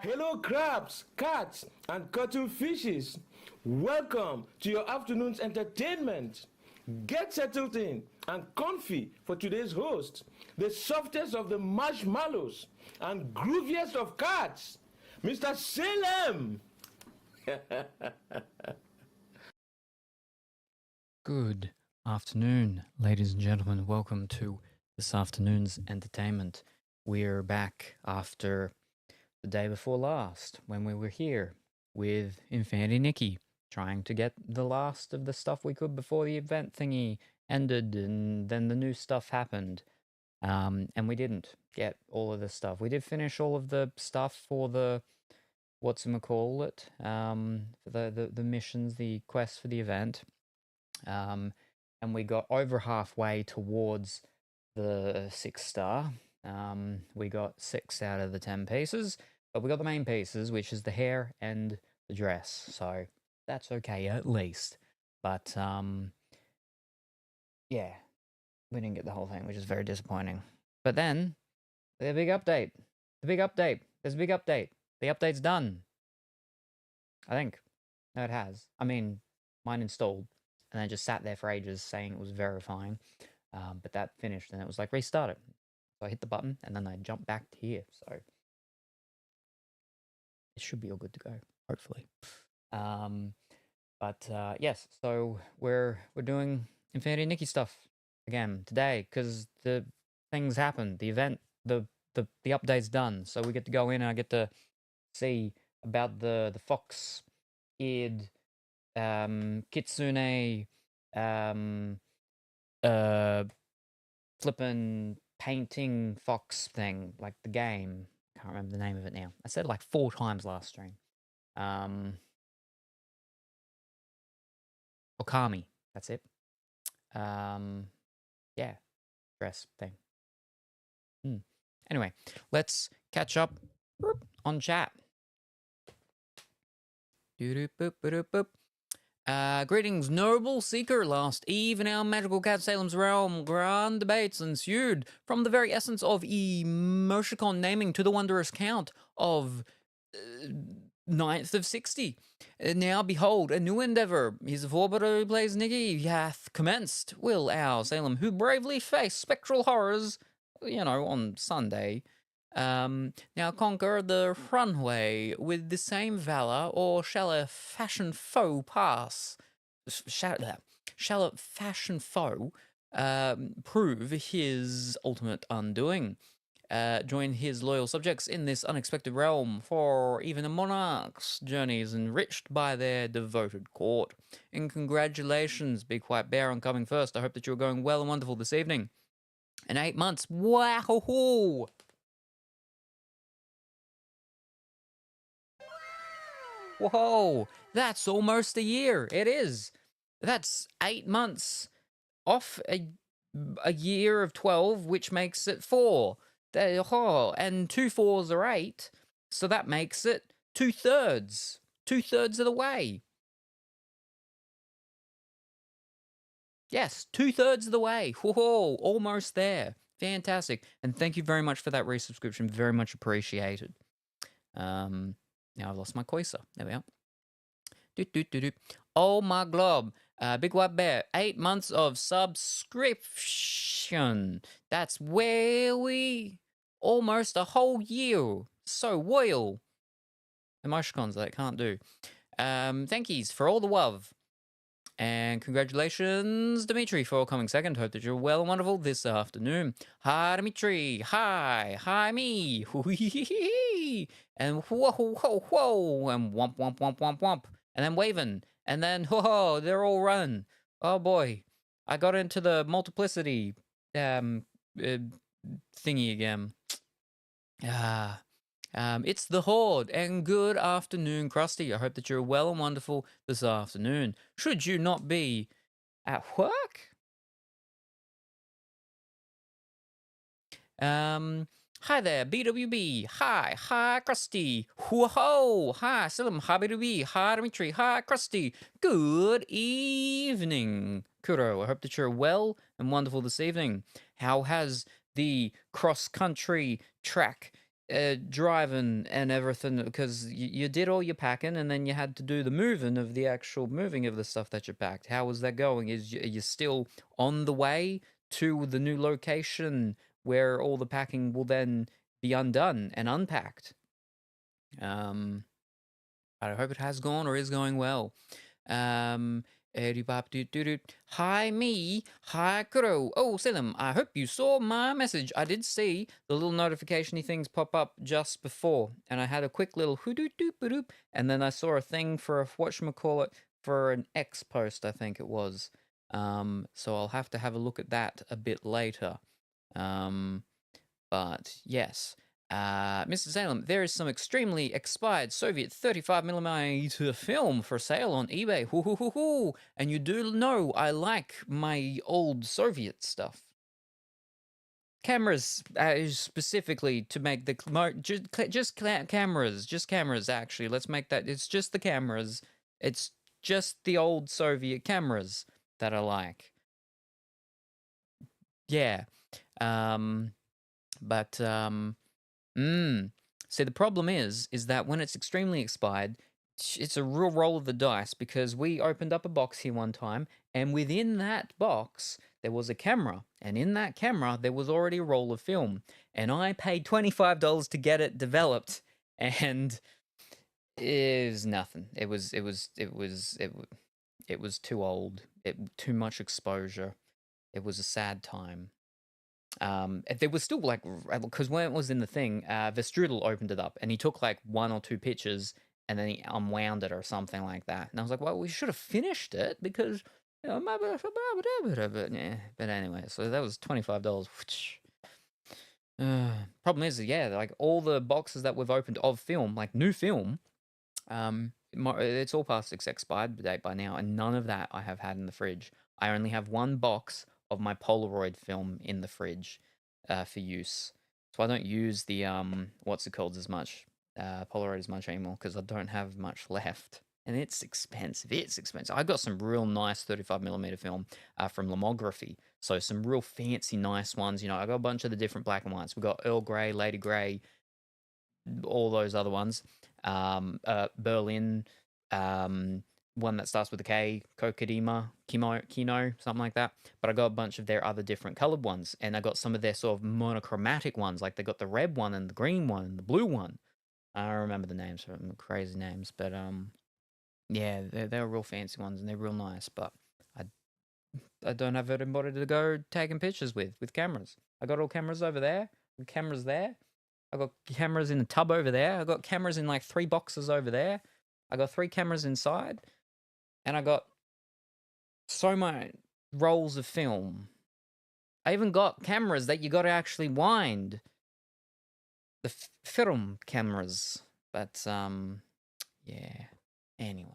Hello, crabs, cats, and cuttlefishes. Welcome to your afternoon's entertainment. Get settled in and comfy for today's host, the softest of the marshmallows and grooviest of cats, Mr. Salem. Good afternoon, ladies and gentlemen. Welcome to this afternoon's entertainment. We're back after the day before last when we were here with Infinity Nikki, trying to get the last of the stuff we could before the event thingy ended, and then the new stuff happened. And we didn't get all of the stuff. We did finish all of the stuff for the whatchamacallit, for the missions, the quests for the event. And we got over halfway towards the 6-star. We got 6 out of the 10 pieces, but we got the main pieces, which is the hair and the dress. So that's okay at least. But yeah, we didn't get the whole thing, which is very disappointing. But then the big update. The big update. There's a big update. The update's done. I think. No, it has. I mean, mine installed, and then just sat there for ages saying it was verifying. But that finished, and it was like restart it. So I hit the button, and then I jumped back to here. So it should be all good to go, hopefully. But yes, so we're doing Infinity Nikki stuff again today because the things happened. The event, the update's done, so we get to go in, and I get to see about the fox eared kitsune flippin' painting fox thing, like the game. Can't remember the name of it now. I said it like 4 times last stream. Okami, that's it. Yeah, dress thing. Anyway, let's catch up on chat. Greetings, noble seeker. Last eve in our magical cat Salem's realm, grand debates ensued from the very essence of emoticon naming to the wondrous count of 9th of 60. Now behold, a new endeavour. His foreboding plays Nikki hath commenced. Will our Salem, who bravely faced spectral horrors, on Sunday, now conquer the runway with the same valour, or shall a fashion foe pass? Shall a fashion foe prove his ultimate undoing? Join his loyal subjects in this unexpected realm, for even a monarch's journey is enriched by their devoted court. And congratulations, Big White Bear, on coming first. I hope that you're going well and wonderful this evening. In 8 months, wow! Whoa, that's almost a year. It is. That's 8 months off a year of 12, which makes it 4. And 2 4s are 8, so that makes it 2/3. 2/3 of the way. Yes, 2/3 of the way. Whoa, almost there. Fantastic. And thank you very much for that resubscription. Very much appreciated. Now I've lost my cursor. There we are. Oh my glob. Big White Bear, 8 months of subscription. That's where we almost a whole year. So well. Emoticons that I can't do. Thank yous for all the love. And congratulations, Dimitri, for coming second. Hope that you're well and wonderful this afternoon. Hi, Dimitri. Hi. Hi, me. And whoa, whoa, whoa. And womp, womp, womp, womp, womp. And then waving. And then, whoa, they're all running. Oh, boy. I got into the multiplicity thingy again. It's the Horde, and good afternoon, Krusty. I hope that you're well and wonderful this afternoon. Should you not be at work? Hi there, BWB. Hi, Krusty. Whoa, hi, Salem. Hi, BWB. Hi, Dimitri. Hi, Krusty. Good evening, Kuro. I hope that you're well and wonderful this evening. How has the cross-country track driving and everything because you did all your packing and then you had to do the moving of the actual moving of the stuff that you packed. How was that going? Are you still on the way to the new location where all the packing will then be undone and unpacked? Um, I hope it has gone or is going well. Um, Hi, me. Hi, Kuro. Oh, Salem, I hope you saw my message. I did see the little notification-y things pop up just before, and I had a quick little hoo-doop-doop-a-doop, and then I saw a thing for a, whatchamacallit, for an X post, I think it was. So I'll have to have a look at that a bit later. But yes. Mr. Salem, there is some extremely expired Soviet 35mm film for sale on eBay. Hoo hoo hoo hoo. And you do know I like my old Soviet stuff. Cameras, specifically to make the cameras. Actually, let's make that. It's just the cameras. It's just the old Soviet cameras that I like. Yeah. But See, the problem is that when it's extremely expired, it's a real roll of the dice because we opened up a box here one time, and within that box there was a camera, and in that camera there was already a roll of film, and I paid $25 to get it developed, and it was nothing. It was too old. Too much exposure. It was a sad time. There was still like, because when it was in the thing, Vestrudel opened it up and he took like 1 or 2 pictures and then he unwound it or something like that. And I was like, well, we should have finished it because, you know, yeah. But anyway, so that was $25. Problem is, yeah, like all the boxes that we've opened of film, like new film, it's all past its expired date by now, and none of that I have had in the fridge. I only have 1 box of my Polaroid film in the fridge for use. So I don't use the what's it called as much Polaroid as much anymore because I don't have much left, and it's expensive. It's expensive. I got some real nice 35mm film from Lomography, so some real fancy nice ones. You know, I got a bunch of the different black and whites. We got Earl Grey, Lady Grey, all those other ones. Berlin, one that starts with a K, Kokadima, Kino, something like that. But I got a bunch of their other different colored ones, and I got some of their sort of monochromatic ones, like they got the red one and the green one and the blue one. I don't remember the names for them, crazy names, but yeah, they're real fancy ones and they're real nice. But I don't have anybody to go taking pictures with cameras. I got all cameras over there, cameras there. I got cameras in the tub over there. I got cameras in like 3 boxes over there. I got 3 cameras inside. And I got so many rolls of film. I even got cameras that you got to actually wind. The film cameras. But, yeah. Anyway.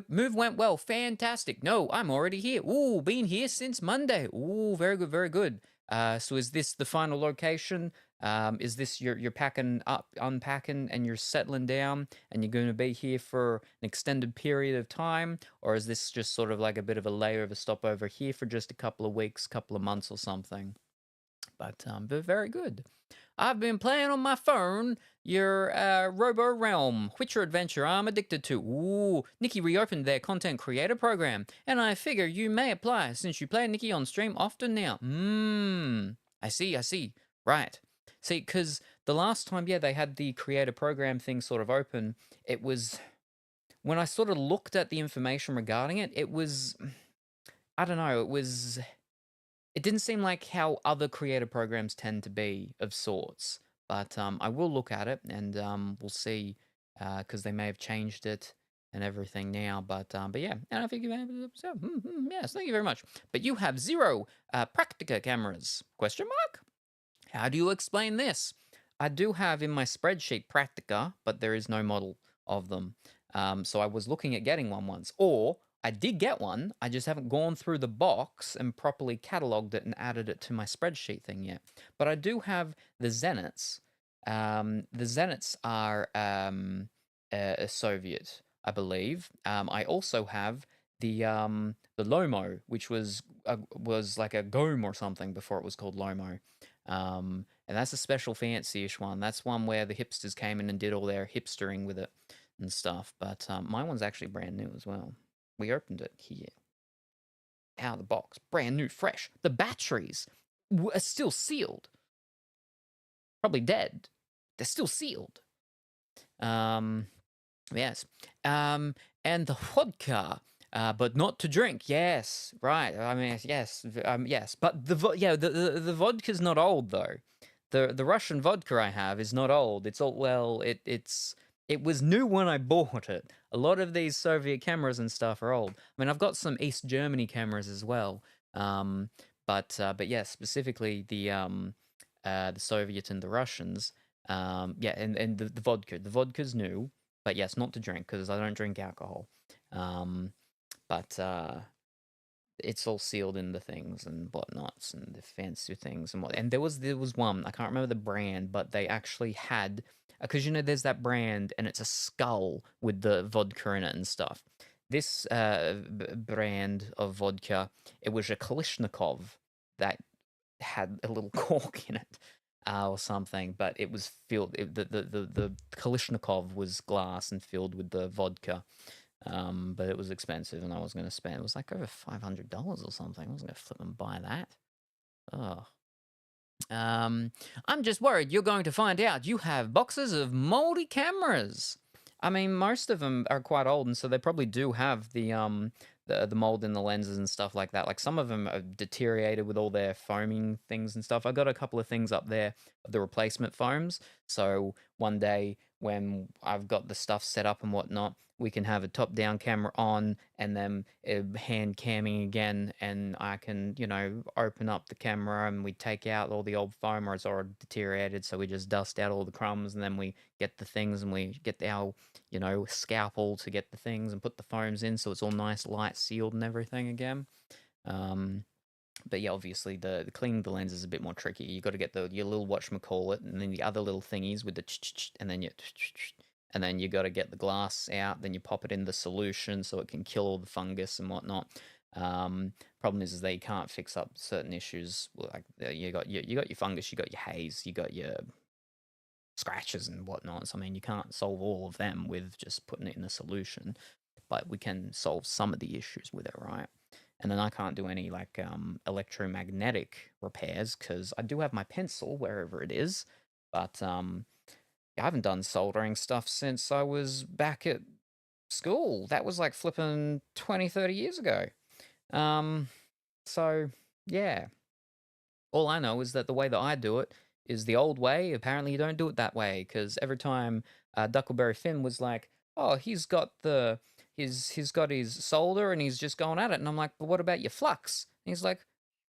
Move went well. Fantastic. No, I'm already here. Ooh, been here since Monday. Ooh, very good, very good. So is this the final location? Is this you're packing up, unpacking, and you're settling down, and you're going to be here for an extended period of time, or is this just sort of like a bit of a layover stopover here for just a couple of weeks, couple of months, or something? But very good. I've been playing on my phone your Robo Realm Witcher adventure I'm addicted to. Ooh, Nikki reopened their content creator program, and I figure you may apply since you play Nikki on stream often now. I see. Right. See, because the last time, yeah, they had the creator program thing sort of open, it was, when I sort of looked at the information regarding it, it was, I don't know, it didn't seem like how other creator programs tend to be of sorts. But I will look at it and we'll see because they may have changed it and everything now. But yeah, and I think yes, thank you very much. But you have 0 Practica cameras? Question mark? How do you explain this? I do have in my spreadsheet Practica, but there is no model of them. So I was looking at getting one once, or I did get one. I just haven't gone through the box and properly cataloged it and added it to my spreadsheet thing yet. But I do have the Zenits. The Zenits are a Soviet, I believe. I also have the Lomo, which was like a Gome or something before it was called Lomo. And that's a special fancy-ish one. That's one where the hipsters came in and did all their hipstering with it and stuff. But my one's actually brand new as well. We opened it here, out of the box, brand new, fresh. The batteries are still sealed, probably dead. They're still sealed. Yes. And the vodka, but not to drink. Yes, right. I mean, yes, yes. But the vodka's not old though. The Russian vodka I have is not old. It's all well. It was new when I bought it. A lot of these Soviet cameras and stuff are old. I mean, I've got some East Germany cameras as well. But yeah, specifically the Soviet and the Russians. Yeah, and the vodka. The vodka's new, but yes, not to drink because I don't drink alcohol. But it's all sealed in the things and whatnots and the fancy things and what. And there was one, I can't remember the brand, but they actually had, because there's that brand and it's a skull with the vodka in it and stuff. This brand of vodka, it was a Kalishnikov that had a little cork in it. Or something, but it was filled. The Kalishnikov was glass and filled with the vodka, but it was expensive, and I was going to spend. It was like over $500 or something. I wasn't going to flip and buy that. Oh. I'm just worried you're going to find out you have boxes of moldy cameras. I mean, most of them are quite old, and so they probably do have the mold in the lenses and stuff like that. Like some of them are deteriorated with all their foaming things and stuff. I got a couple of things up there of the replacement foams. So one day when I've got the stuff set up and whatnot, we can have a top-down camera on and then hand camming again, and I can, open up the camera and we take out all the old foam, or it's already deteriorated, so we just dust out all the crumbs, and then we get the things and we get our, scalpel to get the things and put the foams in so it's all nice, light, sealed and everything again. But yeah, obviously the cleaning the lens is a bit more tricky. You got to get your little whatchamacallit, and then the other little thingies with the and then you got to get the glass out. Then you pop it in the solution so it can kill all the fungus and whatnot. Problem is they can't fix up certain issues. Like you got your fungus, you got your haze, you got your scratches and whatnot. So I mean, you can't solve all of them with just putting it in a solution, but we can solve some of the issues with it, right? And then I can't do any like electromagnetic repairs because I do have my pencil wherever it is, but I haven't done soldering stuff since I was back at school. That was like flipping 20, 30 years ago. So yeah, all I know is that the way that I do it is the old way. Apparently, you don't do it that way because every time Duckleberry Finn was like, "Oh, he's got his solder and he's just going at it," and I'm like, "But what about your flux?" And he's like,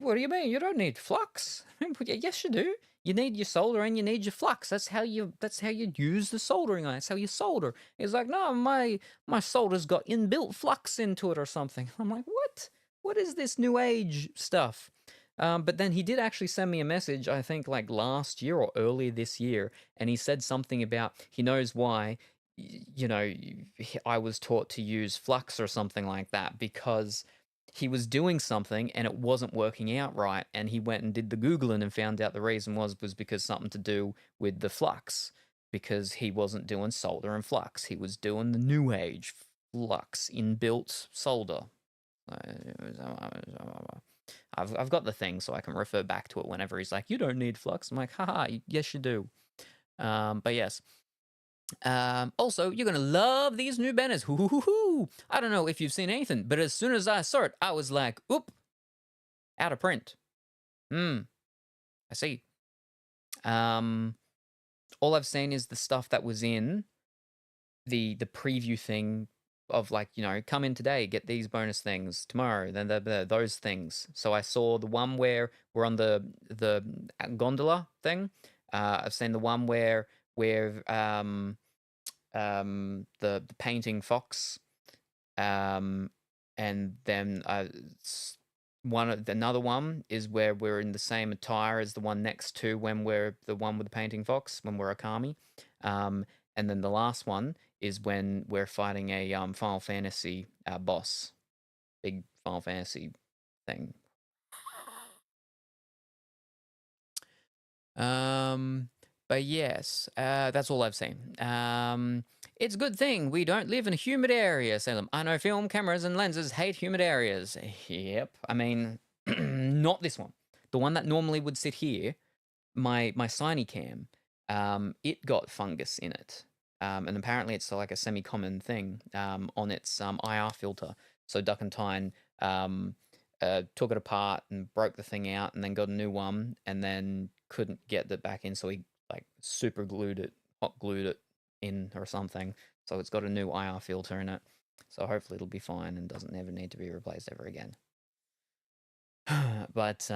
"What do you mean? You don't need flux." Yes, you do. You need your solder and you need your flux. That's how you use the soldering iron. That's how you solder. He's like, "No, my solder's got inbuilt flux into it or something." I'm like, "What? What is this new age stuff?" But then he did actually send me a message, I think like last year or earlier this year, and he said something about he knows why, I was taught to use flux or something like that because he was doing something and it wasn't working out right, and he went and did the Googling and found out the reason was because something to do with the flux, because he wasn't doing solder and flux. He was doing the new age flux inbuilt solder. I've got the thing so I can refer back to it whenever he's like, "You don't need flux." I'm like, haha, yes you do. But yes. Also, you're gonna love these new banners. Hoo-hoo-hoo-hoo. I don't know if you've seen anything, but as soon as I saw it, I was like, oop, out of print. I see. All I've seen is the stuff that was in the preview thing of like, come in today, get these bonus things tomorrow, then those things. So I saw the one where we're on the gondola thing. I've seen the one where the painting fox, and then another one is where we're in the same attire as the one next to when we're the one with the painting fox, when we're a kami. And then the last one is when we're fighting a Final Fantasy boss. big Final Fantasy thing. But yes, that's all I've seen. It's a good thing we don't live in a humid area, Salem. I know film cameras and lenses hate humid areas. Yep. I mean, not this one. The one that normally would sit here, my Siny Cam, it got fungus in it. And apparently it's like a semi-common thing on its IR filter. So Duck and Tyne took it apart and broke the thing out and then got a new one and then couldn't get it back in. So he like super glued it, hot glued it in or something. So it's got a new IR filter in it. So hopefully it'll be fine and doesn't ever need to be replaced ever again. But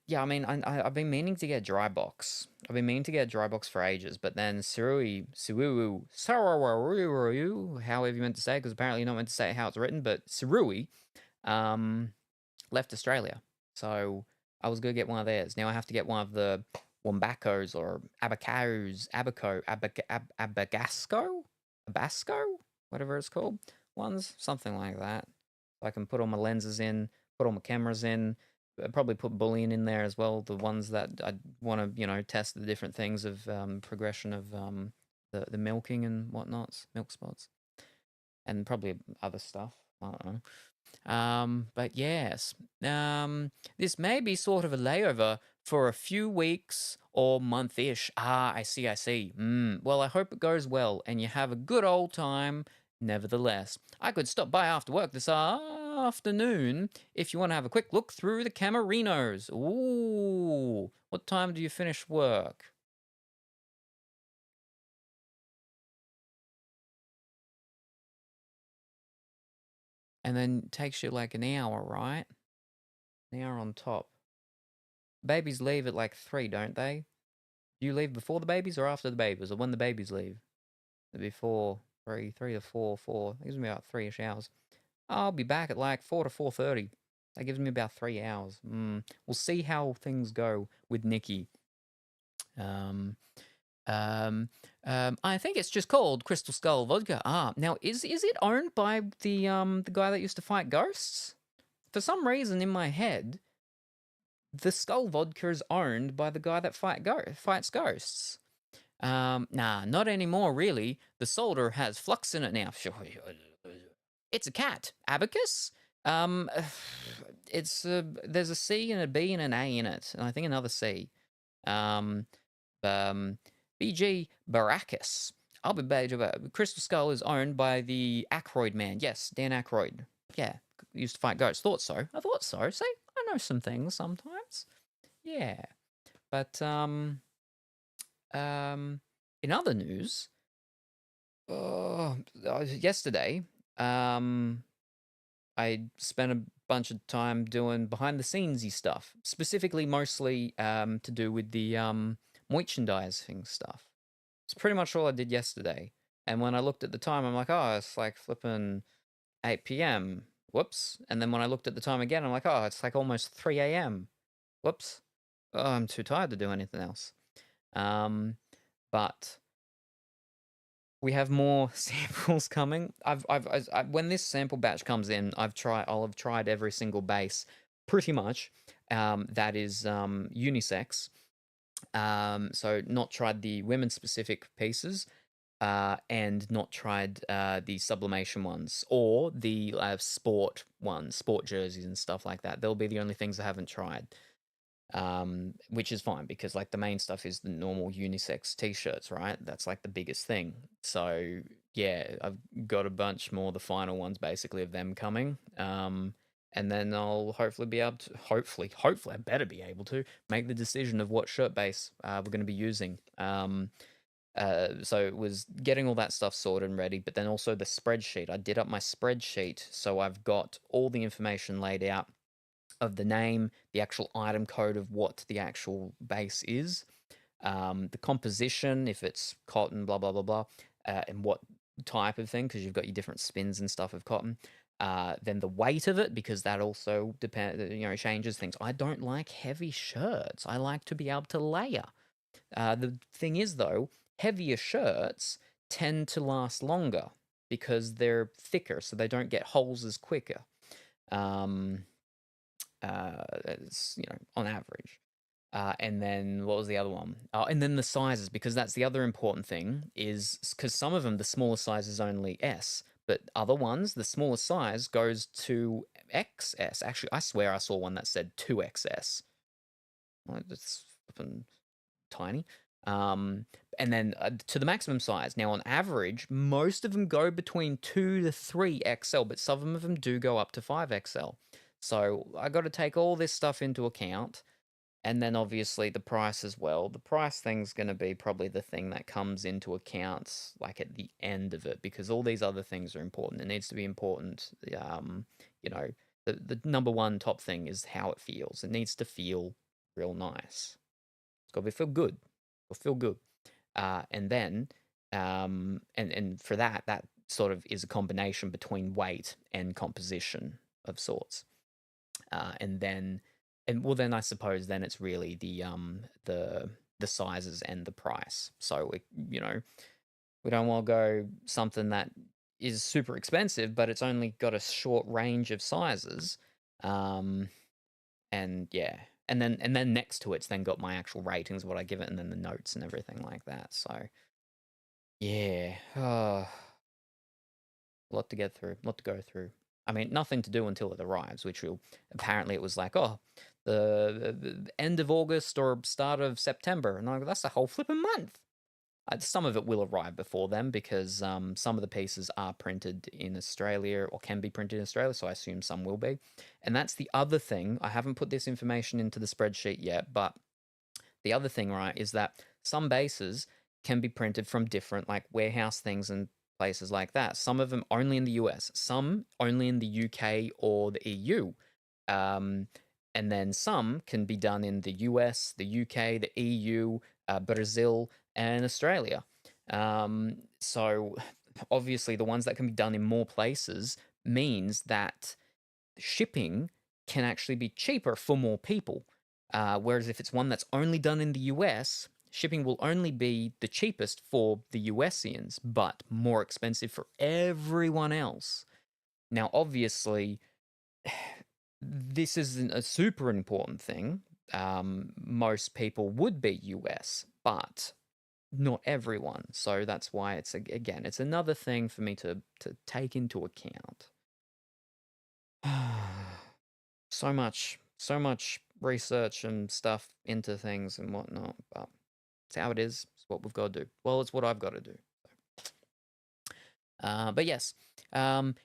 yeah, I mean, I've been meaning to get dry box. I've been meaning to get dry box for ages, but then Suruyu, however you meant to say it, because apparently you're not meant to say how it's written, but Surui, left Australia. So I was gonna get one of theirs. Now I have to get one of the Wombacos or Abasco, whatever it's called, ones, something like that. So I can put all my lenses in, put all my cameras in, probably put bullion in there as well. The ones that I want to, test the different things of progression of the milking and whatnots, milk spots, and probably other stuff. I don't know. But yes, this may be sort of a layover for a few weeks or month-ish. Ah, I see, I see. Well, I hope it goes well and you have a good old time nevertheless. I could stop by after work this afternoon if you want to have a quick look through the Camarinos. Ooh, what time do you finish work? And then takes you like an hour, right? An hour on top. Babies leave at like 3, don't they? Do you leave before the babies or after the babies, or when the babies leave? Before 3 to 4, 4. That gives me about 3-ish hours. I'll be back at like 4 to 4:30. That gives me about 3 hours. We'll see how things go with Nikki. I think it's just called Crystal Skull Vodka. Now is it owned by the guy that used to fight ghosts? For some reason in my head, the Skull Vodka is owned by the guy that fights ghosts. Nah, not anymore, really. The solder has flux in it now. It's a cat. Abacus? It's there's a C and a B and an A in it, and I think another C. BG Baracus. I'll be back. Crystal Skull is owned by the Aykroyd man. Yes, Dan Aykroyd. Yeah, used to fight ghosts. Thought so. I thought so. See, I know some things sometimes. Yeah, but in other news, yesterday, I spent a bunch of time doing behind the scenesy stuff, specifically mostly to do with the merchandising stuff. It's pretty much all I did yesterday. And when I looked at the time, I'm like, oh, it's like flipping 8 p.m. Whoops. And then when I looked at the time again, I'm like, oh, it's like almost 3 a.m. Whoops. Oh, I'm too tired to do anything else. But we have more samples coming. When this sample batch comes in, I'll have tried every single base, pretty much. That is unisex. So not tried the women-specific pieces, and not tried the sublimation ones or the sport ones, sport jerseys and stuff like that. They'll be the only things I haven't tried. Which is fine because like the main stuff is the normal unisex t-shirts, right? That's like the biggest thing. So yeah, I've got a bunch more, the final ones basically of them coming. And then I'll hopefully be able to, hopefully I better be able to make the decision of what shirt base we're going to be using. So it was getting all that stuff sorted and ready, but then also the spreadsheet. I did up my spreadsheet, so I've got all the information laid out of the name, the actual item code of what the actual base is, the composition, if it's cotton, blah, blah, blah, blah, and what type of thing, because you've got your different spins and stuff of cotton. Then the weight of it, because that also changes things. I don't like heavy shirts. I like to be able to layer. The thing is, though, heavier shirts tend to last longer because they're thicker, so they don't get holes as quicker. It's, on average. And then what was the other one? Oh, and then the sizes, because that's the other important thing, is because some of them, the smaller size is only S, but other ones, the smaller size goes to XS. Actually, I swear I saw one that said 2XS. Well, it's flipping tiny. And then to the maximum size. Now, on average, most of them go between 2 to 3XL, but some of them do go up to 5XL. So I got to take all this stuff into account. And then obviously the price as well. The price thing's going to be probably the thing that comes into account like at the end of it, because all these other things are important. It needs to be important. The number one top thing is how it feels. It needs to feel real nice. It's got to feel good. It'll feel good. And then and for that sort of is a combination between weight and composition of sorts. Then I suppose then it's really the sizes and the price. So we don't want to go something that is super expensive, but it's only got a short range of sizes. And yeah, and then next to it's then got my actual ratings, what I give it, and then the notes and everything like that. So yeah, a lot to get through, lot to go through. I mean, nothing to do until it arrives, which apparently it was like, the end of August or start of September. And I'm like, that's a whole flipping month. Some of it will arrive before then because some of the pieces are printed in Australia or can be printed in Australia, so I assume some will be. And that's the other thing. I haven't put this information into the spreadsheet yet, but the other thing, right, is that some bases can be printed from different like warehouse things and places like that. Some of them only in the US, some only in the UK or the EU. And then some can be done in the US, the UK, the EU, Brazil, and Australia. So obviously, the ones that can be done in more places means that shipping can actually be cheaper for more people. Whereas if it's one that's only done in the US, shipping will only be the cheapest for the USians, but more expensive for everyone else. Now, obviously, this isn't a super important thing. Most people would be US, but not everyone. So that's why it's another thing for me to take into account. so much research and stuff into things and whatnot, but it's how it is. It's what we've got to do. Well, it's what I've got to do. But yes,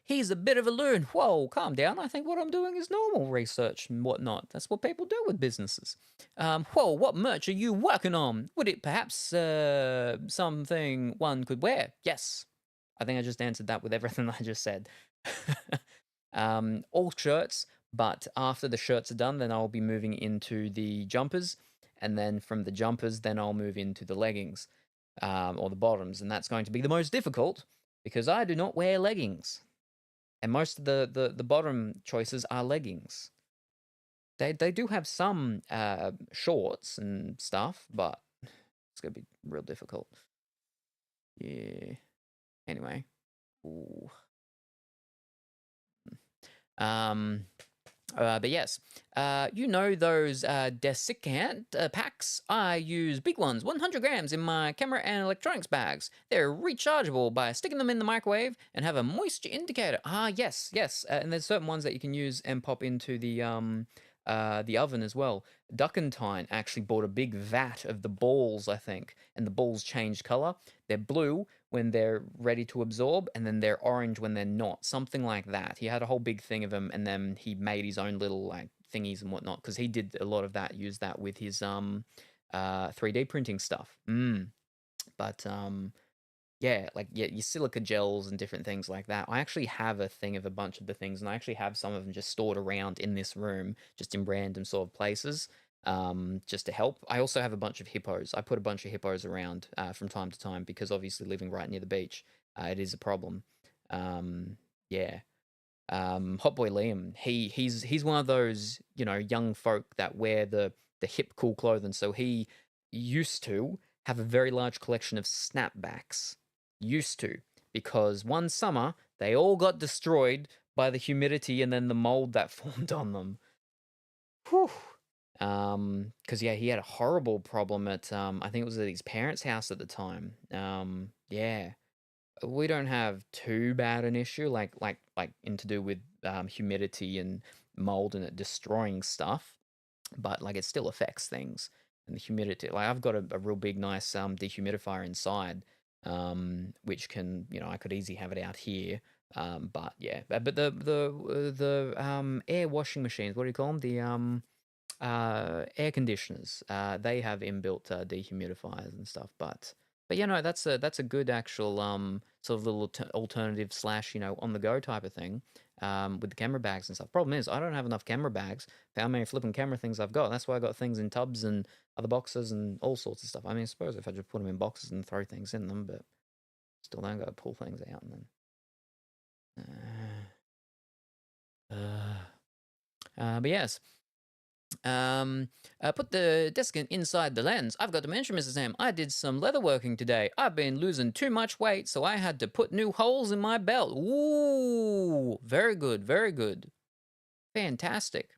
he's a bit of a loon. Whoa, calm down. I think what I'm doing is normal research and whatnot. That's what people do with businesses. Whoa, what merch are you working on? Would it perhaps something one could wear? Yes. I think I just answered that with everything I just said. All shirts, but after the shirts are done, then I'll be moving into the jumpers. And then from the jumpers, then I'll move into the leggings or the bottoms. And that's going to be the most difficult because I do not wear leggings. And most of the bottom choices are leggings. They do have some shorts and stuff, but it's going to be real difficult. Yeah. Anyway. Ooh. But yes, those desiccant packs? I use big ones, 100 grams in my camera and electronics bags. They're rechargeable by sticking them in the microwave and have a moisture indicator. Yes. And there's certain ones that you can use and pop into the oven as well. Duckentine actually bought a big vat of the balls, I think, and the balls change color. They're blue when they're ready to absorb, and then they're orange when they're not. Something like that. He had a whole big thing of them, and then he made his own little like thingies and whatnot because he did a lot of that. Use that with his 3D printing stuff. But yeah, your silica gels and different things like that. I actually have a thing of a bunch of the things, and I actually have some of them just stored around in this room, just in random sort of places, just to help. I also have a bunch of hippos. I put a bunch of hippos around from time to time because obviously living right near the beach, it is a problem. Yeah. Hot Boy Liam, he's one of those young folk that wear the hip cool clothing. So he used to have a very large collection of snapbacks. Used to, because one summer they all got destroyed by the humidity and then the mold that formed on them. Whew. Because yeah, he had a horrible problem at I think it was at his parents' house at the time. Yeah, we don't have too bad an issue like in to do with humidity and mold and it destroying stuff, but like it still affects things and the humidity. Like I've got a real big nice dehumidifier inside, which can I could easily have it out here. But yeah, but the air washing machines, what do you call them? The air conditioners, they have inbuilt dehumidifiers and stuff. But that's a good actual sort of little alternative slash on the go type of thing with the camera bags and stuff. Problem is I don't have enough camera bags for how many flipping camera things I've got. That's why I got things in tubs and other boxes and all sorts of stuff. I mean, I suppose if I just put them in boxes and throw things in them, but still then got to pull things out and then. But yes. Put the desk inside the lens. I've got to mention, Mrs. Sam, I did some leather working today. I've been losing too much weight, so I had to put new holes in my belt. Ooh, very good, very good. Fantastic.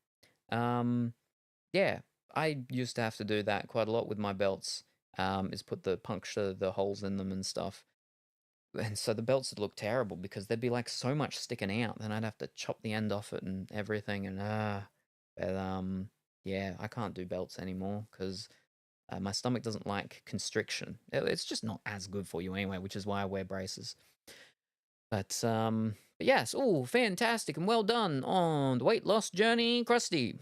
Yeah, I used to have to do that quite a lot with my belts, is puncture the holes in them and stuff. And so the belts would look terrible because there'd be like so much sticking out. Then I'd have to chop the end off it and everything. And but yeah, I can't do belts anymore because my stomach doesn't like constriction. It's just not as good for you anyway, which is why I wear braces. But yes, oh, fantastic and well done on the weight loss journey, Krusty.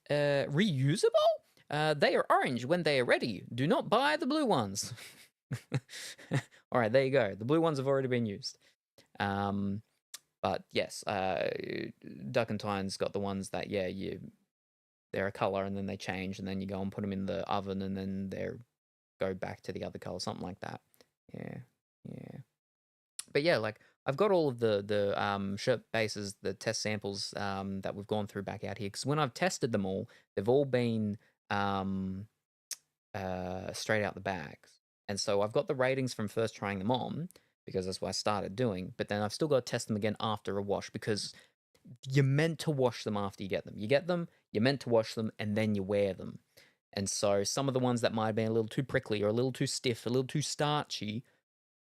Reusable? They are orange when they are ready. Do not buy the blue ones. All right, there you go. The blue ones have already been used. But yes, Duck and Tyne's got the ones that they're a color and then they change and then you go and put them in the oven and then they go back to the other color, something like that. Yeah. But yeah, like I've got all of the shirt bases, the test samples that we've gone through back out here because when I've tested them all, they've all been straight out the bags. And so I've got the ratings from first trying them on because that's what I started doing. But then I've still got to test them again after a wash because you're meant to wash them after you get them. You get them, you're meant to wash them, and then you wear them. And so some of the ones that might have been a little too prickly or a little too stiff, a little too starchy,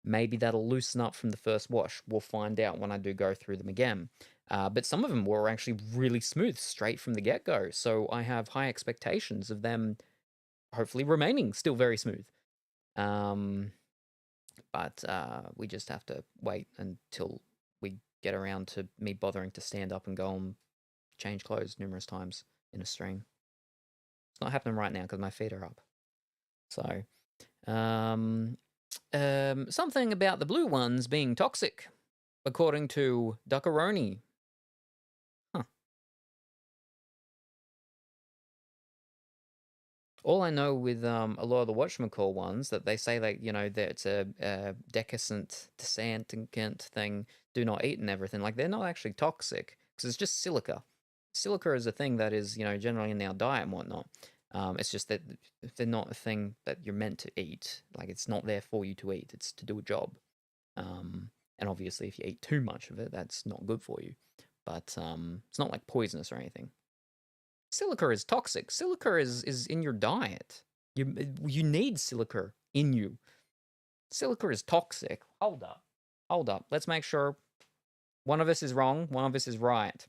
maybe that'll loosen up from the first wash. We'll find out when I do go through them again. But some of them were actually really smooth straight from the get-go. So I have high expectations of them hopefully remaining still very smooth. But we just have to wait until we get around to me bothering to stand up and go and change clothes numerous times in a stream. It's not happening right now because my feet are up. So, something about the blue ones being toxic, according to Duckaroni. All I know with a lot of the whatchamacall ones that they say that that it's a descent thing, do not eat and everything. Like they're not actually toxic because it's just silica. Silica is a thing that is generally in our diet and whatnot. It's just that they're not a thing that you're meant to eat. Like it's not there for you to eat. It's to do a job. And obviously, if you eat too much of it, that's not good for you. But it's not like poisonous or anything. Silica is toxic. Silica is in your diet. You need silica in you. Silica is toxic. Hold up. Let's make sure one of us is wrong, one of us is right.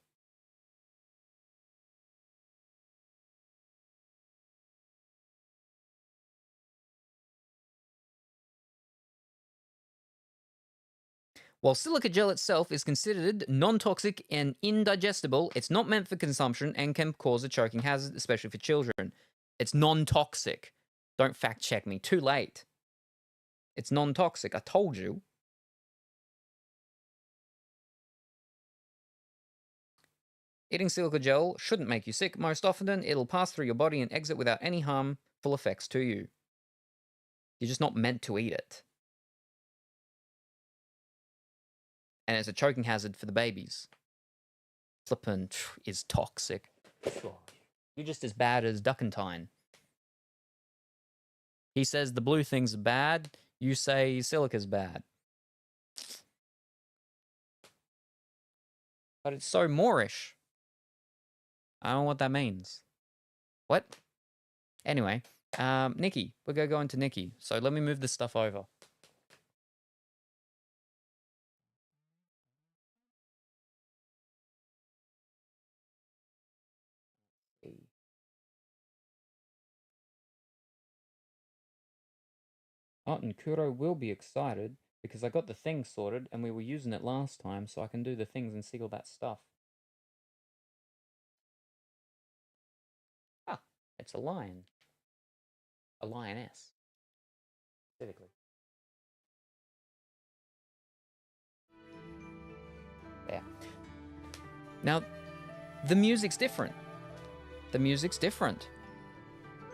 While silica gel itself is considered non-toxic and indigestible, it's not meant for consumption and can cause a choking hazard, especially for children. It's non-toxic. Don't fact check me. Too late. It's non-toxic. I told you. Eating silica gel shouldn't make you sick. Most often, it'll pass through your body and exit without any harmful effects to you. You're just not meant to eat it. And it's a choking hazard for the babies. Flippin' is toxic. You're just as bad as Duckentine. He says the blue thing's bad. You say silica's bad. But it's so Moorish. I don't know what that means. What? Anyway, Nikki. We're going to go into Nikki. So let me move this stuff over. Oh, and Kuro will be excited because I got the thing sorted and we were using it last time, so I can do the things and see all that stuff. Ah, it's a lion. A lioness. Specifically. Yeah. Now, the music's different. The music's different.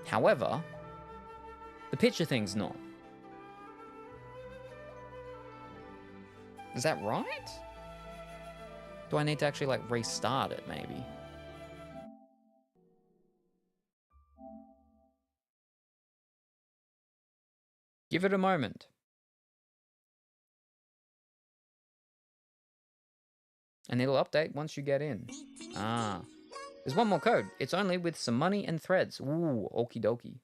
However, the picture thing's not. Is that right? Do I need to actually, like, restart it, maybe? Give it a moment. And it'll update once you get in. Ah. There's one more code. It's only with some money and threads. Ooh, okie dokie.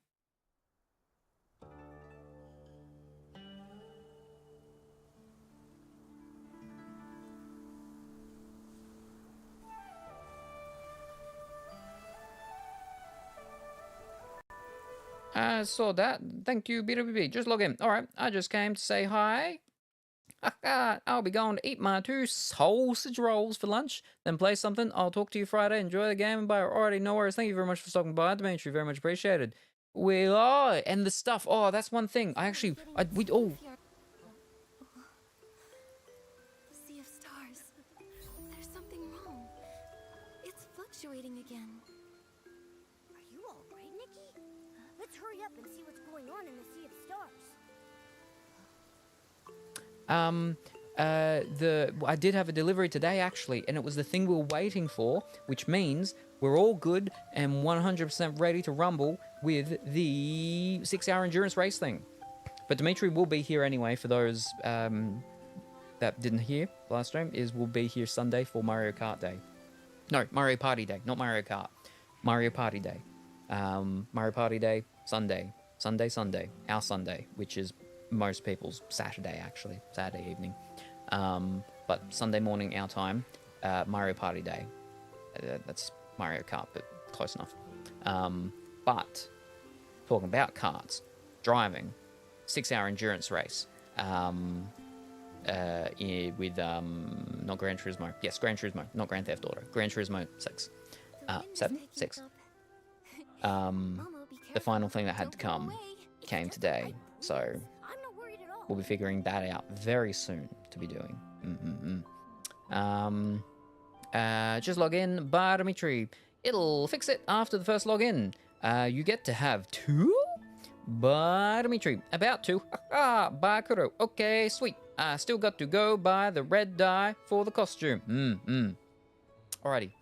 I saw that. Thank you, BWB. Just log in. Alright, I just came to say hi. I'll be going to eat my 2 sausage rolls for lunch, then play something. I'll talk to you Friday. Enjoy the game. Bye. Alrighty, no worries. Thank you very much for stopping by, Dimitri. Very much appreciated. We are, and the stuff. Oh, that's one thing. The sea of stars. There's something wrong. It's fluctuating again. Are you all right, Nikki? Let's hurry up and see what's going on in the Sea of Stars. I did have a delivery today, actually, and it was the thing we were waiting for, which means we're all good and 100% ready to rumble with the 6-hour endurance race thing. But Dimitri will be here anyway, for those that didn't hear last stream, we'll be here Sunday for Mario Kart Day. No, Mario Party Day, not Mario Kart. Mario Party Day. Mario Party Day, Sunday. Sunday, our Sunday, which is most people's Saturday, actually, Saturday evening. But Sunday morning, our time, Mario Party Day. That's Mario Kart, but close enough. But talking about karts, driving, 6-hour endurance race, with not Gran Turismo. Yes, Gran Turismo, not Grand Theft Auto. Gran Turismo 6. 7? 6. The final thing that had to come came today, so we'll be figuring that out very soon to be doing. Just log in, bye Dimitri. It'll fix it after the first login. You get to have 2? Bye Dimitri. About to. Bye Kuro. Okay, sweet. I still got to go buy the red dye for the costume. Alrighty.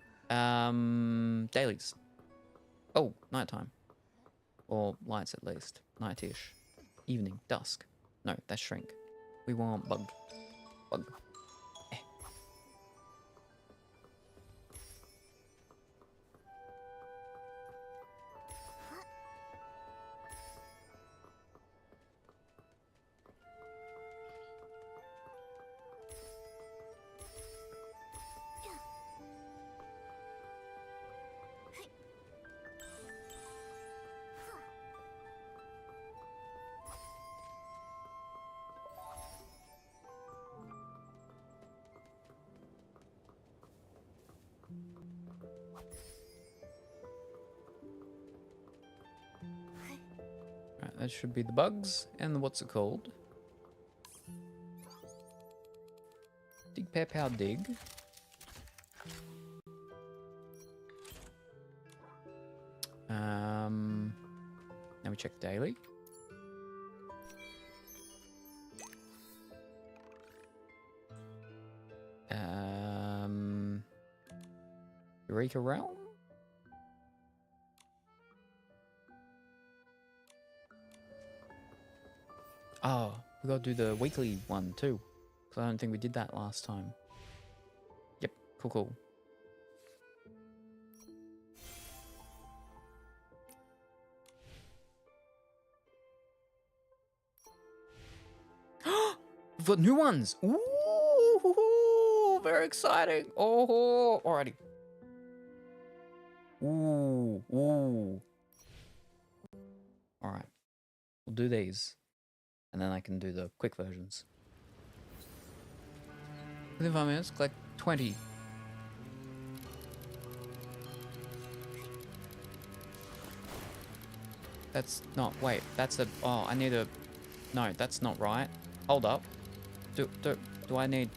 Dailies. Oh, nighttime. Or lights at least. Nightish. Evening. Dusk. No, that's shrink. We want bug. Bug. Right, that should be the bugs and the what's it called? Dig pep how dig. Now we check daily. Eureka Realm? Oh, we gotta do the weekly one too. Because I don't think we did that last time. Yep, Cool, cool. We've got new ones. Ooh, very exciting. Oh, alrighty. Ooh. All right. We'll do these, and then I can do the quick versions. Within 5 minutes, collect 20. That's not. Wait. That's a. Oh, I need a. No, that's not right. Hold up. Do I need?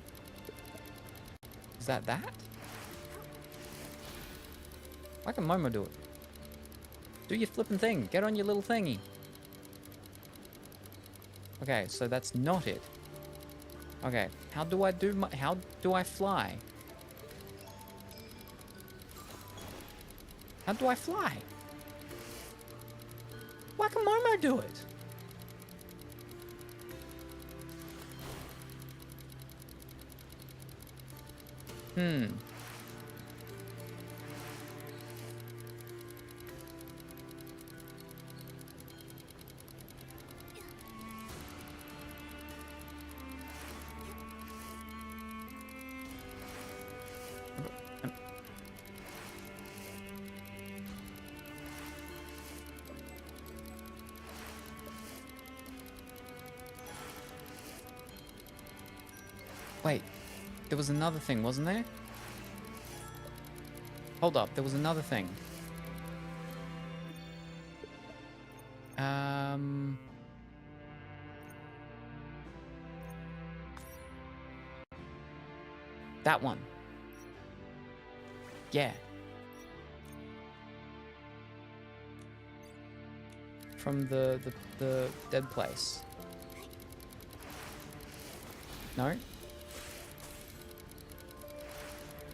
Is that? Why can Momo do it? Do your flipping thing. Get on your little thingy. Okay, so that's not it. Okay, how do I fly? How do I fly? Why can Momo do it? Wait, there was another thing, wasn't there? Hold up, there was another thing. That one. Yeah. From the dead place. No?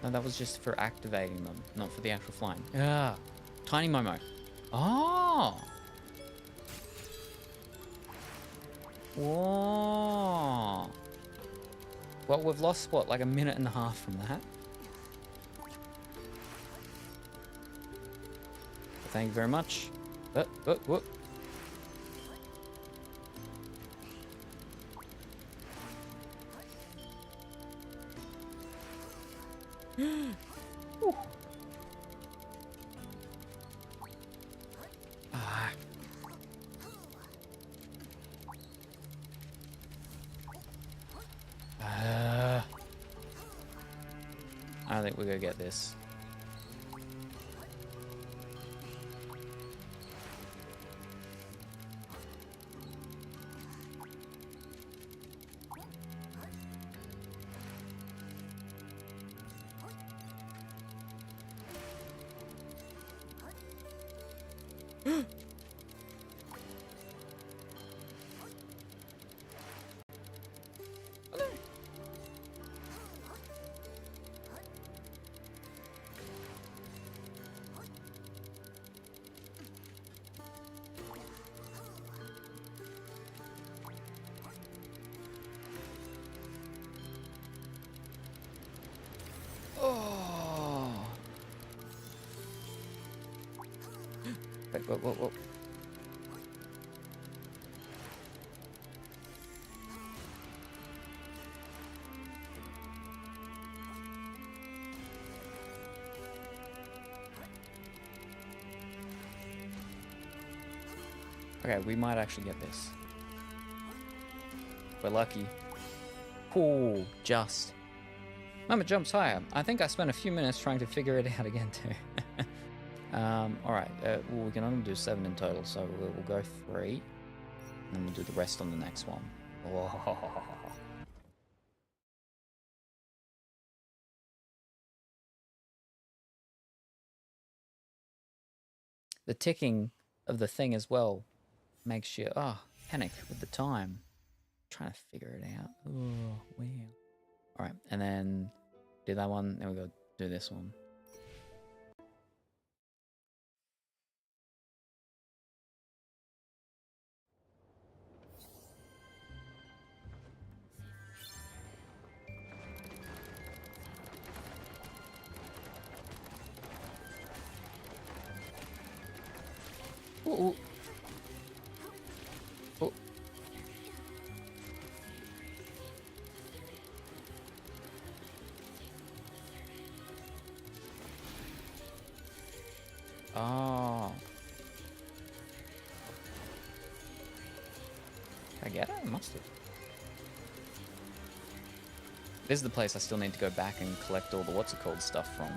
No, that was just for activating them, not for the actual flying. Yeah. Tiny Momo. Oh! Whoa! Well, we've lost, what, like a minute and a half from that? Thank you very much. Whoop. I think we're gonna get this. Whoa. Okay, we might actually get this. We're lucky. Ooh, just. Mama jumps higher. I think I spent a few minutes trying to figure it out again too. Alright, well, we can only do 7 in total, so we'll go 3. And then we'll do the rest on the next one. Whoa. The ticking of the thing as well makes you, panic with the time. Trying to figure it out. Oh, wow. Alright, and then do that one, then we go do this one. Ooh. Oh. Oh. Did I get it? I must have. This is the place I still need to go back and collect all the what's-it-called stuff from.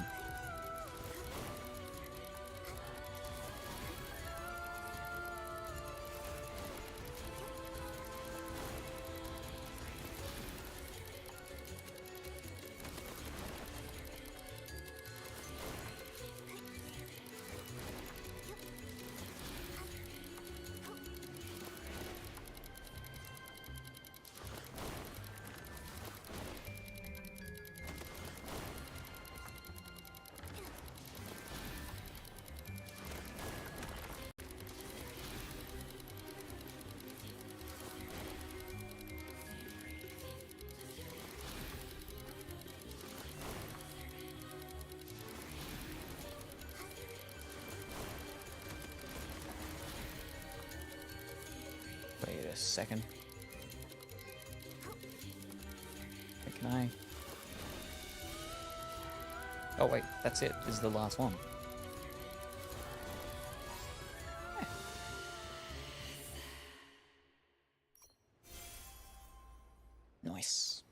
Wait a second. Wait, can I? Oh wait, that's it. This is the last one. Yeah. Nice.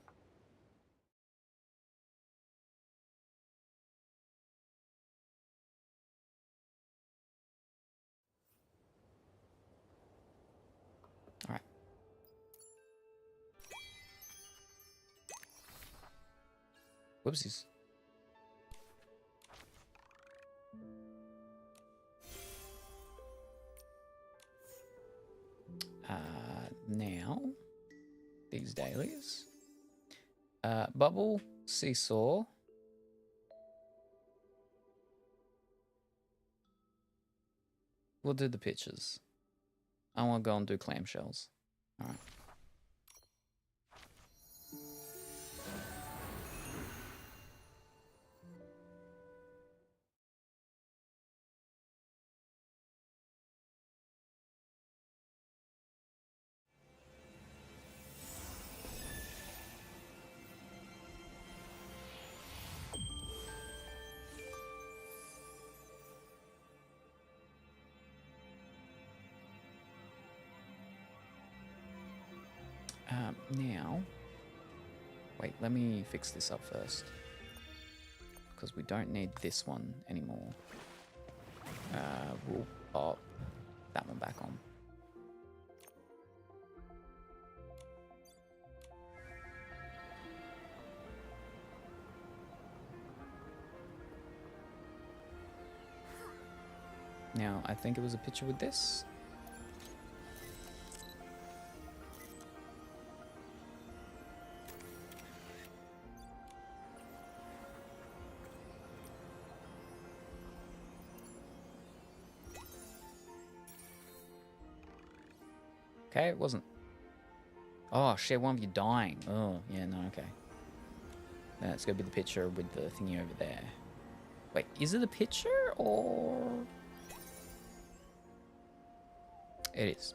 All right. Whoopsies. Now, these dailies. Bubble, seesaw. We'll do the pictures. I want to go and do clamshells. All right. Now, wait, let me fix this up first. Because we don't need this one anymore. We'll pop that one back on. Now, I think it was a picture with this. Okay, it wasn't. Oh, shit, one of you dying. Oh, yeah, no, okay. Now it's gonna be the picture with the thingy over there. Wait, is it a picture or... It is.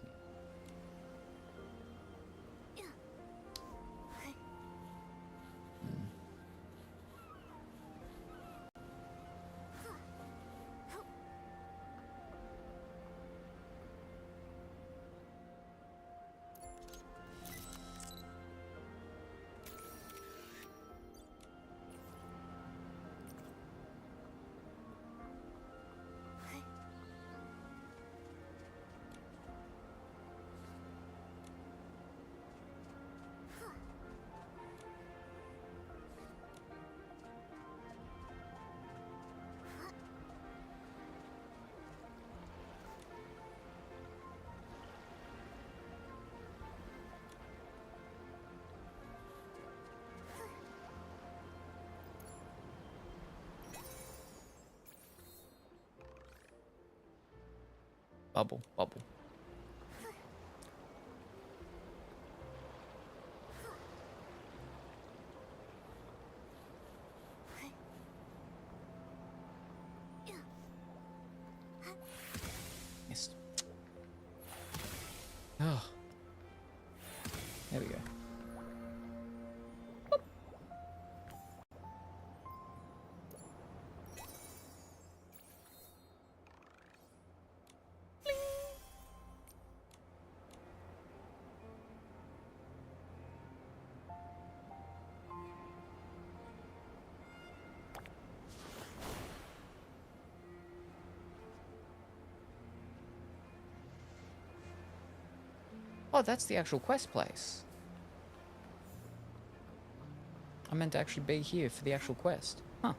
Bubble, bubble. Missed. Oh. There we go. Oh, that's the actual quest place. I meant to actually be here for the actual quest. Huh.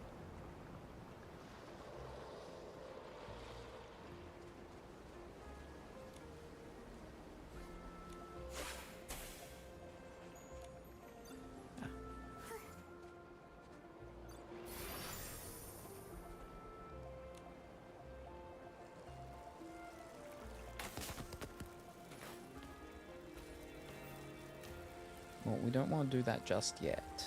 Well, we don't want to do that just yet.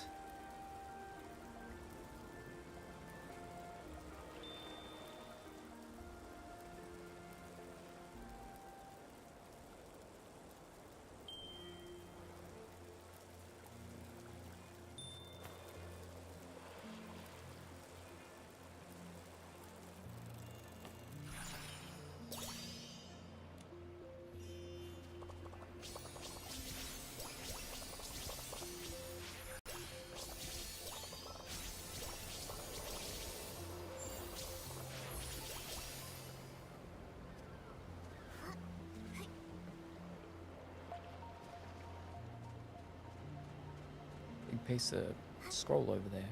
Big piece of scroll over there.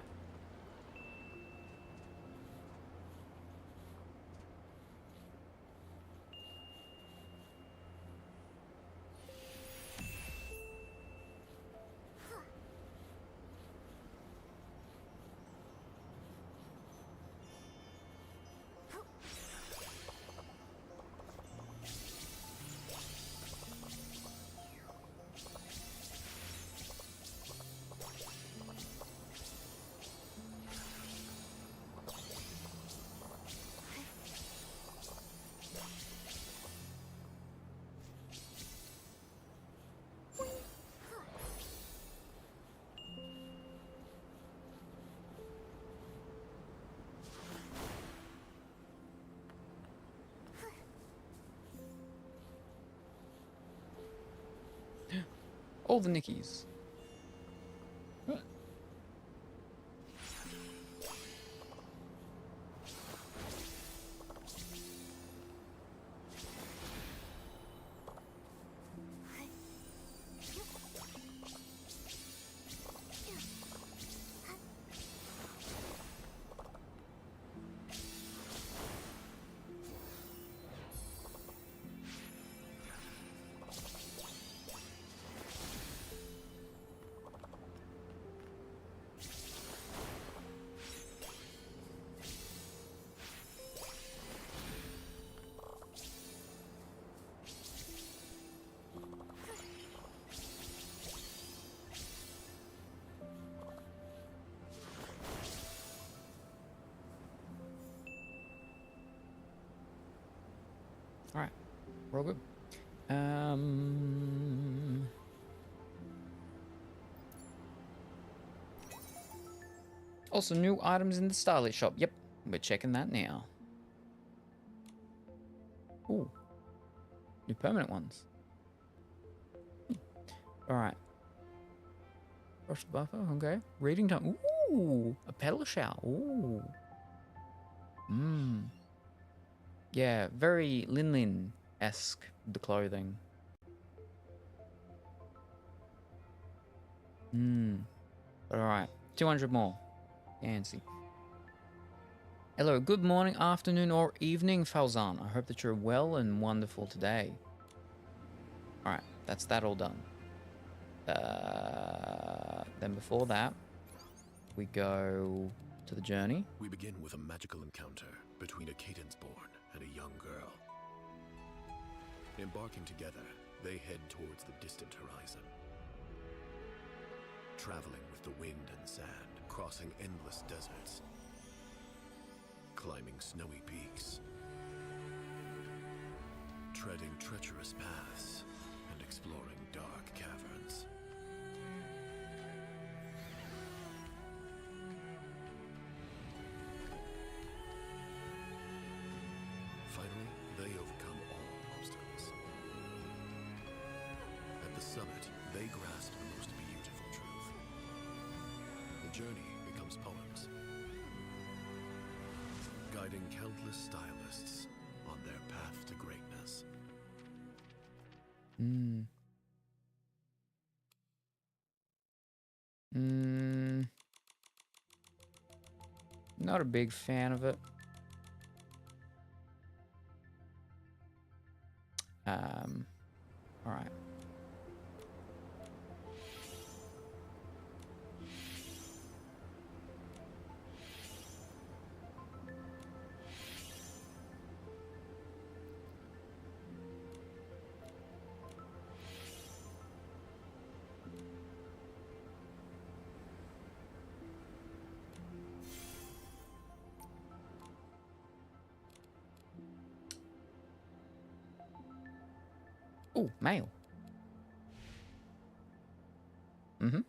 All the Nickies. Alright, we're all good. Also, new items in the Starlit shop. Yep, we're checking that now. Ooh, new permanent ones. Alright. Brush the buffer, okay. Reading time. Ooh, a pedal shower. Ooh. Mmm. Yeah, very Lin-Lin-esque, the clothing. Alright, 200 more. Fancy. Hello, good morning, afternoon, or evening, Falzan. I hope that you're well and wonderful today. Alright, that's that all done. Then before that, we go to the journey. We begin with a magical encounter between a Cadence-born and a young girl. Embarking together, they head towards the distant horizon. Traveling with the wind and sand, crossing endless deserts, climbing snowy peaks, treading treacherous paths, and summit, they grasp the most beautiful truth. The journey becomes poems, guiding countless stylists on their path to greatness. Not a big fan of it. All right. Oh, mail. Mm-hmm.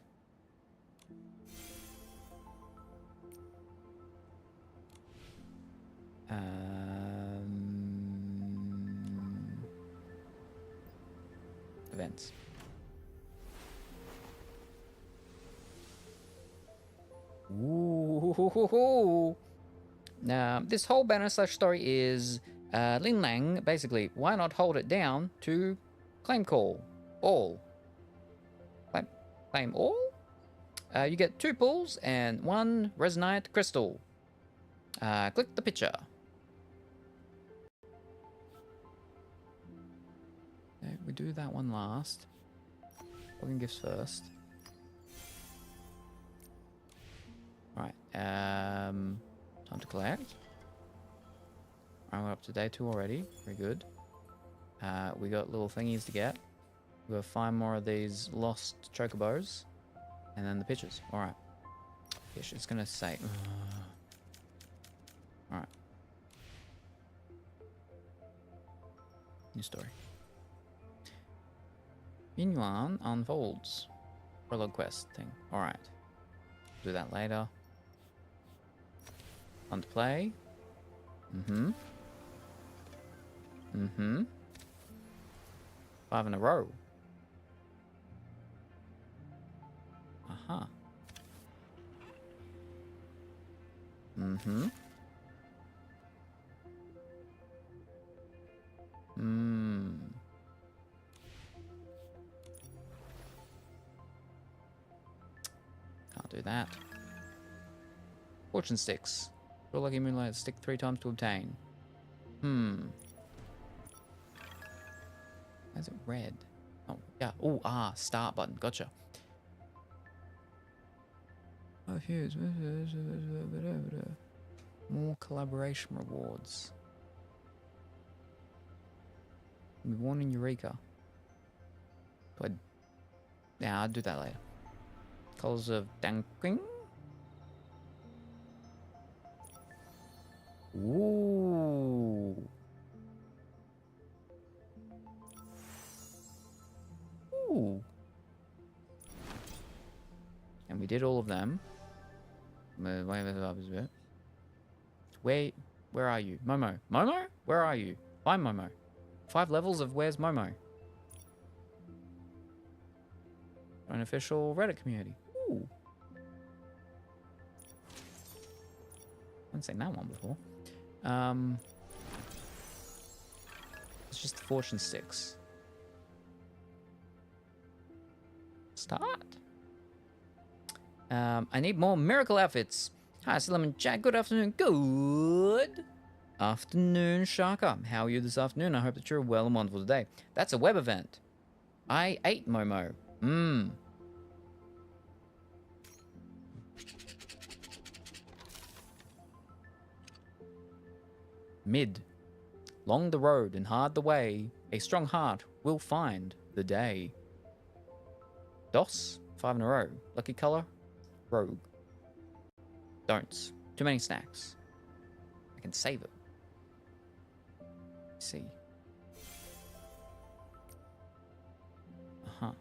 Events. Ooh. Now, this whole banner slash story is Lin Lang, basically, why not hold it down to claim call? All. Claim all? You get 2 pulls and 1 resonite crystal. Click the picture. Okay, we do that one last. Login gifts first. Alright, time to collect. Alright, we're up to day 2 already. Very good. We got little thingies to get. We gotta find more of these lost chocobos. And then the pictures. Alright. It's gonna say... Alright. New story. Yuan unfolds. Prologue quest thing. Alright. Do that later. Fun to play. Mm-hmm. Mm-hmm. 5 in a row. Uh-huh. Mm-hmm. Can't do that. Fortune sticks. Draw lucky moonlight stick 3 times to obtain. Why is it red? Oh, yeah. Oh, start button. Gotcha. Oh, here's more collaboration rewards. We won in Eureka. Yeah, I'll do that later. Colors of Danking. Ooh. Ooh. And we did all of them. Wait, where are you? Momo. Momo? Where are you? Find Momo. 5 levels of where's Momo? An official Reddit community. Ooh. I haven't seen that one before. It's just the fortune sticks. Start. I need more miracle outfits. Hi, Salem and Jack. Good afternoon. Good afternoon, Shaka. How are you this afternoon? I hope that you're well and wonderful today. That's a web event. I ate Momo. Mid. Long the road and hard the way, a strong heart will find the day. DOS, 5 in a row. Lucky color, rogue. Don'ts. Too many snacks. I can save it. Let's see. Uh-huh.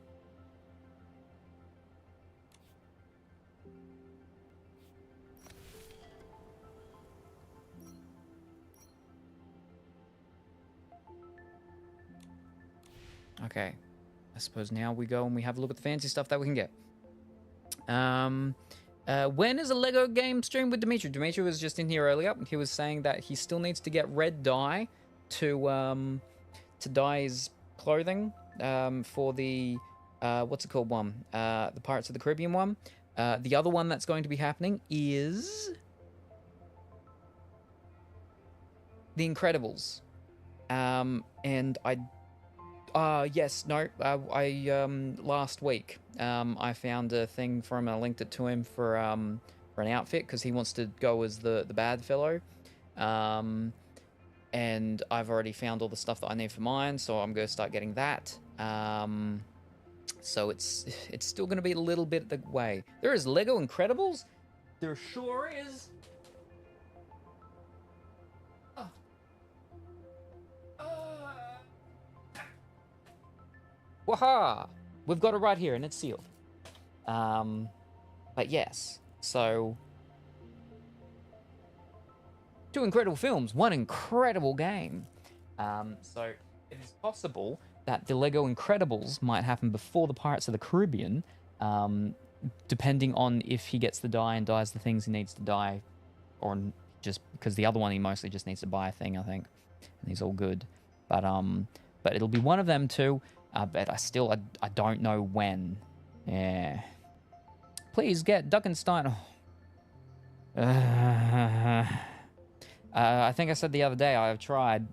Okay. I suppose now we go and we have a look at the fancy stuff that we can get. When is a Lego game stream with Dimitri? Dimitri was just in here earlier. He was saying that he still needs to get red dye to dye his clothing for the what's it called one? The Pirates of the Caribbean one. The other one that's going to be happening is The Incredibles. And last week I found a thing for him. I linked it to him for an outfit because he wants to go as the bad fellow. And I've already found all the stuff that I need for mine, so I'm going to start getting that. So it's still going to be a little bit the way. There is Lego Incredibles? There sure is. Waha! We've got it right here, and it's sealed. But yes, so 2 incredible films, 1 incredible game. So it is possible that the Lego Incredibles might happen before the Pirates of the Caribbean, depending on if he gets the dye and dyes the things he needs to dye, or just because the other one he mostly just needs to buy a thing, I think, and he's all good. But it'll be one of them two. But I don't know when. Yeah. Please get Duckenstein. I think I said the other day I tried,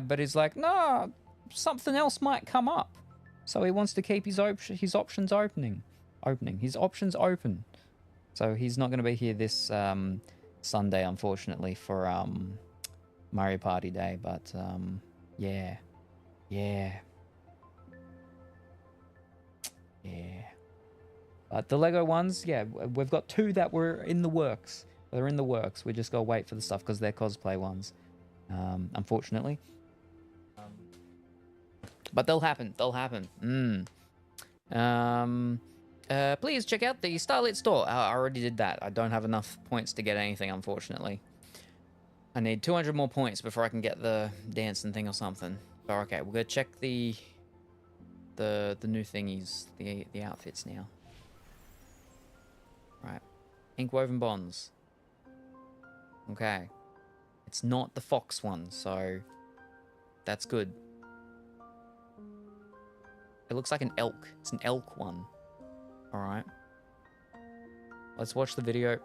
but he's like, no, something else might come up. So he wants to keep his options open. So he's not going to be here this Sunday, unfortunately, for Mario Party Day. But yeah. But the Lego ones, yeah, we've got 2 that were in the works. They're in the works. We just gotta wait for the stuff because they're cosplay ones, unfortunately. But they'll happen. Please check out the Starlit store. I already did that. I don't have enough points to get anything, unfortunately. I need 200 more points before I can get the dancing thing or something. But okay, we're gonna check the new thingies, the outfits now. Right, Inkwoven Bonds. Okay, it's not the fox one, so that's good. It looks like an elk. It's an elk one. All right, let's watch the video.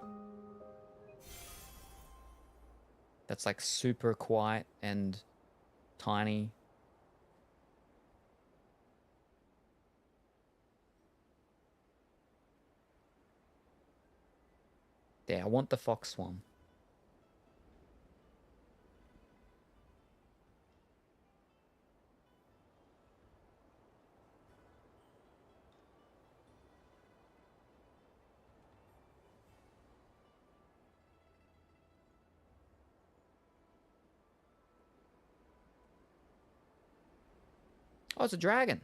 That's like super quiet and tiny. Yeah, I want the fox one. Oh, it's a dragon.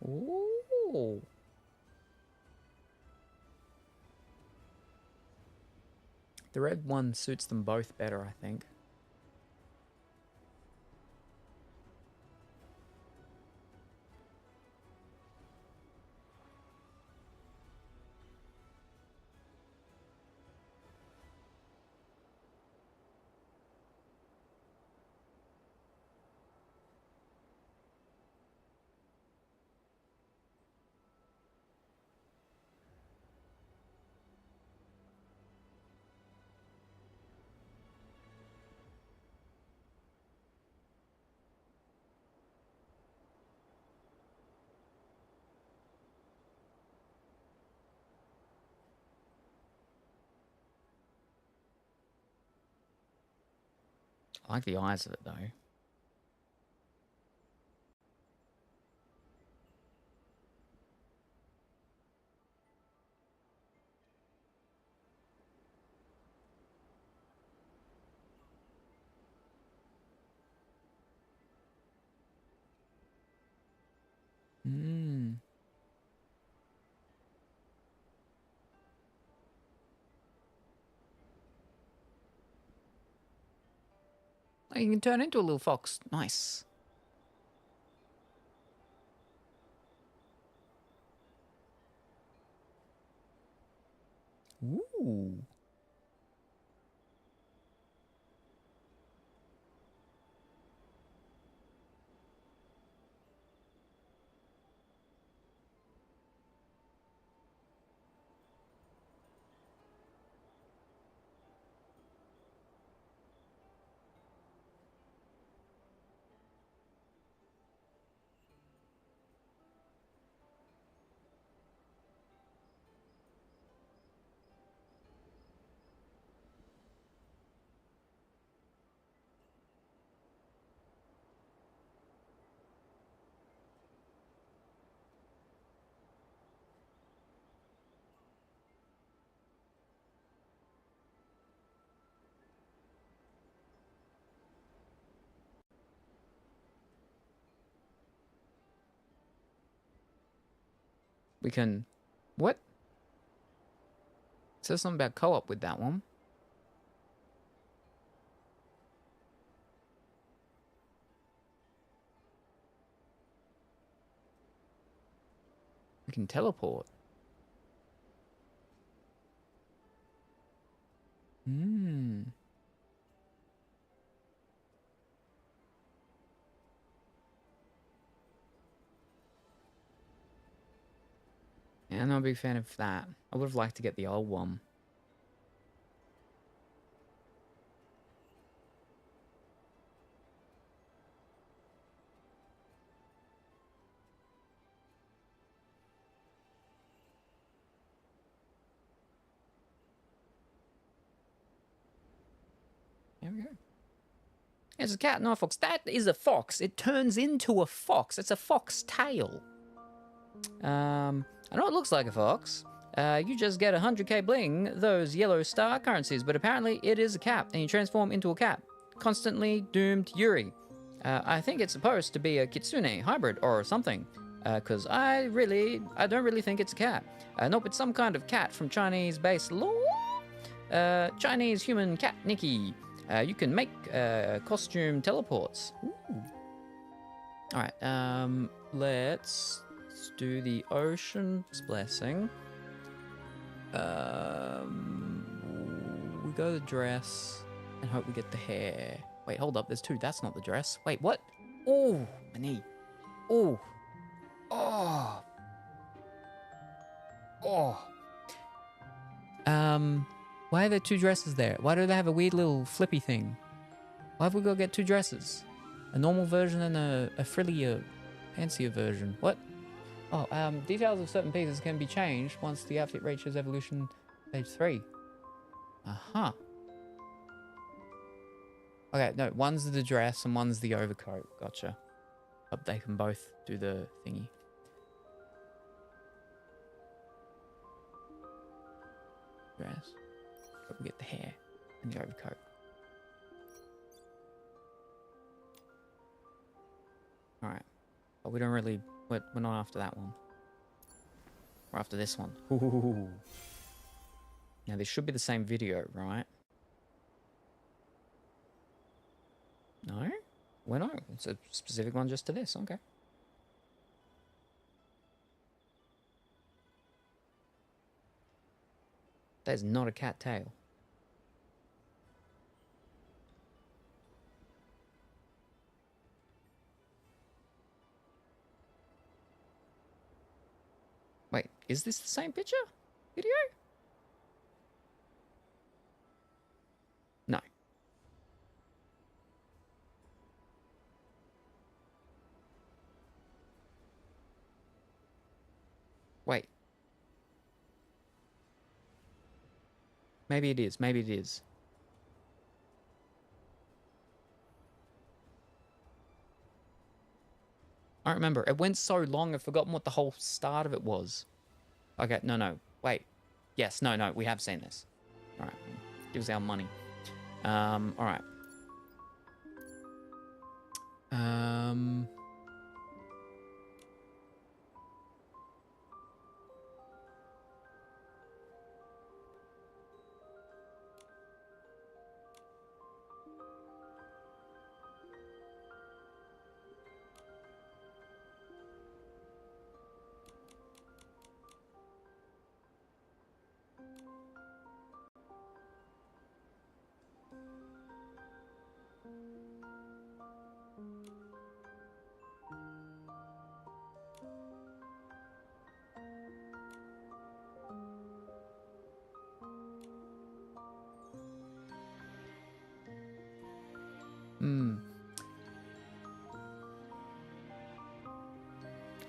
Ooh. The red one suits them both better, I think. I like the eyes of it, though. Hmm. Oh, you can turn into a little fox. Nice. Ooh. We can... What? It says something about co-op with that one. We can teleport. Hmm. Yeah, I'm not a big fan of that. I would have liked to get the old one. There we go. It's a cat, not a fox. That is a fox. It turns into a fox. It's a fox tail. I know it looks like a fox. You just get 100k bling, those yellow star currencies, but apparently it is a cat, and you transform into a cat. Constantly doomed Yuri. I think it's supposed to be a kitsune hybrid or something, because I don't really think it's a cat. Nope, it's some kind of cat from Chinese-based lore. Chinese human cat Nikki. You can make costume teleports. Ooh. All right, let's do the Ocean's Blessing. We go the dress and hope we get the hair. Wait, hold up, there's two. That's not the dress. Wait, what? Oh, my knee. Oh. Oh. Oh. Why are there two dresses there? Why do they have a weird little flippy thing? Why have we got to get two dresses? A normal version and a frillier, fancier version. What? Oh, details of certain pieces can be changed once the outfit reaches evolution stage 3. Uh-huh. Okay, no, one's the dress and one's the overcoat. Gotcha. Hope they can both do the thingy. Dress. Hope we get the hair and the overcoat. Alright. But we don't really... We're not after that one. We're after this one. Ooh. Now, this should be the same video, right? No? Well, no. It's a specific one just to this. Okay. That is not a cat tail. Wait, is this the same picture? Video? No. Wait. Maybe it is. Maybe it is. I don't remember. It went so long, I've forgotten what the whole start of it was. Okay, no. Wait. Yes, no, we have seen this. Alright. Give us our money. Alright.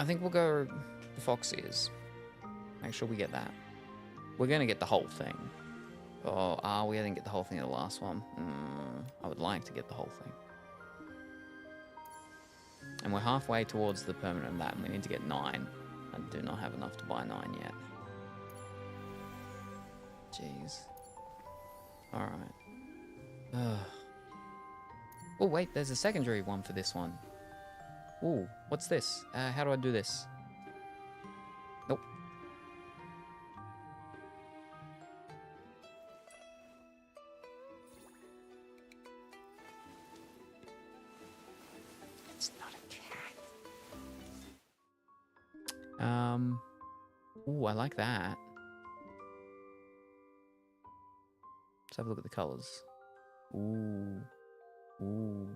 I think we'll go the fox ears. Make sure we get that. We're going to get the whole thing. Oh, we didn't get the whole thing in the last one. I would like to get the whole thing. And we're halfway towards the permanent of that, and we need to get 9. I do not have enough to buy 9 yet. Jeez. Alright. Oh, wait, there's a secondary one for this one. Ooh, what's this? How do I do this? Nope. It's not a cat. Ooh, I like that. Let's have a look at the colors. Ooh. Ooh.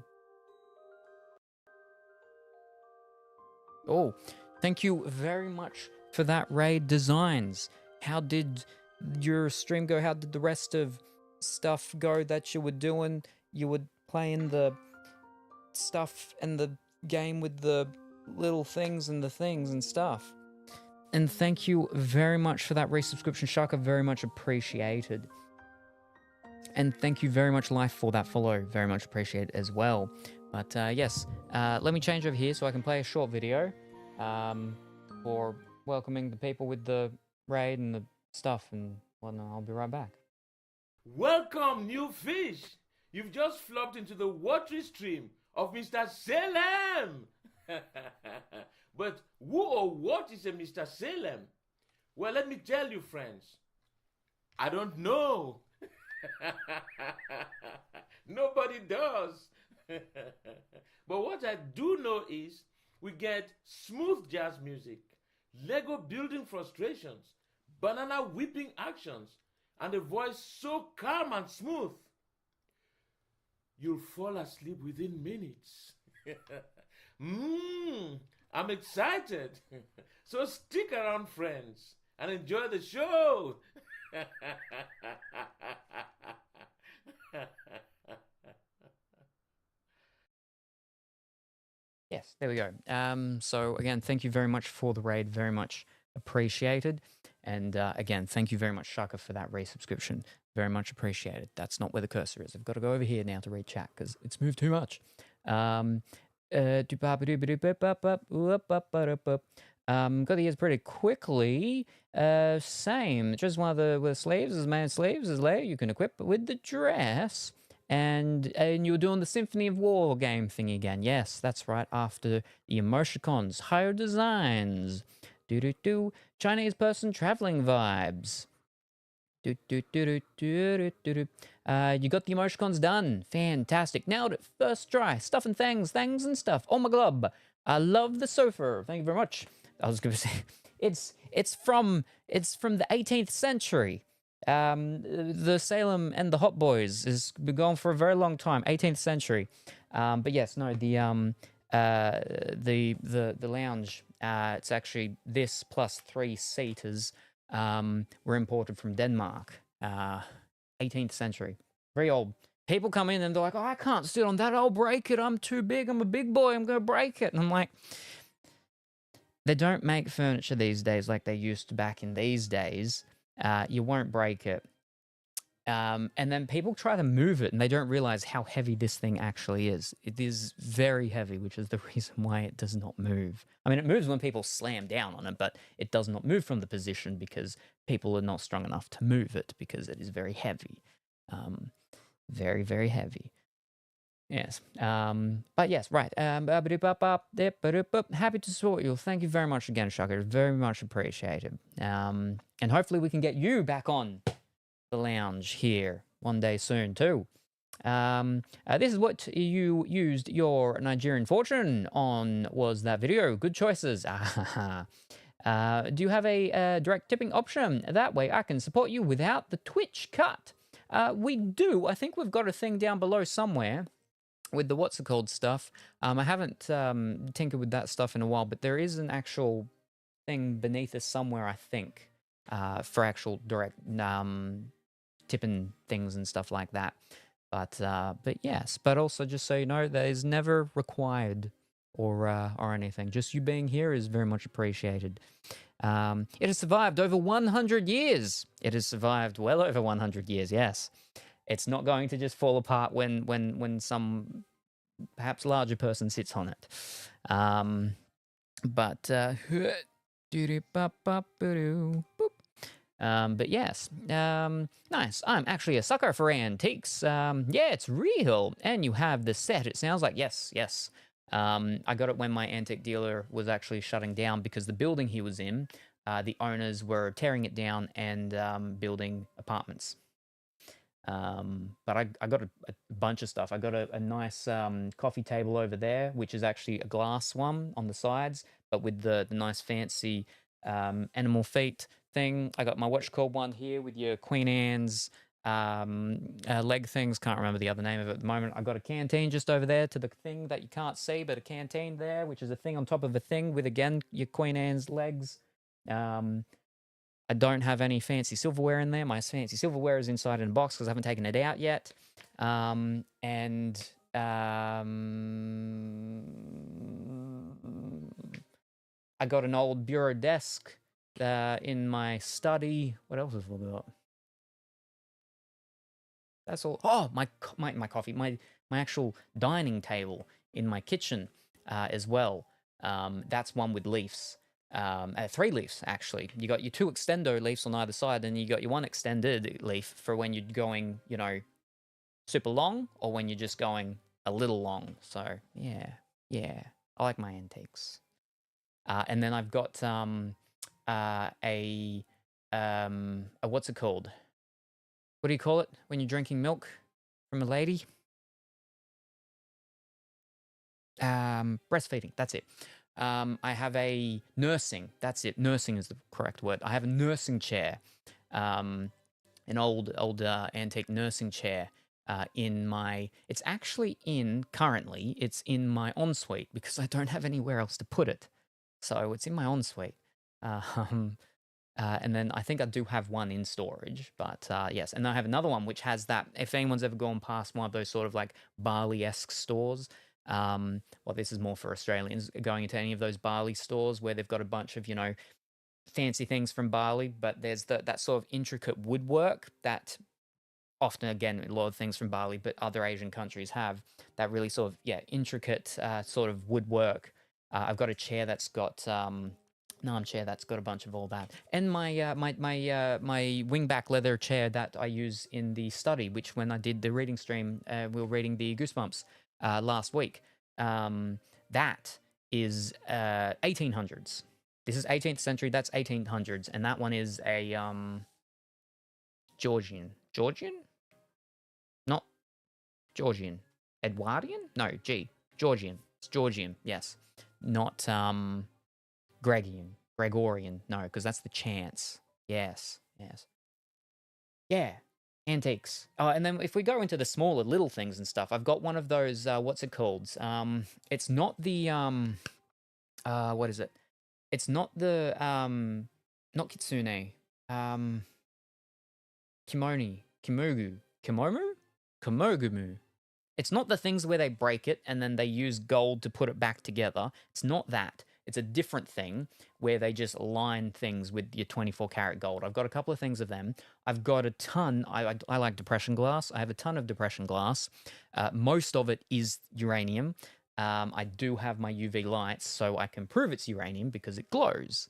Oh, thank you very much for that, Raid Designs. How did your stream go? How did the rest of stuff go that you were doing? You were playing the stuff and the game with the little things and stuff. And thank you very much for that resubscription, Shaka. Very much appreciated. And thank you very much, Life, for that follow. Very much appreciated as well. But yes, let me change over here so I can play a short video for welcoming the people with the raid and the stuff and whatnot. I'll be right back. Welcome, new fish. You've just flopped into the watery stream of Mr. Salem. But who or what is a Mr. Salem? Well, let me tell you, friends. I don't know. Nobody does. But what I do know is we get smooth jazz music, Lego building frustrations, banana whipping actions, and a voice so calm and smooth you'll fall asleep within minutes. I'm excited. So stick around, friends, and enjoy the show. Yes, there we go. So again, thank you very much for the raid. Very much appreciated. And again, thank you very much, Shaka, for that resubscription. Very much appreciated. That's not where the cursor is. I've got to go over here now to read chat because it's moved too much. Got the ears pretty quickly. Same. Just one of the sleeves, as man sleeves, is layer you can equip with the dress. And you're doing the Symphony of War game thing again. Yes, that's right. After the emoticons, higher designs. Chinese person traveling vibes. You got the emoticons done. Fantastic. Nailed it. First try. Stuff and things and stuff. Oh my glob. I love the sofa. Thank you very much. I was gonna say it's from the 18th century. The Salem and the Hot Boys has been going for a very long time, 18th century. But yes, no, the lounge. It's actually this plus 3 seaters. Were imported from Denmark. 18th century, very old. People come in and they're like, "Oh, I can't sit on that. I'll break it. I'm too big. I'm a big boy. I'm gonna break it." And I'm like, they don't make furniture these days like they used to back in these days. You won't break it. And then people try to move it and they don't realize how heavy this thing actually is. It is very heavy, which is the reason why it does not move. I mean, it moves when people slam down on it, but it does not move from the position because people are not strong enough to move it because it is very heavy. Very, very heavy. Yes. But yes, right. Happy to support you. Thank you very much again, Shaka. Very much appreciated. And hopefully we can get you back on the lounge here one day soon too. This is what you used your Nigerian fortune on, was that video. Good choices. Do you have a direct tipping option? That way I can support you without the Twitch cut. We do. I think we've got a thing down below somewhere with the what's it called stuff. I haven't tinkered with that stuff in a while, but there is an actual thing beneath us somewhere, I think, for actual direct tipping things and stuff like that. But yes, but also just so you know, that is never required. or anything. Just you being here is very much appreciated. It has survived over 100 years. It has survived well over 100 years. Yes, it's not going to just fall apart when some perhaps larger person sits on it. But but yes, nice. I'm actually a sucker for antiques. Yeah, it's real. And you have the set. It sounds like, yes. I got it when my antique dealer was actually shutting down because the building he was in, the owners were tearing it down and building apartments. But I got a bunch of stuff. I got a nice coffee table over there, which is actually a glass one on the sides, but with the nice fancy animal feet thing. I got my called one here with your Queen Anne's leg things. Can't remember the other name of it at the moment. I got a canteen just over there to the thing that you can't see, but a canteen there, which is a thing on top of a thing with, again, your Queen Anne's legs. I don't have any fancy silverware in there. My fancy silverware is inside in a box because I haven't taken it out yet. I got an old bureau desk in my study. What else have I got? That's all. Oh, my coffee, my actual dining table in my kitchen as well. That's one with leaves. 3 leaves, actually. You got your 2 extendo leaves on either side, and you got your 1 extended leaf for when you're going, super long, or when you're just going a little long. So, yeah. I like my antiques. And then I've got a what's it called? What do you call it when you're drinking milk from a lady? Breastfeeding, that's it. I have a nursing. That's it. Nursing is the correct word. I have a nursing chair, an old antique nursing chair in my. It's actually currently. It's in my ensuite because I don't have anywhere else to put it, so it's in my ensuite. And then I think I do have one in storage, but yes. And I have another one which has that. If anyone's ever gone past one of those sort of like Bali-esque stores. Well, this is more for Australians going into any of those Bali stores where they've got a bunch of, fancy things from Bali, but there's that sort of intricate woodwork that often, again, a lot of things from Bali, but other Asian countries have that really sort of, intricate sort of woodwork. I've got a chair that's got, an armchair that's got a bunch of all that. And my wingback leather chair that I use in the study, which when I did the reading stream, we were reading the Goosebumps last week. That is 1800s. This is 18th century. That's 1800s, and that one is a Georgian, not Georgian, Edwardian. No, Georgian. It's Georgian. Yes, not Gregorian. No, because that's the chants. Yes. Yeah. Antiques. Oh, and then if we go into the smaller little things and stuff, I've got one of those, what's it called? It's not the, what is it? It's not the, not kitsune, kimogumu. It's not the things where they break it and then they use gold to put it back together. It's not that. It's a different thing where they just line things with your 24 karat gold. I've got a couple of things of them. I've got a ton. I like depression glass. I have a ton of depression glass. Most of it is uranium. I do have my UV lights, so I can prove it's uranium because it glows.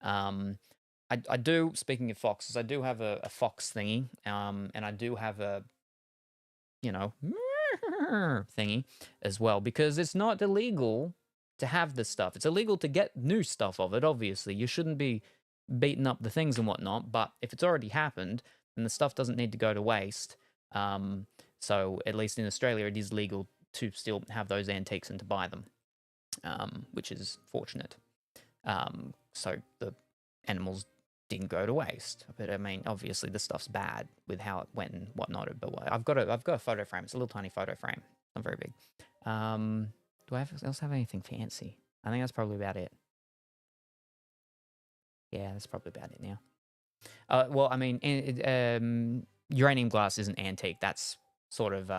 I do, speaking of foxes, I do have a fox thingy, and I do have a, thingy as well, because it's not illegal to have this stuff. It's illegal to get new stuff of it, obviously. You shouldn't be beating up the things and whatnot, but if it's already happened, then the stuff doesn't need to go to waste. So at least in Australia, it is legal to still have those antiques and to buy them, which is fortunate. So the animals didn't go to waste. But I mean, obviously the stuff's bad with how it went and whatnot. But I've got a photo frame. It's a little tiny photo frame. Not very big. Do I else have anything fancy? I think that's probably about it. Yeah, that's probably about it now. Well, I mean, uranium glass isn't antique. That's sort of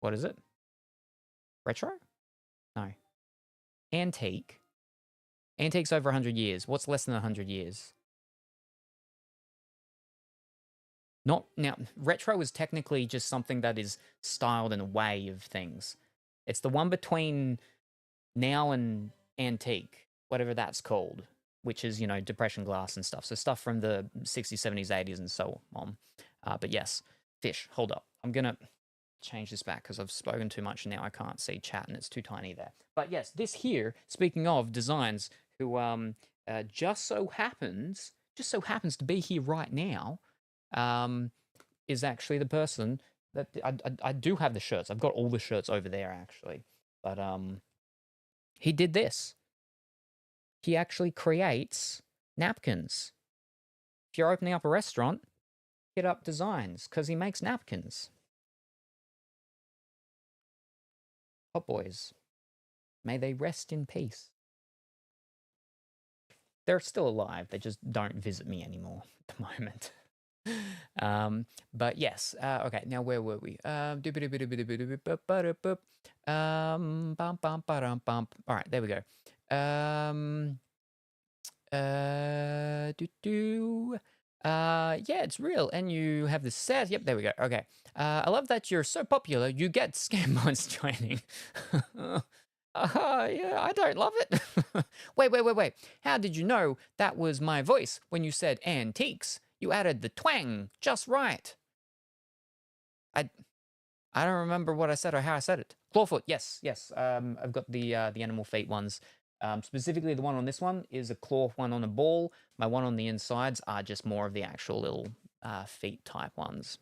what is it? Retro? No. Antique. Antique's over 100 years. What's less than 100 years? Not now. Retro is technically just something that is styled in a way of things. It's the one between now and antique, whatever that's called, which is, you know, depression glass and stuff. So stuff from the 60s, 70s, 80s, and so on. But yes, fish. Hold up. I'm going to change this back because I've spoken too much and now I can't see chat and it's too tiny there. But yes, this here, speaking of designs, who just so happens to be here right now, is actually the person that I do have the shirts. I've got all the shirts over there actually, but he did this. He actually creates napkins. If you're opening up a restaurant, hit up Designs because he makes napkins. Hot boys, may they rest in peace. They're still alive. They just don't visit me anymore at the moment. But yes, okay, now where were we? All right, there we go. Yeah, it's real, and you have the set. Yep, there we go. Okay. I love that you're so popular, you get scam mods training. Yeah, I don't love it. Wait. How did you know that was my voice when you said antiques? You added the twang just right. I don't remember what I said or how I said it. Clawfoot, yes. I've got the animal feet ones. Specifically, the one on this one is a claw one on a ball. My one on the insides are just more of the actual little feet type ones.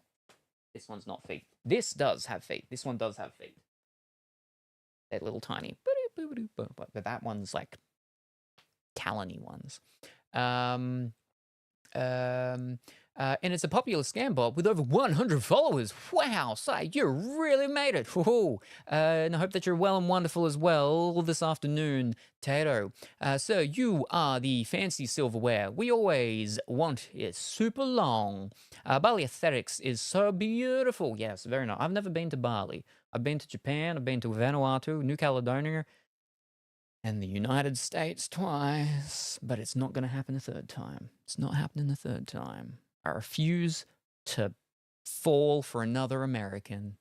This one's not feet. This does have feet. This one does have feet. They're little tiny. But that one's like talony ones. And it's a popular scam bot with over 100 followers. Wow, say, you really made it. And I hope that you're well and wonderful as well this afternoon, Tato. So you are the fancy silverware. We always want it super long. Bali aesthetics is so beautiful. Yes, very nice. I've never been to Bali. I've been to Japan. I've been to Vanuatu, New Caledonia, and the United States twice. But it's not going to happen a third time. It's not happening a third time. I refuse to fall for another American.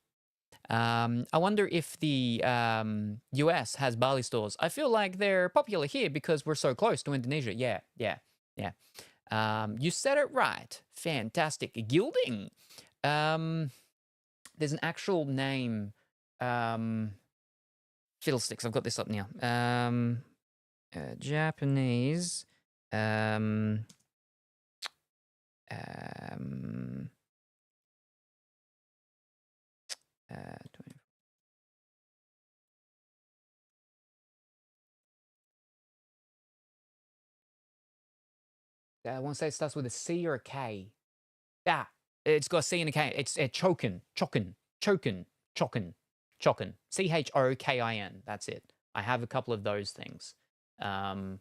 I wonder if the US has Bali stores. I feel like they're popular here because we're so close to Indonesia. Yeah. You said it right. Fantastic. Gilding. There's an actual name. Fiddlesticks. I've got this up now. Japanese. I want to say it starts with a C or a K. Yeah, it's got a C and a K. It's Chokin. Chokin. CHOKIN. That's it. I have a couple of those things. Chokin.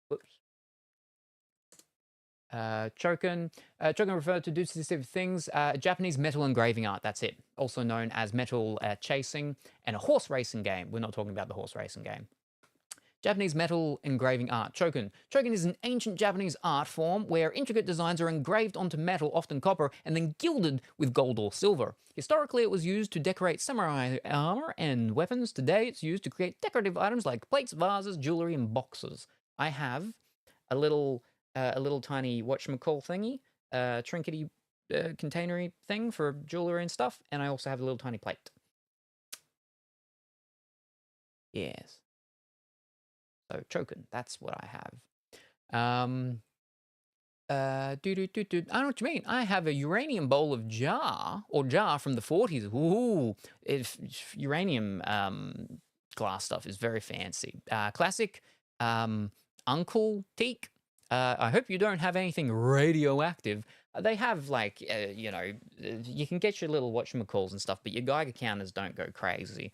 Whoops. Chokin referred to specific things. Japanese metal engraving art. That's it. Also known as metal chasing and a horse racing game. We're not talking about the horse racing game. Japanese metal engraving art. Chokin. Chokin is an ancient Japanese art form where intricate designs are engraved onto metal, often copper, and then gilded with gold or silver. Historically, it was used to decorate samurai armor and weapons. Today, it's used to create decorative items like plates, vases, jewelry, and boxes. I have a little tiny whatchamacall thingy, trinkety containery thing for jewelry and stuff, and I also have a little tiny plate. Yes. So Chokin, that's what I have. I don't know what you mean. I have a uranium bowl of jar from the 40s. Ooh, uranium glass stuff is very fancy. Classic Uncle Teak. I hope you don't have anything radioactive. They have like, you can get your little whatchamacalls and stuff, but your Geiger counters don't go crazy.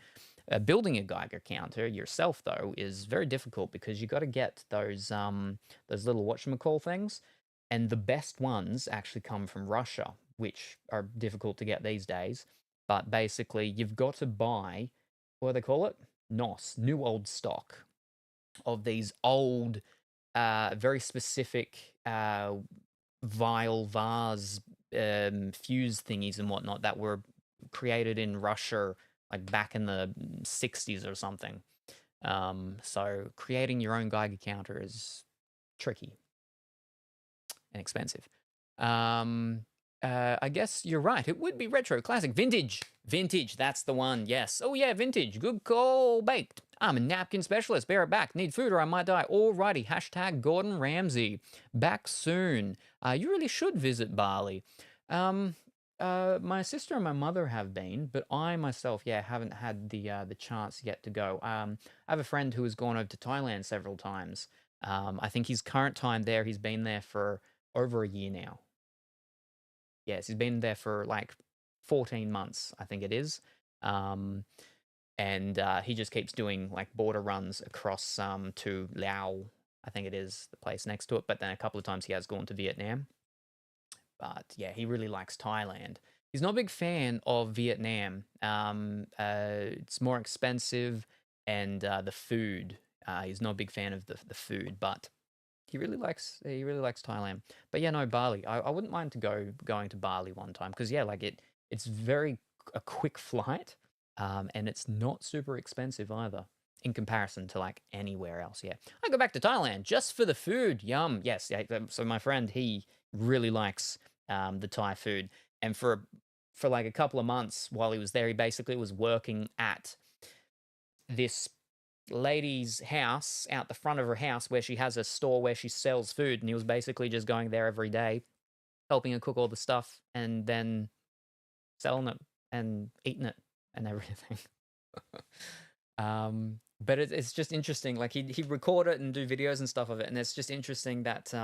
Building a Geiger counter yourself, though, is very difficult because you got to get those little whatchamacall things, and the best ones actually come from Russia, which are difficult to get these days. but basically you've got to buy, what do they call it? NOS, new old stock of these old, very specific vial vase fuse thingies and whatnot that were created in Russia like back in the 60s or something. So creating your own Geiger counter is tricky and expensive. I guess you're right. It would be retro, classic, vintage. Vintage, that's the one. Yes. Oh yeah, vintage. Good call, baked. I'm a napkin specialist. Bear it back. Need food or I might die. Alrighty. Hashtag Gordon Ramsay. Back soon. You really should visit Bali. My sister and my mother have been, but I myself, haven't had the chance yet to go. I have a friend who has gone over to Thailand several times. I think his current time there, he's been there for over a year now. Yes, he's been there for like 14 months, I think it is. And he just keeps doing like border runs across to Laos, I think it is the place next to it. But then a couple of times he has gone to Vietnam. But yeah, he really likes Thailand. He's not a big fan of Vietnam. It's more expensive, and the food. He's not a big fan of the food, but he really likes Thailand. But yeah, no, Bali. I wouldn't mind going to Bali one time because yeah, like it's very a quick flight, and it's not super expensive either in comparison to like anywhere else. Yeah, I go back to Thailand just for the food. Yum. Yes. Yeah. So my friend, he really likes the Thai food, and for like a couple of months while he was there, he basically was working at this lady's house out the front of her house where she has a store where she sells food, and he was basically just going there every day, helping her cook all the stuff and then selling it and eating it and everything. But it's just interesting. Like he'd record it and do videos and stuff of it, and it's just interesting that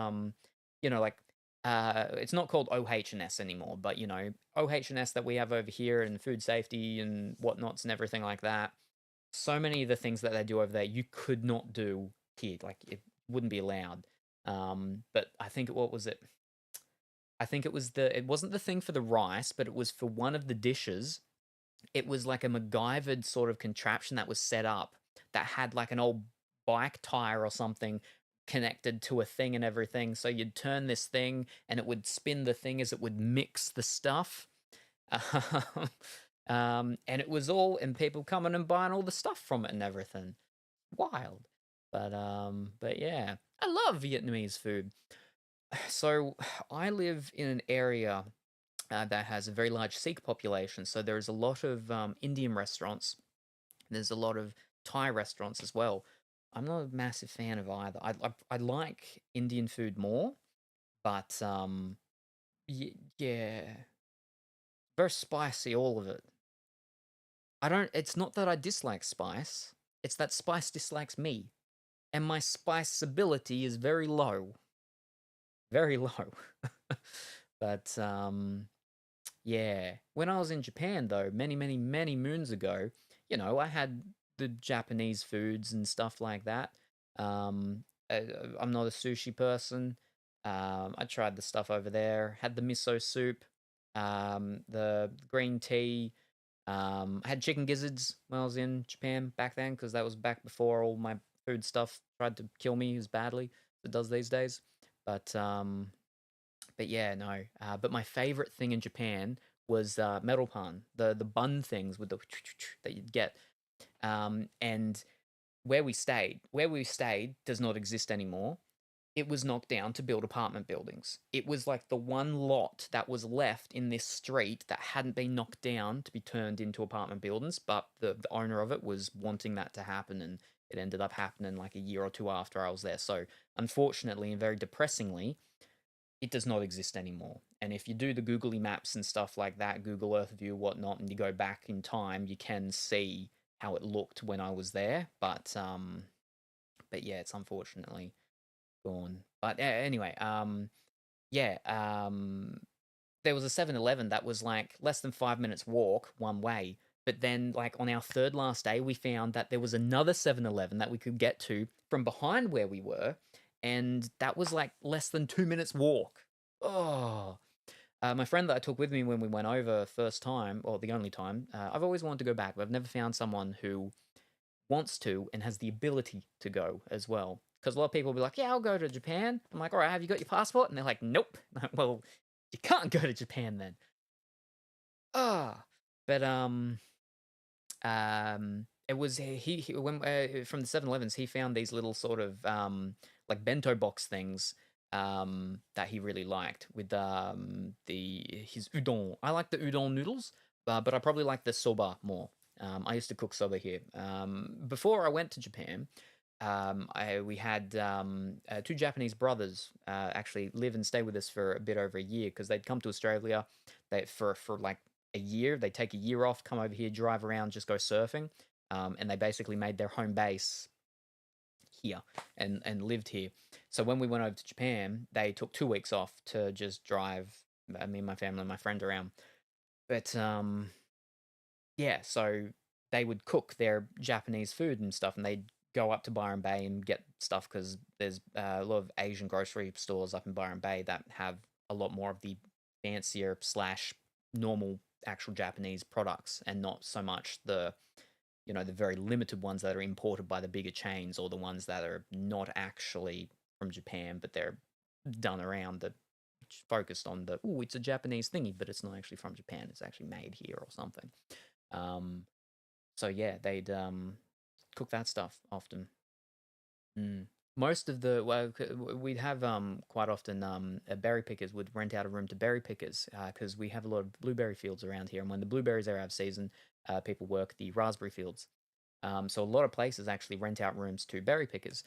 like it's not called OH&S anymore, but OH&S that we have over here and food safety and whatnots and everything like that. So many of the things that they do over there, you could not do here. Like it wouldn't be allowed. But I think what was it? I think it wasn't the thing for the rice, but it was for one of the dishes. It was like a MacGyvered sort of contraption that was set up that had like an old bike tire or something connected to a thing and everything. So you'd turn this thing and it would spin the thing as it would mix the stuff. And it was all, and people coming and buying all the stuff from it and everything. Wild. But yeah, I love Vietnamese food. So I live in an area that has a very large Sikh population. So there's a lot of Indian restaurants. There's a lot of Thai restaurants as well. I'm not a massive fan of either. I like Indian food more, but yeah, very spicy, all of it. It's not that I dislike spice, it's that spice dislikes me. And my spice ability is very low. Very low. But, yeah. When I was in Japan, though, many, many, many moons ago, I had the Japanese foods and stuff like that. I'm not a sushi person. I tried the stuff over there, had the miso soup, the green tea. I had chicken gizzards when I was in Japan back then, because that was back before all my food stuff tried to kill me as badly as it does these days. But yeah, no. But my favorite thing in Japan was metal pan, the bun things with the that you'd get. And where we stayed does not exist anymore. It was knocked down to build apartment buildings. It was like the one lot that was left in this street that hadn't been knocked down to be turned into apartment buildings, but the owner of it was wanting that to happen, and it ended up happening like a year or two after I was there. So unfortunately and very depressingly, it does not exist anymore. And if you do the googly maps and stuff like that, Google Earth View, whatnot, and you go back in time, you can see how it looked when I was there. But yeah, it's unfortunately gone. But anyway, yeah, there was a 7-Eleven that was like less than 5 minutes walk one way. But then, like, on our third last day, we found that there was another 7-Eleven that we could get to from behind where we were, and that was like less than 2 minutes walk. Oh, My friend that I took with me when we went over first time, or the only time, I've always wanted to go back, but I've never found someone who wants to and has the ability to go as well. Because a lot of people will be like, yeah, I'll go to Japan. I'm like, all right, have you got your passport? And they're like, nope. Well, you can't go to Japan then. Ah, but it was he when from the 7-Elevens he found these little sort of like bento box things that he really liked with the his udon. I like the udon noodles, but I probably like the soba more. I used to cook soba here. Before I went to Japan, we had two Japanese brothers actually live and stay with us for a bit over a year because they'd come to Australia. For like a year, they take a year off, come over here, drive around, just go surfing, and they basically made their home base here and lived here. So when we went over to Japan, they took 2 weeks off to just drive me and my family and my friend around. But yeah, so they would cook their Japanese food and stuff, and they'd go up to Byron Bay and get stuff because there's a lot of Asian grocery stores up in Byron Bay that have a lot more of the fancier slash normal actual Japanese products, and not so much the the very limited ones that are imported by the bigger chains, or the ones that are not actually from Japan but they're done around the focused on the it's a Japanese thingy, but it's not actually from Japan. It's actually made here or something. Um, so yeah, they'd cook that stuff often. Mm. Most of the we'd have quite often berry pickers would rent out a room to berry pickers because we have a lot of blueberry fields around here, and when the blueberries are out of season, people work the raspberry fields. So a lot of places actually rent out rooms to berry pickers.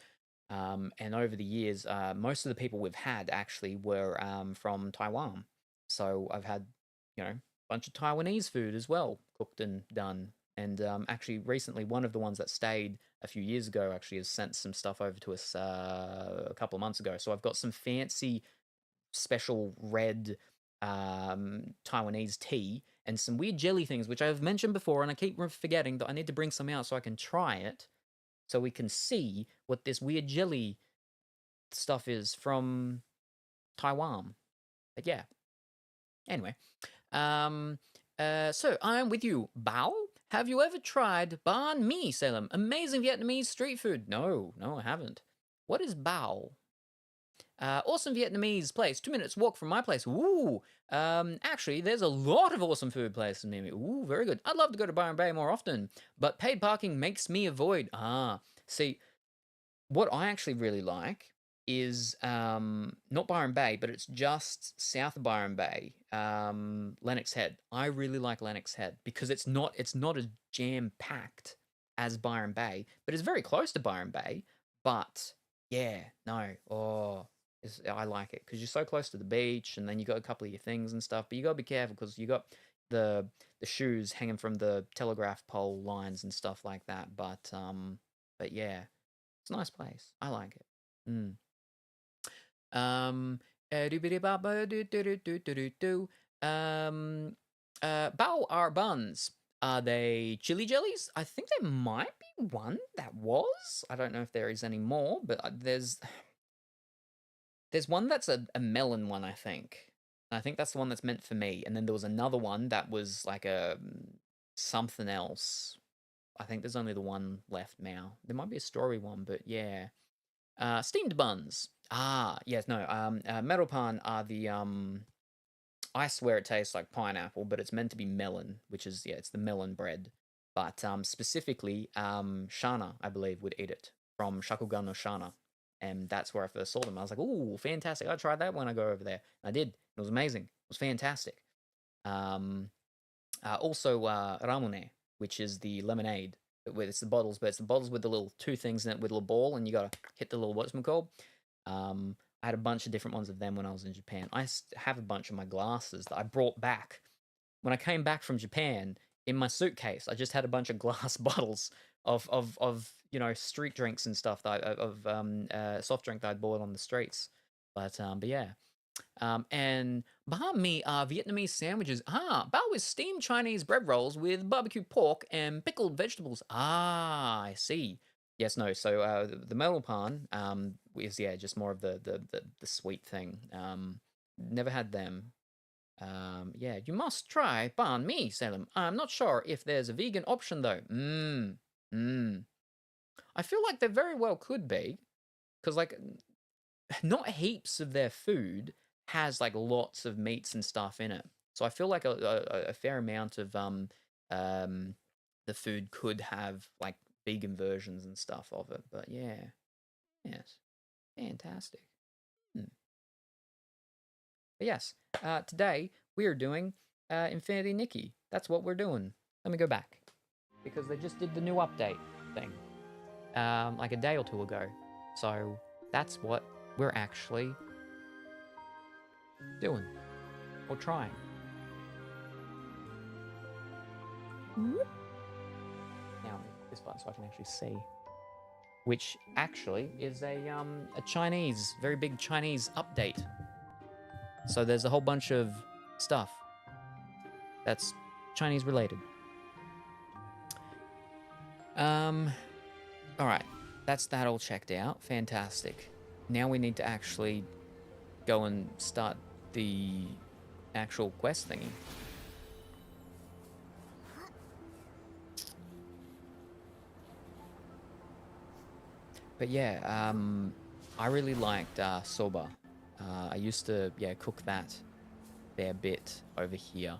And over the years, most of the people we've had actually were from Taiwan. So I've had, a bunch of Taiwanese food as well, cooked and done. And actually, recently, one of the ones that stayed a few years ago actually has sent some stuff over to us a couple of months ago. So I've got some fancy, special red Taiwanese tea and some weird jelly things, which I've mentioned before, and I keep forgetting that I need to bring some out so I can try it, so we can see what this weird jelly stuff is from Taiwan. But yeah. Anyway, so I'm with you, Bao. Have you ever tried banh mi, Salem? Amazing Vietnamese street food. No, I haven't. What is Bao? Awesome Vietnamese place. 2 minutes walk from my place. Ooh. Actually, there's a lot of awesome food places near me. Ooh, very good. I'd love to go to Byron Bay more often, but paid parking makes me avoid. See, what I actually really like is not Byron Bay, but it's just south of Byron Bay, Lennox Head. I really like Lennox Head because it's not as jam packed as Byron Bay, but it's very close to Byron Bay. But yeah, no, I like it because you're so close to the beach, and then you got a couple of your things and stuff. But you gotta be careful because you got the shoes hanging from the telegraph pole lines and stuff like that. But yeah, it's a nice place. I like it. Mm. Bao are buns. Are they chili jellies? I think there might be one that was. I don't know if there is any more, but there's one that's a melon one, I think. I think that's the one that's meant for me. And then there was another one that was like a something else. I think there's only the one left now. There might be a strawberry one, but yeah. Steamed buns. Yes, no. Metal pan are the I swear it tastes like pineapple, but it's meant to be melon, which is it's the melon bread. But specifically, Shana, I believe, would eat it from Shakugan no Shana, and that's where I first saw them. I was like, "Ooh, fantastic! I'll try that when I go over there." And I did. It was amazing. It was fantastic. Also, ramune, which is the lemonade. It's the bottles, but it's the bottles with the little two things in it with a little ball, and you gotta hit the little what's it called. I had a bunch of different ones of them when I was in Japan. I have a bunch of my glasses that I brought back when I came back from Japan. In my suitcase, I just had a bunch of glass bottles of street drinks and stuff that soft drink that I bought on the streets. But yeah. And banh mi are Vietnamese sandwiches. Bao is steamed Chinese bread rolls with barbecue pork and pickled vegetables. I see. Yes, no. So the metal pan is just more of the sweet thing. Never had them. Yeah, you must try banh mi, Salem. I'm not sure if there's a vegan option though. I feel like there very well could be, because like not heaps of their food has like lots of meats and stuff in it. So I feel like a fair amount of the food could have like vegan versions and stuff of it. But yeah, yes, fantastic. But yes, today we are doing Infinity Nikki. That's what we're doing. Let me go back because they just did the new update thing like a day or two ago. So that's what we're actually doing or trying. Now this button so I can actually see, which actually is a Chinese, very big Chinese update. So there's a whole bunch of stuff that's Chinese related. All right, that's that all checked out. Fantastic. Now we need to actually go and start the actual quest thingy. But yeah, I really liked soba. I used to cook that fair bit over here.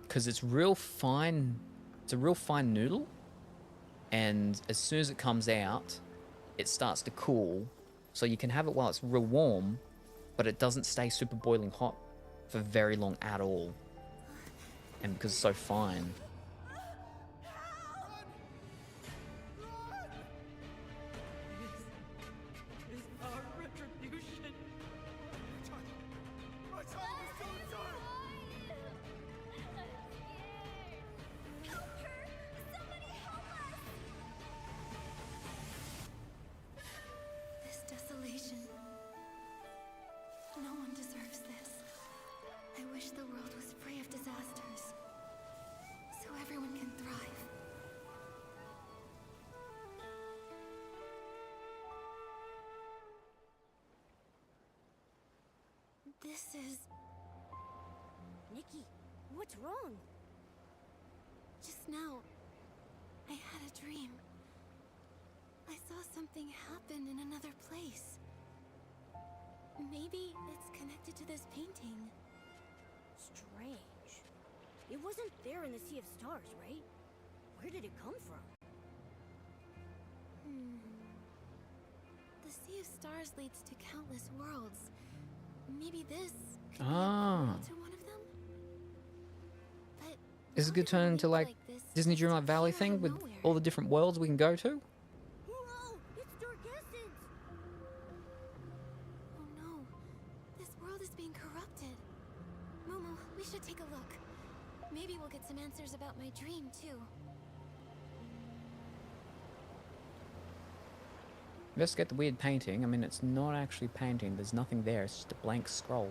Because it's real fine. It's a real fine noodle, and as soon as it comes out, it starts to cool. So you can have it while it's real warm, but it doesn't stay super boiling hot for very long at all. And because it's so fine. This desolation. No one deserves this. I wish the world was free of disasters, so everyone can thrive. This is... Nikki, what's wrong? Just now, I had a dream. I saw something happen in another place. Maybe it's connected to this painting. Strange. It wasn't there in the Sea of Stars, right? Where did it come from? The Sea of Stars leads to countless worlds. Maybe this could be a Ah. portal to one of them? But Is it how good did turn into lead like this Disney just Dreamlight Valley appear out thing of with nowhere? all the different worlds we can go to? Whoa! It's Dark Essence! Oh no, this world is being corrupted. Momo, we should take a look. Maybe we'll get some answers about my dream too. Investigate the weird painting. I mean, it's not actually painting. There's nothing there. It's just a blank scroll.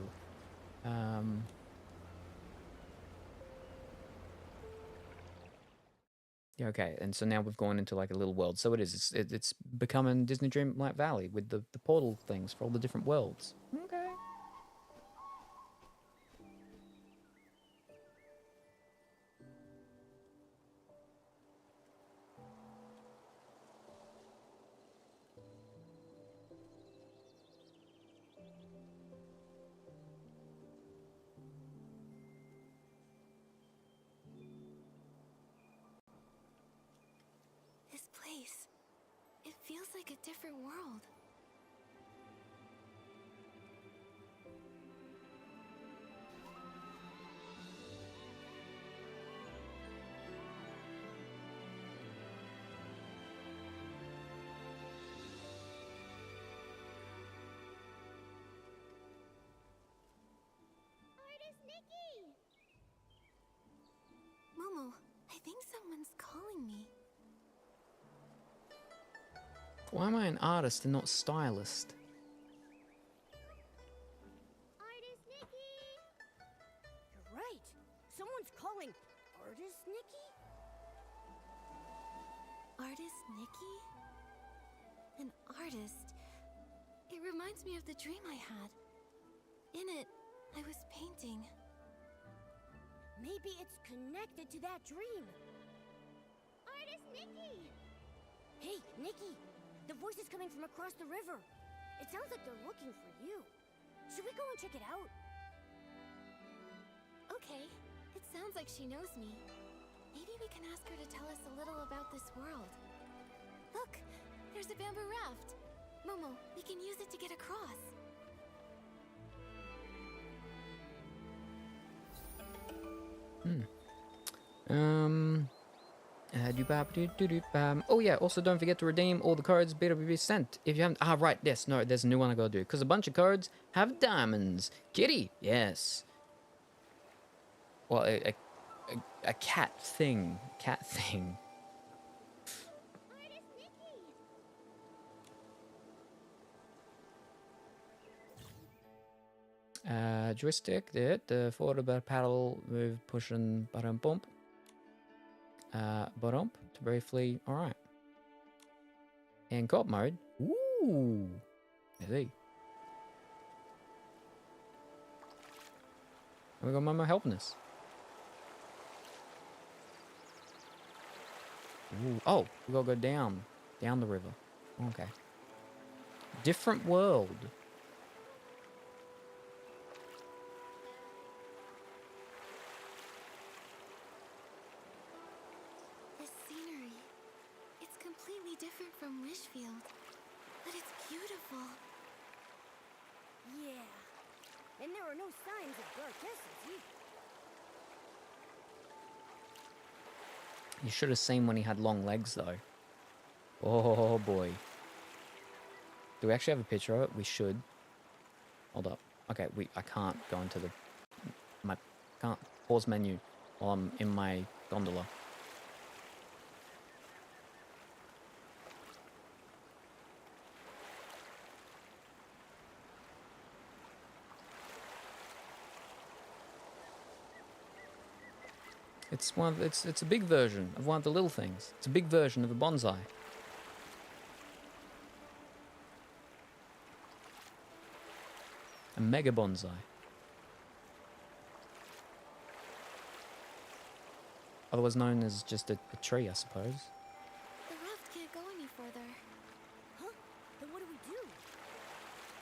Yeah, okay. And so now we've gone into like a little world. So it is. It's becoming Disney Dreamlight Valley with the portal things for all the different worlds. Okay. This place, it feels like a different world. Artist Nikki! Momo, I think someone's calling me. Why am I an artist and not stylist? Artist Nikki! You're right. Someone's calling Artist Nikki? Artist Nikki? An artist? It reminds reminds me of the dream I had. In it, I was painting. Maybe it's connected to that dream. Artist Nikki! Hey, Nikki! The voice is coming from across the river. It sounds like they're looking for you. Should we go and check it out? Okay, it sounds like she knows me. Maybe we can ask her to tell us a little about this world. Look, there's a bamboo raft. Momo, we can use it to get across. Oh yeah, also don't forget to redeem all the cards better be sent. If you haven't, right, yes, no, there's a new one I gotta do. Because a bunch of cards have diamonds. Kitty, yes. Well, a cat thing. Cat thing. Artist Nikki! Joystick, the forward paddle, move, push, and button bump. Button to briefly, alright. And co-op mode. Ooh! I see. And we got Momo helping us. Ooh. Oh, we gotta go down the river. Okay. Different world. This scenery, it's completely different from Wishfield, but it's beautiful. Yeah. And there are no signs of dark essence either. You should have seen when he had long legs, though. Oh, boy. Do we actually have a picture of it? We should. Hold up. Okay, I can't go into can't pause menu while I'm in my gondola. It's a big version of one of the little things. It's a big version of a bonsai. A mega bonsai. Otherwise known as just a tree, I suppose. The raft can't go any further. Huh? Then what do we do?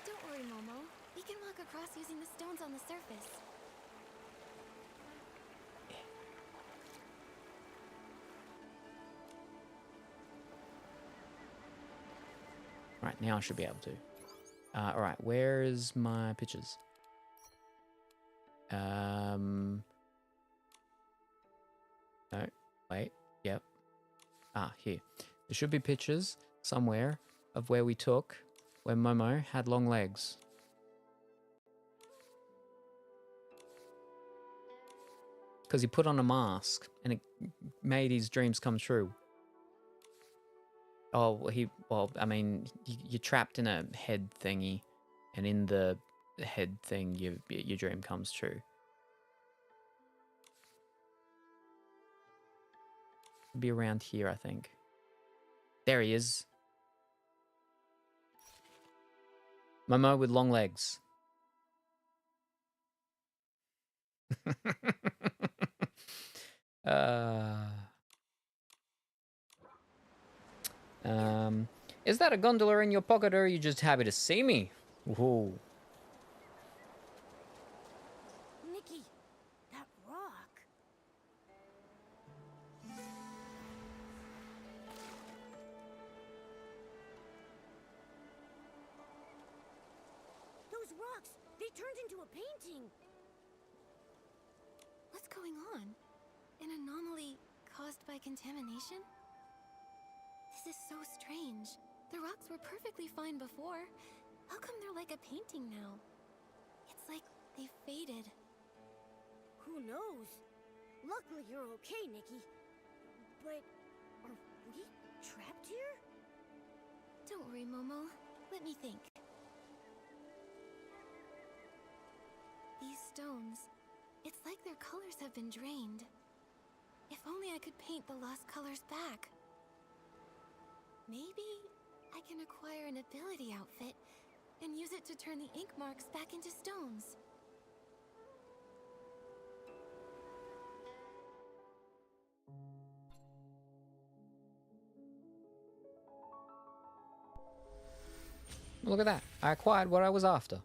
Don't worry, Momo. We can walk across using the stones on the surface. Right, now I should be able to. Alright, where's my pictures? No, wait, yep. Here. There should be pictures somewhere of where Momo had long legs. Because he put on a mask and it made his dreams come true. Oh, I mean, you're trapped in a head thingy, and in the head thing, your dream comes true. Be around here, I think. There he is. Momo with long legs. Is that a gondola in your pocket, or are you just happy to see me? Whoa. Nikki, that rock. Those rocks, they turned into a painting. What's going on? An anomaly caused by contamination? This is so strange. The rocks were perfectly fine before. How come they're like a painting now? It's like they faded. Who knows? Luckily you're okay, Nikki. But are we trapped here? Don't worry, Momo. Let me think. These stones, it's like their colors have been drained. If only I could paint the lost colors back. Maybe I can acquire an ability outfit and use it to turn the ink marks back into stones. Look at that. I acquired what I was after.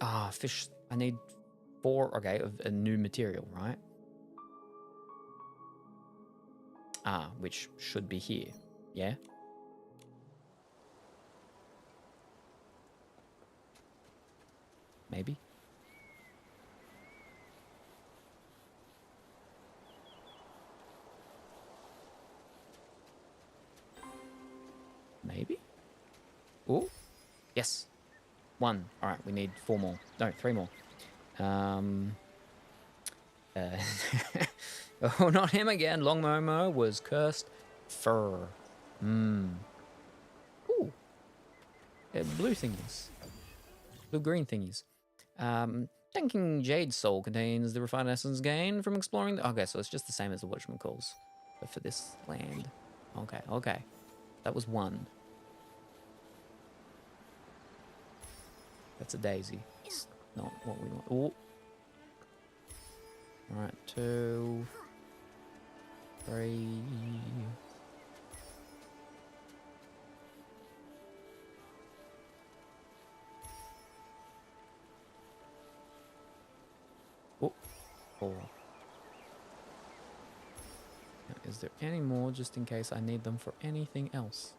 Ah, fish. I need 4, okay, of a new material, right? Ah, which should be here. Yeah? Maybe? Maybe? Oh, yes. 1. All right, we need 4 more. No, 3 more. Oh, not him again. Long Momo was cursed. Fur. Ooh. Blue thingies. Blue-green thingies. Thinking Jade Soul contains the refined essence gained from exploring the... Okay, so it's just the same as the whatchamacalls, but for this land. Okay, okay. That was 1. That's a daisy. It's not what we want. Ooh. Alright, 2, 3. Oh, 4. Now, is there any more just in case I need them for anything else?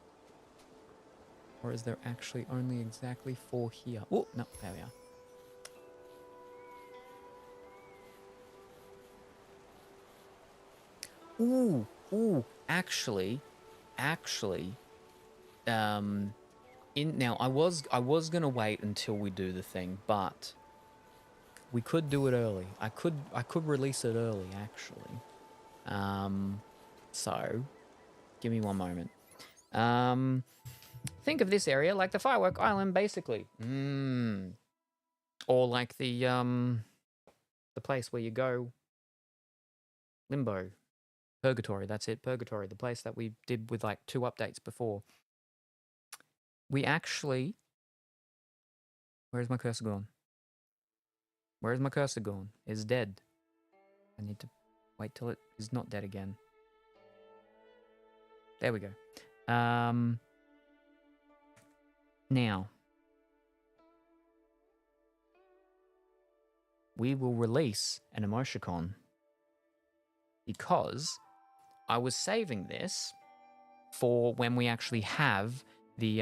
Or is there actually only exactly 4 here? Oh, no, there we are. Ooh, actually, now I was gonna wait until we do the thing, but we could do it early. I could release it early, actually. So, give me one moment. Think of this area like the firework island, basically. Or like the place where you go. Limbo. Purgatory, that's it, Purgatory, the place that we did with like 2 updates before. We actually... Where's my cursor gone? Where's my cursor gone? It's dead. I need to wait till it is not dead again. There we go. Now, we will release an emoticon because I was saving this for when we actually have the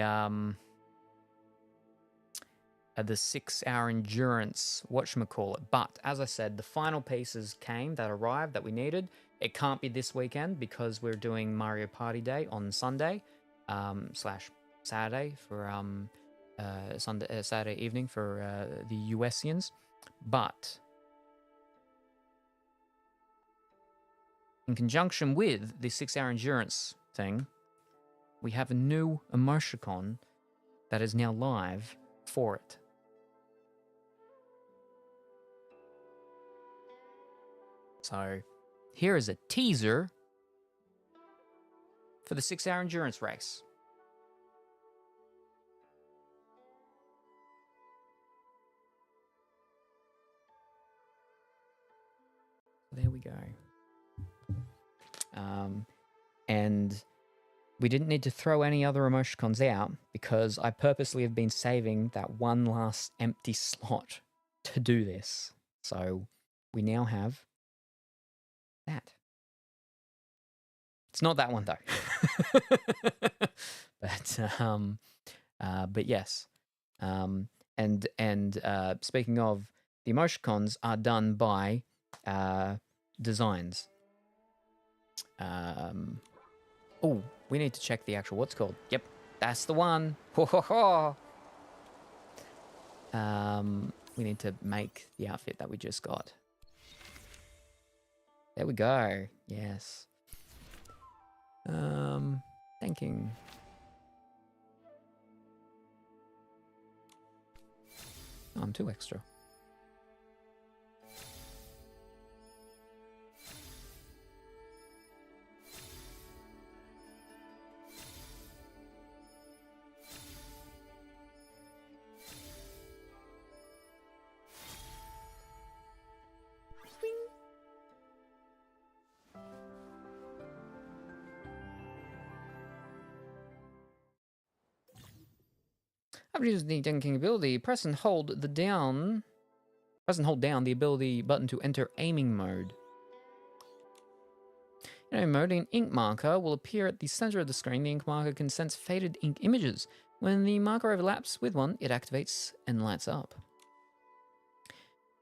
6-hour endurance whatchamacallit. But as I said, the final pieces that arrived that we needed. It can't be this weekend because we're doing Mario Party Day on Sunday / Saturday for Saturday evening for the USians. But in conjunction with the 6-hour endurance thing, we have a new emoticon that is now live for it. So, here is a teaser for the 6-hour endurance race. There we go. And we didn't need to throw any other emoticons out because I purposely have been saving that one last empty slot to do this. So we now have that. It's not that one though. But yes. And speaking of, the emoticons are done by Designs. Oh, we need to check the actual what's called. Yep, that's the one. Ho ho ho. We need to make the outfit that we just got. There we go. Yes. Thinking. Oh, I'm too extra. After using the dunking ability, press and hold down the ability button to enter aiming mode. In aiming mode, an ink marker will appear at the center of the screen. The ink marker can sense faded ink images. When the marker overlaps with one, it activates and lights up.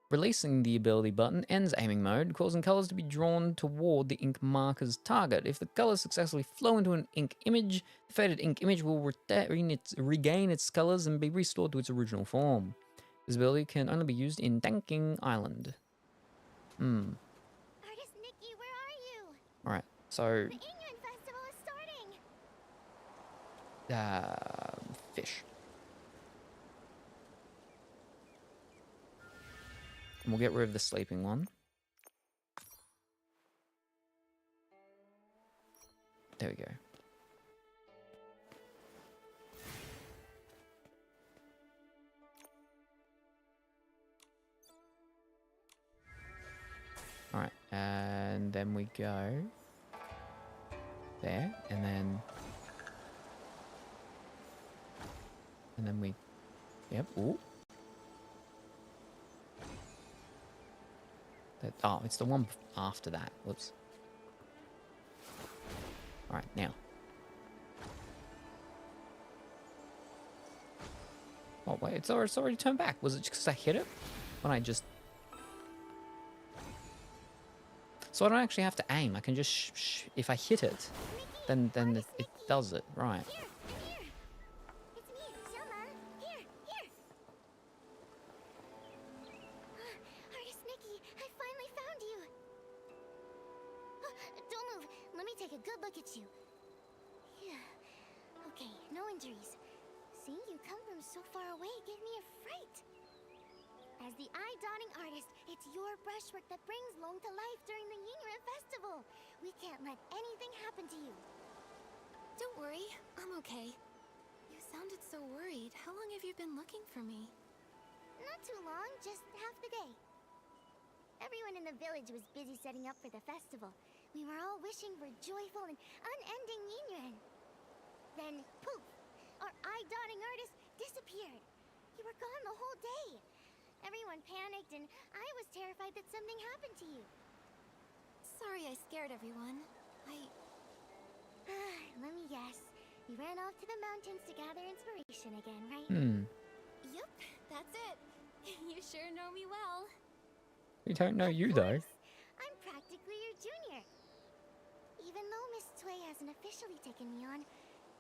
Releasing the ability button ends aiming mode, causing colors to be drawn toward the ink marker's target. If the colors successfully flow into an ink image, the faded ink image will regain its colors and be restored to its original form. This ability can only be used in Danking Island. Artist Nikki, where are you? Alright, so... The Ingrid Festival is starting! Fish. And we'll get rid of the sleeping one. There we go. Alright, and then we go there, and then we, yep, ooh. Oh, it's the one after that. Whoops. Alright, now. Oh, wait, it's already turned back. Was it just because I hit it? When I just... So I don't actually have to aim. I can just... if I hit it, then it does it. Right. Here, I'm here! It's me, Selma! Here, here! Artist Nikki, I finally found you! Don't move! Let me take a good look at you. Yeah. Okay, no injuries. Seeing you come from so far away gave me a fright. As the eye-dotting artist, it's your brushwork that brings Long to life during the Yingran Festival. We can't let anything happen to you. Don't worry, I'm okay. You sounded so worried. How long have you been looking for me? Not too long, just half the day. Everyone in the village was busy setting up for the festival. We were all wishing for joyful and unending Yingran. Then, poof! Our eye-dotting artist disappeared. You were gone the whole day. Everyone panicked, and I was terrified that something happened to you. Sorry I scared everyone. Let me guess. You ran off to the mountains to gather inspiration again, right? Yep, that's it. You sure know me well. We don't know you, though. I'm practically your junior. Even though Miss Tway hasn't officially taken me on,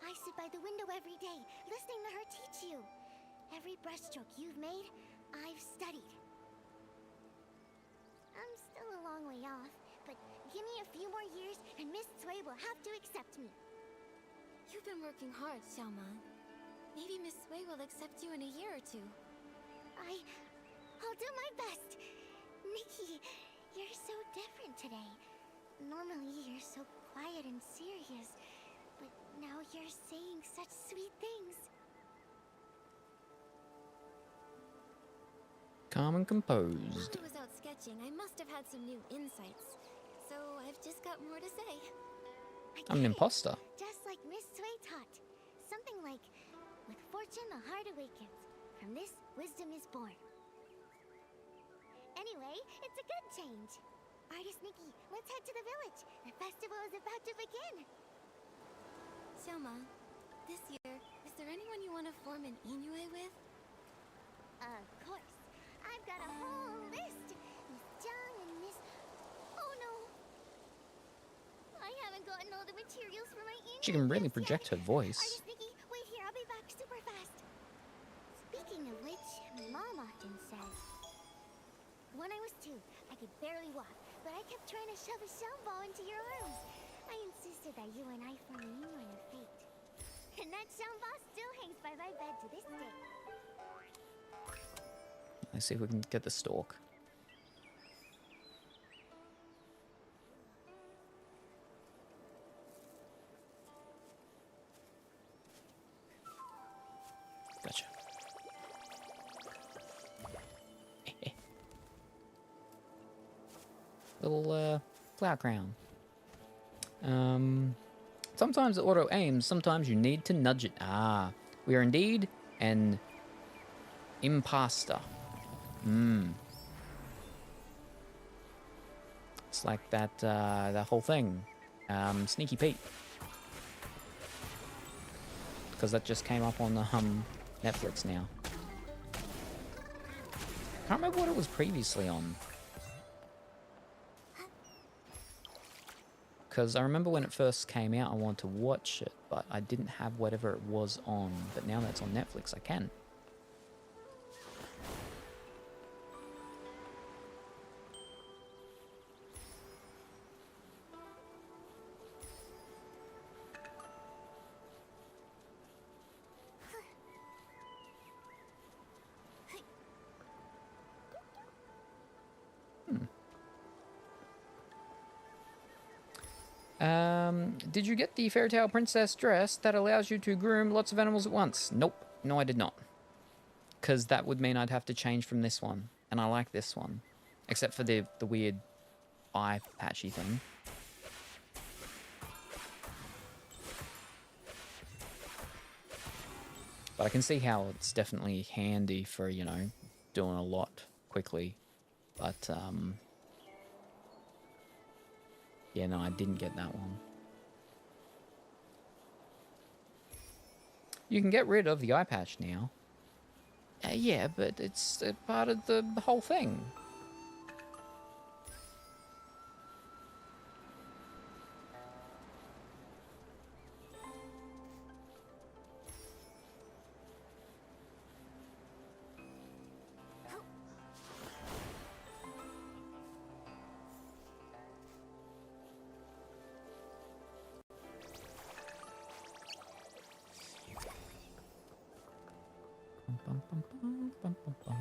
I sit by the window every day, listening to her teach you. Every brushstroke you've made, I've studied. I'm still a long way off, but give me a few more years and Miss Tway will have to accept me. You've been working hard, Xiaoman. Maybe Miss Sui will accept you in a year or two. I'll do my best. Nikki, you're so different today. Normally you're so quiet and serious, but now you're saying such sweet things. Calm and While composed. I was out sketching, I must have had some new insights. So I've just got more to say. I'm an imposter. Just like Miss Sui taught. Something like, with fortune the heart awakens. From this, wisdom is born. Anyway, it's a good change. Artist Nikki, let's head to the village. The festival is about to begin. Xiaoma, this year, is there anyone you want to form an Inui with? Of course. I've got a whole list. Miss Jung and Miss... Oh no! I haven't gotten all the materials for my Inui She can really yet. project her voice. Artist Nikki, wait here. I'll be back super fast. Speaking of which, Mom often says... When I was 2, I could barely walk, but I kept trying to shove a shell ball into your arms. I insisted that you and I form a union of fate. And that shell ball still hangs by my bed to this day. Let's see if we can get the stalk. Gotcha. Little flower crown. Sometimes it auto aims, sometimes you need to nudge it. Ah, we are indeed an Impasta. It's like that whole thing. Sneaky Pete. Because that just came up on the Netflix now. Can't remember what it was previously on. Because I remember when it first came out, I wanted to watch it, but I didn't have whatever it was on. But now that it's on Netflix, I can. Did you get the fairy tale princess dress that allows you to groom lots of animals at once? Nope. No, I did not. Because that would mean I'd have to change from this one. And I like this one. Except for the weird eye patchy thing. But I can see how it's definitely handy for, you know, doing a lot quickly. But, yeah, no, I didn't get that one. You can get rid of the eye patch now. Yeah, but it's part of the whole thing. Bum, bum, bum, bum, bum, bum.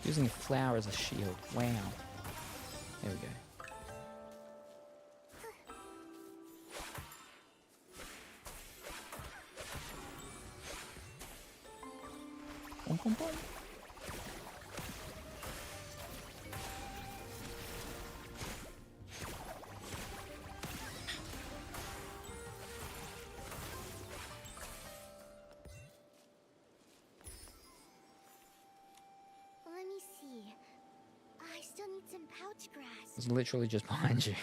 Using a flower as a shield. Wow. There we go. Bum, bum, bum. Let me see. I still need some pouch grass. It's literally just behind you.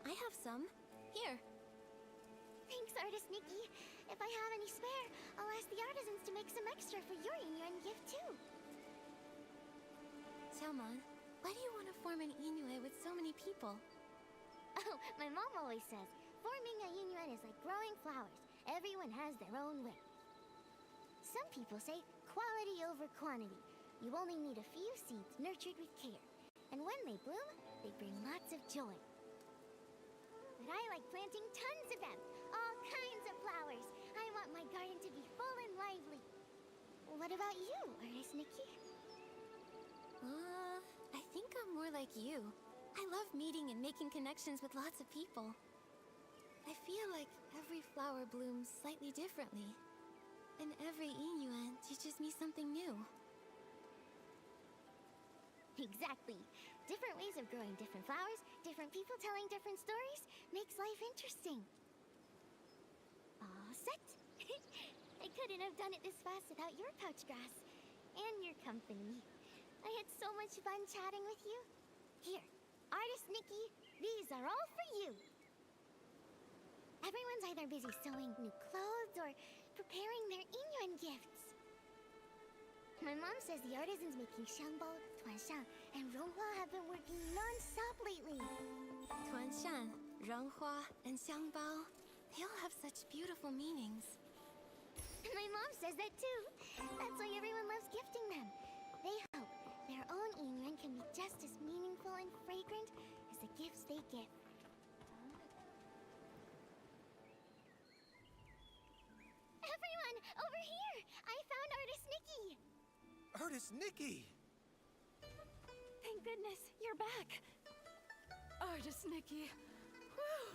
I have some. Here. Thanks, Artist Nikki. If I have any spare, I'll ask the artisans to make some extra for your Inuan gift too. Salmon, why do you want to form an Inuit with so many people? Oh, my mom always says, forming a Inuan is like growing flowers. Everyone has their own way. Some people say quality over quantity. You only need a few seeds nurtured with care. And when they bloom, they bring lots of joy. But I like planting tons of them. All kinds of flowers. I want my garden to be full and lively. What about you, Artist Nikki? I think I'm more like you. I love meeting and making connections with lots of people. I feel like every flower blooms slightly differently. And every Inuan teaches me something new. Exactly. Different ways of growing different flowers, different people telling different stories, makes life interesting. All set? I couldn't have done it this fast without your pouch grass. And your company. I had so much fun chatting with you. Here, Artist Nikki, these are all for you. Everyone's either busy sewing new clothes or preparing their Inuan gifts. My mom says the artisans making xiangbao, tuanshan, and ronghua have been working non-stop lately. Tuanshan, Renghua, and Xiangbao, they all have such beautiful meanings. My mom says that too. That's why everyone loves gifting them. They hope their own Inuan can be just as meaningful and fragrant as the gifts they give. Everyone, over here! I found Artist Nikki! Artist Nikki! Thank goodness, you're back. Artist Nikki. Whew.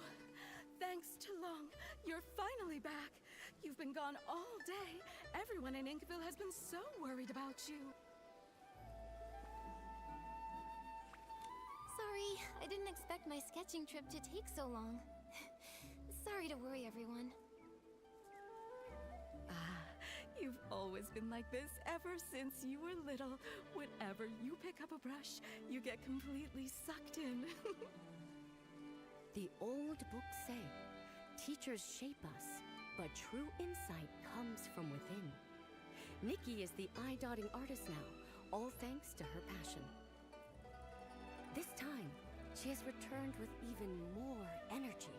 Thanks to Long, you're finally back. You've been gone all day. Everyone in Inkville has been so worried about you. Sorry, I didn't expect my sketching trip to take so long. Sorry to worry everyone. You've always been like this ever since you were little. Whenever you pick up a brush, you get completely sucked in. The old books say, teachers shape us, but true insight comes from within. Nikki is the eye-dotting artist now, all thanks to her passion. This time, she has returned with even more energy.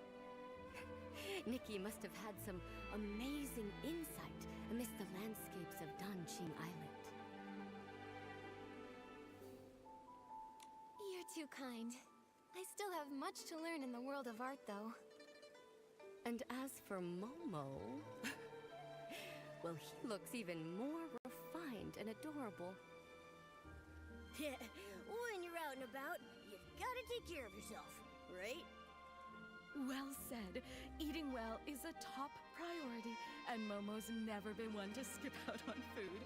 Nikki must have had some amazing insight amidst the landscapes of Danqing Island. You're too kind. I still have much to learn in the world of art, though. And as for Momo, well, he looks even more refined and adorable. When you're out and about, you've got to take care of yourself, right? Well said. Eating well is a top priority, and Momo's never been one to skip out on food.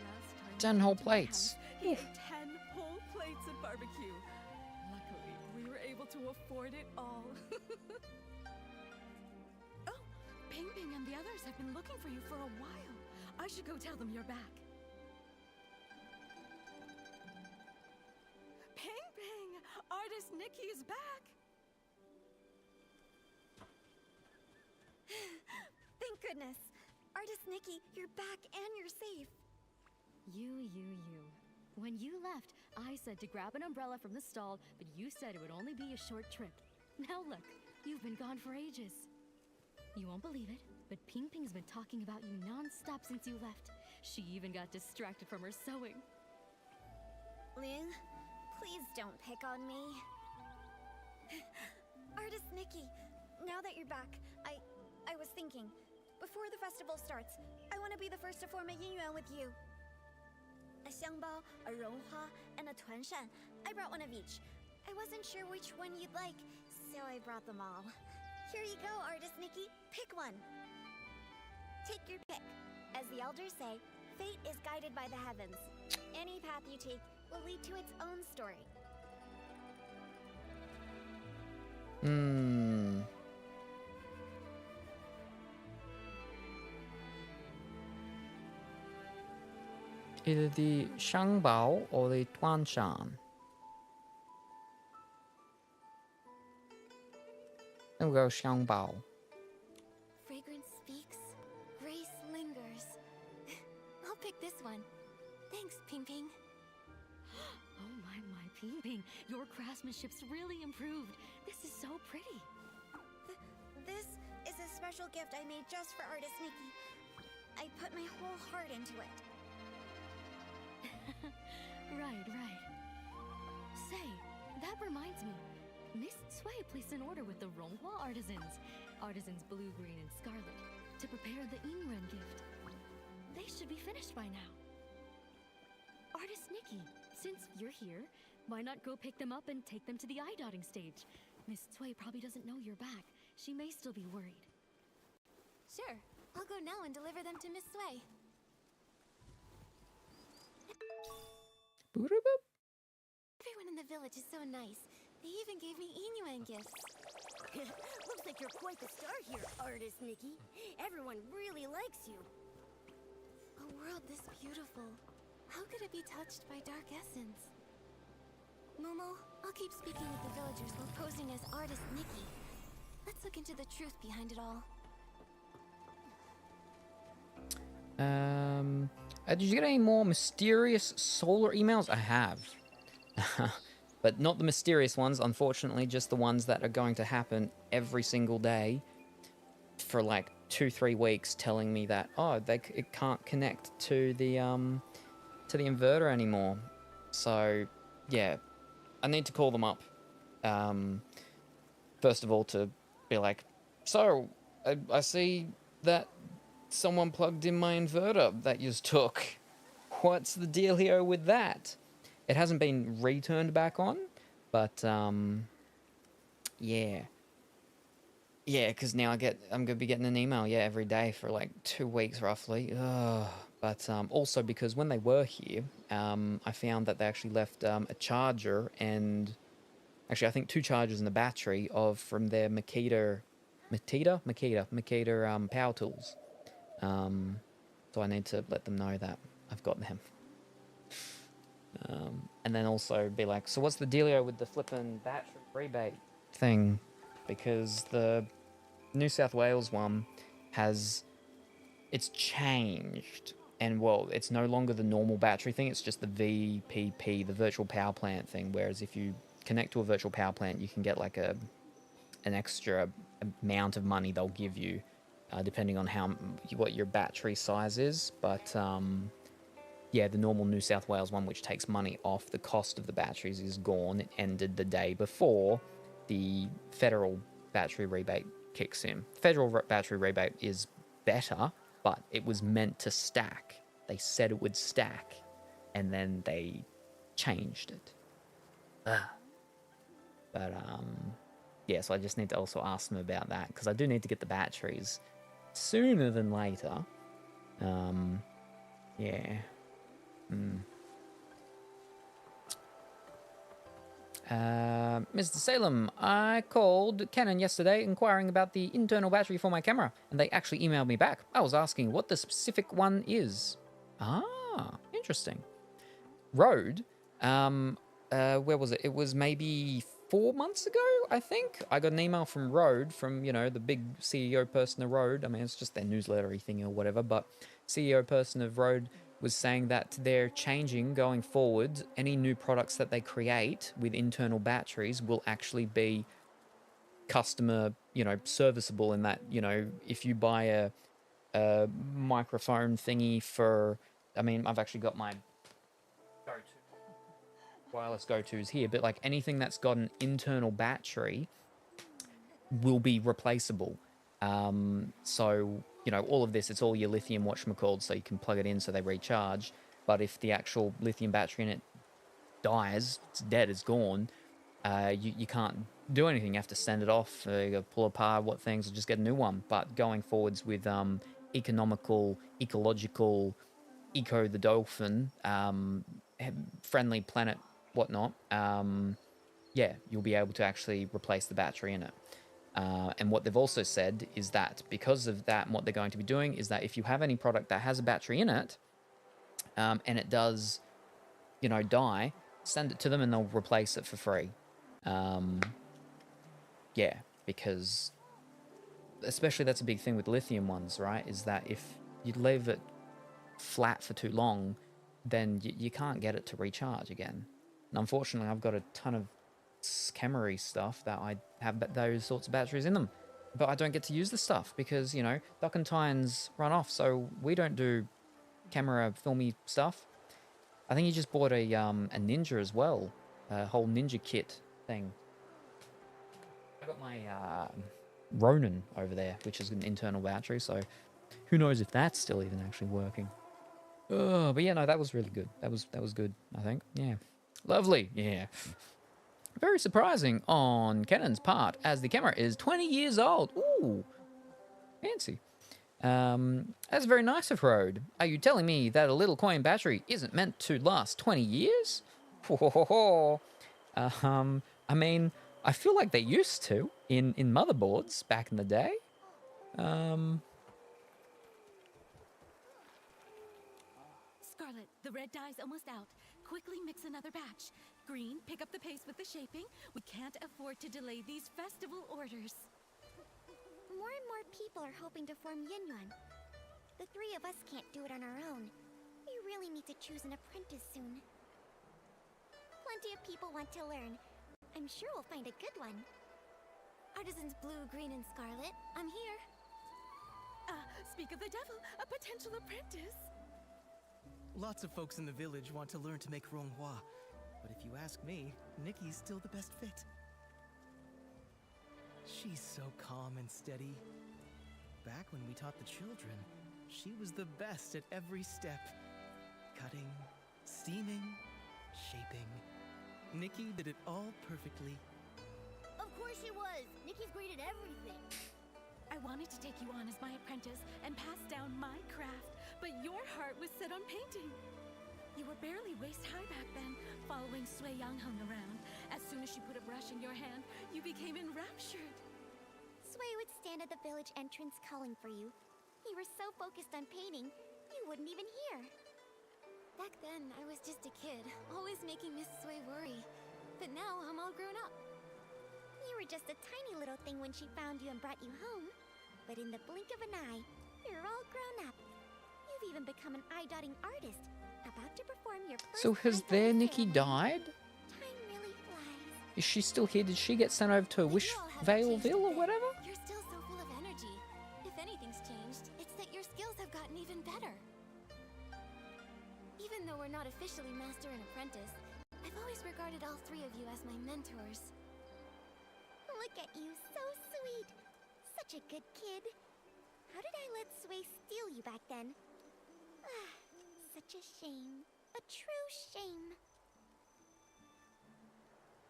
Last time 10 he whole came to my plates. house, He ate 10 whole plates of barbecue. Luckily, we were able to afford it all. Oh, Ping Ping and the others have been looking for you for a while. I should go tell them you're back. Ping Ping! Artist Nikki is back! Thank goodness. Artist Nikki, you're back and you're safe. You. When you left, I said to grab an umbrella from the stall, but you said it would only be a short trip. Now look, you've been gone for ages. You won't believe it, but Ping Ping's been talking about you non-stop since you left. She even got distracted from her sewing. Ling, please don't pick on me. Artist Nikki, now that you're back, I was thinking, before the festival starts, I want to be the first to form a yin yuan with you. A xiangbao, a ronghua, and a tuanshan. I brought one of each. I wasn't sure which one you'd like, so I brought them all. Here you go, Artist Nikki. Pick one. Take your pick. As the elders say, fate is guided by the heavens. Any path you take will lead to its own story. Either the Shangbao or the Tuanshan. Then we'll go Shangbao. Fragrance speaks, grace lingers. I'll pick this one. Thanks, Ping Ping. Oh my, Ping Ping, your craftsmanship's really improved. This is so pretty. This is a special gift I made just for Artist Nikki. I put my whole heart into it. Right. Say, that reminds me. Miss Cui placed an order with the Ronghua artisans blue, green, and scarlet, to prepare the Yingren gift. They should be finished by now. Artist Nikki, since you're here, why not go pick them up and take them to the eye-dotting stage? Miss Cui probably doesn't know you're back. She may still be worried. Sure, I'll go now and deliver them to Miss Sui. Boop-a-boop. Everyone in the village is so nice. They even gave me Inuan gifts. Looks like you're quite the star here, Artist Nikki. Everyone really likes you. A world this beautiful. How could it be touched by dark essence? Momo, I'll keep speaking with the villagers while posing as Artist Nikki. Let's look into the truth behind it all. Did you get any more mysterious solar emails? I have. But not the mysterious ones, unfortunately, just the ones that are going to happen every single day for like 2-3 weeks, telling me that, oh, it can't connect to the inverter anymore. So, yeah, I need to call them up. First of all, to be like, so, I see that someone plugged in my inverter that you took. What's the dealio with that? It hasn't been returned back on, but, yeah. Yeah, because now I'm gonna be getting an email, yeah, every day for like 2 weeks roughly. Ugh. But also because when they were here, I found that they actually left a charger and actually I think 2 chargers and a battery from their Makita power tools. So I need to let them know that I've got them. And then also be like, so what's the dealio with the flippin' battery rebate thing? Because the New South Wales one it's changed. And well, it's no longer the normal battery thing, it's just the VPP, the virtual power plant thing. Whereas if you connect to a virtual power plant, you can get like an extra amount of money they'll give you, depending on what your battery size is. But yeah, the normal New South Wales one, which takes money off the cost of the batteries, is gone. It ended the day before the federal battery rebate kicks in. Federal battery rebate is better, but it was meant to stack. They said it would stack, and then they changed it. But yeah, so I just need to also ask them about that, because I do need to get the batteries sooner than later. Yeah. Mr. Salem, I called Canon yesterday inquiring about the internal battery for my camera, and they actually emailed me back. I was asking what the specific one is. Ah, interesting. Rode, where was it? It was maybe 4 months ago, I think. I got an email from Rode, from, the big CEO person of Rode. I mean, it's just their newslettery thing or whatever, but CEO person of Rode was saying that they're changing going forward. Any new products that they create with internal batteries will actually be customer, serviceable, in that, if you buy a microphone thingy for, I mean, I've actually got my wireless go-tos here, but like anything that's got an internal battery will be replaceable. So, all of this, it's all your lithium whatchamacallit, so you can plug it in so they recharge. But if the actual lithium battery in it dies, it's dead, it's gone, you can't do anything. You have to send it off, you gotta pull apart what things, or just get a new one. But going forwards with economical, ecological, Eco the Dolphin, friendly planet, whatnot, yeah, you'll be able to actually replace the battery in it. And what they've also said is that because of that, and what they're going to be doing is that if you have any product that has a battery in it, and it does, die, send it to them and they'll replace it for free. Yeah, because especially that's a big thing with lithium ones, right? Is that if you leave it flat for too long, then you can't get it to recharge again. And unfortunately, I've got a ton of Camry stuff that I have those sorts of batteries in them, but I don't get to use the stuff because Doc and Tynes run off, so we don't do camera filmy stuff. I think he just bought a Ninja as well, a whole Ninja kit thing. I got my Ronin over there, which is an internal battery, so who knows if that's still even actually working. But yeah, no, that was really good. That was good, I think. Yeah, lovely. Yeah. Very surprising on Canon's part, as the camera is 20 years old. Ooh, fancy. That's very nice of Rode. Are you telling me that a little coin battery isn't meant to last 20 years? I mean, I feel like they used to in motherboards back in the day. Scarlet, the red dye's almost out. Quickly mix another batch. Green, pick up the pace with the shaping. We can't afford to delay these festival orders. More and more people are hoping to form Yinyuan. The 3 of us can't do it on our own. We really need to choose an apprentice soon. Plenty of people want to learn. I'm sure we'll find a good one. Artisans Blue, Green, and Scarlet, I'm here. Speak of the devil, a potential apprentice. Lots of folks in the village want to learn to make Ronghua, but if you ask me, Nikki's still the best fit. She's so calm and steady. Back when we taught the children, she was the best at every step. Cutting, steaming, shaping. Nikki did it all perfectly. Of course she was! Nikki's great at everything. I wanted to take you on as my apprentice and pass down my craft, but your heart was set on painting. You were barely waist-high back then, following Sui Yangheng around. As soon as she put a brush in your hand, you became enraptured. Sui would stand at the village entrance calling for you. You were so focused on painting, you wouldn't even hear. Back then, I was just a kid, always making Miss Sui worry. But now, I'm all grown up. You were just a tiny little thing when she found you and brought you home. But in the blink of an eye, you're all grown up. You've even become an eye-dotting artist, about to perform your first So has eye-dotting their Nikki ceremony. died? Time really flies. Is she still here? Did she get sent over to But you all haven't changed Wishvaleville a or bit. whatever? You're still so full of energy. If anything's changed, it's that your skills have gotten even better. Even though we're not officially master and apprentice, I've always regarded all three of you as my mentors. Look at you, so sweet. Such a good kid. How did I let Sui steal you back then? Ah, such a shame. A true shame.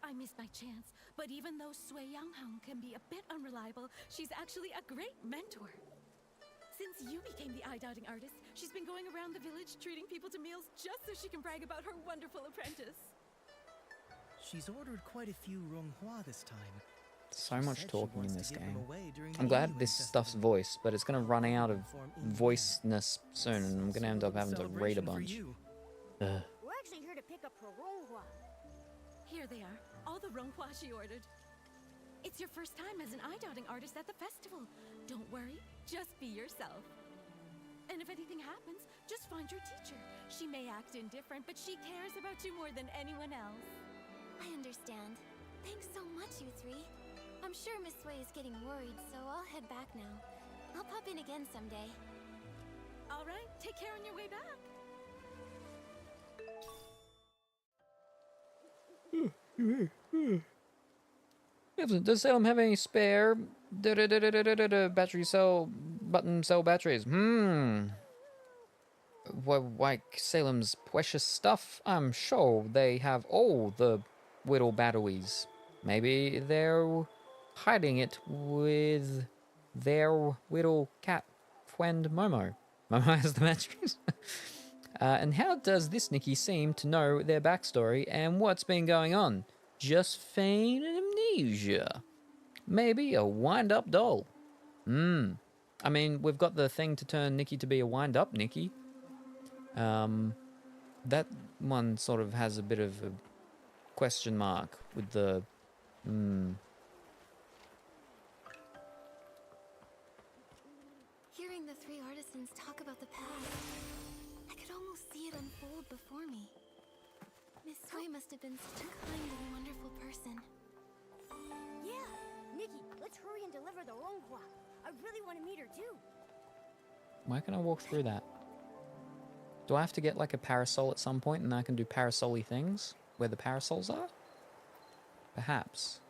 I missed my chance, but even though Sui Yangheng can be a bit unreliable, she's actually a great mentor. Since you became the eye-dotting artist, she's been going around the village treating people to meals just so she can brag about her wonderful apprentice. She's ordered quite a few Ronghua this time. So She much said she talking in wants to this give them game. away during I'm the glad Yiyuan this stuff's festival. voiced, but it's going to run out of Form in the voiceness soon, and I'm going to So end up little having to read a celebration for bunch. you. Ugh. We're actually here to pick up her Ronghua. Here they are, all the Ronghua she ordered. It's your first time as an eye-dotting artist at the festival. Don't worry, just be yourself. And if anything happens, just find your teacher. She may act indifferent, but she cares about you more than anyone else. I understand. Thanks so much, you three. I'm sure Miss Sui is getting worried, so I'll head back now. I'll pop in again someday. All right, take care on your way back. Does Salem have any spare battery cell button cell batteries? Well, like Salem's precious stuff, I'm sure they have all the whittle batteries. Maybe they're hiding it with their whittle cat friend Momo. Momo has the batteries. And how does this Nikki seem to know their backstory and what's been going on? Just feign amnesia. Maybe a wind-up doll. I mean, we've got the thing to turn Nikki to be a wind-up Nikki. That one sort of has a bit of a question mark with the... Hearing the three artisans talk about the past, I could almost see it unfold before me. Miss Sui must have been such a kind and wonderful person. Yeah, Nikki, let's hurry and deliver the Ronghua. I really want to meet her too. Why can I walk through that? Do I have to get like a parasol at some point and I can do parasol-y things where the parasols are? Perhaps.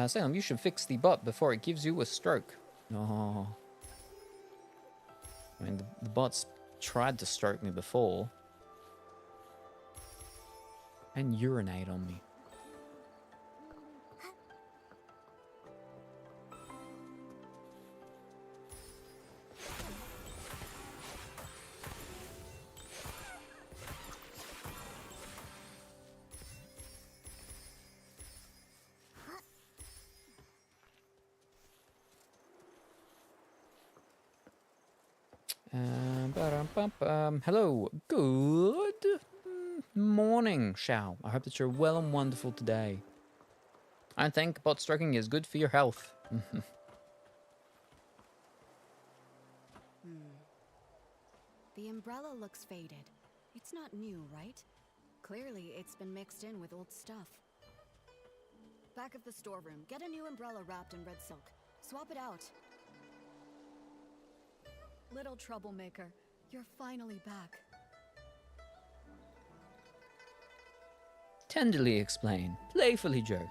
Salem, you should fix the bot before it gives you a stroke. Oh. I mean, the bot's tried to stroke me before. And urinate on me. Hello, good morning, Shao. I hope that you're well and wonderful today. I think bot stroking is good for your health. The umbrella looks faded. It's not new, right? Clearly, it's been mixed in with old stuff. Back of the storeroom, get a new umbrella wrapped in red silk. Swap it out. Little troublemaker, you're finally back. Tenderly explain, playfully joke.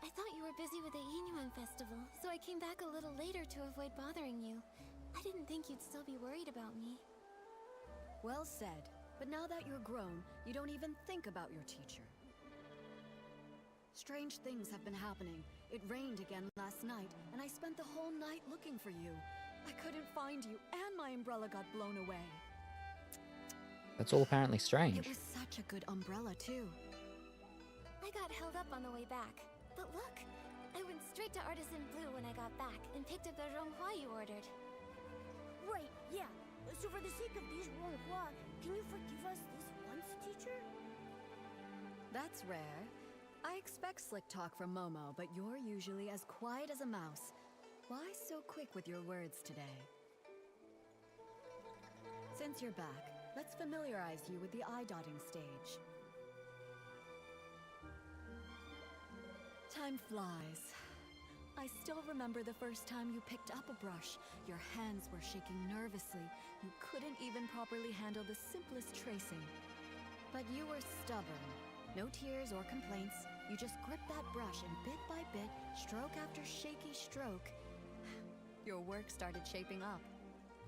I thought you were busy with the Yiyuan festival, so I came back a little later to avoid bothering you. I didn't think you'd still be worried about me. Well said. But now that you're grown, you don't even think about your teacher. Strange things have been happening. It rained again last night, and I spent the whole night looking for you. I couldn't find you, and my umbrella got blown away. That's all apparently strange. It was such a good umbrella, too. I got held up on the way back. But look, I went straight to Artisan Blue when I got back and picked up the Ronghua you ordered. Right, yeah. So for the sake of these Ronghua, can you forgive us this once, teacher? That's rare. I expect slick talk from Momo, but you're usually as quiet as a mouse. Why so quick with your words today? Since you're back, let's familiarize you with the eye-dotting stage. Time flies. I still remember the first time you picked up a brush. Your hands were shaking nervously. You couldn't even properly handle the simplest tracing. But you were stubborn. No tears or complaints. You just gripped that brush and bit by bit, stroke after shaky stroke, your work started shaping up.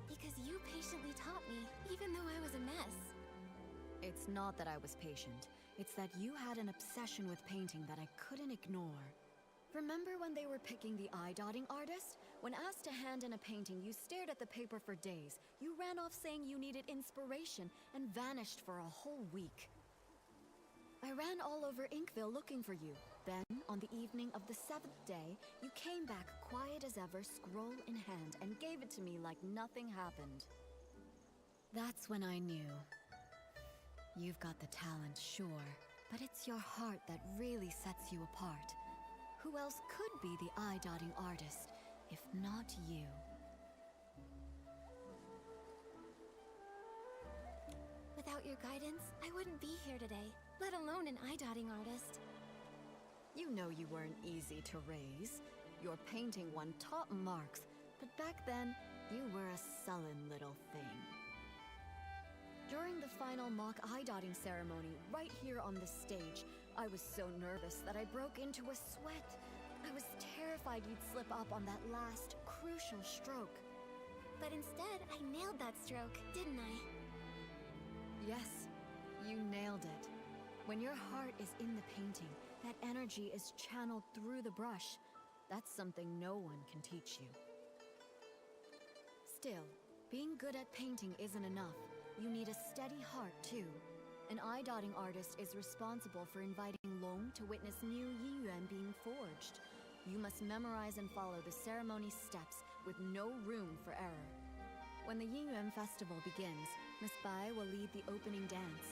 Because you patiently taught me, even though I was a mess. It's not that I was patient. It's that you had an obsession with painting that I couldn't ignore. Remember when they were picking the eye-dotting artist? When asked to hand in a painting, you stared at the paper for days. You ran off saying you needed inspiration and vanished for a whole week. I ran all over Inkville looking for you. Then, on the evening of the 7th day, you came back quiet as ever, scroll in hand, and gave it to me like nothing happened. That's when I knew. You've got the talent, sure, but it's your heart that really sets you apart. Who else could be the eye-dotting artist, if not you? Without your guidance, I wouldn't be here today, let alone an eye-dotting artist. You know you weren't easy to raise. Your painting won top marks, but back then, you were a sullen little thing. During the final mock eye-dotting ceremony, right here on the stage, I was so nervous that I broke into a sweat. I was terrified you'd slip up on that last, crucial stroke. But instead, I nailed that stroke, didn't I? Yes, you nailed it. When your heart is in the painting, that energy is channeled through the brush. That's something no one can teach you. Still, being good at painting isn't enough. You need a steady heart, too. An eye-dotting artist is responsible for inviting Long to witness new Yiyuan being forged. You must memorize and follow the ceremony steps with no room for error. When the Yiyuan festival begins, Miss Bai will lead the opening dance.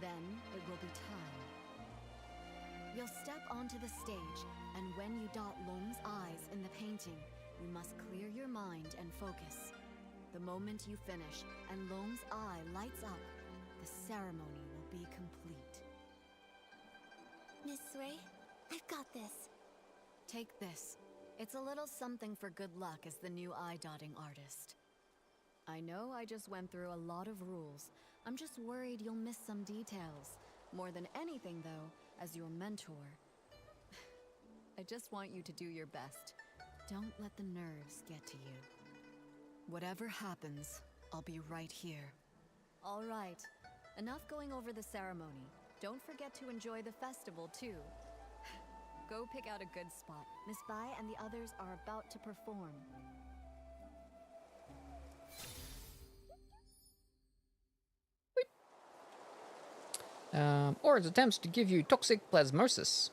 Then it will be time. You'll step onto the stage, and when you dot Long's eyes in the painting, you must clear your mind and focus. The moment you finish and Long's eye lights up, the ceremony will be complete. Miss Sui, I've got this. Take this. It's a little something for good luck as the new eye-dotting artist. I know I just went through a lot of rules. I'm just worried you'll miss some details. More than anything, though, as your mentor, I just want you to do your best. Don't let the nerves get to you. Whatever happens, I'll be right here. All right. Enough going over the ceremony. Don't forget to enjoy the festival, too. Go pick out a good spot. Miss Bai and the others are about to perform. Or it attempts to give you toxic plasmosis.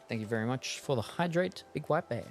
Thank you very much for the hydrate, Big White Bear.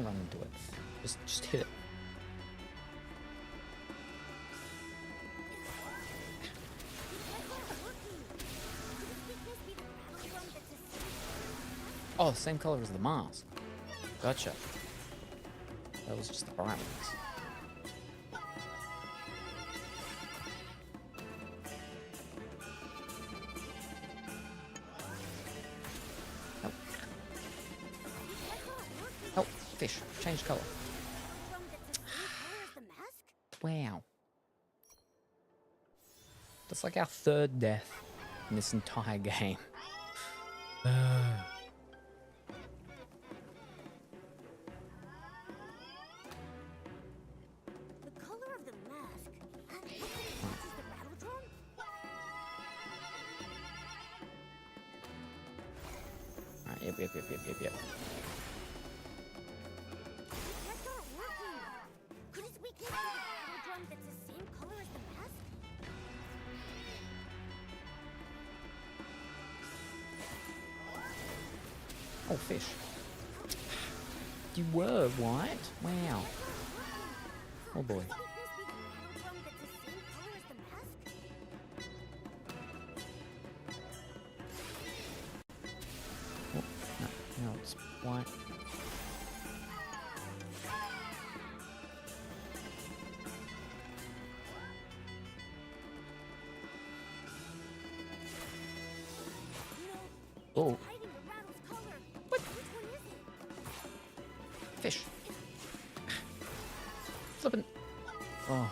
Don't run into it. Just hit it. Oh, same color as the mask. Gotcha. That was just the bright ones. Oh, fish. Change color. Wow. That's like our third death in this entire game. The color of the mask matches the rattle drum? Alright, yep. That's not working. Couldn't we get the rattle drum that's the same color as the mask? Oh, fish. You were white? Wow. Oh boy. Couldn't this be the rattle drum that's the same color as the mask? Oh, no, it's white. Oh, Hiding the rattle's color. What? Which one is it? fish. Flippin'. Oh.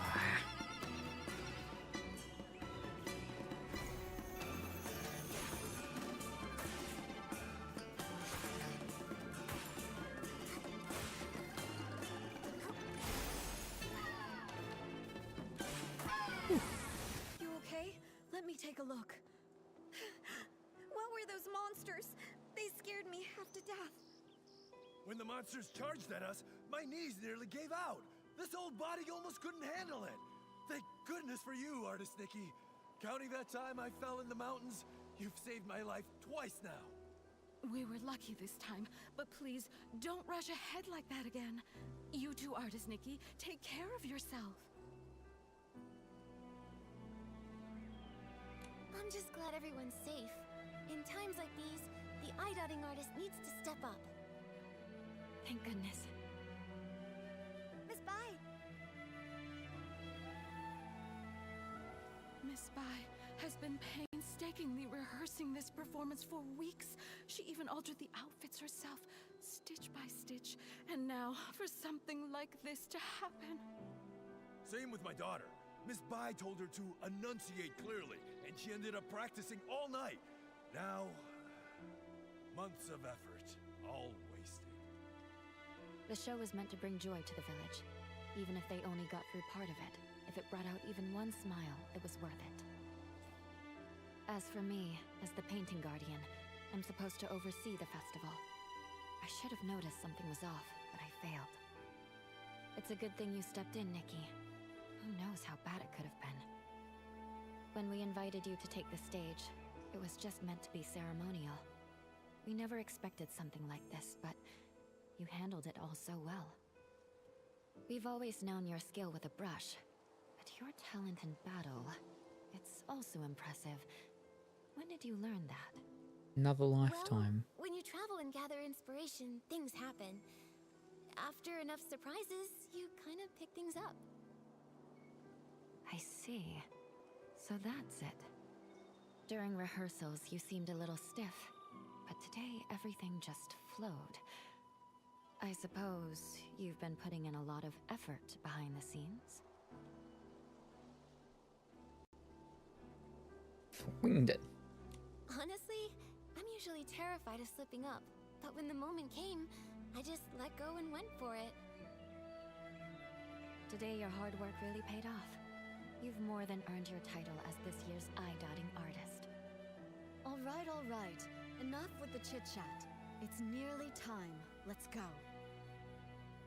You okay? Let me take a look. What were those monsters? They scared me half to death. When the monsters charged at us, my knees nearly gave out. This old body almost couldn't handle it. Thank goodness for you, Artist Nikki. Counting that time I fell in the mountains, you've saved my life twice now. We were lucky this time, but please don't rush ahead like that again. You too, Artist Nikki. Take care of yourself. I'm just glad everyone's safe. In times like these, the eye-dotting artist needs to step up. Thank goodness. Miss Bai! Miss Bai has been painstakingly rehearsing this performance for weeks. She even altered the outfits herself, stitch by stitch. And now, for something like this to happen. Same with my daughter. Miss Bai told her to enunciate clearly, and she ended up practicing all night. Now, months of effort, all wasted. The show was meant to bring joy to the village. Even if they only got through part of it, if it brought out even one smile, it was worth it. As for me, as the painting guardian, I'm supposed to oversee the festival. I should have noticed something was off, but I failed. It's a good thing you stepped in, Nikki. Who knows how bad it could have been. When we invited you to take the stage, it was just meant to be ceremonial. We never expected something like this, but you handled it all so well. We've always known your skill with a brush, but your talent in battle, it's also impressive. When did you learn that? Another lifetime. Well, when you travel and gather inspiration, things happen. After enough surprises, you kind of pick things up. I see. So that's it. During rehearsals, you seemed a little stiff, but today everything just flowed. I suppose you've been putting in a lot of effort behind the scenes? Winged it. Honestly, I'm usually terrified of slipping up, but when the moment came, I just let go and went for it. Today your hard work really paid off. You've more than earned your title as this year's eye-dotting artist. All right. Enough with the chit-chat. It's nearly time. Let's go.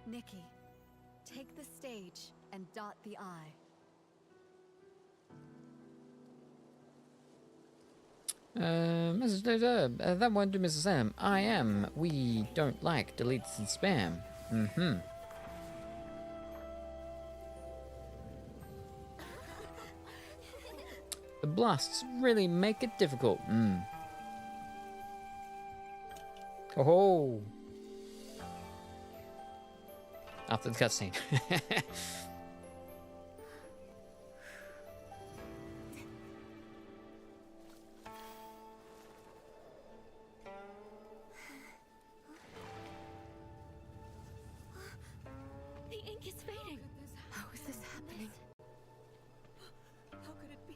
Nikki, take the stage and dot the I. That won't do, Mrs. Sam. We don't like deletes and spam. Mm-hmm. The blasts really make it difficult. Oh. After the cutscene. The ink is fading. How is this happening? How could it be?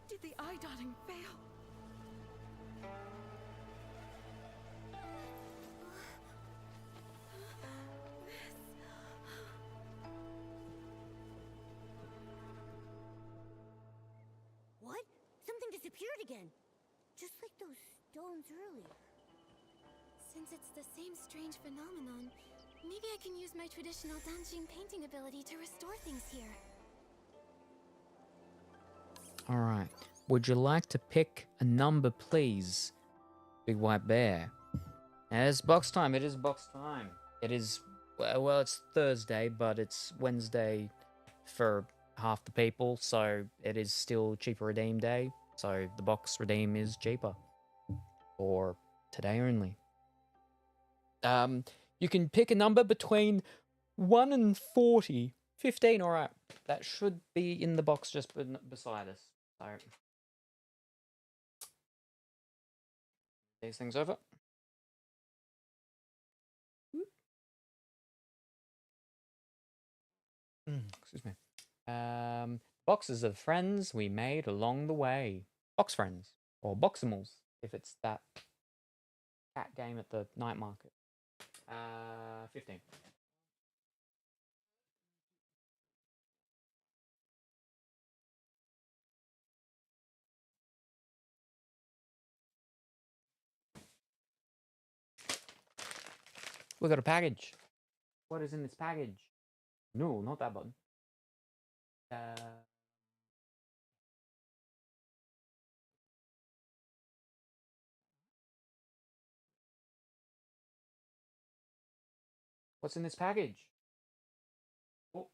Did the eye dotting fail? What? Something disappeared again. Just like those stones earlier. Since it's the same strange phenomenon, maybe I can use my traditional Danjing painting ability to restore things here. All right. Would you like to pick a number, please? Big White Bear. It's box time. It is box time. It is, well, it's Thursday, but it's Wednesday for half the people, so it is still cheaper redeem day. So the box redeem is cheaper. For today only. You can pick a number between 1 and 40. 15, all right. That should be in the box just beside us. So, these things over. Excuse me. Boxes of friends we made along the way. Box friends. Or Boximals, if it's that cat game at the night market. 15. We got a package. What is in this package? No, not that button. What's in this package? Oh.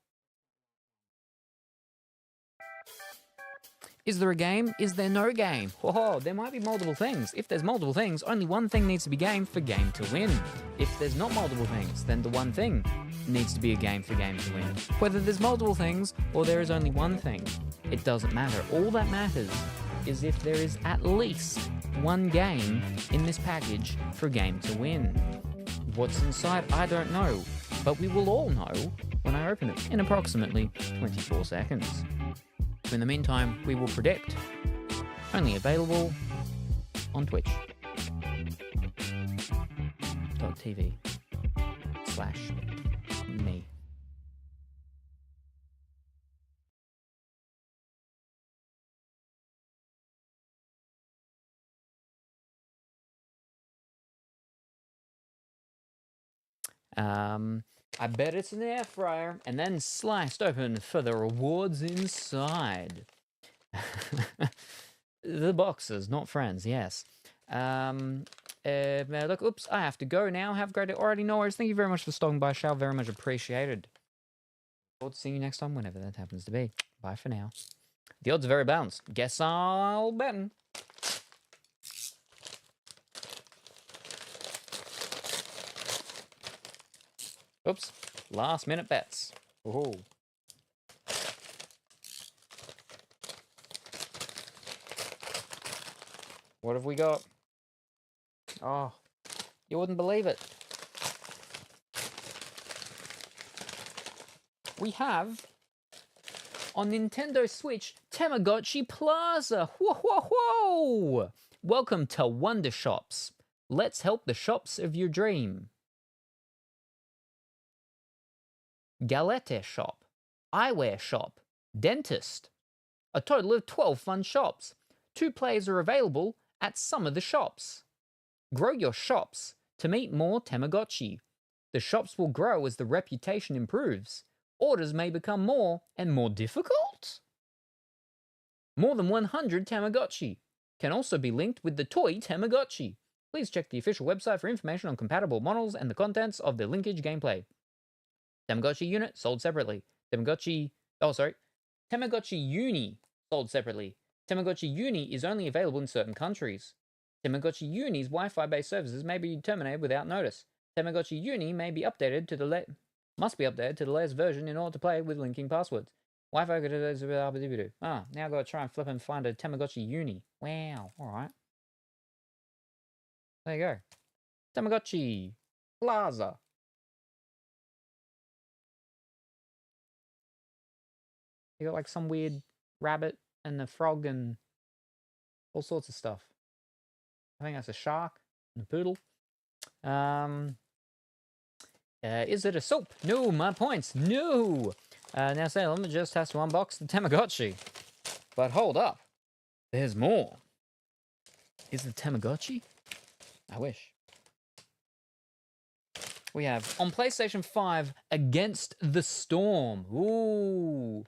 Is there a game? Is there no game? Oh, there might be multiple things. If there's multiple things, only one thing needs to be game for game to win. If there's not multiple things, then the one thing needs to be a game for game to win. Whether there's multiple things or there is only one thing, it doesn't matter. All that matters is if there is at least one game in this package for a game to win. What's inside, I don't know, but we will all know when I open it in approximately 24 seconds. In the meantime, we will predict. Only available on twitch.tv/me. I bet it's an air fryer and then sliced open for the rewards inside. The boxes, not friends, yes. Look, oops, I have to go now. Have a great day. Already no worries. Thank you very much for stopping by, Shao. Very much appreciated. Look forward to seeing you next time, whenever that happens to be. Bye for now. The odds are very balanced. Guess I'll bet 'em. Oops. Last minute bets. Oh. What have we got? Oh, you wouldn't believe it. We have on Nintendo Switch Tamagotchi Plaza. Whoa, whoa, whoa! Welcome to Wonder Shops. Let's help the shops of your dream. Galette shop, eyewear shop, dentist. A total of 12 fun shops. 2 players are available at some of the shops. Grow your shops to meet more Tamagotchi. The shops will grow as the reputation improves. Orders may become more and more difficult. More than 100 Tamagotchi can also be linked with the toy Tamagotchi. Please check the official website for information on compatible models and the contents of the linkage gameplay. Tamagotchi unit sold separately. Tamagotchi Uni sold separately. Tamagotchi Uni is only available in certain countries. Tamagotchi Uni's Wi-Fi-based services may be terminated without notice. Tamagotchi Uni may be updated to the must be updated to the latest version in order to play with linking passwords. Wi-Fi. Ah, now I've got to try and flip and find a Tamagotchi Uni. Wow. All right. There you go. Tamagotchi Plaza. You got like some weird rabbit and a frog and all sorts of stuff. I think that's a shark and a poodle. Is it a soap? No, my points. No. Now Salem just has to unbox the Tamagotchi. But hold up. There's more. Is it Tamagotchi? I wish. We have on PlayStation 5 Against the Storm. Ooh.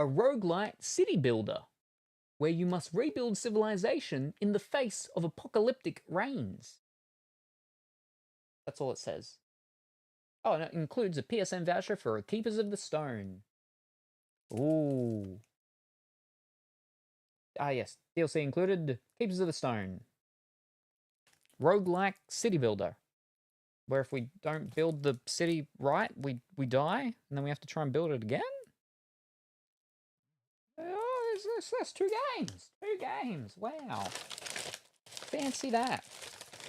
A roguelite city builder where you must rebuild civilization in the face of apocalyptic rains. That's all it says. Oh, and it includes a PSN voucher for Keepers of the Stone. Ooh. Ah, yes. DLC included Keepers of the Stone. Roguelike city builder. Where if we don't build the city right, we die, and then we have to try and build it again? Oh, that's 2 games. 2 games. Wow. Fancy that.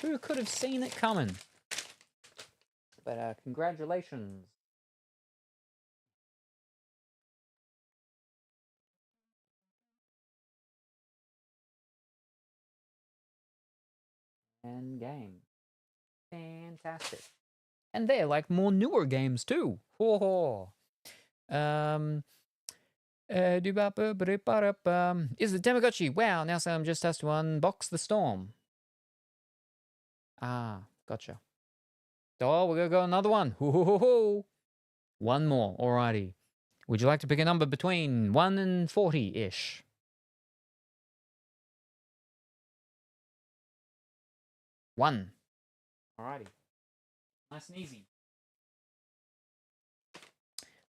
Who could have seen it coming? But congratulations. And game. Fantastic. And they're like more newer games too. Ho ho. Is the Tamagotchi? Wow, now Sam just has to unbox the storm. Ah, gotcha. Oh, we're gonna go another one. Ho ho ho ho. One more, alrighty. Would you like to pick a number between 1 and 40-ish? 1. Alrighty. Nice and easy.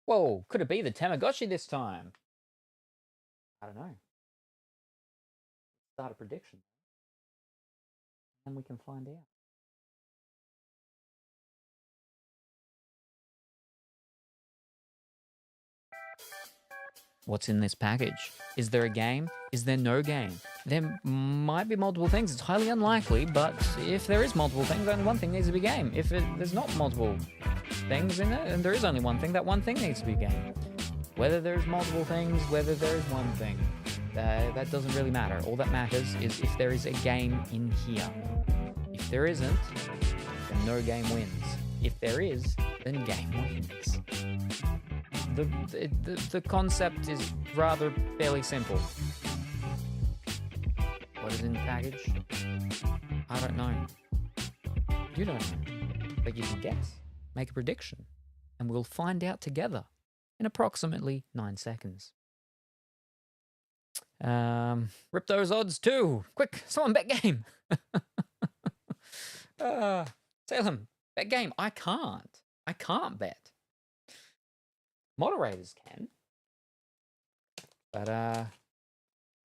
Whoa, could it be the Tamagotchi this time? I don't know. Start a prediction. And we can find out. What's in this package? Is there a game? Is there no game? There might be multiple things. It's highly unlikely, but if there is multiple things, only one thing needs to be game. If there's not multiple things in it, and there is only one thing, that one thing needs to be game. Whether there's multiple things, whether there is one thing, that doesn't really matter. All that matters is if there is a game in here. If there isn't, then no game wins. If there is, then game wins. The concept is rather fairly simple. What is in the package? I don't know. You don't know. But you can guess. Make a prediction. And we'll find out together in approximately 9 seconds. Rip those odds too. Quick, someone bet game. Salem, bet game. I can't bet. Moderators can. But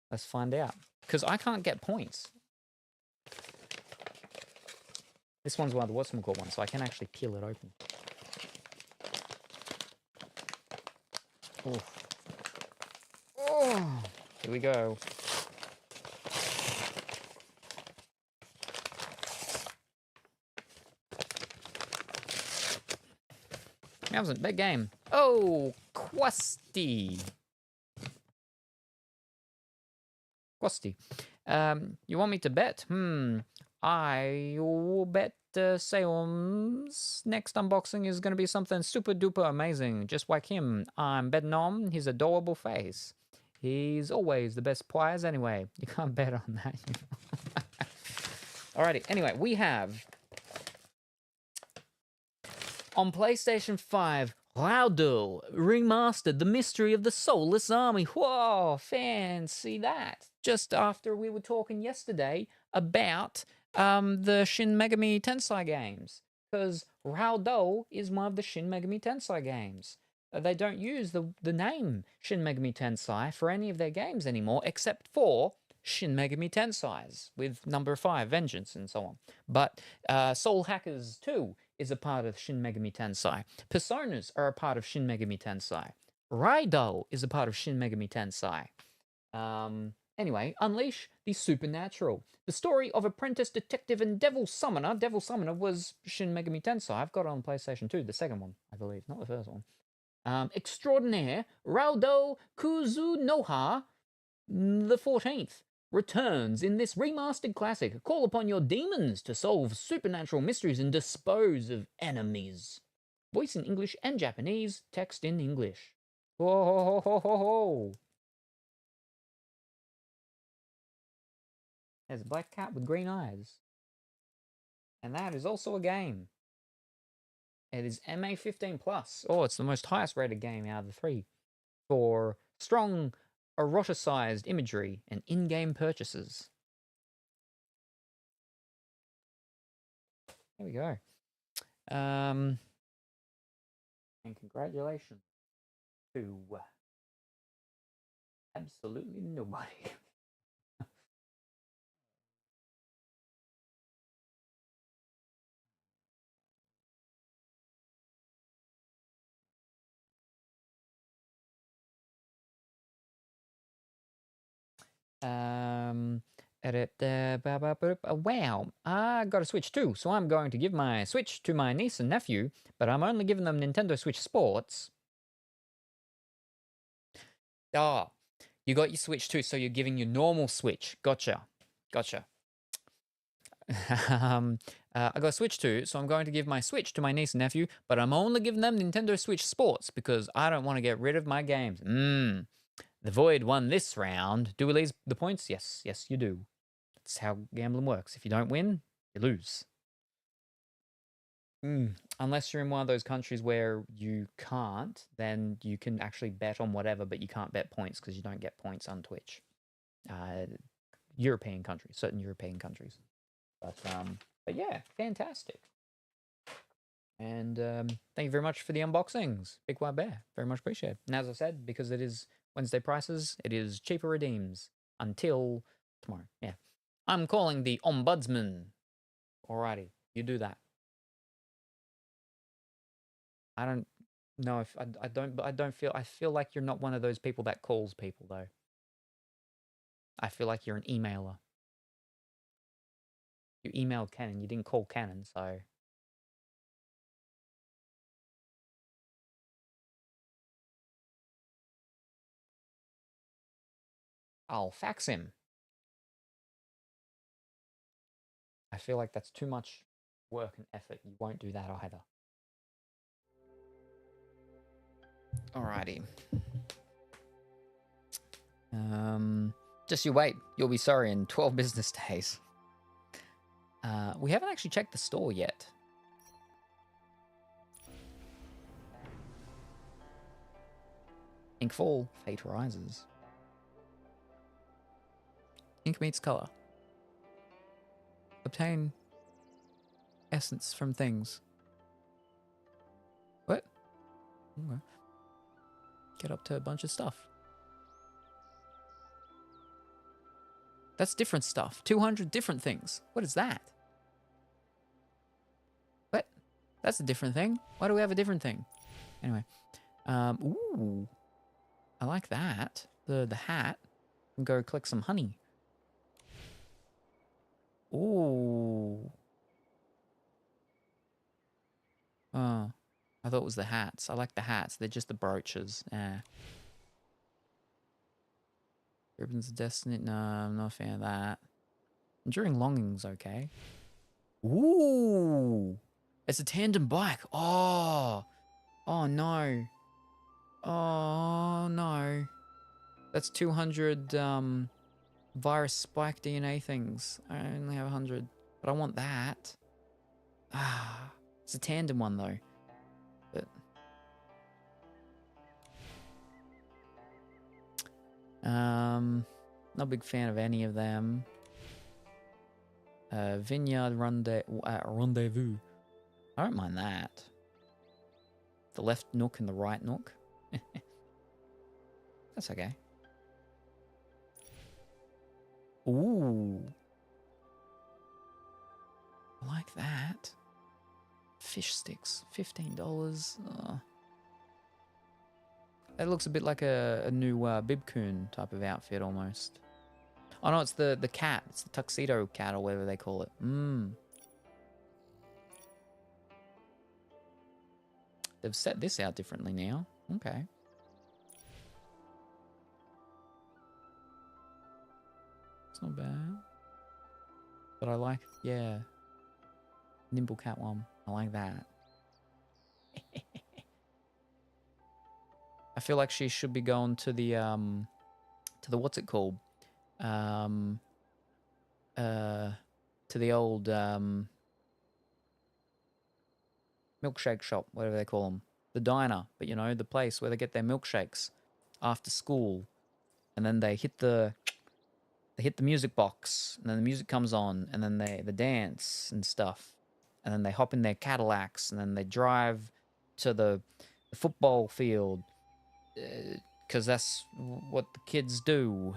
let's find out. Because I can't get points. This one's one of the whatchamacallit ones, so I can actually peel it open. Oh. Oh. Here we go. That wasn't a big game. Oh, Quasty. You want me to bet? I will bet Salem's next unboxing is going to be something super duper amazing. Just like him. I'm betting on his adorable face. He's always the best prize anyway. You can't bet on that. Alrighty. Anyway, we have on PlayStation 5, Raudel Remastered, The Mystery of the Soulless Army. Whoa, fancy that. Just after we were talking yesterday about the Shin Megami Tensei games, because Raodo is one of the Shin Megami Tensei games. They don't use the name Shin Megami Tensei for any of their games anymore, except for Shin Megami Tensei's with number 5, Vengeance, and so on. But Soul Hackers 2 is a part of Shin Megami Tensei. Personas are a part of Shin Megami Tensei. Raido is a part of Shin Megami Tensei. Anyway, Unleash the Supernatural. The story of apprentice detective and devil summoner. Devil summoner was Shin Megami Tensei. I've got it on PlayStation 2, the second one, I believe, not the first one. Extraordinaire Raudo Kuzunoha the 14th returns in this remastered classic. Call upon your demons to solve supernatural mysteries and dispose of enemies. Voice in English and Japanese, text in English. Whoa, ho, ho, ho, ho, ho. There's a black cat with green eyes. And that is also a game. It is MA 15 plus. Oh, it's the most highest rated game out of the 3 for strong eroticized imagery and in-game purchases. There we go. And congratulations to absolutely nobody. Wow, I got a Switch too, so I'm going to give my Switch to my niece and nephew, but I'm only giving them Nintendo Switch Sports. Ah, you got your Switch too, so you're giving your normal Switch. Gotcha. I got a Switch too, so I'm going to give my Switch to my niece and nephew, but I'm only giving them Nintendo Switch Sports because I don't want to get rid of my games. The Void won this round. Do we lose the points? Yes, you do. That's how gambling works. If you don't win, you lose. Unless you're in one of those countries where you can't, then you can actually bet on whatever, but you can't bet points because you don't get points on Twitch. European countries, certain European countries. But yeah, fantastic. And thank you very much for the unboxings, Big White Bear. Very much appreciated. And as I said, because it is Wednesday prices, it is cheaper redeems until tomorrow. Yeah. I'm calling the ombudsman. Alrighty, you do that. I don't know if I feel like you're not one of those people that calls people though. I feel like you're an emailer. You emailed Canon, you didn't call Canon, so I'll fax him. I feel like that's too much work and effort. You won't do that either. Alrighty. Just you wait. You'll be sorry in 12 business days. We haven't actually checked the store yet. Inkfall, Fate Rises. Ink meets color. Obtain essence from things. What? Okay. Get up to a bunch of stuff. That's different stuff. 200 different things. What is that? What? That's a different thing. Why do we have a different thing? Anyway. Ooh. I like that. The hat. And go collect some honey. Ooh. Oh. I thought it was the hats. I like the hats. They're just the brooches. Ribbons of Destiny. No, I'm not a fan of that. Enduring Longing's okay. Ooh. It's a tandem bike. Oh. Oh, no. Oh, no. That's 200 virus spike DNA things. I only have 100. But I want that. Ah. It's a tandem one, though. But... not a big fan of any of them. Vineyard Rendezvous. I don't mind that. The left nook and the right nook. That's okay. Ooh. I like that. Fish sticks. $15. That looks a bit like a new Bibcoon type of outfit almost. Oh no, it's the cat. It's the tuxedo cat or whatever they call it. They've set this out differently now. Okay. It's not bad. But I like, yeah. Nimble cat one. I like that. I feel like she should be going to the what's it called? To the old milkshake shop, whatever they call them. The diner, but you know, the place where they get their milkshakes after school. And then they hit the music box, and then the music comes on, and then they dance and stuff. And then they hop in their Cadillacs, and then they drive to the football field, because that's what the kids do.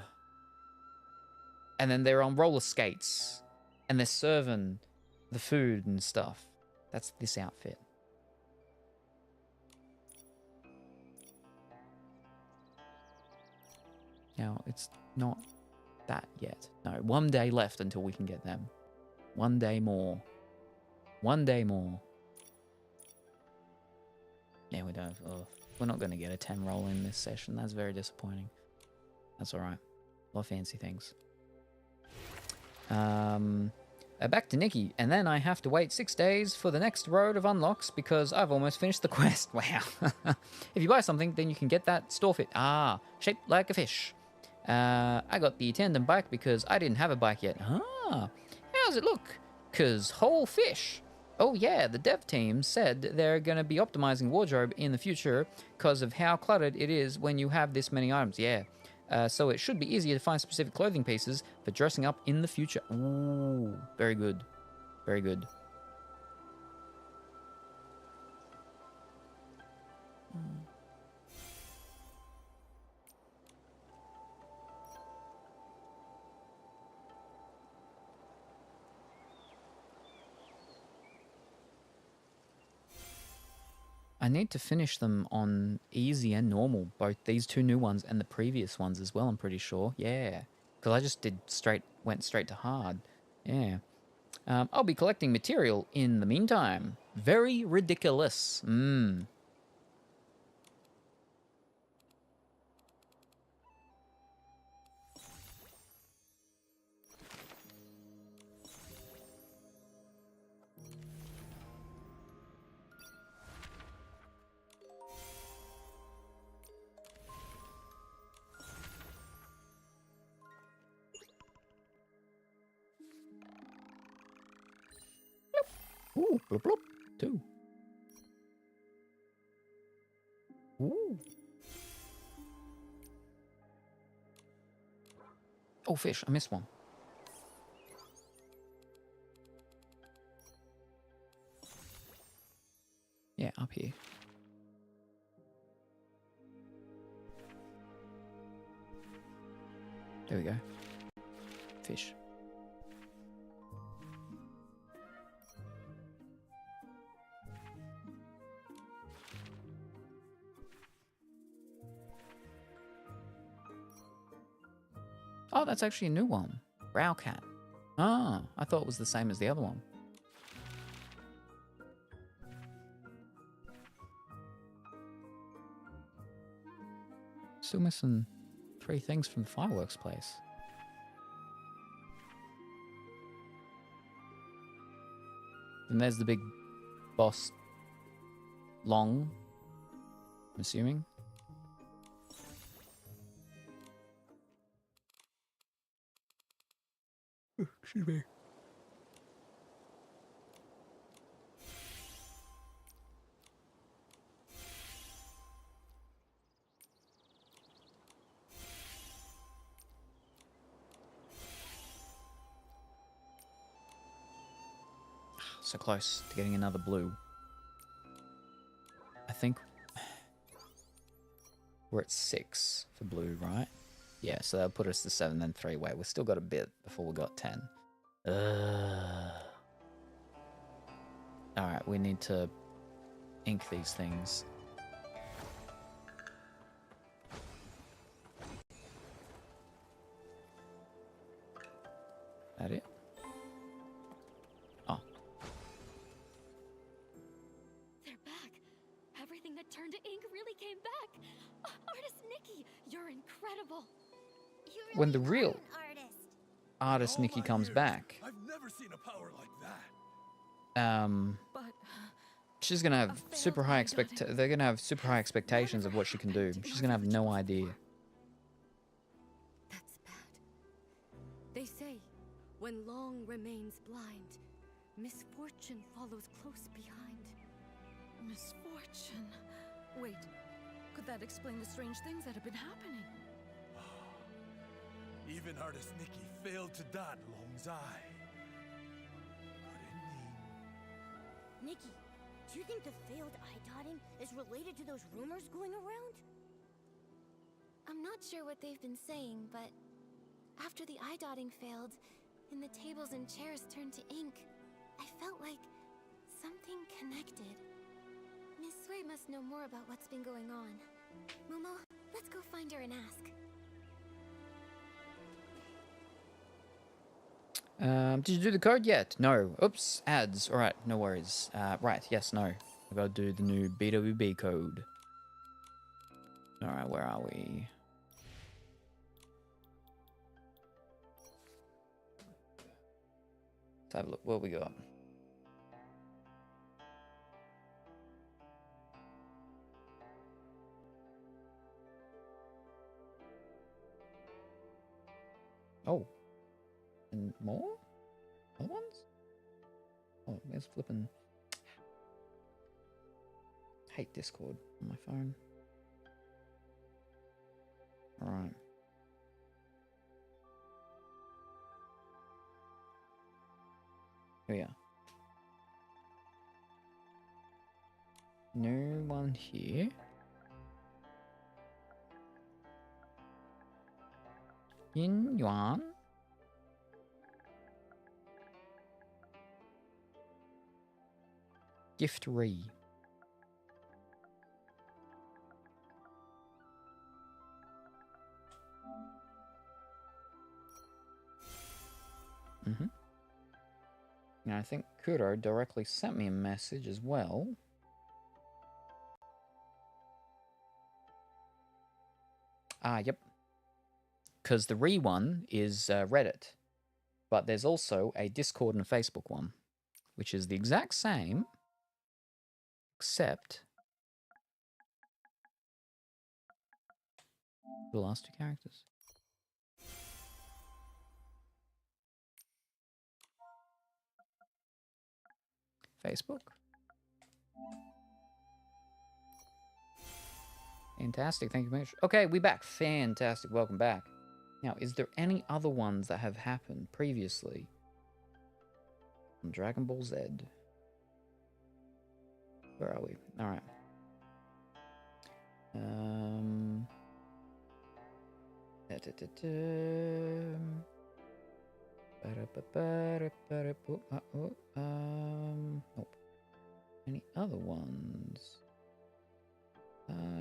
And then they're on roller skates, and they're serving the food and stuff. That's this outfit. Now, it's not that yet. No, one day left until we can get them. One day more. One day more. Yeah, we don't. We're not going to get a 10 roll in this session. That's very disappointing. That's all right. A lot of fancy things. Back to Nikki, and then I have to wait 6 days for the next road of unlocks because I've almost finished the quest. Wow. If you buy something, then you can get that store fit. Ah, shaped like a fish. I got the tandem bike because I didn't have a bike yet. Ah, how's it look? 'Cause whole fish. Oh yeah, the dev team said they're going to be optimizing wardrobe in the future because of how cluttered it is when you have this many items. Yeah. So it should be easier to find specific clothing pieces for dressing up in the future. Ooh, very good. Very good. I need to finish them on easy and normal, both these two new ones and the previous ones as well, I'm pretty sure. Yeah, because I just went straight to hard. Yeah. I'll be collecting material in the meantime. Very ridiculous. Ooh, bloop, bloop. 2. Ooh. Oh, fish. I missed one. Yeah, up here. There we go. Fish. Oh, that's actually a new one. Brow cat. Ah, I thought it was the same as the other one. Still missing 3 things from the fireworks place. And there's the big boss Long, I'm assuming. Excuse me. So close to getting another blue. I think we're at 6 for blue, right? Yeah, so that'll put us to 7, then 3. Wait, we've still got a bit before we got 10. Alright, we need to ink these things. That it? Oh. They're back. Everything that turned to ink really came back. Artist Nikki, you're incredible. You When really the are real an artist. artist All Nikki my comes years, back, I've never seen a power like that. But she's gonna have failed super high eye-dotting they're gonna have super high expectations of what she can do. happened in She's our gonna have village no before? idea. That's bad. They say, when long remains blind, misfortune follows close behind. Misfortune. Wait, could that explain the strange things that have been happening? Even artist Nikki failed to dot Long's eye. Could it mean... Nikki, do you think the failed eye dotting is related to those rumors going around? I'm not sure what they've been saying, but after the eye dotting failed, and the tables and chairs turned to ink, I felt like something connected. Miss Sui must know more about what's been going on. Momo, let's go find her and ask. Did you do the code yet? No. Oops, ads. Alright, no worries. Right, yes, no. I gotta do the new BWB code. Alright, where are we? Let's have a look. What we got? Oh. And more? Other ones? Oh, there's flipping. Hate Discord on my phone. Alright. Here we are. No one here. Yin Yuan. Giftery. And I think Kuro directly sent me a message as well. Ah, yep. Because the Re one is Reddit. But there's also a Discord and a Facebook one, which is the exact same, except the last 2 characters. Facebook. Fantastic, thank you very much. Okay, we back. Fantastic, welcome back. Now, is there any other ones that have happened previously on Dragon Ball Z? Where are we? Alright. Nope. Any other ones?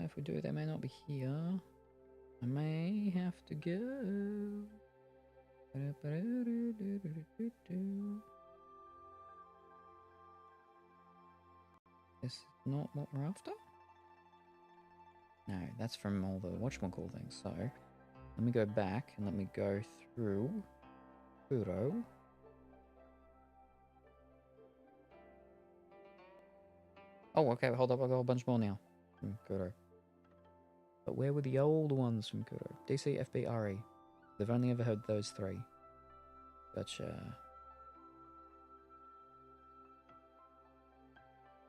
If we do, they may not be here. I may have to go. This is not what we're after? No, that's from all the whatchamacall things. So, let me go back and let me go through Kuro. Oh, okay, hold up, I've got a whole bunch more now from Kuro. But where were the old ones from Kuro? DC, FB, RE. They've only ever heard those 3. Gotcha.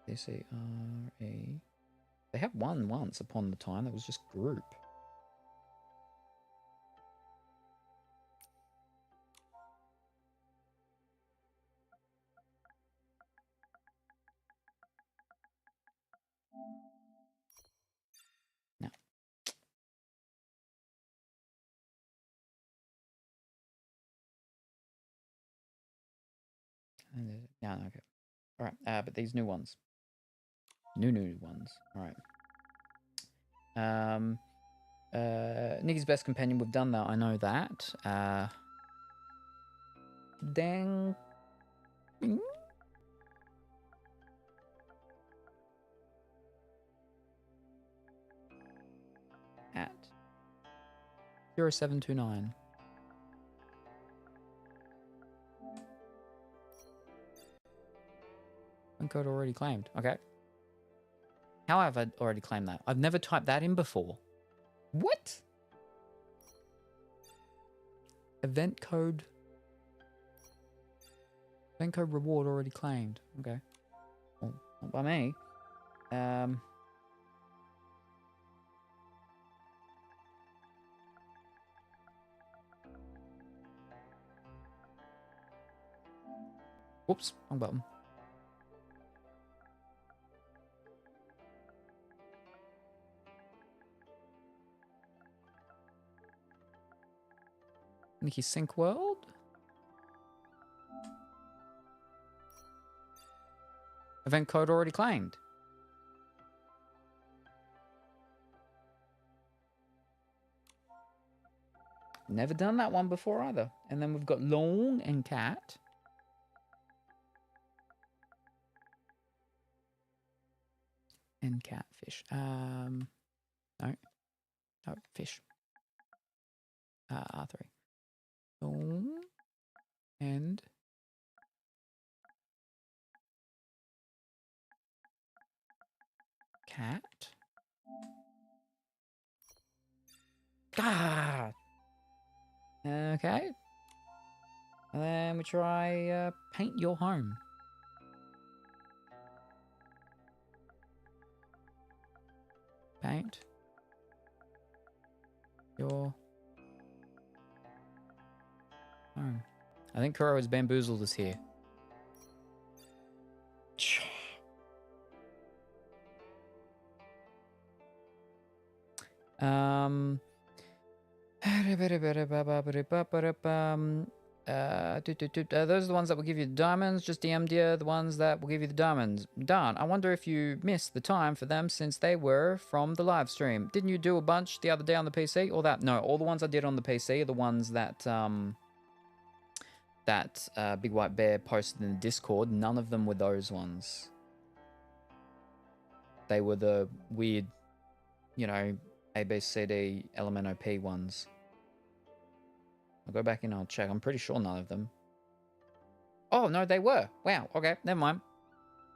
DC, RE. They had one once upon the time that was just group. No, okay. All right, but these new ones. New ones. All right. Nikki's best companion, we've done that, I know that. Dang. At 0729. Code already claimed. Okay. How have I already claimed that? I've never typed that in before. What? Event code. Event code reward already claimed. Okay. Well, not by me. Whoops, wrong button. Nikki Sync World? Event code already claimed. Never done that one before either. And then we've got Long and Cat. And Catfish. No. No, fish. R3. Long and Cat. God. Okay. And then we try paint your home. Paint your home. I think Kuro has bamboozled us here. Those are the ones that will give you the diamonds. Just DM'd you the ones that will give you the diamonds. Darn, I wonder if you missed the time for them since they were from the live stream. Didn't you do a bunch the other day on the PC? Or that? No, all the ones I did on the PC are the ones that Big White Bear posted in the Discord. None of them were those ones. They were the weird, you know, ABCD LMNOP ones. I'll go back and I'll check. I'm pretty sure none of them. Oh, no, they were. Wow. Okay, never mind.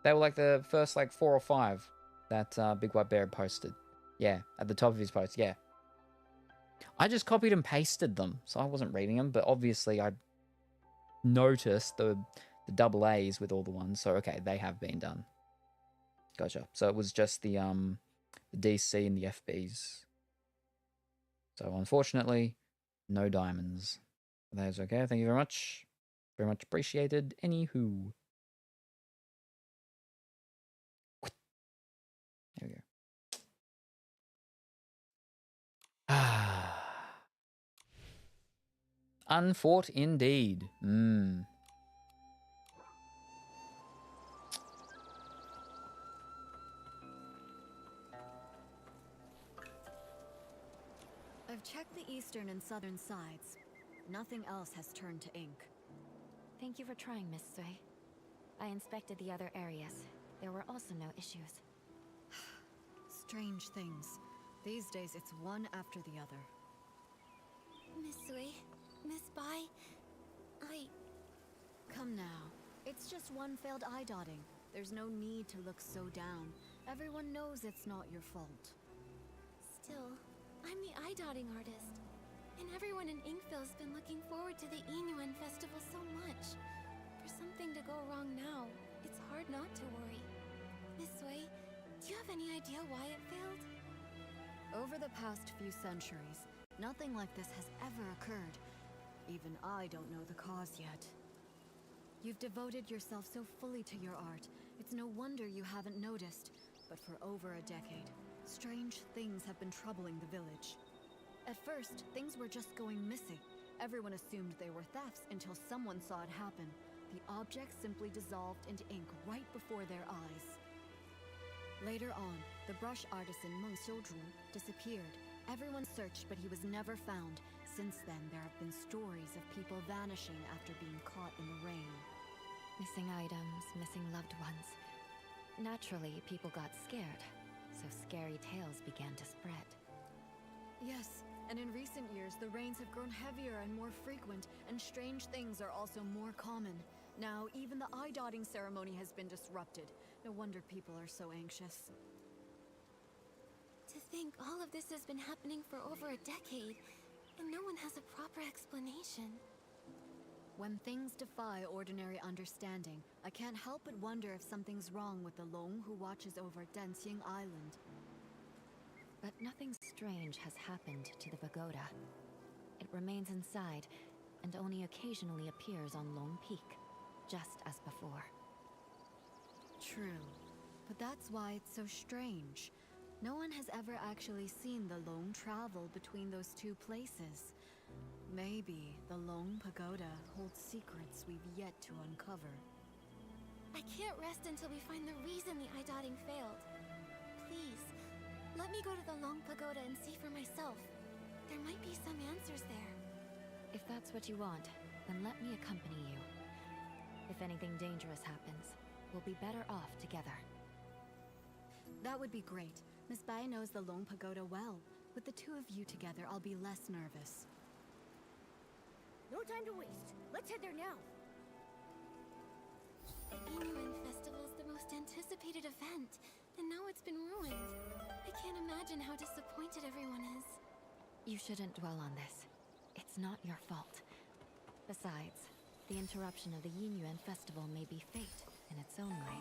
They were like the first like 4 or 5 that Big White Bear posted. Yeah, at the top of his post. Yeah. I just copied and pasted them, so I wasn't reading them. But obviously, I noticed the double A's with all the ones. So okay, they have been done. Gotcha. So it was just the DC and the FBs. So unfortunately, no diamonds. That's okay. Thank you very much. Very much appreciated. Anywho. There we go. Unfought indeed. I've checked the eastern and southern sides. Nothing else has turned to ink. Thank you for trying, Miss Sui. I inspected the other areas. There were also no issues. Strange things. These days it's one after the other. Miss Sui, Miss Bai, Come now. It's just one failed eye dotting. There's no need to look so down. Everyone knows it's not your fault. Still, I'm the eye dotting artist. And everyone in Inkville's been looking forward to the Inuan festival so much. For something to go wrong now, it's hard not to worry. Miss Sui, do you have any idea why it failed? Over the past few centuries, nothing like this has ever occurred. Even I don't know the cause yet. You've devoted yourself so fully to your art, it's no wonder you haven't noticed. But for over a decade, strange things have been troubling the village. At first, things were just going missing. Everyone assumed they were thefts until someone saw it happen. the object simply dissolved into ink right before their eyes. Later on, the brush artisan Meng Xiuzhu disappeared. Everyone searched, but he was never found. Since then, there have been stories of people vanishing after being caught in the rain. Missing items, missing loved ones. Naturally, people got scared, so scary tales began to spread. Yes, and in recent years, the rains have grown heavier and more frequent, and strange things are also more common. Now, even the eye-dotting ceremony has been disrupted. No wonder people are so anxious. To think all of this has been happening for over a decade, and no one has a proper explanation. When things defy ordinary understanding, I can't help but wonder if something's wrong with the Long who watches over Danxing Island. But nothing strange has happened to the pagoda. It remains inside, and only occasionally appears on Long Peak, just as before. True, but that's why it's so strange. No one has ever actually seen the Long travel between those two places. Maybe the Long Pagoda holds secrets we've yet to uncover. I can't rest until we find the reason the eye dotting failed. Please, let me go to the Long Pagoda and see for myself. There might be some answers there. If that's what you want, then let me accompany you. If anything dangerous happens, we'll be better off together. That would be great. Miss Bai knows the Long Pagoda well. With the two of you together, I'll be less nervous. No time to waste. Let's head there now. The Yinyuan Festival's the most anticipated event, and now it's been ruined. I can't imagine how disappointed everyone is. You shouldn't dwell on this. It's not your fault. Besides, the interruption of the Yinyuan Festival may be fate in its own way.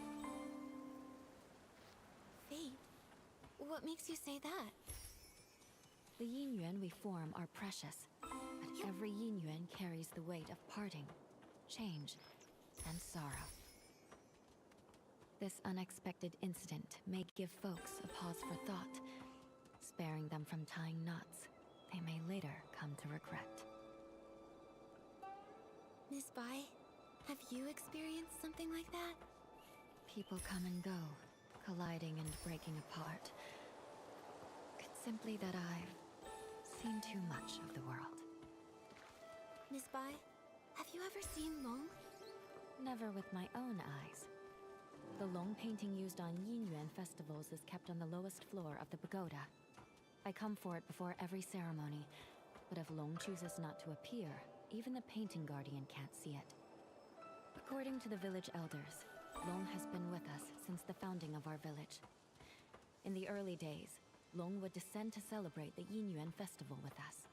Fate? What makes you say that? The Yinyuan we form are precious, but every Yinyuan carries the weight of parting, change, and sorrow. This unexpected incident may give folks a pause for thought, sparing them from tying knots they may later come to regret. Miss Bai, have you experienced something like that? People come and go, colliding and breaking apart. It's simply that I've seen too much of the world. Miss Bai, have you ever seen Long? Never with my own eyes. The Long painting used on Yinyuan festivals is kept on the lowest floor of the pagoda. I come for it before every ceremony, but if Long chooses not to appear, even the painting guardian can't see it. According to the village elders, Long has been with us since the founding of our village. In the early days, Long would descend to celebrate the Yinyuan festival with us.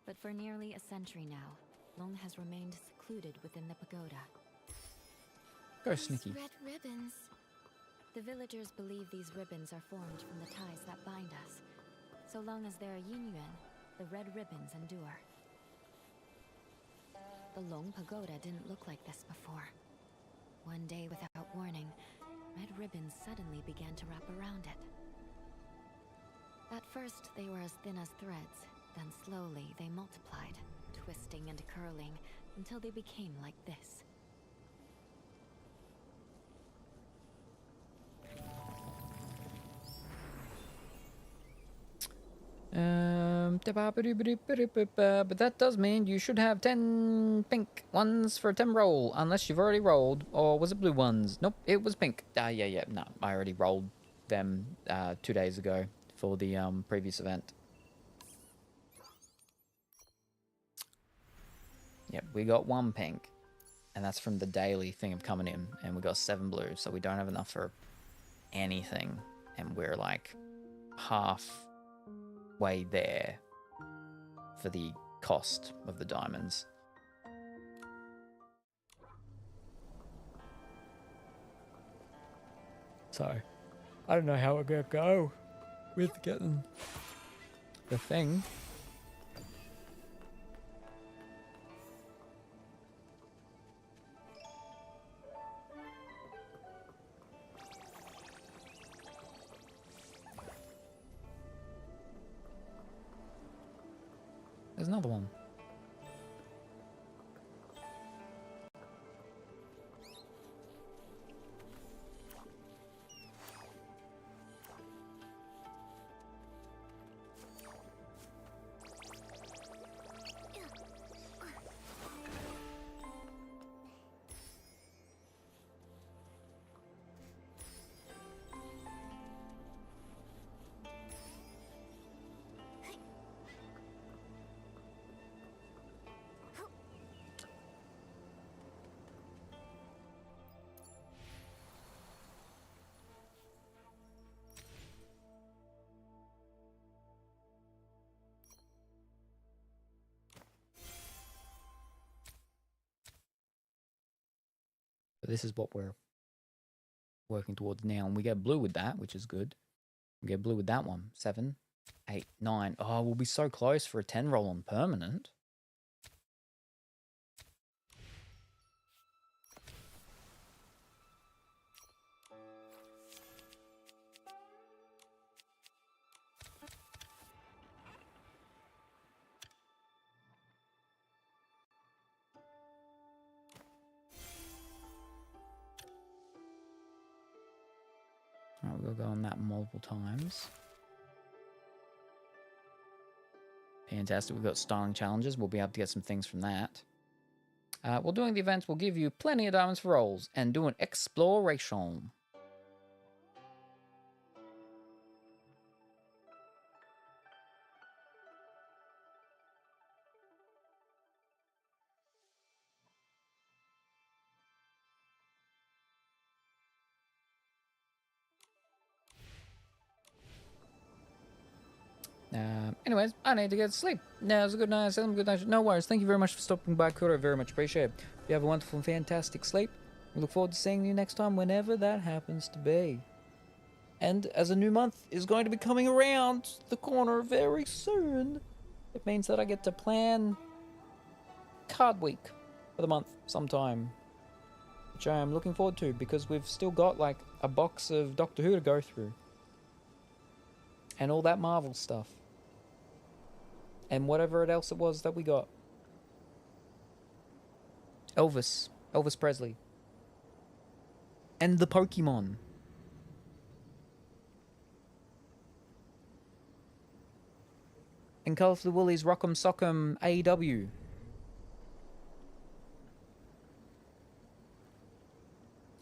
But for nearly a century now, Long has remained secluded within the pagoda. Go, Nikki. Red ribbons. The villagers believe these ribbons are formed from the ties that bind us. So long as there are Yinyuan, the red ribbons endure. The Long Pagoda didn't look like this before. One day, without warning, red ribbons suddenly began to wrap around it. At first, they were as thin as threads, then slowly they multiplied, twisting and curling, until they became like this. But that does mean you should have 10 pink ones for 10 roll, unless you've already rolled. Or was it blue ones? Nope, it was pink. Yeah, no, I already rolled them 2 days ago for the previous event. Yep, we got 1 pink, and that's from the daily thing of coming in, and we got 7 blue, so we don't have enough for anything, and we're like halfway there for the cost of the diamonds. So, I don't know how we're gonna go with getting the thing. There's another one. But this is what we're working towards now. And we get blue with that, which is good. We get blue with that one. 7, 8, 9. Oh, we'll be so close for a 10 roll on permanent. Alright, we'll go on that multiple times. Fantastic. We've got styling challenges. We'll be able to get some things from that. While doing the events, we'll give you plenty of diamonds for rolls and do an exploration. Anyways, I need to get to sleep. Now, it's a good night, Salem. Good night. No worries. Thank you very much for stopping by, Kuro. Very much appreciate it. You have a wonderful and fantastic sleep. We look forward to seeing you next time, whenever that happens to be. And as a new month is going to be coming around the corner very soon, it means that I get to plan card week for the month sometime, which I am looking forward to because we've still got like a box of Doctor Who to go through and all that Marvel stuff and whatever else it was that we got. Elvis Presley, and the Pokemon. And Colourfully Woolly's Rock'em Sock'em AEW.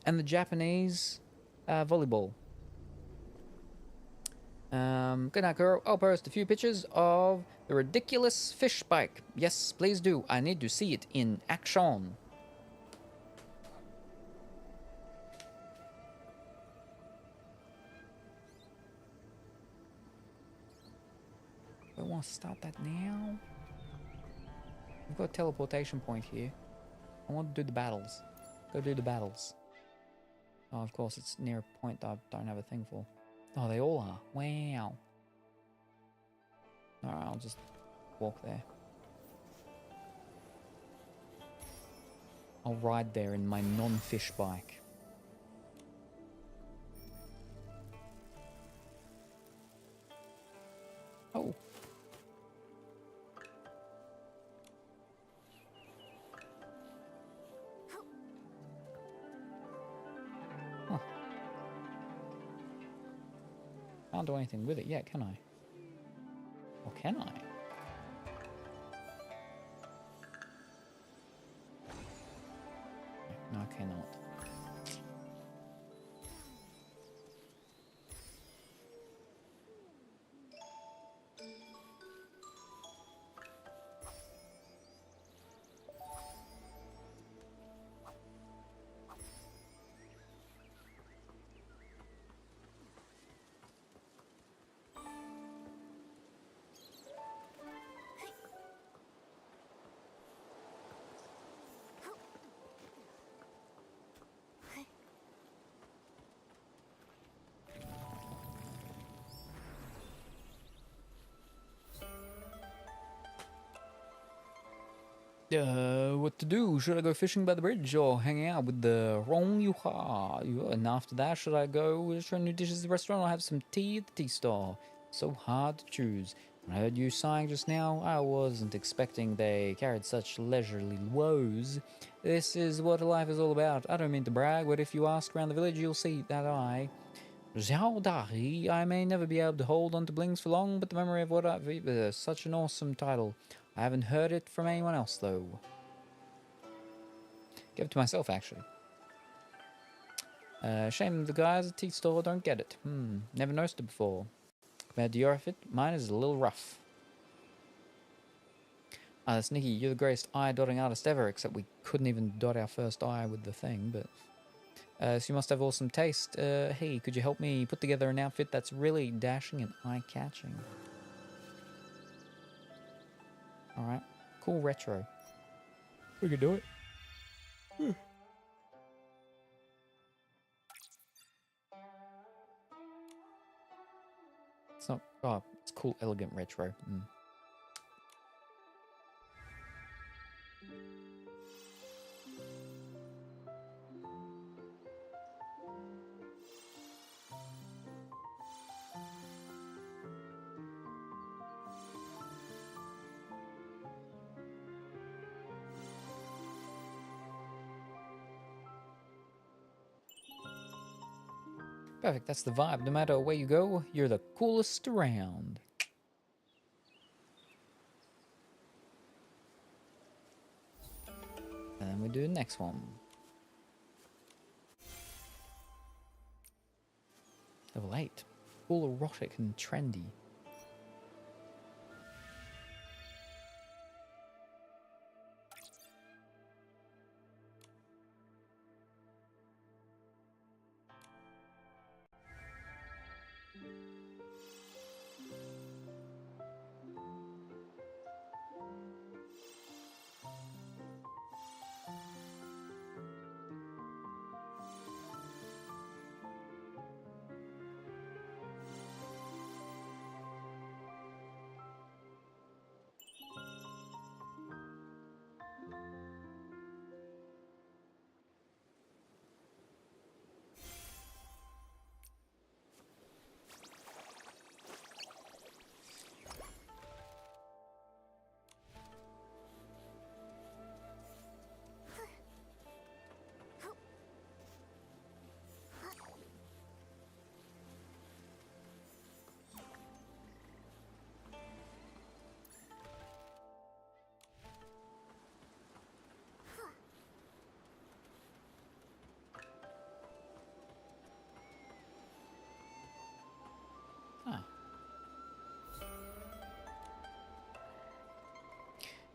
And the Japanese volleyball. Good night, girl. I'll post a few pictures of the ridiculous fish spike. Yes, please do. I need to see it in action. I want to start that now. We've got a teleportation point here. I want to do the battles. Go do the battles. Oh, of course, it's near a point that I don't have a thing for. Oh, they all are. Wow. Alright, I'll just walk there. I'll ride there in my non-fish bike. Oh. Huh. Can't do anything with it yet, can I? Or can I? No, I cannot. What to do? Should I go fishing by the bridge or hang out with the Rong Yuha? And after that, should I go try new dishes at the restaurant or have some tea at the tea stall? So hard to choose. When I heard you sighing just now, I wasn't expecting they carried such leisurely woes. This is what life is all about. I don't mean to brag, but if you ask around the village, you'll see that Zhao Dahi, I may never be able to hold on to Blings for long, but the memory of what I've... such an awesome title. I haven't heard it from anyone else, though. Give it to myself, actually. Shame the guys at tea store don't get it. Never noticed it before. Compared to your outfit, mine is a little rough. Ah, that's Nikki. You're the greatest eye-dotting artist ever, except we couldn't even dot our first eye with the thing, but... so you must have awesome taste. Hey, could you help me put together an outfit that's really dashing and eye-catching? Alright. Cool retro. We could do it. It's not. Oh, it's cool, elegant retro. Perfect, that's the vibe. No matter where you go, you're the coolest around. And then we do the next one. Level 8. All erotic and trendy.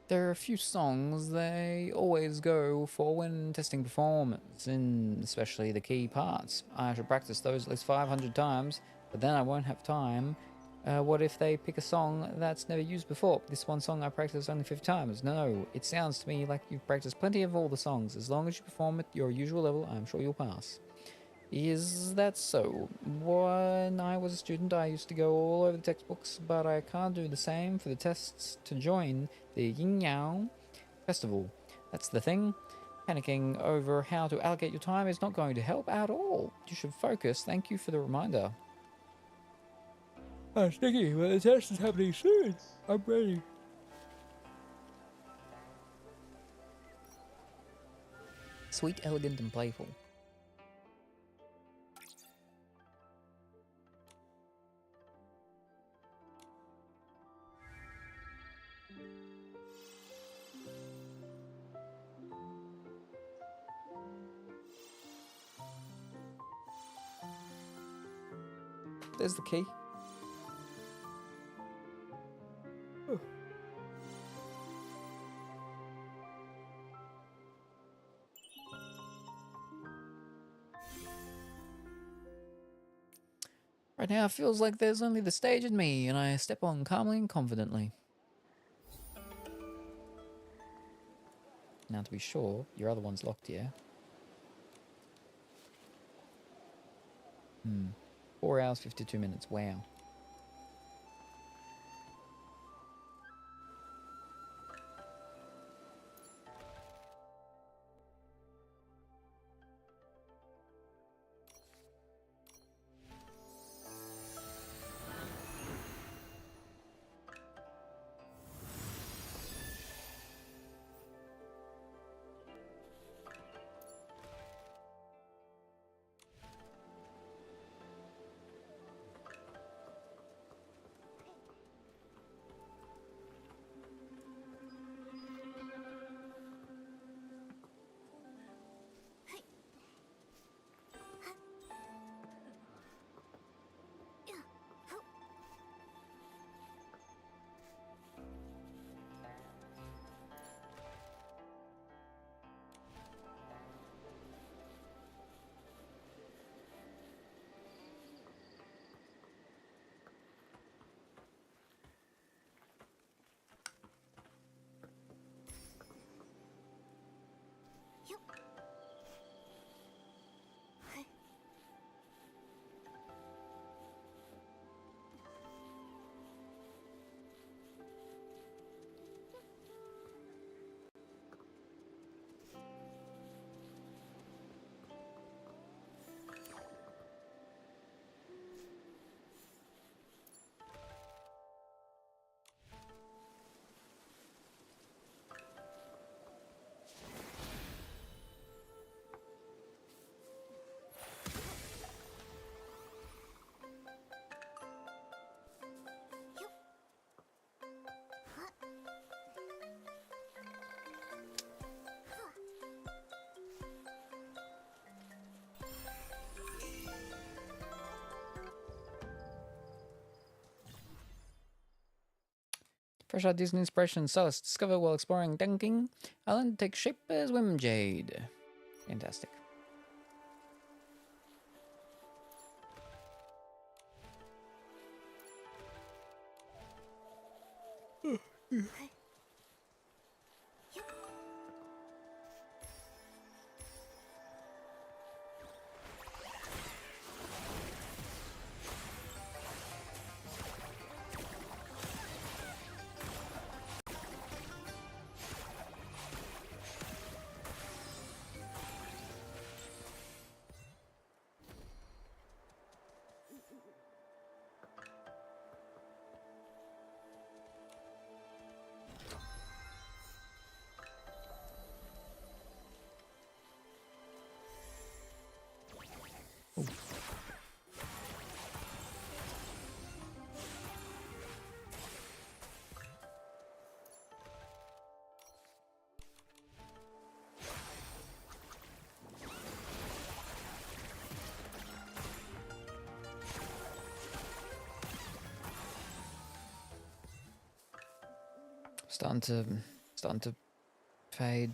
There are a few songs they always go for when testing performance, and especially the key parts. I should practice those at least 500 times, but then I won't have time. What if they pick a song that's never used before? This one song I practiced only 50 times. No, it sounds to me like you've practiced plenty of all the songs. As long as you perform at your usual level, I'm sure you'll pass. Is that so? When I was a student, I used to go all over the textbooks, but I can't do the same for the tests to join the Yin Yang Festival. That's the thing. Panicking over how to allocate your time is not going to help at all. You should focus. Thank you for the reminder. Oh, Nikki, well, the test is happening soon. I'm ready. Sweet, elegant, and playful. There's the key. Oh. Right now it feels like there's only the stage and me, and I step on calmly and confidently. Now to be sure, your other one's locked, yeah? 4 hours, 52 minutes, wow. Fresh ideas and inspiration solace discover while exploring Dunking Island take shape as Whim Jade. Fantastic. Starting to fade.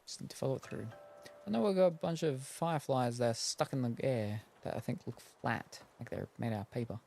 Just need to follow it through. I know we've got a bunch of fireflies that are stuck in the air that I think look flat, like they're made out of paper.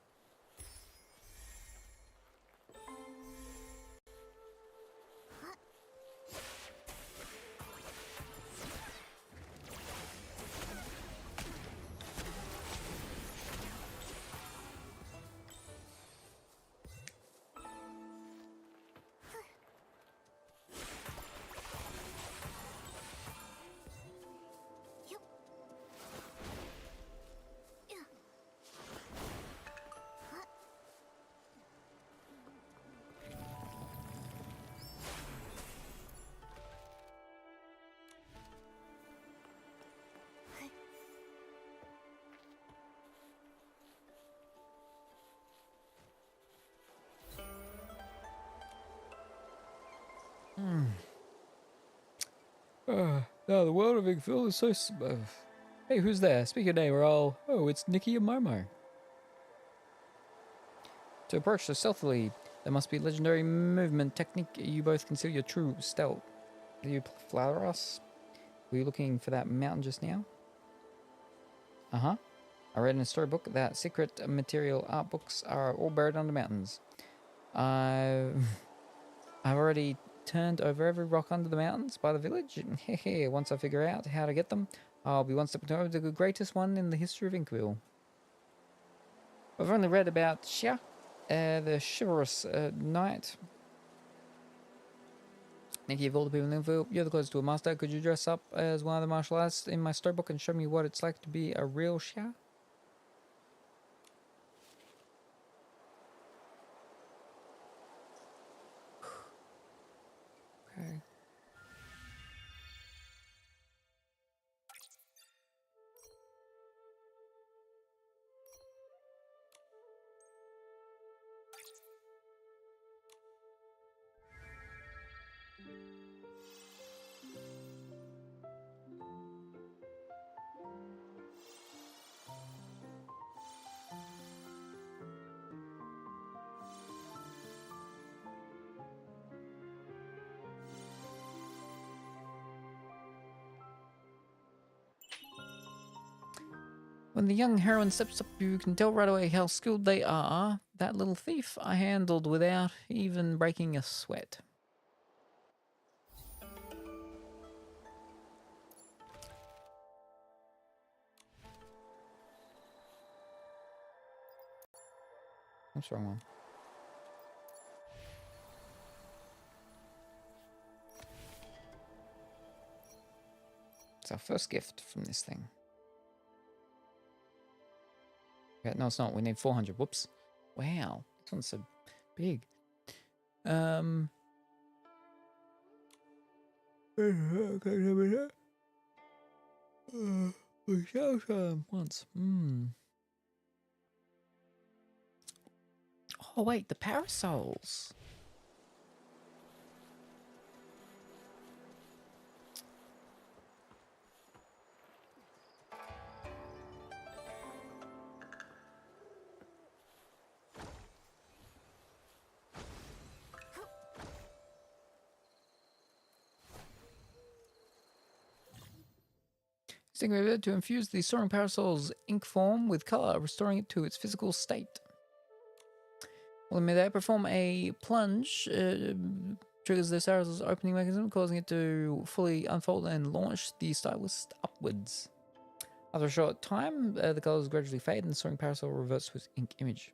No, the world of Igville is so... Hey, who's there? Speak your name or I'll... Oh, it's Nikki and Momo. To approach so stealthily, there must be legendary movement technique. You both conceal your true stealth. Do you flatter us? Were you looking for that mountain just now? Uh-huh. I read in a storybook that secret material art books are all buried under mountains. I've already turned over every rock under the mountains by the village. Once I figure out how to get them, I'll be one step over the greatest one in the history of Inkville. I've only read about Xia, the chivalrous knight. Nikki, of all the people in Inkville, you're the closest to a master. Could you dress up as one of the martial artists in my storybook and show me what it's like to be a real Xia? Okay. When the young heroine steps up, you can tell right away how skilled they are. That little thief I handled without even breaking a sweat. What's wrong one? It's our first gift from this thing. Okay, no, it's not. We need 400. Whoops. Wow. This one's so big. We shall once. Oh wait, the parasols. Using river to infuse the soaring parasol's ink form with color, restoring it to its physical state. While in midair, perform a plunge, triggers the parasol's opening mechanism, causing it to fully unfold and launch the stylus upwards. After a short time, the colors gradually fade and the soaring parasol reverts to its ink image.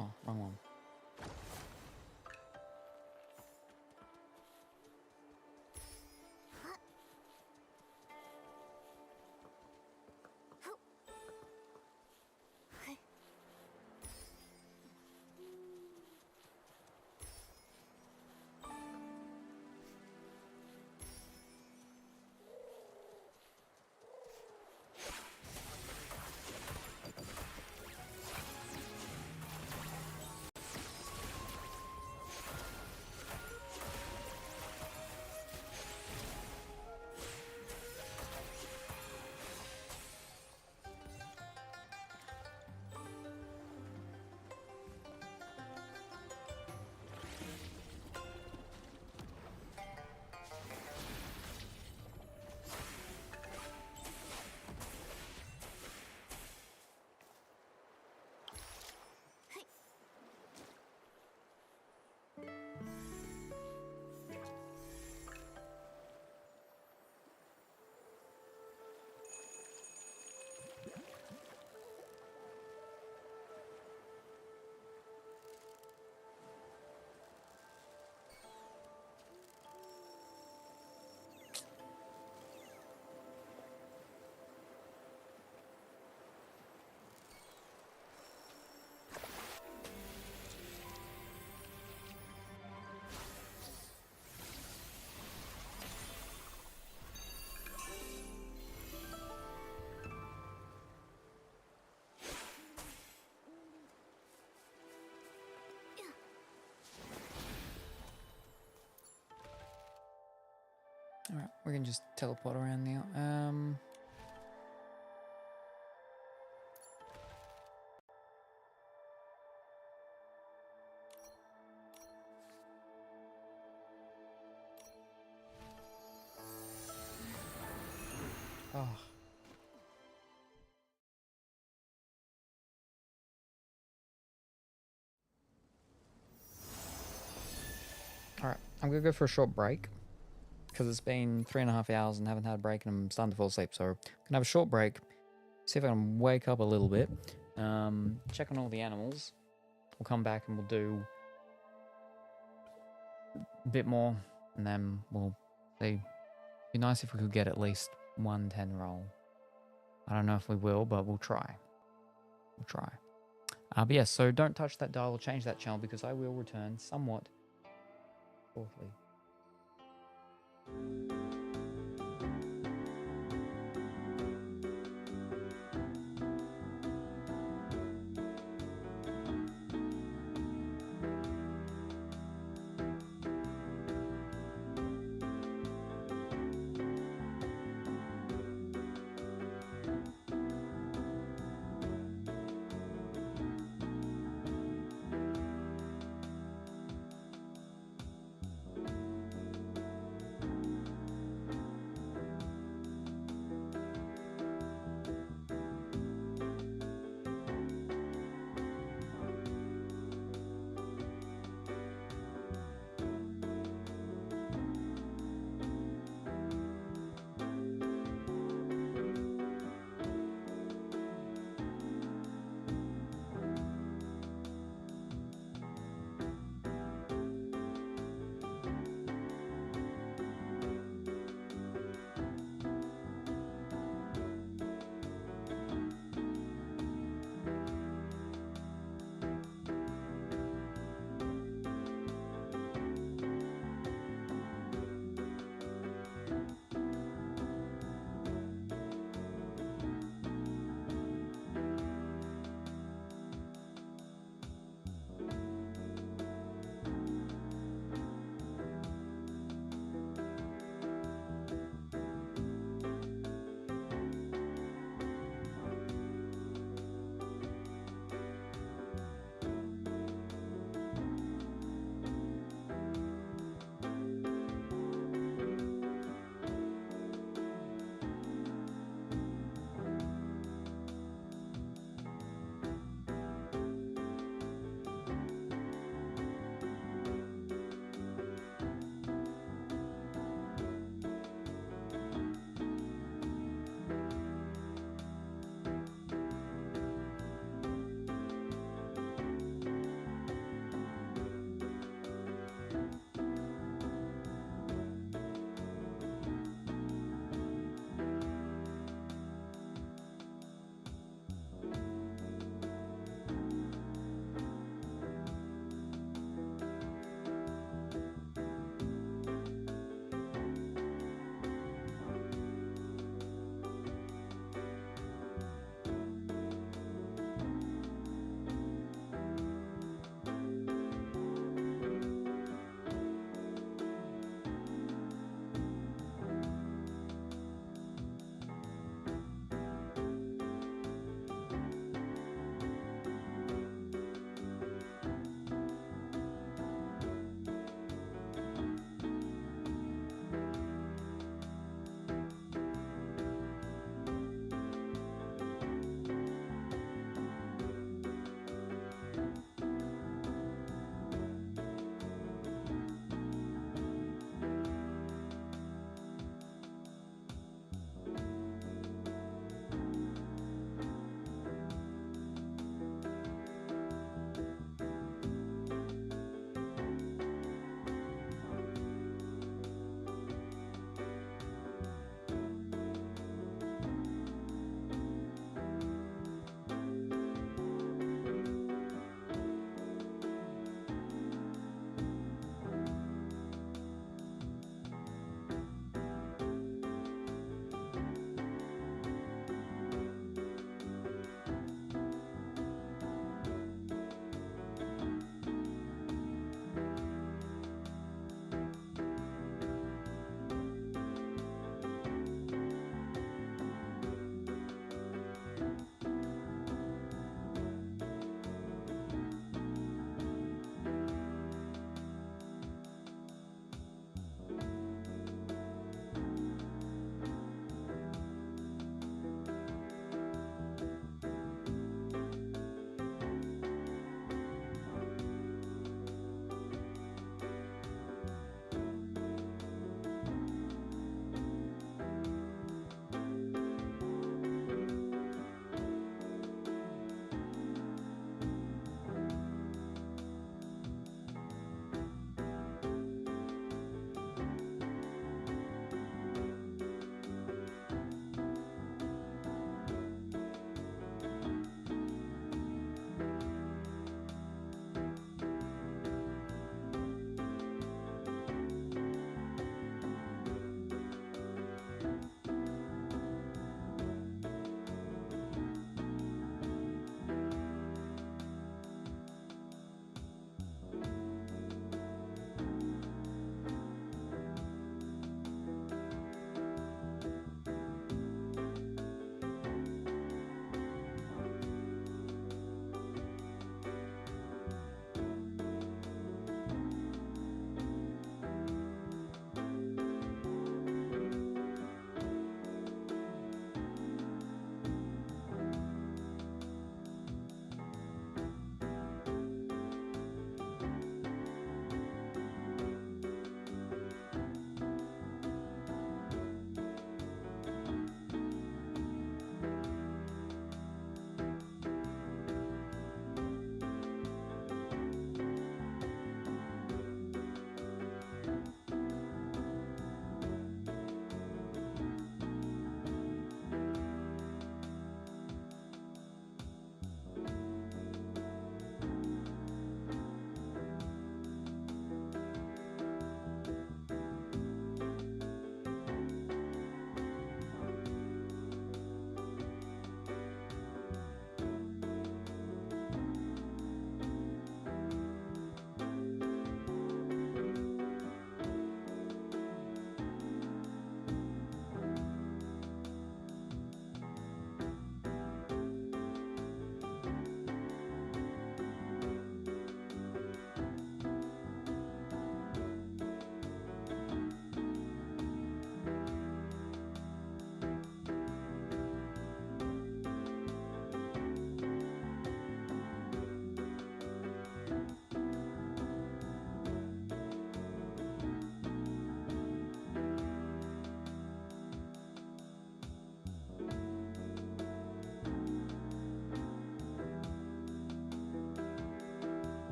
Oh, wrong one. Alright, we can just teleport around now. Oh. Alright, I'm gonna go for a short break. Because it's been 3.5 hours and haven't had a break and I'm starting to fall asleep. So I'm gonna have a short break. See if I can wake up a little bit. Check on all the animals. We'll come back and we'll do a bit more. And then we'll see. It'd be nice if we could get at least 110 roll. I don't know if we will, but we'll try. We'll try. But yes, so don't touch that dial or change that channel because I will return somewhat shortly.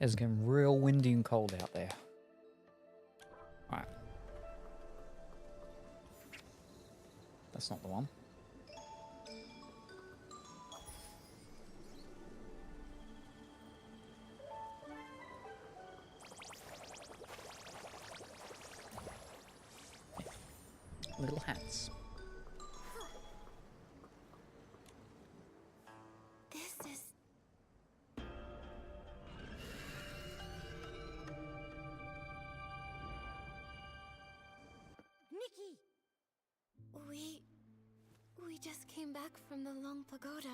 It's getting real windy and cold out there. Alright. That's not the one. Little hats. This is... Nikki! We just came back from the Long Pagoda.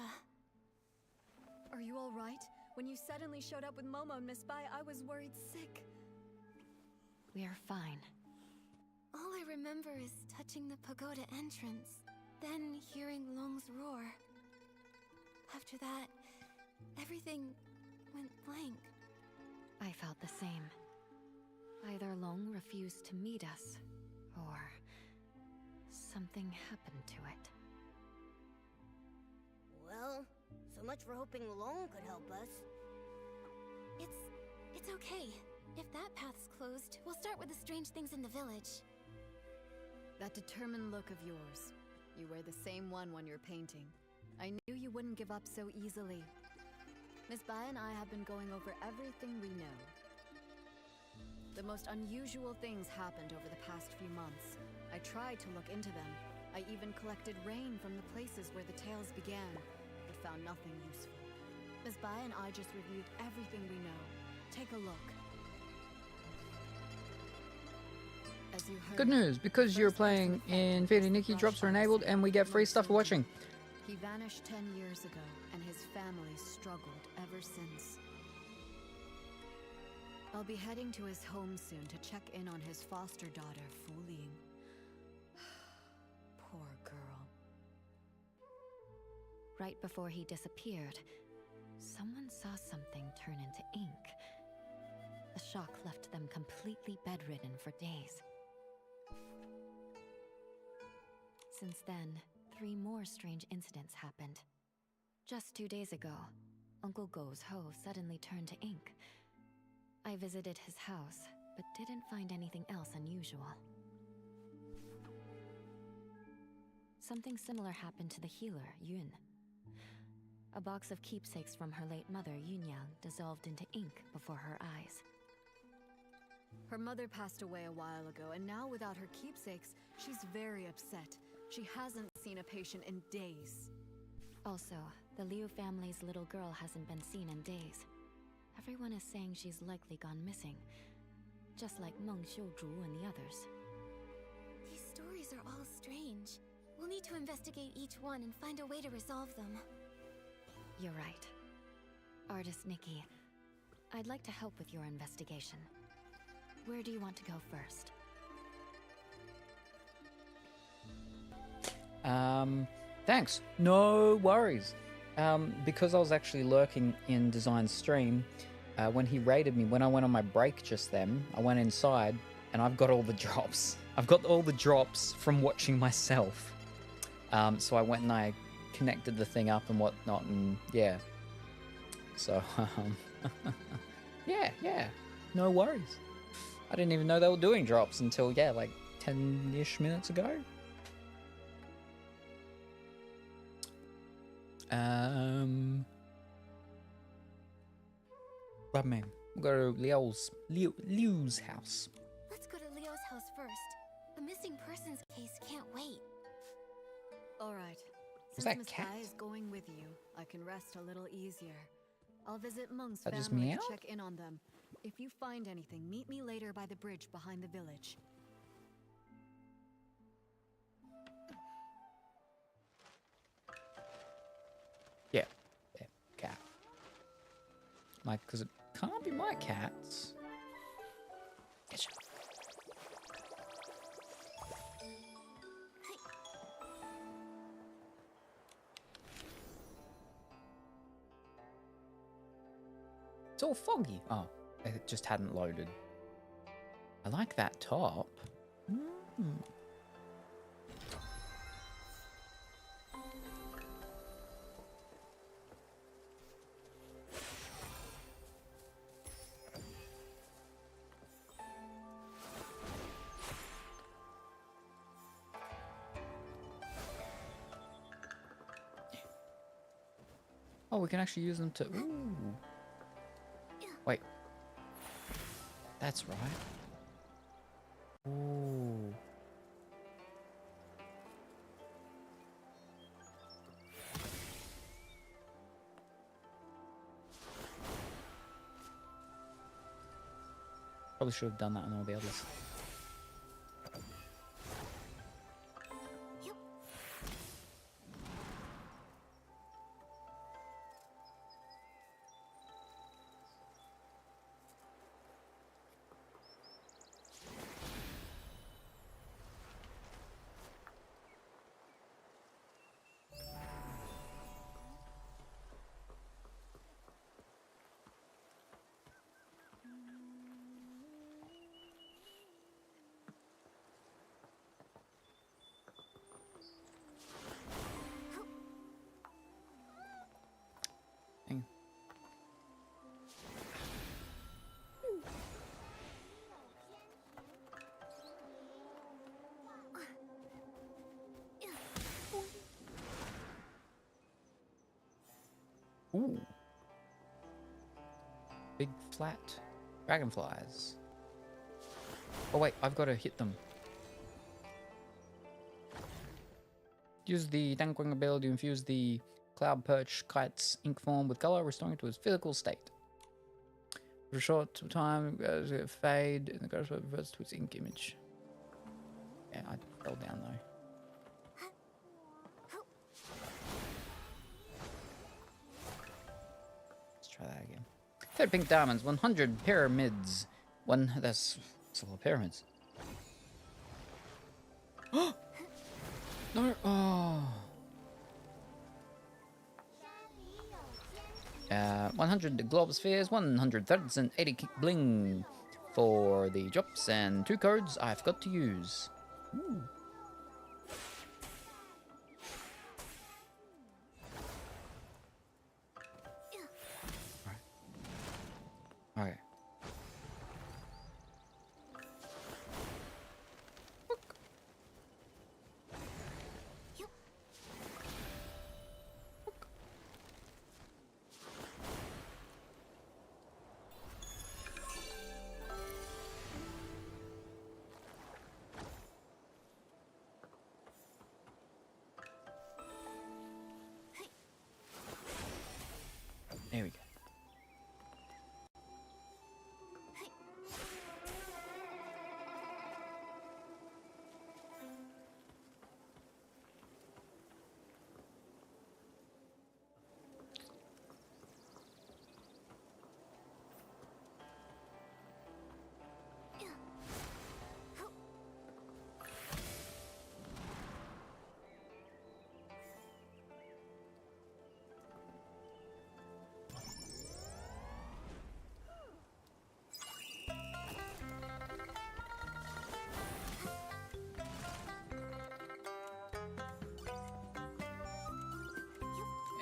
Are you all right? When you suddenly showed up with Momo and Miss Bai, I was worried sick. We are fine. All I remember is touching the pagoda entrance, then hearing Long's roar. After that, everything went blank. I felt the same. Either Long refused to meet us, or something happened to it. Well, so much for hoping Long could help us. It's okay. If that path's closed, we'll start with the strange things in the village. That determined look of yours. You wear the same one when you're painting. I knew you wouldn't give up so easily. Miss Bai and I have been going over everything we know. The most unusual things happened over the past few months. I tried to look into them. I even collected rain from the places where the tales began, but found nothing useful. Miss Bai and I just reviewed everything we know. Take a look. As you heard, Good news, because you're playing in Feeding Nikki, drops are enabled and we get free stuff for watching. He vanished 10 years ago, and his family struggled ever since. I'll be heading to his home soon to check in on his foster daughter, Fu Ling. Poor girl. Right before he disappeared, someone saw something turn into ink. The shock left them completely bedridden for days. Since then, 3 more strange incidents happened. Just 2 days ago, Uncle Go's hoe suddenly turned to ink. I visited his house, but didn't find anything else unusual. Something similar happened to the healer, Yun. A box of keepsakes from her late mother, Yunyang, dissolved into ink before her eyes. Her mother passed away a while ago, and now without her keepsakes, she's very upset. She hasn't seen a patient in days. Also, the Liu family's little girl hasn't been seen in days. Everyone is saying she's likely gone missing, just like Meng Xiuzhu and the others. These stories are all strange. We'll need to investigate each one and find a way to resolve them. You're right. Artist Nikki, I'd like to help with your investigation. Where do you want to go first? Thanks. No worries. Because I was actually lurking in Design's stream, when he raided me, when I went on my break just then, I went inside and I've got all the drops. I've got all the drops from watching myself. So I went and I connected the thing up and whatnot, and yeah. So, yeah, no worries. I didn't even know they were doing drops until, yeah, like 10-ish minutes ago. But man, we'll go to Liu's house. Let's go to Leo's house first. The missing persons case can't wait. All right. Was Since that Miss cat? Bai is going with you, I can rest a little easier. I'll visit Meng's That just family meowed? to check in on them. If you find anything, meet me later by the bridge behind the village. Yeah, cat. Like, because it can't be my cats. Getcha. It's all foggy. Oh, it just hadn't loaded. I like that top. Mm. Oh, we can actually use them to... Ooh. Wait. That's right. Ooh. Probably should have done that on all the others. Dang. Ooh. Big flat dragonflies. Oh wait, I've got to hit them. Use the Dankwing ability to infuse the cloud perch kite's ink form with color, restoring it to its physical state. For a short time, it fade, and the ghost reverts to its ink image. Yeah, I fell down though. Let's try that again. 30 pink diamonds, 100 pyramids. That's a lot of pyramids. No, oh. 100 globe spheres, 100 threads, and 80 kick bling for the drops, and 2 codes I forgot to use. Ooh. Right. Okay. There we go.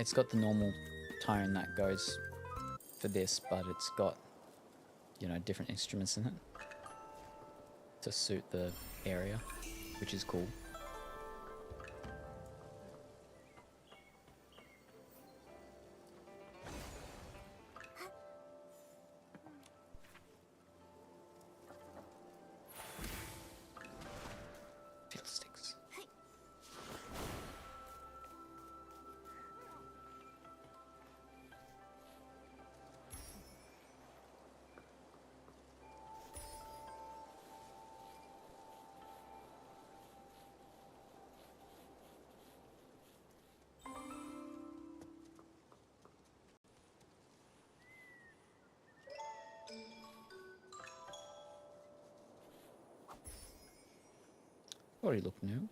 It's got the normal tone that goes for this, but it's got, you know, different instruments in it to suit the area, which is cool. Fiddlesticks. Already look new.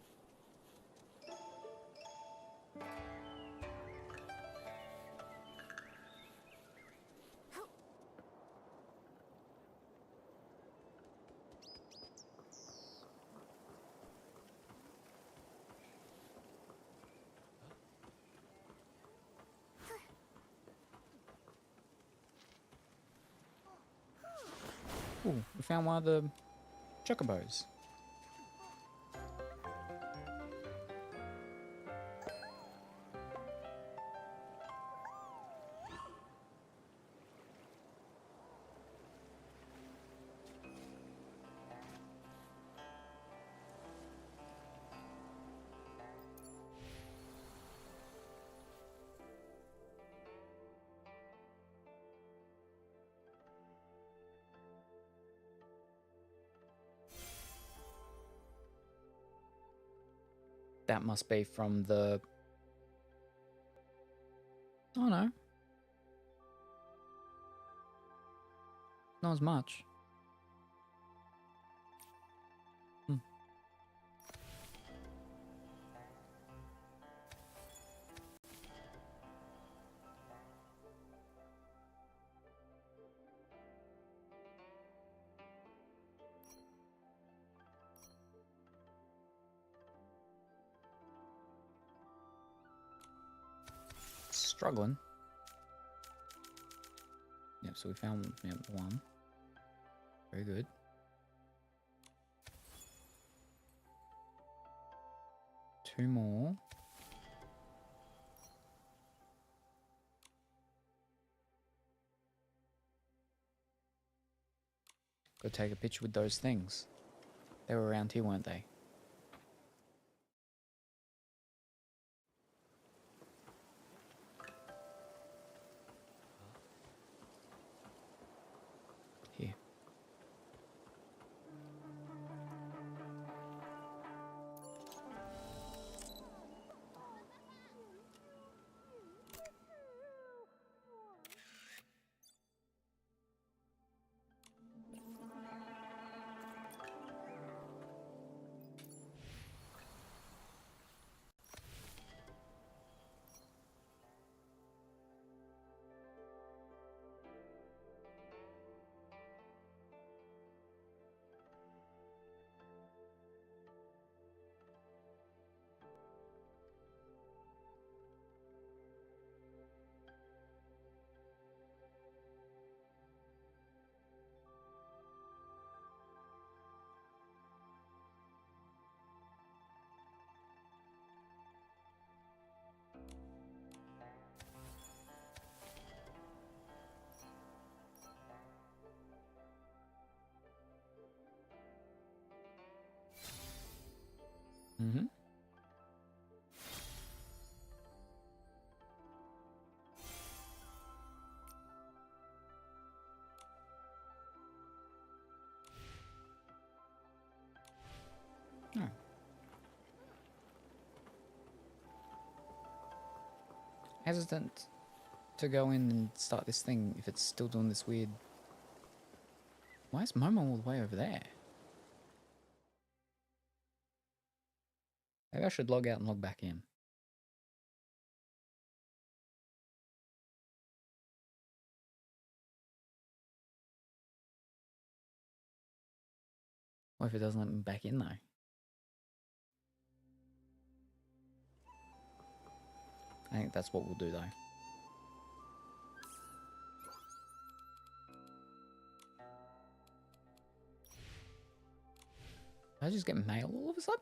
Ooh, we found one of the chocobos. that must be from the... Oh no. Not as much. Struggling. Yep, so we found one. Very good. Two more. Go take a picture with those things. They were around here, weren't they? Here. Mm-hmm. Oh. Hesitant to go in and start this thing if it's still doing this weird... Why is Momo all the way over there? Maybe I should log out and log back in. What if it doesn't let me back in though? I think that's what we'll do though. Did I just get mail all of a sudden?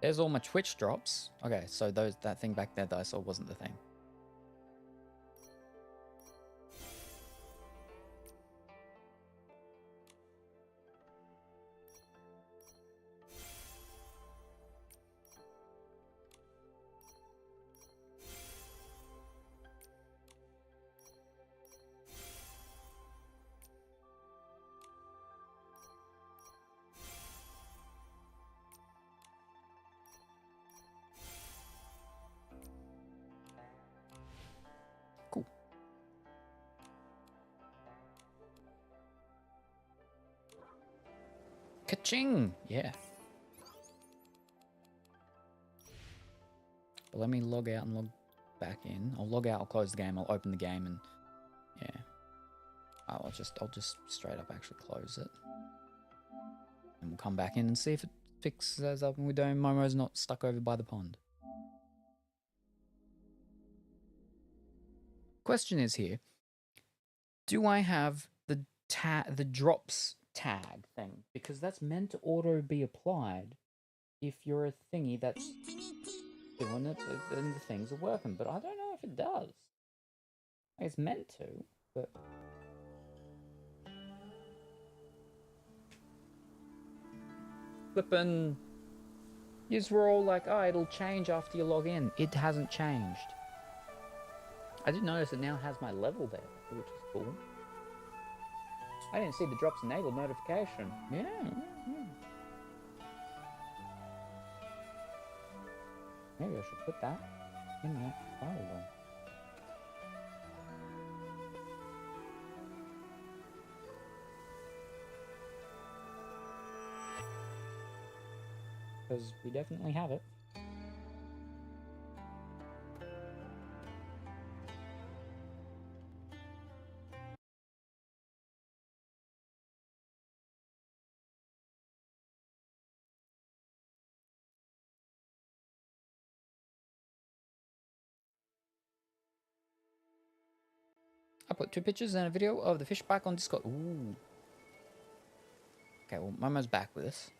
There's all my Twitch drops. Okay, so that thing back there that I saw wasn't the thing. Cool. Ka-ching! Yeah. But let me log out and log back in. I'll log out, I'll close the game, I'll open the game and... Yeah. I'll just straight up actually close it. And we'll come back in and see if it fixes up and we don't... Momo's not stuck over by the pond. Question is here, do I have the drops tag thing? Because that's meant to auto be applied if you're a thingy that's doing it and the things are working, but I don't know if it does. It's meant to, but... Flippin'... Yous were all like, oh, it'll change after you log in. It hasn't changed. I did notice it now has my level there, which is cool. I didn't see the drops enabled notification. Yeah. Maybe I should put that in that corridor. Because we definitely have it. I put 2 pictures and a video of the fish back on Discord. Ooh. Okay, well, Momo's back with us.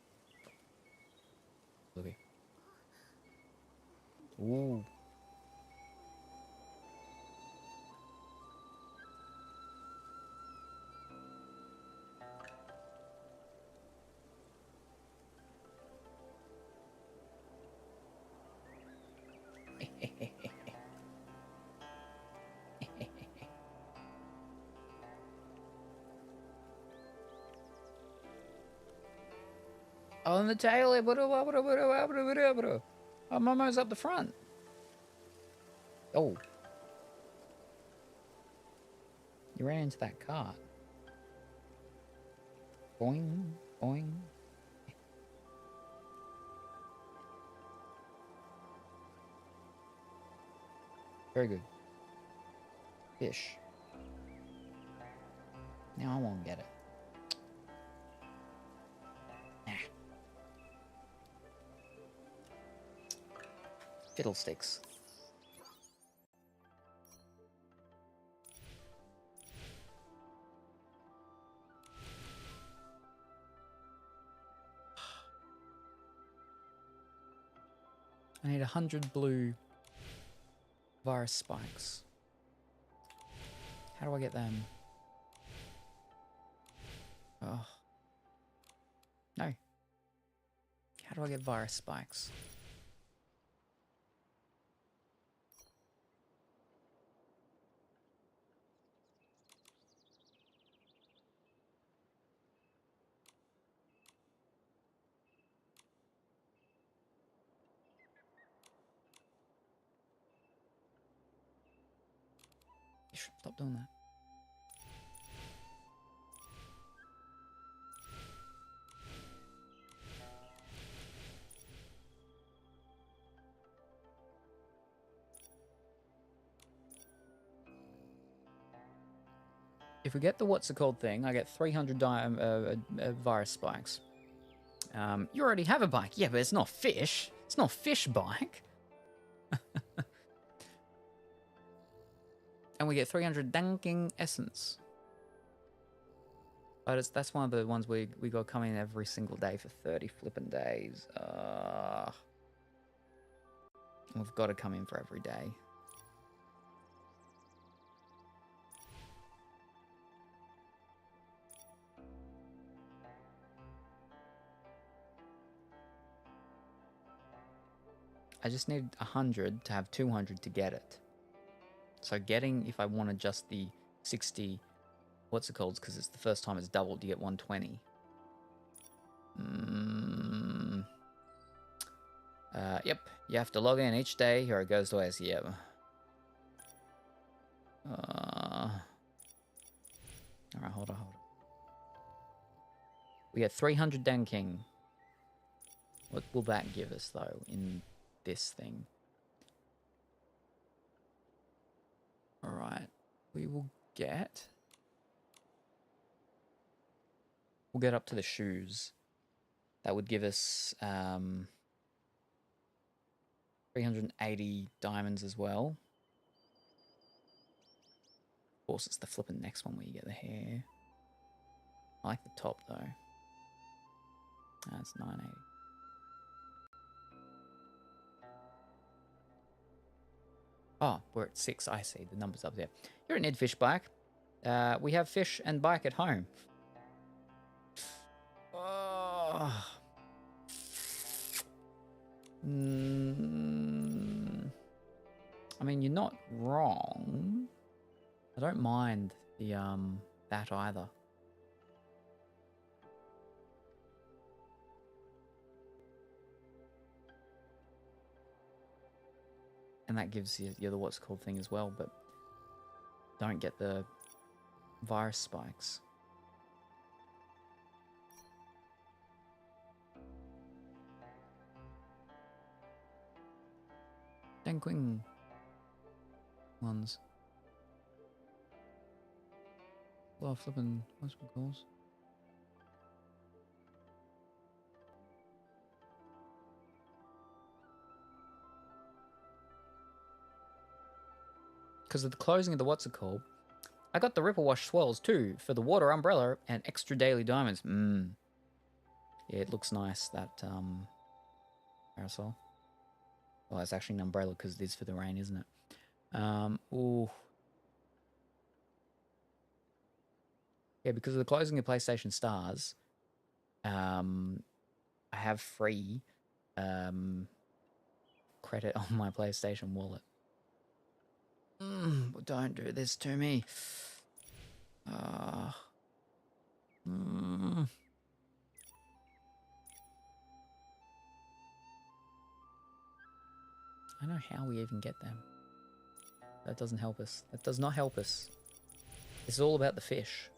Look here. Ooh. On the tail. Oh, Momo's up the front. Oh. You ran into that cart. Boing, boing. Very good. Fish. Now I won't get it. Nah. Fiddlesticks. I need 100 blue virus spikes. How do I get them? Oh. No. How do I get virus spikes? Stop doing that. If we get the what's it called thing, I get 300 virus spikes. You already have a bike. Yeah, but it's not fish. It's not fish bike. And we get 300 danking essence. But that's one of the ones we got coming every single day for 30 flipping days. We've got to come in for every day. I just need 100 to have 200 to get it. So getting, if I wanted just the 60, what's it called? Because it's the first time it's doubled, you get 120. Yep, you have to log in each day or it goes to waste. Yep. Alright, hold on. We get 300 danking. What will that give us, though, in this thing? Alright, we'll get up to the shoes. That would give us 380 diamonds as well. Of course, it's the flipping next one where you get the hair. I like the top, though. That's 980. Oh, we're at 6. I see. The number's up there. You're an Ed Fish bike. We have fish and bike at home. Oh. I mean, you're not wrong. I don't mind the that either. and that gives you the what's called thing as well, but don't get the virus spikes. Queen ones. Well, flipping, what's it called? Because of the closing of the what's it called, I got the Ripple Wash swirls too for the water umbrella and extra daily diamonds. Yeah, it looks nice, that parasol. Well, it's actually an umbrella because it is for the rain, isn't it? Ooh. Yeah, because of the closing of PlayStation Stars, I have free credit on my PlayStation wallet. Don't do this to me. I don't know how we even get them. That doesn't help us. That does not help us. It's all about the fish.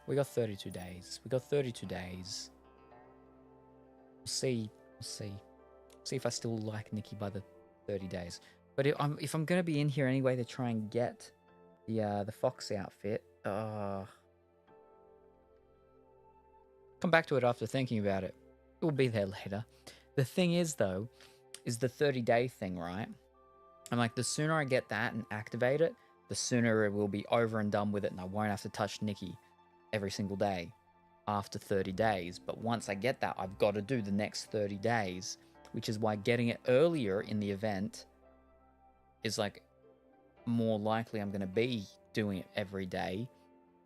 We got 32 days. We got 32 days. We'll see. We'll see. See if I still like Nikki by the 30 days. But if I'm gonna be in here anyway to try and get the fox outfit, come back to it after thinking about it. It will be there later. The thing is though, is the 30-day thing, right? I'm like, the sooner I get that and activate it, the sooner it will be over and done with it, and I won't have to touch Nikki every single day after 30 days. But once I get that, I've got to do the next 30 days, which is why getting it earlier in the event is like more likely I'm going to be doing it every day,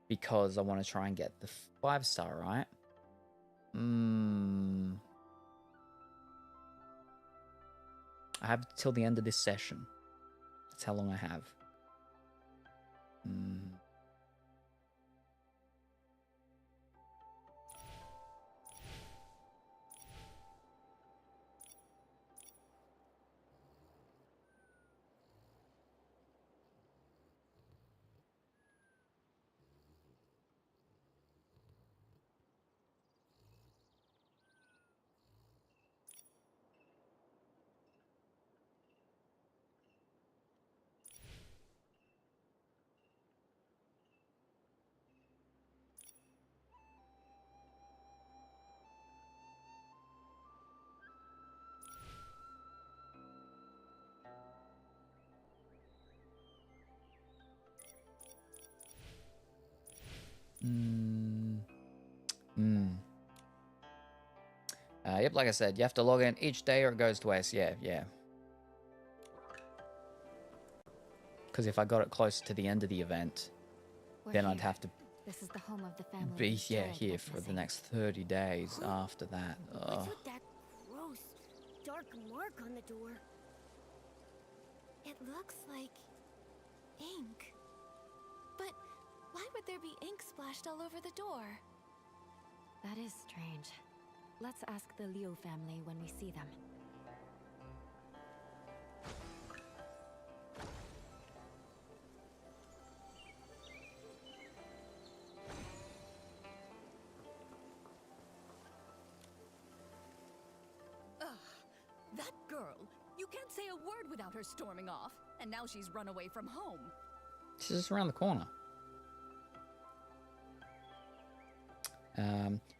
because I want to try and get the 5-star, right? I have till the end of this session. That's how long I have. Yep, like I said, you have to log in each day or it goes to waste. Yeah. Because if I got it closer to the end of the event, then I'd have to This is the home of the family. be whose child here went for the missing. next 30 days after that. What's with that gross, dark mark on the door? It looks like ink. But why would there be ink splashed all over the door? That is strange. Let's ask the Liu family when we see them. That girl! You can't say a word without her storming off, and now she's run away from home. She's just around the corner.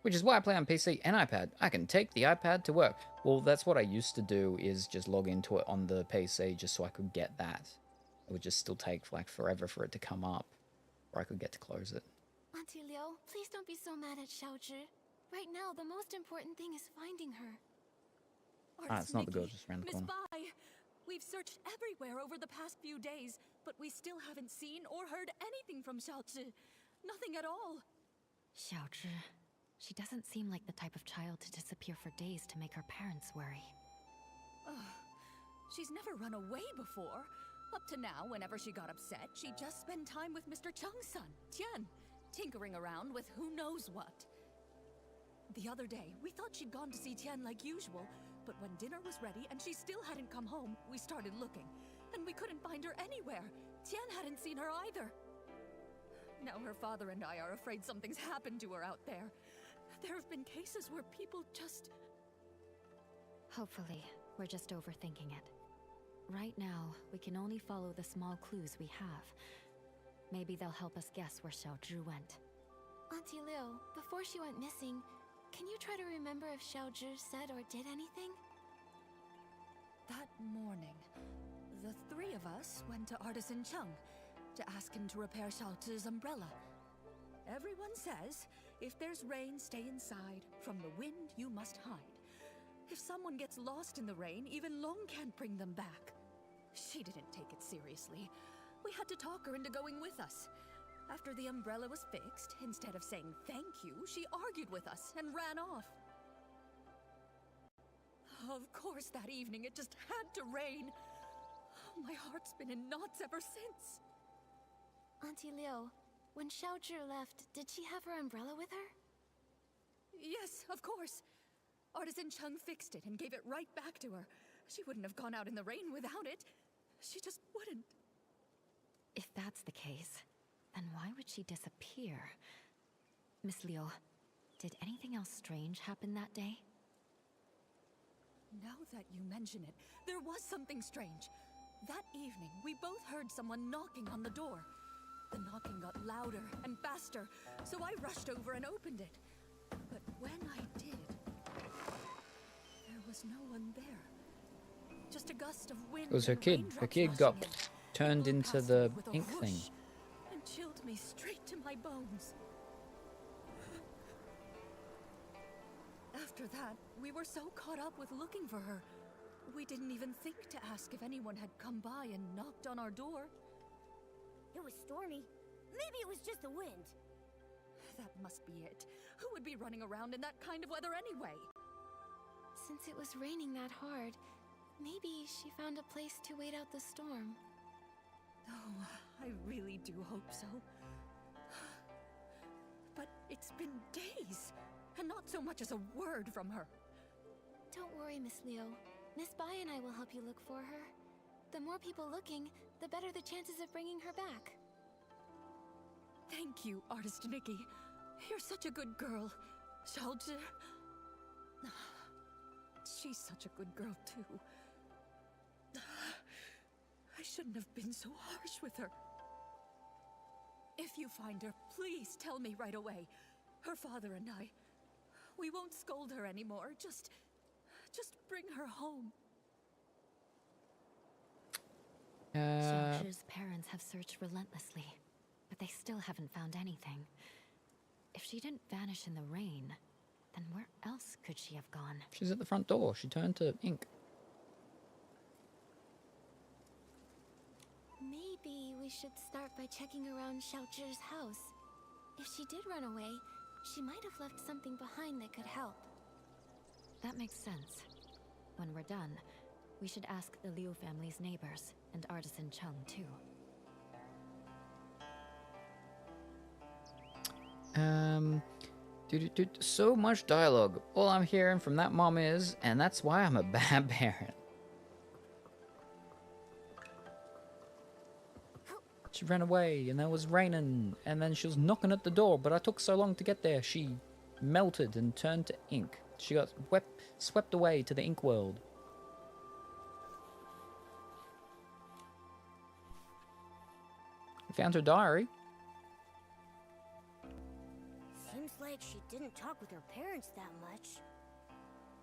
Which is why I play on PC and iPad. I can take the iPad to work. Well, that's what I used to do, is just log into it on the PC just so I could get that. It would just still take like forever for it to come up, or I could get to close it. Auntie Liu, please don't be so mad at Xiaozhi. Right now, the most important thing is finding her. It's not the girl just around the corner. Miss Bai, we've searched everywhere over the past few days, but we still haven't seen or heard anything from Xiaozhi. Nothing at all. Xiaozhi. She doesn't seem like the type of child to disappear for days to make her parents worry. She's never run away before. Up to now, whenever she got upset, she'd just spend time with Mr. Cheng's son, Tian, tinkering around with who knows what. The other day, we thought she'd gone to see Tian like usual, but when dinner was ready and she still hadn't come home, we started looking. And we couldn't find her anywhere. Tian hadn't seen her either. Now her father and I are afraid something's happened to her out there. There have been cases where people just... Hopefully, we're just overthinking it. Right now, we can only follow the small clues we have. Maybe they'll help us guess where Xiaozhi went. Auntie Liu, before she went missing, can you try to remember if Xiaozhi said or did anything? That morning, the three of us went to Artisan Chung to ask him to repair Xiaozhi's umbrella. Everyone says, if there's rain, stay inside. From the wind, you must hide. If someone gets lost in the rain, even Long can't bring them back. She didn't take it seriously. We had to talk her into going with us. After the umbrella was fixed, instead of saying thank you, she argued with us and ran off. Of course, that evening it just had to rain. My heart's been in knots ever since. Auntie Liu, when Xiaozhi left, did she have her umbrella with her? Yes, of course. Artisan Chung fixed it and gave it right back to her. She wouldn't have gone out in the rain without it. She just wouldn't. If that's the case, then why would she disappear? Miss Liu, did anything else strange happen that day? Now that you mention it, there was something strange. That evening, we both heard someone knocking on the door. The knocking got louder and faster, so I rushed over and opened it. But when I did, there was no one there. Just a gust of wind. It was her and kid. Her raindrops kid got rushing in. turned It blew into past the me with a ink thing. whoosh and chilled me straight to my bones. After that, we were so caught up with looking for her, we didn't even think to ask if anyone had come by and knocked on our door. It was stormy. Maybe it was just the wind. That must be it. Who would be running around in that kind of weather anyway? Since it was raining that hard, maybe she found a place to wait out the storm. Oh, I really do hope so. But it's been days, and not so much as a word from her. Don't worry, Miss Liu. Miss Bai and I will help you look for her. The more people looking, the better the chances of bringing her back. Thank you, Artist Nikki. You're such a good girl. Xiaozhi... She's such a good girl, too. I shouldn't have been so harsh with her. If you find her, please tell me right away. Her father and I... We won't scold her anymore. Just bring her home. Xiaozhi's parents have searched relentlessly, but they still haven't found anything. If she didn't vanish in the rain, then where else could she have gone? She's at the front door. She turned to ink. Maybe we should start by checking around Xiaozhi's house. If she did run away, she might have left something behind that could help. That makes sense. When we're done, we should ask the Liu family's neighbors, and Artisan Chung too. So much dialogue. All I'm hearing from that mom is, and that's why I'm a bad parent. She ran away, and it was raining, and then she was knocking at the door, but I took so long to get there, she melted and turned to ink. She got swept away to the ink world. I found her diary. Seems like she didn't talk with her parents that much.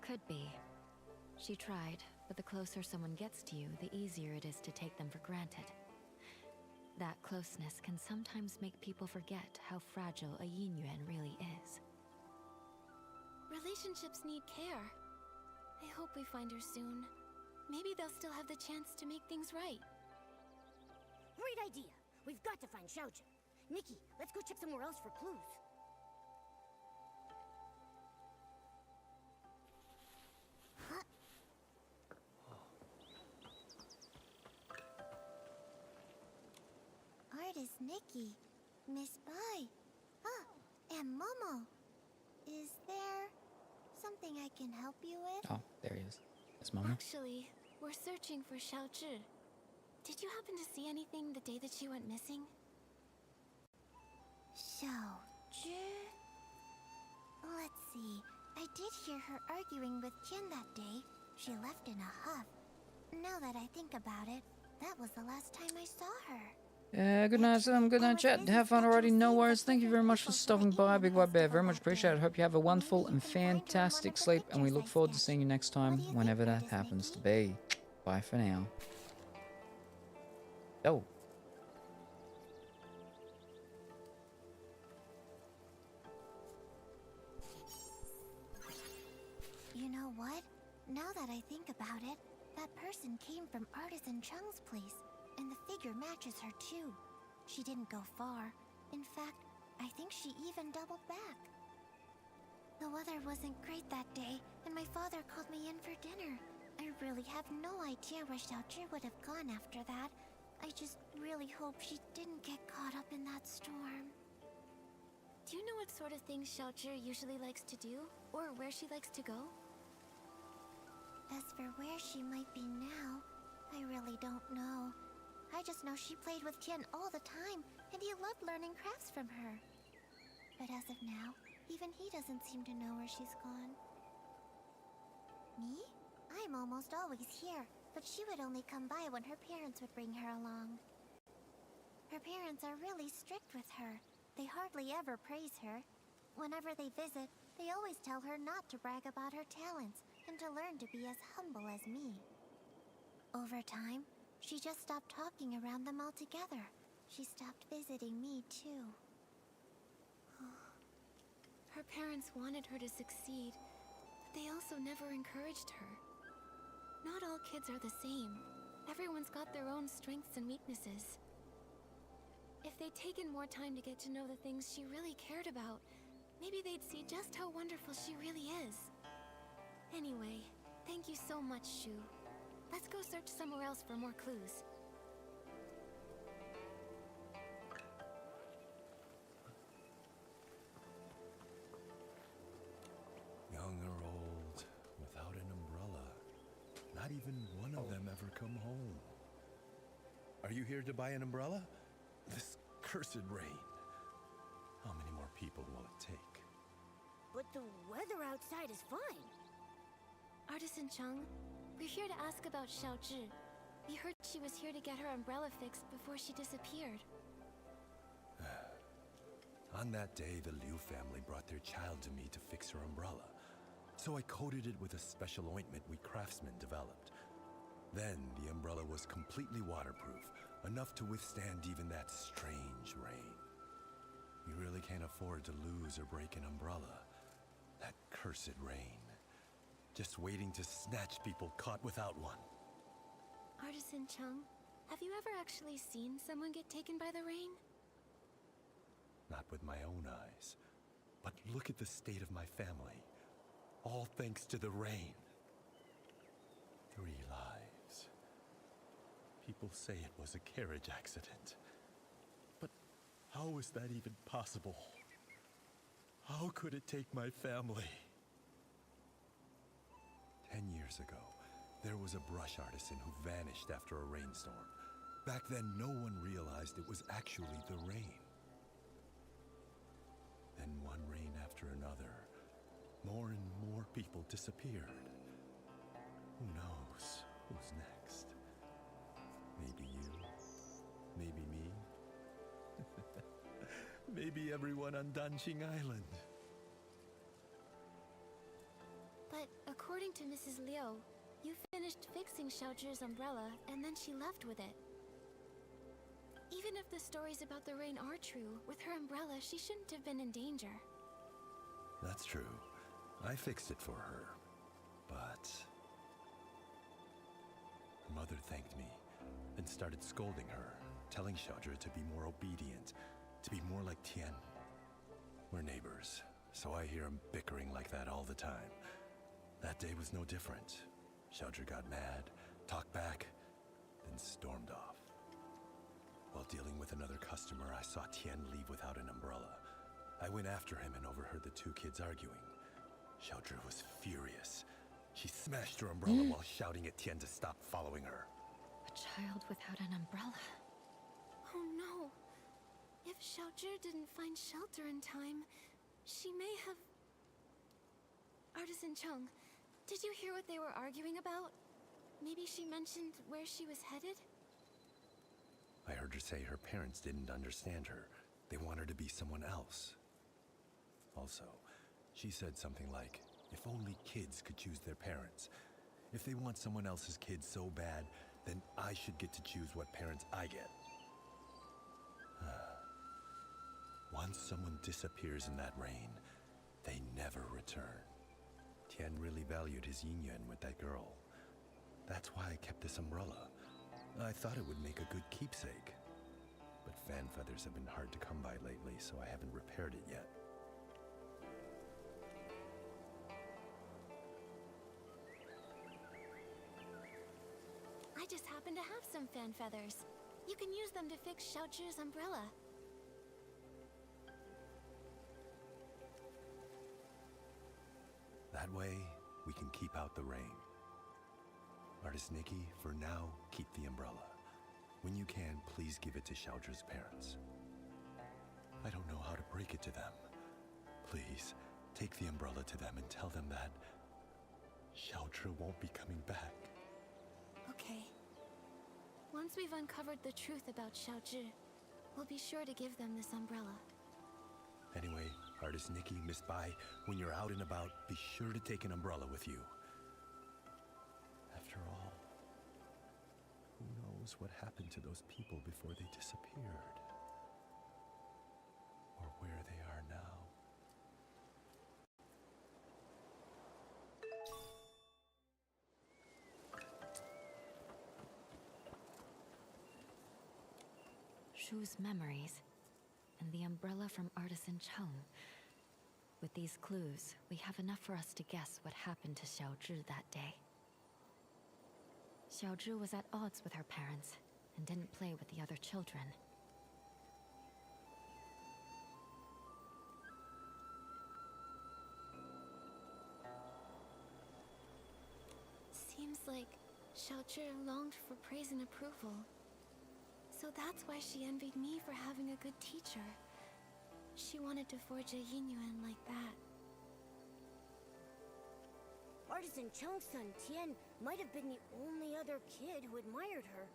Could be. She tried, but the closer someone gets to you, the easier it is to take them for granted. That closeness can sometimes make people forget how fragile a yin yuan really is. Relationships need care. I hope we find her soon. Maybe they'll still have the chance to make things right. Great idea. We've got to find Xiaozhi. Nikki, let's go check somewhere else for clues. Artist Nikki, Miss Bai, and Momo. Is there something I can help you with? Oh, there he is. This moment. Actually, we're searching for Xiaozhi. Did you happen to see anything the day that she went missing? Xiaozhi? Let's see. I did hear her arguing with Tian that day. She left in a huff. Now that I think about it, that was the last time I saw her. Good night, Salem. Good night, chat. Have fun already. No worries. Thank you very much for stopping by, Big White Bear. Very much appreciate it. Hope you have a wonderful and fantastic sleep, and we look forward to seeing you next time, whenever that happens to be. Bye for now. Oh. You know what? Now that I think about it, that person came from Artisan Chung's place, and the figure matches her too. She didn't go far. In fact, I think she even doubled back. The weather wasn't great that day, and my father called me in for dinner. I really have no idea where Xiaozhi would have gone after that. I just really hope she didn't get caught up in that storm. Do you know what sort of things Xiaozhi usually likes to do? Or where she likes to go? As for where she might be now, I really don't know. I just know she played with Tian all the time, and he loved learning crafts from her. But as of now, even he doesn't seem to know where she's gone. Me? I'm almost always here, but she would only come by when her parents would bring her along. Her parents are really strict with her. They hardly ever praise her. Whenever they visit, they always tell her not to brag about her talents and to learn to be as humble as me. Over time, she just stopped talking around them altogether. She stopped visiting me, too. Her parents wanted her to succeed, but they also never encouraged her. Not all kids are the same. Everyone's got their own strengths and weaknesses. If they'd taken more time to get to know the things she really cared about, maybe they'd see just how wonderful she really is. Anyway, thank you so much, Shu. Let's go search somewhere else for more clues. Young or old, without an umbrella. Not even one of them ever come home. Are you here to buy an umbrella? This cursed rain. How many more people will it take? But the weather outside is fine. Artisan Chung, we're here to ask about Xiaozhi. We heard she was here to get her umbrella fixed before she disappeared. On that day, the Liu family brought their child to me to fix her umbrella. So I coated it with a special ointment we craftsmen developed. Then the umbrella was completely waterproof, enough to withstand even that strange rain. You really can't afford to lose or break an umbrella. That cursed rain. Just waiting to snatch people caught without one. Artisan Chung, have you ever actually seen someone get taken by the rain? Not with my own eyes. But look at the state of my family. All thanks to the rain. 3 lives. People say it was a carriage accident. But how is that even possible? How could it take my family? 10 years ago, there was a brush artisan who vanished after a rainstorm. Back then, no one realized it was actually the rain. Then one rain after another, more and more people disappeared. Who knows who's next? Maybe you, maybe me, maybe everyone on Danqing Island. But according to Mrs. Liu, you finished fixing Xiaozhi's umbrella and then she left with it. Even if the stories about the rain are true, with her umbrella, she shouldn't have been in danger. That's true. I fixed it for her. But her mother thanked me and started scolding her, telling Xiaozhi to be more obedient, to be more like Tian. We're neighbors, so I hear him bickering like that all the time. That day was no different. Xiaozhi got mad, talked back, then stormed off. While dealing with another customer, I saw Tian leave without an umbrella. I went after him and overheard the 2 kids arguing. Xiaozhi was furious. She smashed her umbrella while shouting at Tian to stop following her. A child without an umbrella. Oh no. If Xiaozhi didn't find shelter in time, she may have... Artisan Chung, did you hear what they were arguing about? Maybe she mentioned where she was headed? I heard her say her parents didn't understand her. They want her to be someone else. Also, she said something like, if only kids could choose their parents. If they want someone else's kid so bad, then I should get to choose what parents I get. Once someone disappears in that rain, they never return. Tian really valued his yin-yuan with that girl. That's why I kept this umbrella. I thought it would make a good keepsake. But fan feathers have been hard to come by lately, so I haven't repaired it yet. I just happen to have some fan feathers. You can use them to fix Xiaozhi's umbrella. That way, we can keep out the rain. Artist Nikki, for now, keep the umbrella. When you can, please give it to Xiaozhi's parents. I don't know how to break it to them. Please, take the umbrella to them and tell them that Xiaozhi won't be coming back. Okay. Once we've uncovered the truth about Xiaozhi, we'll be sure to give them this umbrella. Anyway, Artist Nikki, Miss Bai, when you're out and about, be sure to take an umbrella with you. After all, who knows what happened to those people before they disappeared? Or where they are now. Shu's memories, and the umbrella from Artisan Chung. With these clues, we have enough for us to guess what happened to Xiaozhi that day. Xiaozhi was at odds with her parents and didn't play with the other children. Seems like Xiaozhi longed for praise and approval. So that's why she envied me for having a good teacher. She wanted to forge a yin-yuan like that. Artisan Chung's son Tian might have been the only other kid who admired her.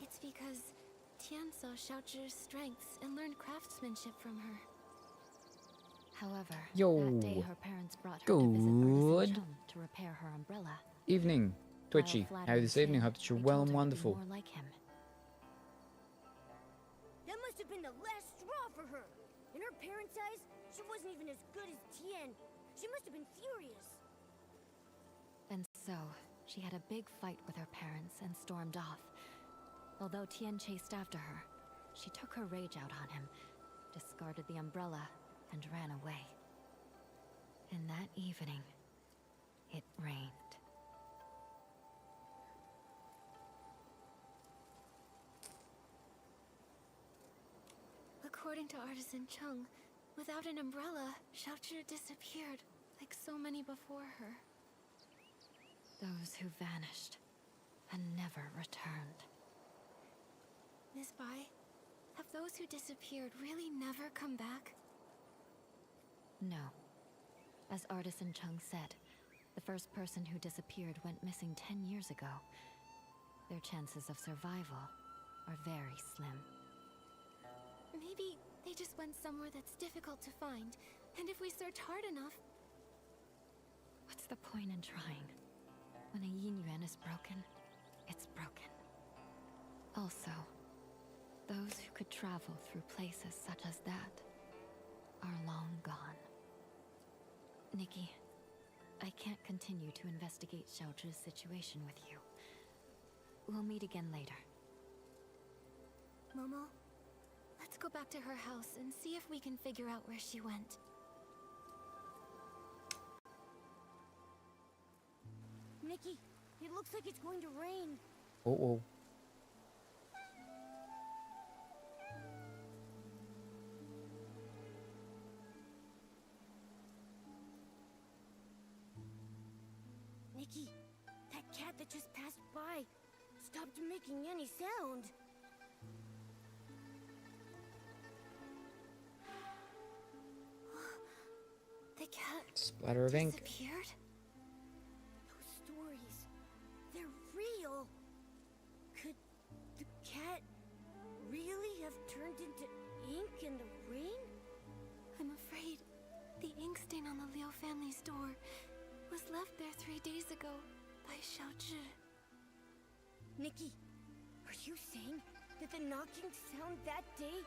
It's because Tian saw Xiaozhi's strengths and learned craftsmanship from her. However, Yo. that day her parents brought her to visit Artisan Chung to repair her umbrella. Evening, Twitchy. While How are you this flattering evening? Tian, Hope that you're they well told and her to be wonderful. more like him. That must have been the last straw for her. In her parents' eyes, she wasn't even as good as Tian. She must have been furious. And so, she had a big fight with her parents and stormed off. Although Tian chased after her, she took her rage out on him, discarded the umbrella, and ran away. And that evening, it rained. According to Artisan Chung, without an umbrella, Xiaozhi disappeared, like so many before her. Those who vanished and never returned. Miss Bai, have those who disappeared really never come back? No. As Artisan Chung said, the first person who disappeared went missing 10 years ago. Their chances of survival are very slim. Maybe they just went somewhere that's difficult to find, and if we search hard enough... What's the point in trying? When a yin-yuan is broken, it's broken. Also, those who could travel through places such as that are long gone. Nikki, I can't continue to investigate Xiaozhi's situation with you. We'll meet again later. Momo, let's go back to her house and see if we can figure out where she went. Nikki, it looks like it's going to rain. Oh, Nikki, that cat that just passed by stopped making any sound. The cat Splatter of ink. disappeared? Those stories, they're real. Could the cat really have turned into ink in the rain? I'm afraid the ink stain on the Liu family's door was left there 3 days ago by Xiaozhi. Nikki, are you saying that the knocking sound that day?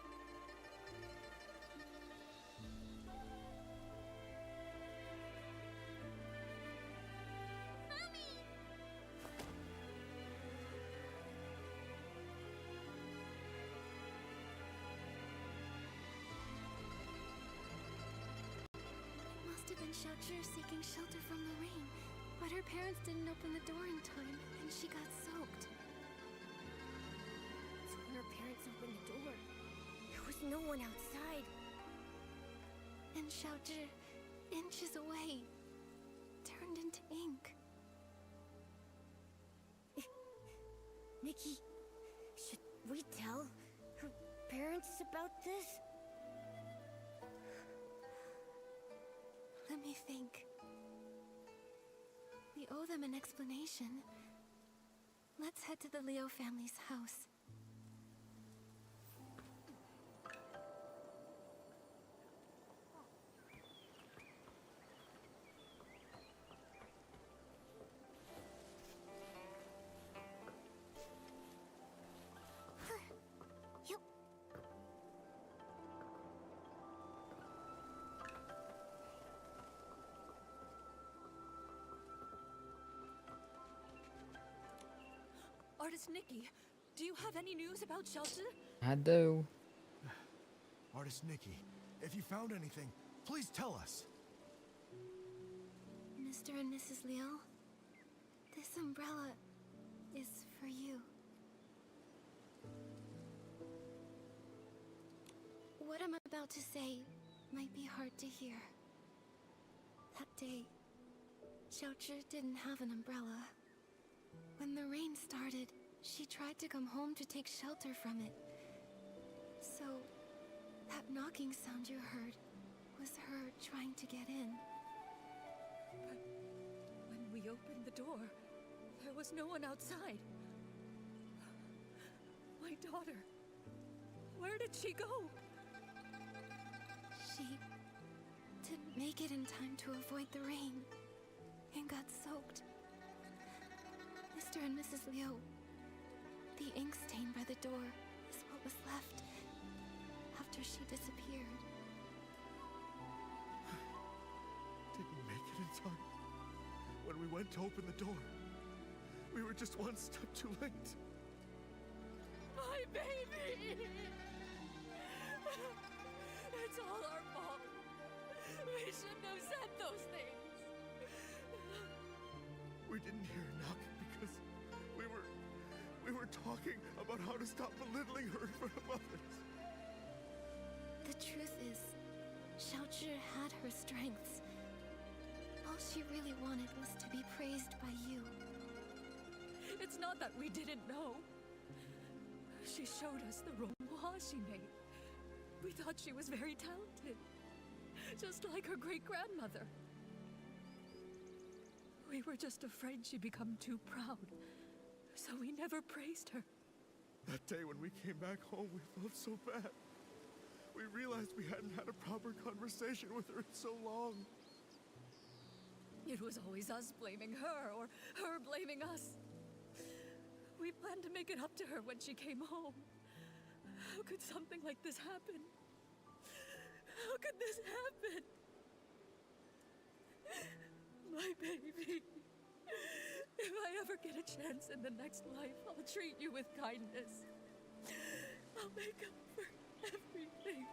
Must have been Xiaozhi seeking shelter from the rain, but her parents didn't open the door in time, and she got soaked. So when her parents opened the door, there was no one outside. And Xiaozhi, inches away, turned into ink. Nikki, should we tell her parents about this? Let me think. We owe them an explanation. Let's head to the Liu family's house. Yup. Artist Nikki, do you have any news about Xiaozhi? I do. Artist Nikki, if you found anything, please tell us. Mr. and Mrs. Liu, this umbrella is for you. What I'm about to say might be hard to hear. That day, Xiaozhi didn't have an umbrella. When the rain started, she tried to come home to take shelter from it. So, that knocking sound you heard was her trying to get in. But when we opened the door, there was no one outside. My daughter, where did she go? She didn't make it in time to avoid the rain and got soaked. Mr. and Mrs. Liu, the ink stain by the door is what was left after she disappeared. Didn't make it in time. When we went to open the door, we were just one step too late. My baby! It's all our fault. We shouldn't have said those things. We didn't hear her knocking because we were talking about how to stop belittling her in front of others. The truth is, Xiaozhi had her strengths. All she really wanted was to be praised by you. It's not that we didn't know. She showed us the ronghua she made. We thought she was very talented, just like her great-grandmother. We were just afraid she'd become too proud, so we never praised her. That day when we came back home, we felt so bad. We realized we hadn't had a proper conversation with her in so long. It was always us blaming her, or her blaming us. We planned to make it up to her when she came home. How could something like this happen? How could this happen? My baby. If I ever get a chance in the next life, I'll treat you with kindness. I'll make up for everything.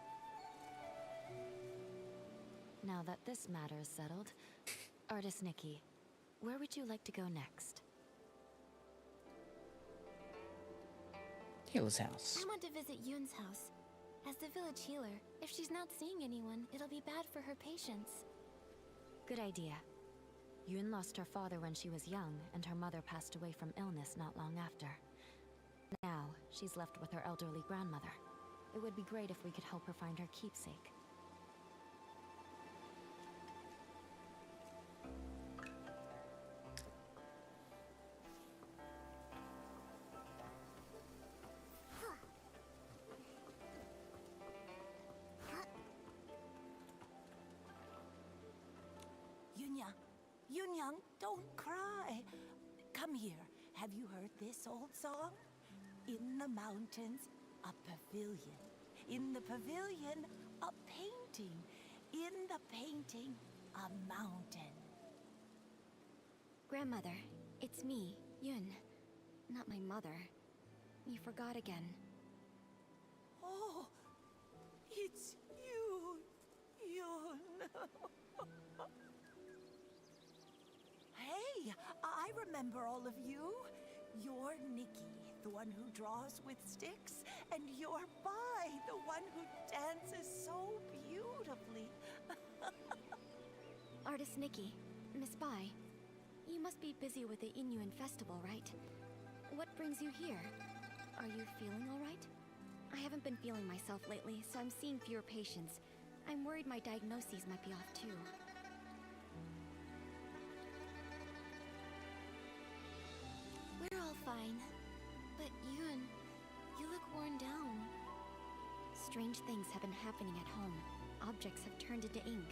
Now that this matter is settled, Artist Nikki, where would you like to go next? Healer's house. I want to visit Yun's house. As the village healer, if she's not seeing anyone, it'll be bad for her patients. Good idea. Yun lost her father when she was young, and her mother passed away from illness not long after. Now, she's left with her elderly grandmother. It would be great if we could help her find her keepsake. Yunyang, don't cry. Come here. Have you heard this old song? In the mountains, a pavilion. In the pavilion, a painting. In the painting, a mountain. Grandmother, it's me, Yun. Not my mother. You forgot again. Oh, it's you, Yun. Hey, I remember all of you. You're Nikki, the one who draws with sticks, and you're Bai, the one who dances so beautifully. Artist Nikki, Miss Bai, you must be busy with the Inuan festival, right? What brings you here? Are you feeling all right? I haven't been feeling myself lately, so I'm seeing fewer patients. I'm worried my diagnoses might be off too. We're all fine. But Yun, you look worn down. Strange things have been happening at home. Objects have turned into ink.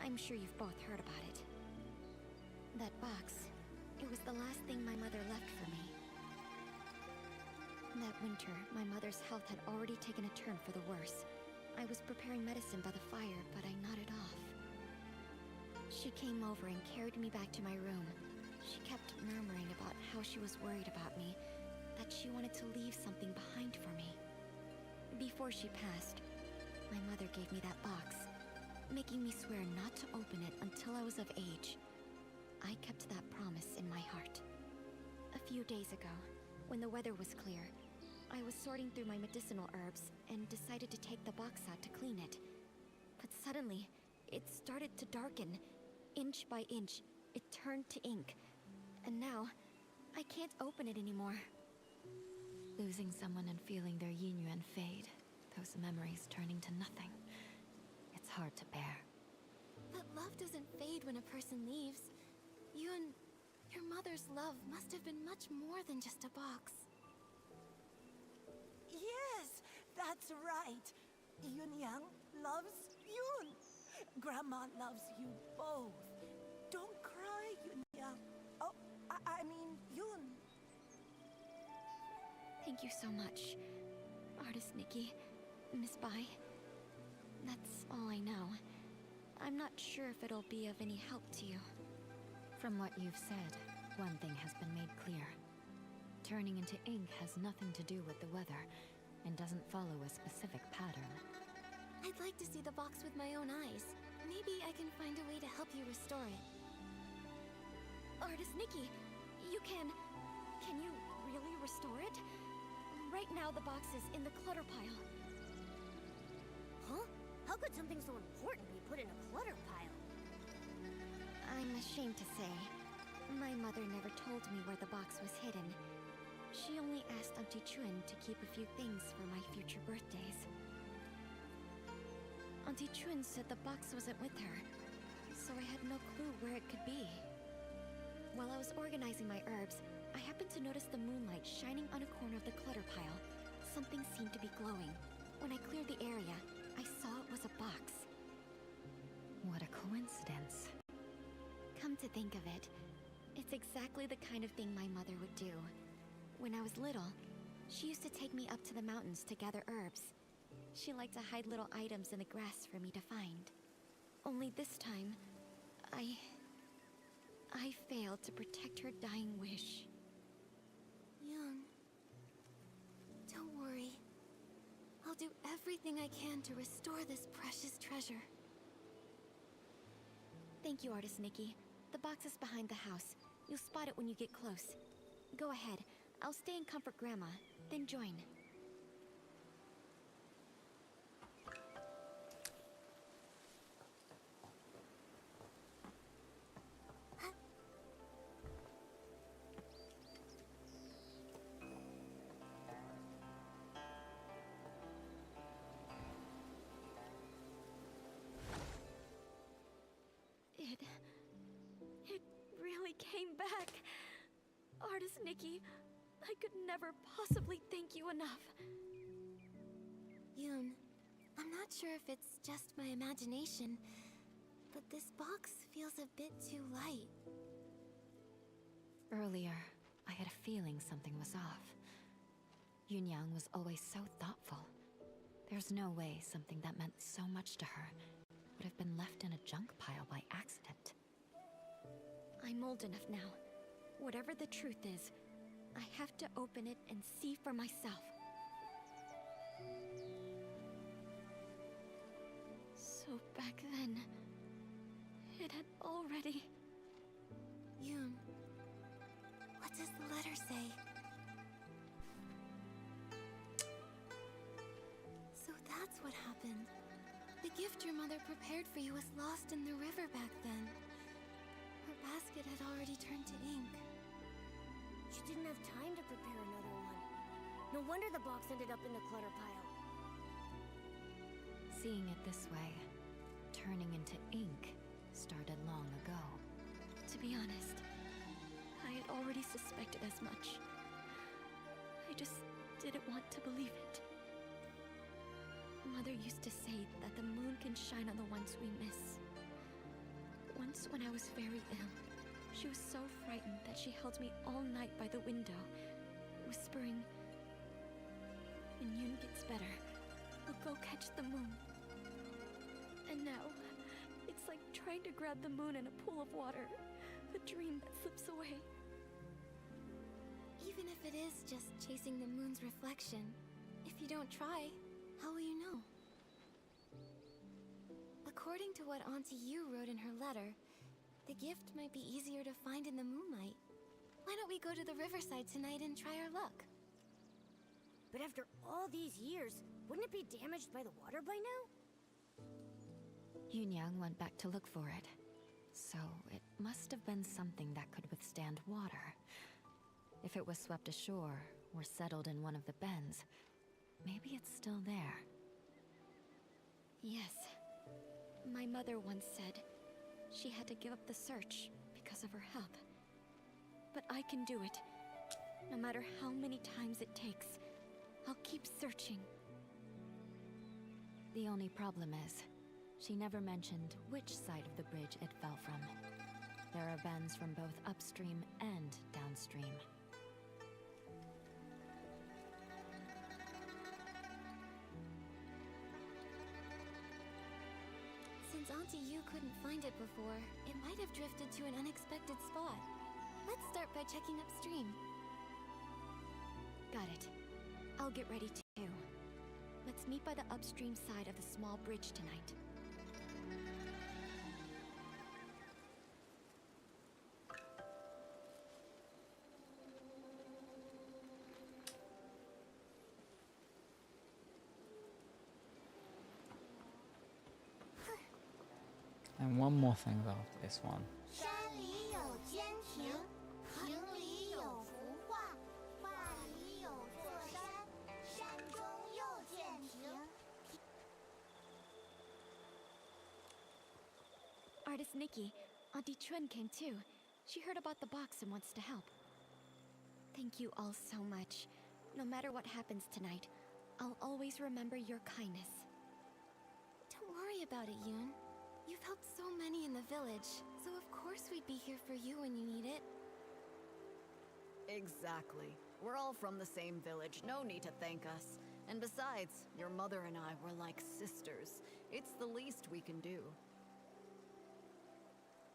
I'm sure you've both heard about it. That box, it was the last thing my mother left for me. That winter, my mother's health had already taken a turn for the worse. I was preparing medicine by the fire, but I nodded off. She came over and carried me back to my room. She kept murmuring about how she was worried about me, that she wanted to leave something behind for me. Before she passed, my mother gave me that box, making me swear not to open it until I was of age. I kept that promise in my heart. A few days ago, when the weather was clear, I was sorting through my medicinal herbs and decided to take the box out to clean it. But suddenly, it started to darken. Inch by inch, it turned to ink. And now, I can't open it anymore. Losing someone and feeling their yin-yuan fade, those memories turning to nothing. It's hard to bear. But love doesn't fade when a person leaves. You and your mother's love must have been much more than just a box. Yes, that's right. Yunyang loves Yun. Grandma loves you both. Don't cry, Yunyang. Oh, I mean, Yun. Thank you so much, Artist Nikki, Miss Bai. That's all I know. I'm not sure if it'll be of any help to you. From what you've said, one thing has been made clear. Turning into ink has nothing to do with the weather, and doesn't follow a specific pattern. I'd like to see the box with my own eyes. Maybe I can find a way to help you restore it. Artist Nikki, you can you really restore it? Right now the box is in the clutter pile. Huh? How could something so important be put in a clutter pile? I'm ashamed to say, my mother never told me where the box was hidden. She only asked Auntie Chun to keep a few things for my future birthdays. Auntie Chun said the box wasn't with her, so I had no clue where it could be. While I was organizing my herbs, I happened to notice the moonlight shining on a corner of the clutter pile. Something seemed to be glowing. When I cleared the area, I saw it was a box. What a coincidence. Come to think of it, it's exactly the kind of thing my mother would do. When I was little, she used to take me up to the mountains to gather herbs. She liked to hide little items in the grass for me to find. Only this time, I failed to protect her dying wish. Young, don't worry. I'll do everything I can to restore this precious treasure. Thank you, Artist Nikki. The box is behind the house. You'll spot it when you get close. Go ahead. I'll stay and comfort Grandma, then join. It really came back. Artist Nikki, I could never possibly thank you enough. Yoon, I'm not sure if it's just my imagination, but this box feels a bit too light. Earlier, I had a feeling something was off. Yunyang was always so thoughtful. There's no way something that meant so much to her would have been left in a junk pile by accident. I'm old enough now. Whatever the truth is, I have to open it and see for myself. So back then, it had already... Yoon, what does the letter say? So that's what happened. The gift your mother prepared for you was lost in the river back then. Her basket had already turned to ink. She didn't have time to prepare another one. No wonder the box ended up in the clutter pile. Seeing it this way, turning into ink, started long ago. To be honest, I had already suspected as much. I just didn't want to believe it. Mother used to say that the moon can shine on the ones we miss. Once when I was very ill, she was so frightened that she held me all night by the window, whispering, "When Yoon gets better, we'll go catch the moon." And now, it's like trying to grab the moon in a pool of water, a dream that slips away. Even if it is just chasing the moon's reflection, if you don't try, how will you know? According to what Auntie Yu wrote in her letter, the gift might be easier to find in the moonlight. Why don't we go to the riverside tonight and try our luck? But after all these years, wouldn't it be damaged by the water by now? Yunyang went back to look for it. So it must have been something that could withstand water. If it was swept ashore or settled in one of the bends, maybe it's still there. Yes. My mother once said she had to give up the search because of her health. But I can do it. No matter how many times it takes, I'll keep searching. The only problem is, she never mentioned which side of the bridge it fell from. There are bends from both upstream and downstream. Since Auntie Yu couldn't find it before, it might have drifted to an unexpected spot. Let's start by checking upstream. Got it. I'll get ready too. Let's meet by the upstream side of the small bridge tonight. And one more thing after this one. 山里有坚亭，亭里有幅画，画里有座山，山中又见亭。 Artist Nikki, Auntie Chun came too. She heard about the box and wants to help. Thank you all so much. No matter what happens tonight, I'll always remember your kindness. Don't worry about it, Yoon. You've helped so many in the village, so of course we'd be here for you when you need it. Exactly. We're all from the same village, no need to thank us. And besides, your mother and I were like sisters. It's the least we can do.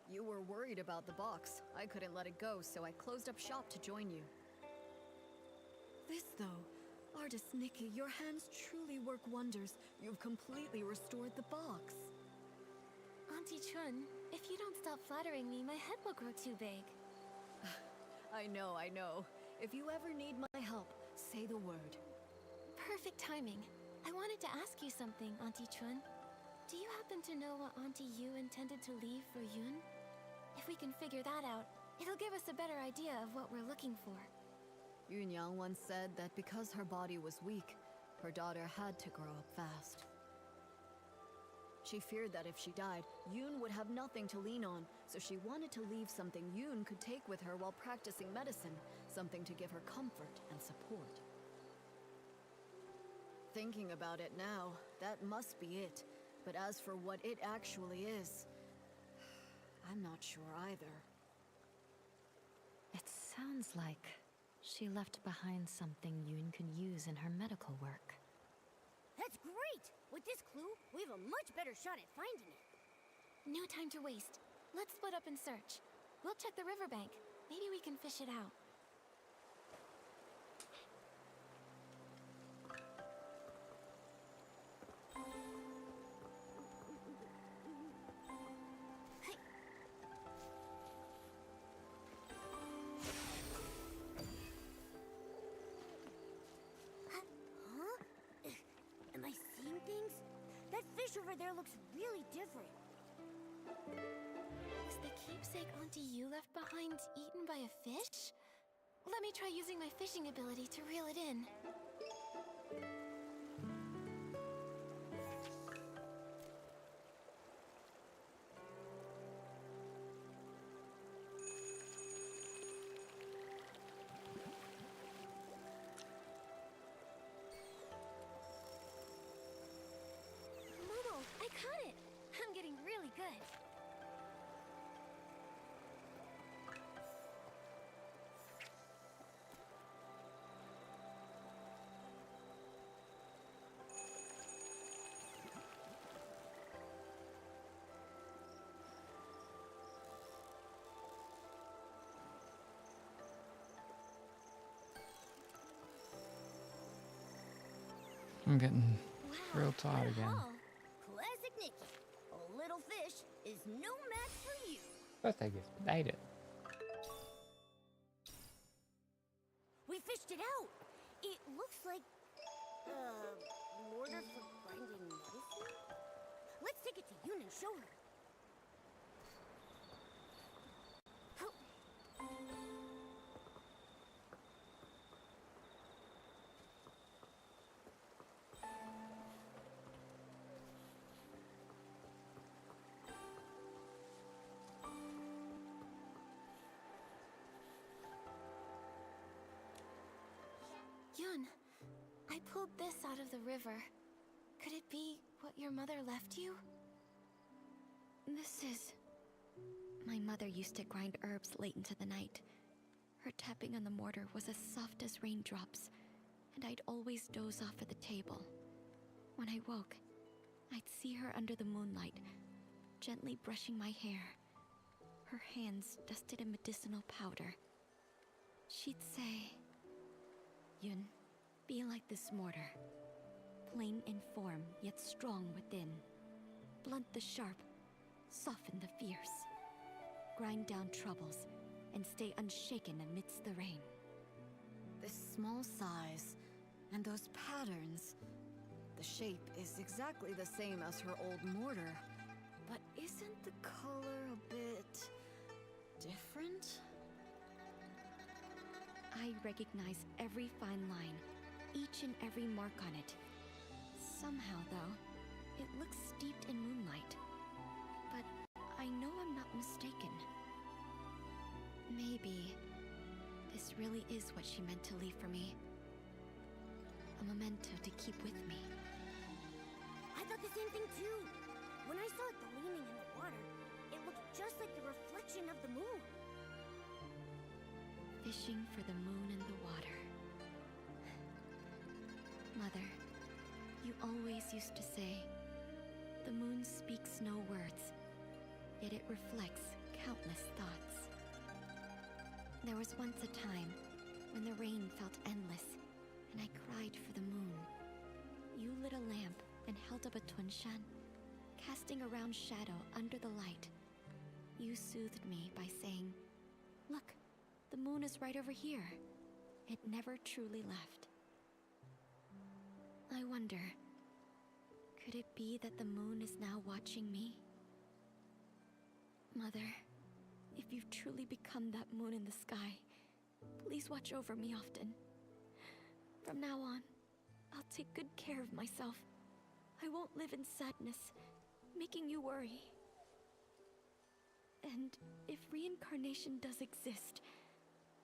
You were worried about the box. I couldn't let it go, so I closed up shop to join you. This though, Artist Nikki, your hands truly work wonders. You've completely restored the box. Auntie Chun, if you don't stop flattering me, my head will grow too big. I know. If you ever need my help, say the word. Perfect timing. I wanted to ask you something, Auntie Chun. Do you happen to know what Auntie Yu intended to leave for Yoon? If we can figure that out, it'll give us a better idea of what we're looking for. Yunyang once said that because her body was weak, her daughter had to grow up fast. She feared that if she died, Yoon would have nothing to lean on, so she wanted to leave something Yoon could take with her while practicing medicine, something to give her comfort and support. Thinking about it now, that must be it. But as for what it actually is, I'm not sure either. It sounds like she left behind something Yoon could use in her medical work. That's great! With this clue, we have a much better shot at finding it. No time to waste. Let's split up and search. We'll check the riverbank. Maybe we can fish it out. Huh? Am I seeing things? That fish over there looks really different. Was the keepsake Auntie Yu left behind eaten by a fish? Let me try using my fishing ability to reel it in. Momo, I caught it! I'm getting really good. I'm getting Wow, real tired again. haul. Classic Nikki. A little fish is no match for you. First I just ate it. We fished it out. It looks like mortar for grinding medicine. Let's take it to Yoon and show her. Yun, I pulled this out of the river. Could it be what your mother left you? This is... My mother used to grind herbs late into the night. Her tapping on the mortar was as soft as raindrops, and I'd always doze off at the table. When I woke, I'd see her under the moonlight, gently brushing my hair, her hands dusted in medicinal powder. She'd say, "Yun, be like this mortar, plain in form yet strong within. Blunt the sharp, soften the fierce. Grind down troubles, and stay unshaken amidst the rain." This small size, and those patterns. The shape is exactly the same as her old mortar. But isn't the color a bit... different? I recognize every fine line, each and every mark on it. Somehow, though, it looks steeped in moonlight. But I know I'm not mistaken. Maybe this really is what she meant to leave for me. A memento to keep with me. I thought the same thing too. When I saw it gleaming in the water, it looked just like the reflection of the moon. Fishing for the moon in the water. Mother, you always used to say, the moon speaks no words, yet it reflects countless thoughts. There was once a time when the rain felt endless, and I cried for the moon. You lit a lamp and held up a tunshan, casting a round shadow under the light. You soothed me by saying, "Look, the moon is right over here." It never truly left. I wonder, could it be that the moon is now watching me? Mother, if you've truly become that moon in the sky, please watch over me often. From now on, I'll take good care of myself. I won't live in sadness, making you worry. And if reincarnation does exist,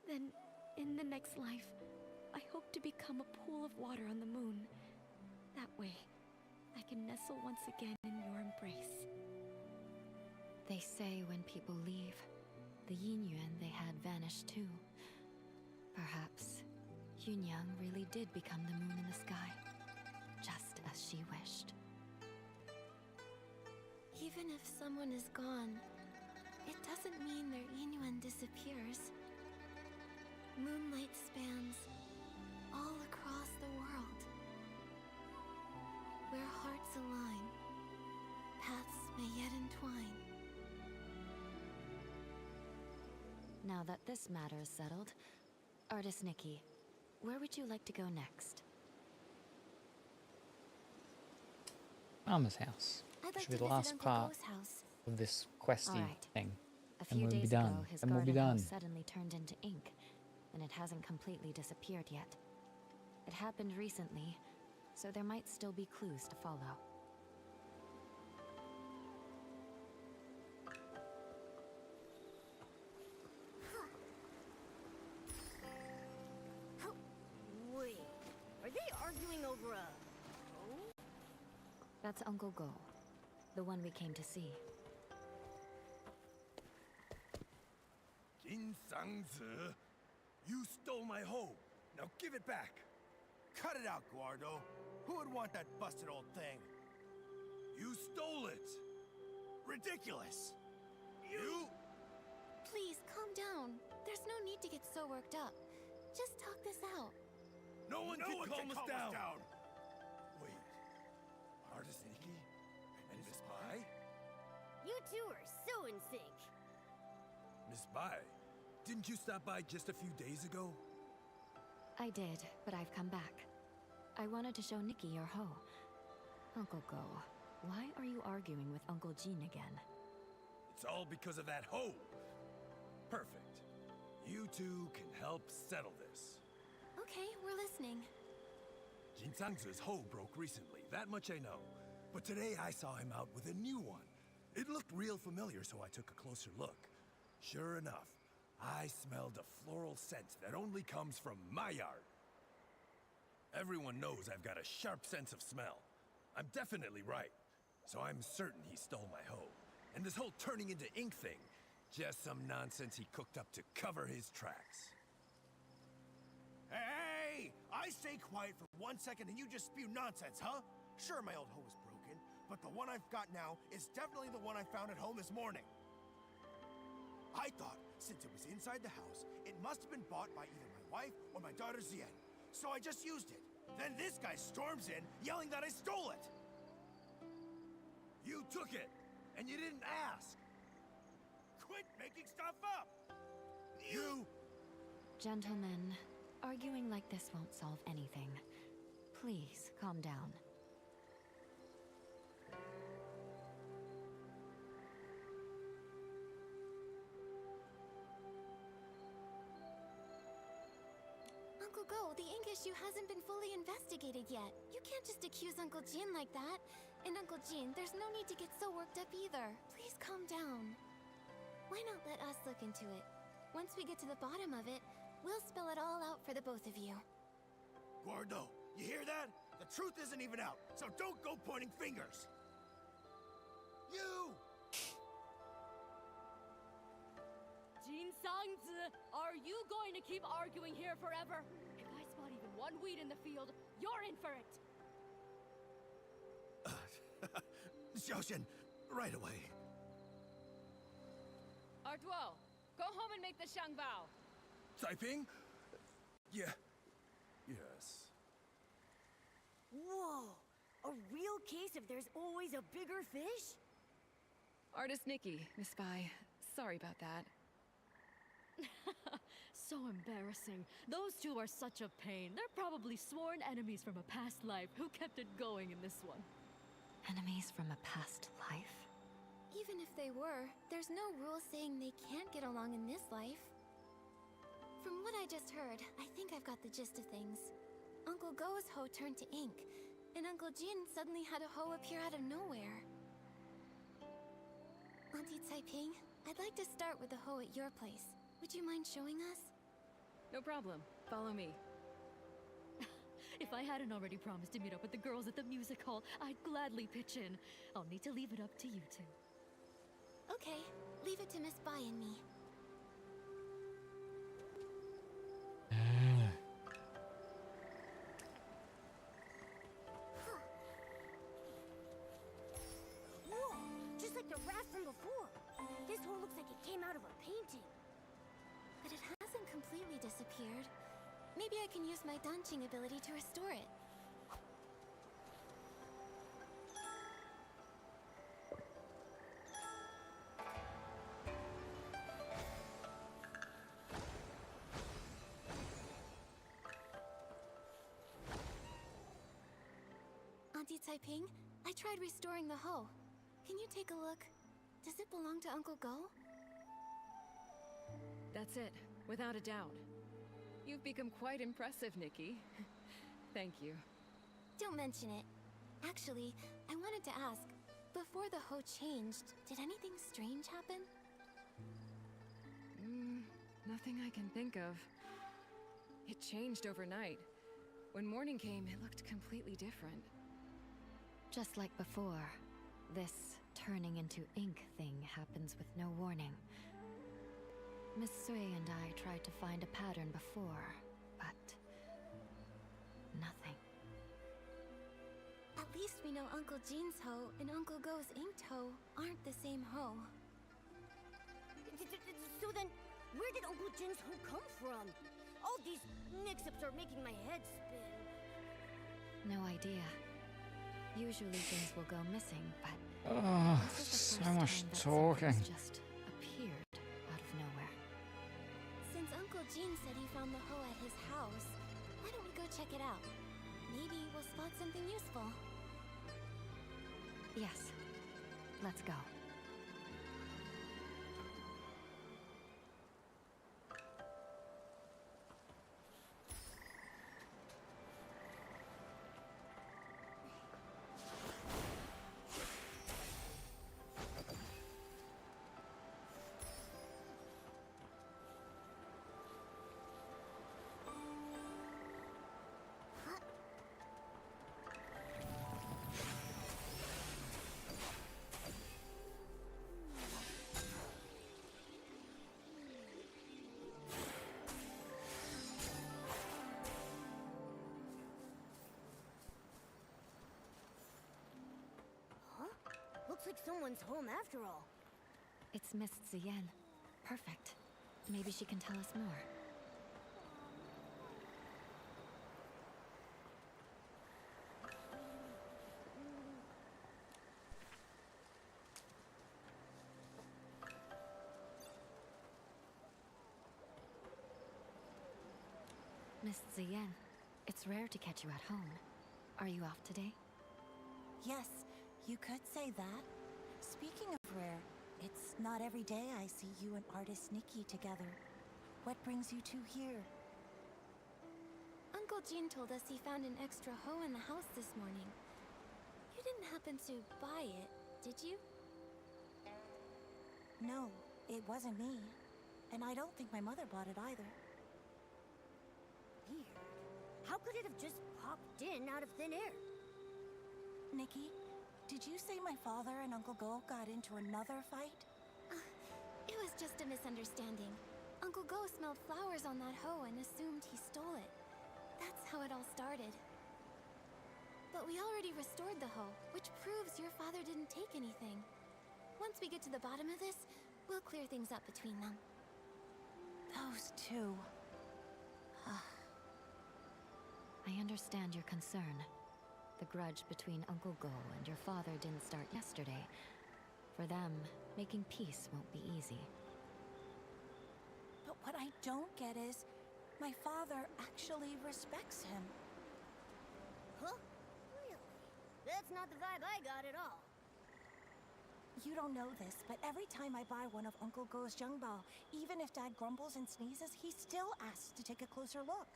then in the next life, I hope to become a pool of water on the moon. That way, I can nestle once again in your embrace. They say when people leave, the yin-yuan they had vanished too. Perhaps Yunyang really did become the moon in the sky, just as she wished. Even if someone is gone, it doesn't mean their yin-yuan disappears. Moonlight spans all across the world. Where hearts align, paths may yet entwine. Now that this matter is settled, Artist Nikki, where would you like to go next? Mama's house. I'd like Should be to the visit last Uncle part Go's house. of this questy Alright. thing. A And few we'll be days done. ago, his And we'll be garden done. house suddenly turned into ink, and it hasn't completely disappeared yet. It happened recently, so there might still be clues to follow. Wait, are they arguing over a... That's Uncle Go, the one we came to see. Jin Sang-zi, you stole my hoe. Now give it back. Cut it out, Guardo. Who would want that busted old thing? You stole it. Ridiculous! You? Please, calm down. There's no need to get so worked up. Just talk this out. No one can calm us down. Wait. Artist Nikki and Miss Bai? You two are so in sync. Miss Bai, didn't you stop by just a few days ago? I did, but I've come back. I wanted to show Nikki your hoe. Uncle Go, why are you arguing with Uncle Jin again? It's all because of that hoe. Perfect. You two can help settle this. Okay, we're listening. Jin Sang-zi's hoe broke recently, that much I know. But today I saw him out with a new one. It looked real familiar, so I took a closer look. Sure enough, I smelled a floral scent that only comes from my yard. Everyone knows I've got a sharp sense of smell. I'm definitely right, so I'm certain he stole my hoe. And this whole turning into ink thing, just some nonsense he cooked up to cover his tracks. Hey! I stay quiet for 1 second and you just spew nonsense, huh? Sure, my old hoe was broken, but the one I've got now is definitely the one I found at home this morning. I thought, since it was inside the house, it must have been bought by either my wife or my daughter Zien. So I just used it. Then this guy storms in, yelling that I stole it. You took it, and you didn't ask. Quit making stuff up! You... Gentlemen, arguing like this won't solve anything. Please, calm down. Uncle Go, the ink issue hasn't been fully investigated yet. You can't just accuse Uncle Jin like that. And Uncle Jin, there's no need to get so worked up either. Please calm down. Why not let us look into it? Once we get to the bottom of it, we'll spell it all out for the both of you. Gordo, you hear that? The truth isn't even out, so don't go pointing fingers. You! Jin Sang-zi, are you going to keep arguing here forever? If I spot even one weed in the field, you're in for it! Xiaoxian, right away. Artuo, go home and make the Shangbao. Taiping? Yeah. Yes. Whoa! A real case of there's always a bigger fish? Artist Nikki, Miss Bai. Sorry about that. So embarrassing. Those two are such a pain. They're probably sworn enemies from a past life who kept it going in this one. Enemies from a past life? Even if they were, there's no rule saying they can't get along in this life. From what I just heard, I think I've got the gist of things. Uncle Go's hoe turned to ink, and Uncle Jin suddenly had a hoe appear out of nowhere. Auntie Taiping, I'd like to start with the hoe at your place. Would you mind showing us? No problem. Follow me. If I hadn't already promised to meet up with the girls at the music hall, I'd gladly pitch in. I'll need to leave it up to you two. Okay, leave it to Miss Bai and me. Whoa! Just like the raft from before. This hole looks like it came out of a painting. But it hasn't completely disappeared. Maybe I can use my dancing ability to restore it. Auntie Taiping, I tried restoring the hoe. Can you take a look? Does it belong to Uncle Go? That's it, without a doubt. You've become quite impressive, Nikki. Thank you. Don't mention it. Actually, I wanted to ask, before the hoe changed, did anything strange happen? Nothing I can think of. It changed overnight. When morning came, it looked completely different. Just like before, this turning into ink thing happens with no warning. Miss Sui and I tried to find a pattern before, but nothing. At least we know Uncle Jean's hoe and Uncle Go's inked hoe aren't the same hoe. So then, where did Uncle Jin's hoe come from? All these mix-ups are making my head spin. No idea. Usually things will go missing, but Oh, this is the so first much time that talking. something's just appeared out of nowhere. Since Uncle Jean said he found the hoe at his house, why don't we go check it out? Maybe we'll spot something useful. Yes. Let's go. Looks like someone's home after all. It's Miss Ziyan. Perfect. Maybe she can tell us more. Miss Ziyan, it's rare to catch you at home. Are you off today? Yes, you could say that. Speaking of rare, it's not every day I see you and artist Nikki together. What brings you two here? Uncle Jean told us he found an extra hoe in the house this morning. You didn't happen to buy it, did you? No, it wasn't me. And I don't think my mother bought it either. Weird. How could it have just popped in out of thin air? Nikki, did you say my father and Uncle Go got into another fight? It was just a misunderstanding. Uncle Go smelled flowers on that hoe and assumed he stole it. That's how it all started. But we already restored the hoe, which proves your father didn't take anything. Once we get to the bottom of this, we'll clear things up between them. Those two. I understand your concern. The grudge between Uncle Go and your father didn't start yesterday. For them, making peace won't be easy. But what I don't get is, my father actually respects him. Huh? Really? That's not the vibe I got at all. You don't know this, but every time I buy one of Uncle Go's Zhengbao, even if Dad grumbles and sneezes, he still asks to take a closer look.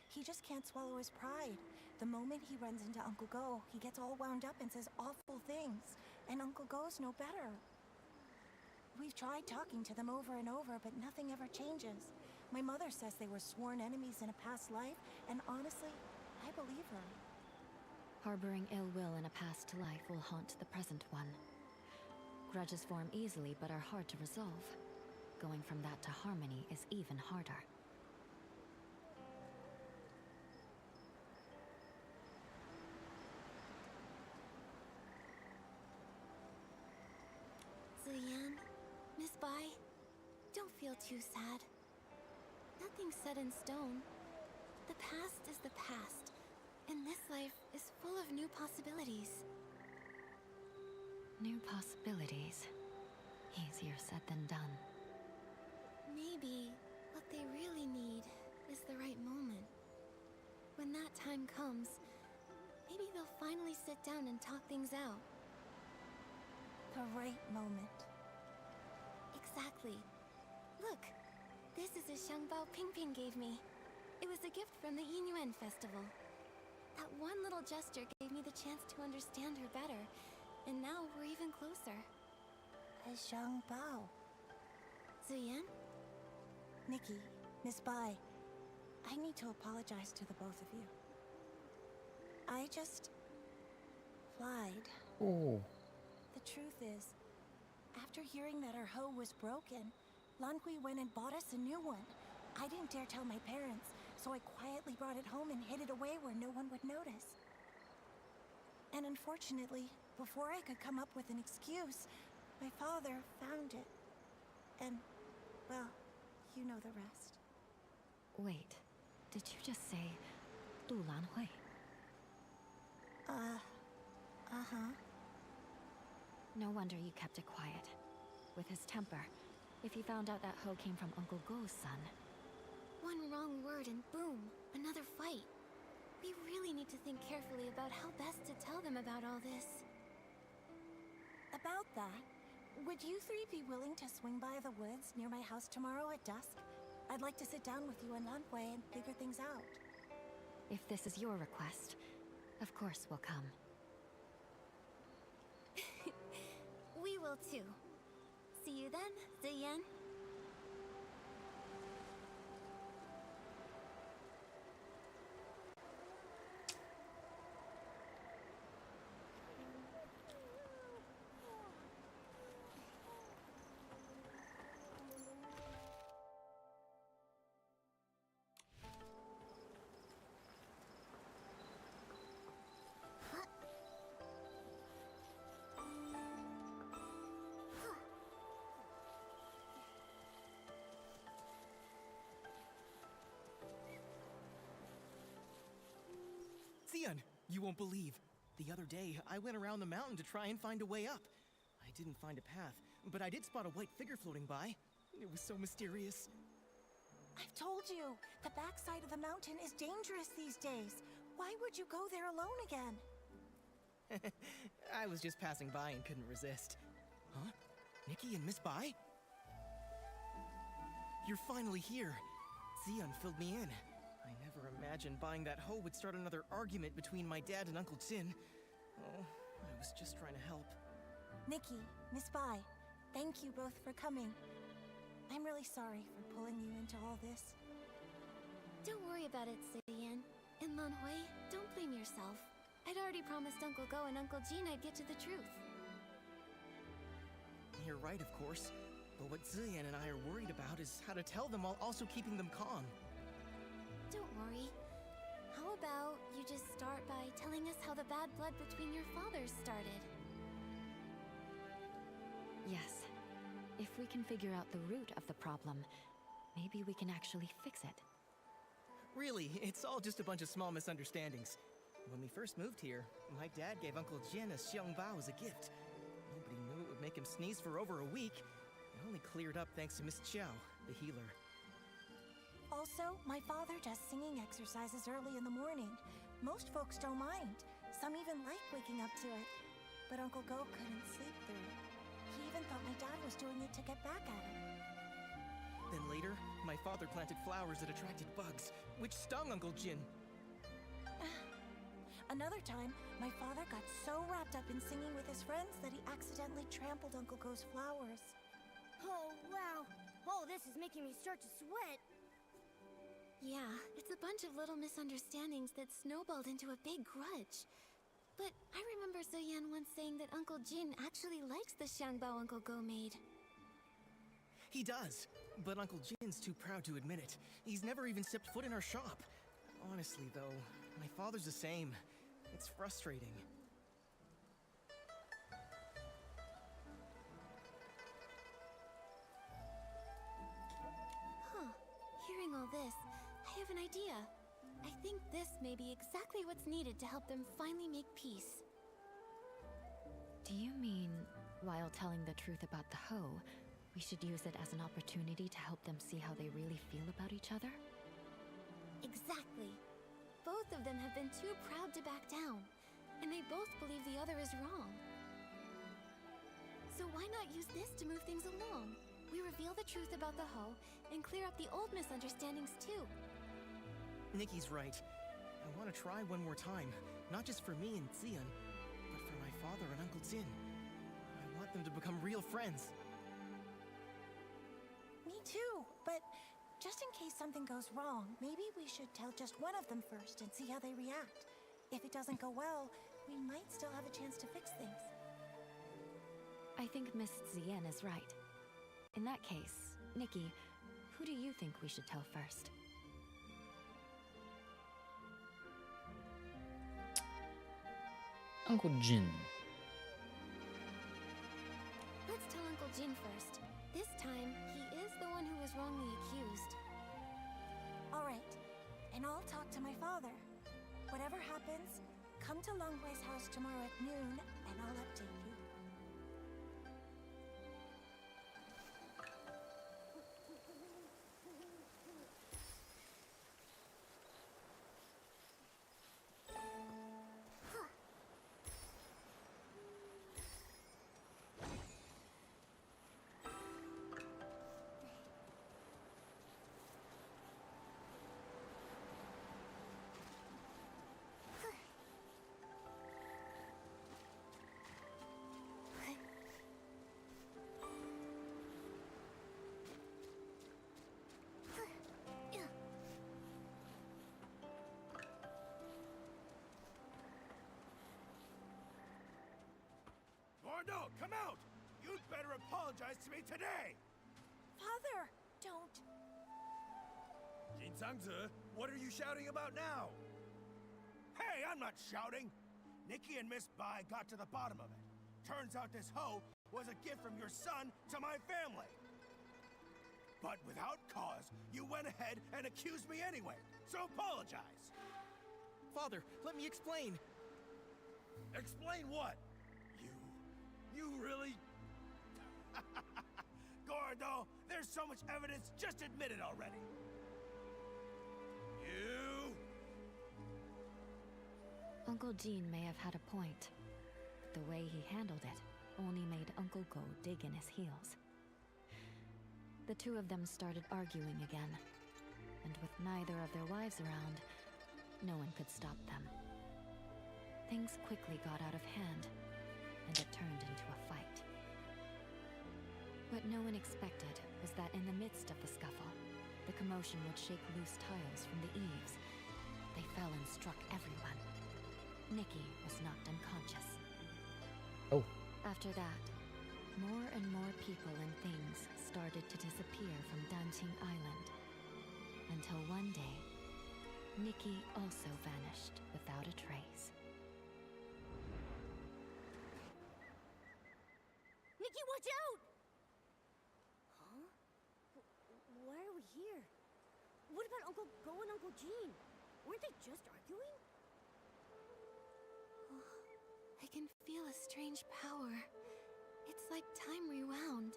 He just can't swallow his pride. The moment he runs into Uncle Go, he gets all wound up and says awful things. And Uncle Go's no better. We've tried talking to them over and over, but nothing ever changes. My mother says they were sworn enemies in a past life, and honestly, I believe her. Harboring ill will in a past life will haunt the present one. Grudges form easily but are hard to resolve. Going from that to harmony is even harder. Ziyan, Miss Bai, don't feel too sad. Nothing's set in stone. The past is the past, and this life is full of new possibilities. New possibilities. Easier said than done. Maybe what they really need is the right moment. When that time comes, maybe they'll finally sit down and talk things out. The right moment. Exactly. Look, this is a Xiangbao Pingping gave me. It was a gift from the Yinyuan festival. That one little gesture gave me the chance to understand her better, and now we're even closer. A Xiangbao. Ziyan? Nikki, Miss Bai, I need to apologize to the both of you. I just lied. Oh. The truth is, after hearing that our hoe was broken, Lanhui went and bought us a new one. I didn't dare tell my parents, so I quietly brought it home and hid it away where no one would notice. And unfortunately, before I could come up with an excuse, my father found it. And, well, you know the rest. Wait, did you just say Du Lanhui? Uh-huh. No wonder you kept it quiet. With his temper, if he found out that hoe came from Uncle Go's son. One wrong word and boom, another fight. We really need to think carefully about how best to tell them about all this. About that, would you three be willing to swing by the woods near my house tomorrow at dusk? I'd like to sit down with you and Lanhui and figure things out. If this is your request, of course we'll come. We will too. See you then, Ziyan. Ziyan, you won't believe. The other day, I went around the mountain to try and find a way up. I didn't find a path, but I did spot a white figure floating by. It was so mysterious. I've told you, the backside of the mountain is dangerous these days. Why would you go there alone again? I was just passing by and couldn't resist. Huh? Nikki and Miss Bai? You're finally here. Ziyan filled me in. I never imagined buying that hoe would start another argument between my dad and Uncle Jin. Oh, I was just trying to help. Nikki, Miss Bai, thank you both for coming. I'm really sorry for pulling you into all this. Don't worry about it, Ziyan. And Lanhui, don't blame yourself. I'd already promised Uncle Go and Uncle Jin I'd get to the truth. You're right, of course. But what Ziyan and I are worried about is how to tell them while also keeping them calm. Don't worry. How about you just start by telling us how the bad blood between your fathers started? Yes. If we can figure out the root of the problem, maybe we can actually fix it. Really, it's all just a bunch of small misunderstandings. When we first moved here, my dad gave Uncle Jin a xiangbao as a gift. Nobody knew it would make him sneeze for over a week. It only cleared up thanks to Miss Qiao, the healer. Also, my father does singing exercises early in the morning. Most folks don't mind. Some even like waking up to it. But Uncle Go couldn't sleep through it. He even thought my dad was doing it to get back at him. Then later, my father planted flowers that attracted bugs, which stung Uncle Jin. Another time, my father got so wrapped up in singing with his friends that he accidentally trampled Uncle Go's flowers. is making me start to sweat. Yeah, it's a bunch of little misunderstandings that snowballed into a big grudge. But I remember Ziyan once saying that Uncle Jin actually likes the Xiangbao Uncle Go made. He does, but Uncle Jin's too proud to admit it. He's never even stepped foot in our shop. Honestly, though, my father's the same. It's frustrating. Huh. Hearing all this, I have an idea. I think this may be exactly what's needed to help them finally make peace. Do you mean, while telling the truth about the hoe, we should use it as an opportunity to help them see how they really feel about each other? Exactly. Both of them have been too proud to back down, and they both believe the other is wrong. So why not use this to move things along? We reveal the truth about the hoe and clear up the old misunderstandings too. Nikki's right. I want to try one more time, not just for me and Zion, but for my father and Uncle Jin. I want them to become real friends. Me too, but just in case something goes wrong, maybe we should tell just one of them first and see how they react. If it doesn't go well, we might still have a chance to fix things. I think Miss Zien is right. In that case, Nikki, who do you think we should tell first? Uncle Jin. Let's tell Uncle Jin first. This time, he is the one who was wrongly accused. All right, and I'll talk to my father. Whatever happens, come to Longhui's house tomorrow at noon, and I'll update you. Gordo, come out! You'd better apologize to me today! Father, don't. Jin Sangzi, what are you shouting about now? Hey, I'm not shouting! Nikki and Miss Bai got to the bottom of it. Turns out this hoe was a gift from your son to my family. But without cause, you went ahead and accused me anyway, so apologize! Father, let me explain! Explain what? You really... Gordo, there's so much evidence, just admit it already! You... Uncle Jin may have had a point, but the way he handled it only made Uncle Go dig in his heels. The two of them started arguing again, and with neither of their wives around, no one could stop them. Things quickly got out of hand, and it turned into a fight. What no one expected was that in the midst of the scuffle, the commotion would shake loose tiles from the eaves. They fell and struck everyone. Nikki was knocked unconscious. Oh. After that, more and more people and things started to disappear from Danqing Island. Until one day, Nikki also vanished without a trace. Nikki, watch out! Huh? Why are we here? What about Uncle Go and Uncle Jin? Weren't they just arguing? I can feel a strange power. It's like time rewound.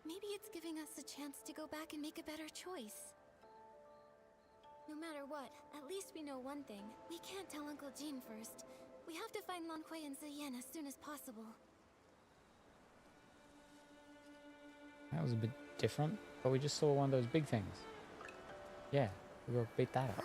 Maybe it's giving us a chance to go back and make a better choice. No matter what, at least we know one thing. We can't tell Uncle Jin first. We have to find Lan Kuei and Ziyan as soon as possible. That was a bit different, but we just saw one of those big things. Yeah, we gotta beat that up.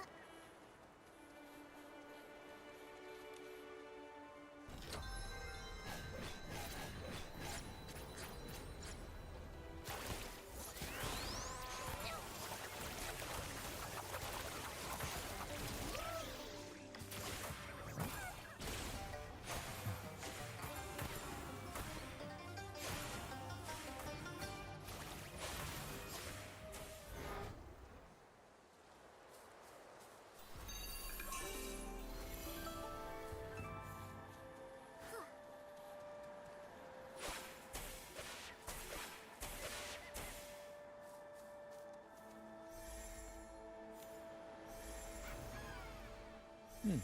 These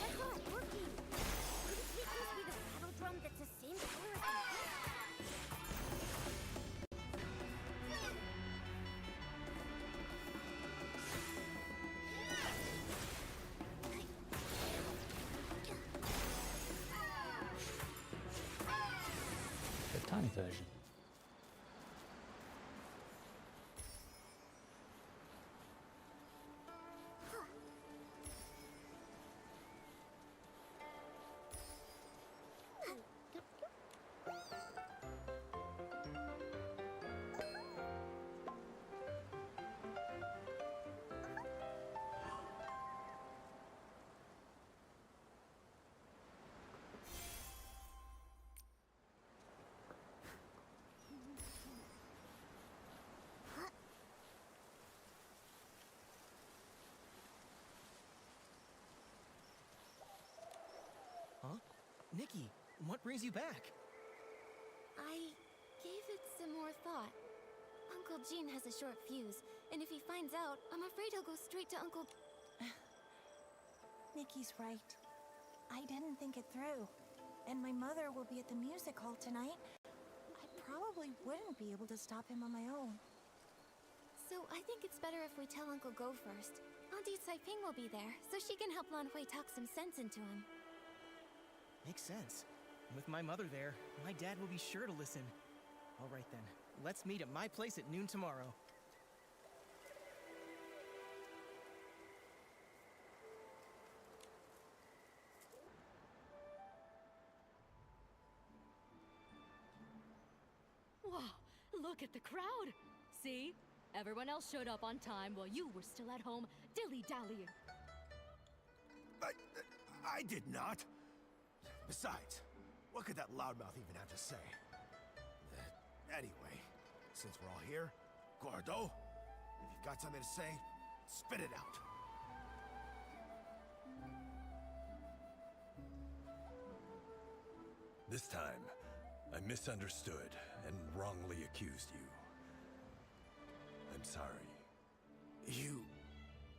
lights aren't working. Could it be supposed to be the battle drum that's the same color as the The tiny version. Huh? Nikki, what brings you back? I gave it some more thought. Uncle Gene has a short fuse, and if he finds out, I'm afraid he'll go straight to Uncle... Nikki's right. I didn't think it through. And my mother will be at the music hall tonight. I probably wouldn't be able to stop him on my own. So I think it's better if we tell Uncle Go first. Auntie Saiping will be there, so she can help Lan Hui talk some sense into him. Makes sense. With my mother there, my dad will be sure to listen. All right then, let's meet at my place at noon tomorrow. Wow, look at the crowd! See? Everyone else showed up on time while you were still at home dilly-dallying. I did not. Besides, what could that loudmouth even have to say? Anyway, since we're all here, Gordo, if you've got something to say, spit it out. This time, I misunderstood and wrongly accused you. I'm sorry. You...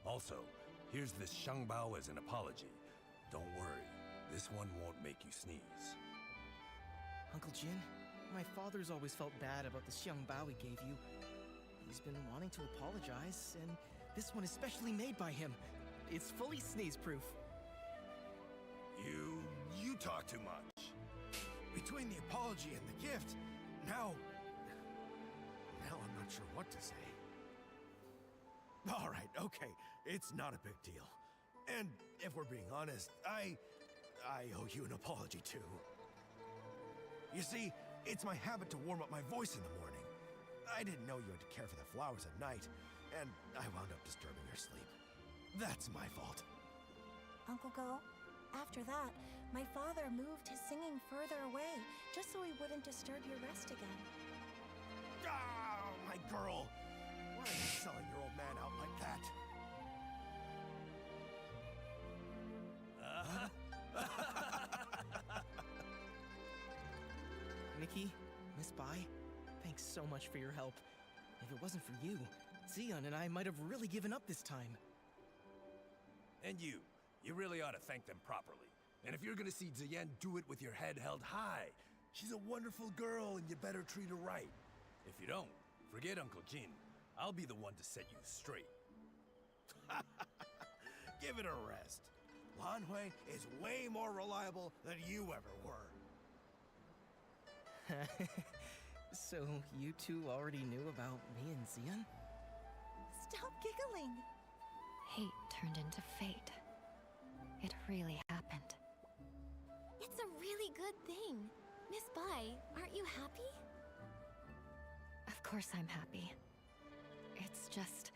Also, here's this Shangbao as an apology. Don't worry, this one won't make you sneeze. Uncle Jin, my father's always felt bad about the Xiangbao he gave you. He's been wanting to apologize, and this one is specially made by him. It's fully sneeze-proof. You talk too much. Between the apology and the gift, now I'm not sure what to say. All right, okay, it's not a big deal. And if we're being honest, I owe you an apology too. You see, it's my habit to warm up my voice in the morning. I didn't know you had to care for the flowers at night, and I wound up disturbing your sleep. That's my fault. Uncle Go, after that, my father moved his singing further away, just so he wouldn't disturb your rest again. Ah, my girl! Why are you selling your old man out like that? Nikki, Miss Bai, thanks so much for your help. If it wasn't for you, Xion and I might have really given up this time. And you really ought to thank them properly. And if you're gonna see Ziyan do it with your head held high, she's a wonderful girl and you better treat her right. If you don't, forget Uncle Jin. I'll be the one to set you straight. Give it a rest. Lan Hui is way more reliable than you ever were. So, you two already knew about me and Xion? Stop giggling! Hate turned into fate. It really happened. It's a really good thing. Miss Bai, aren't you happy? Of course I'm happy. It's just...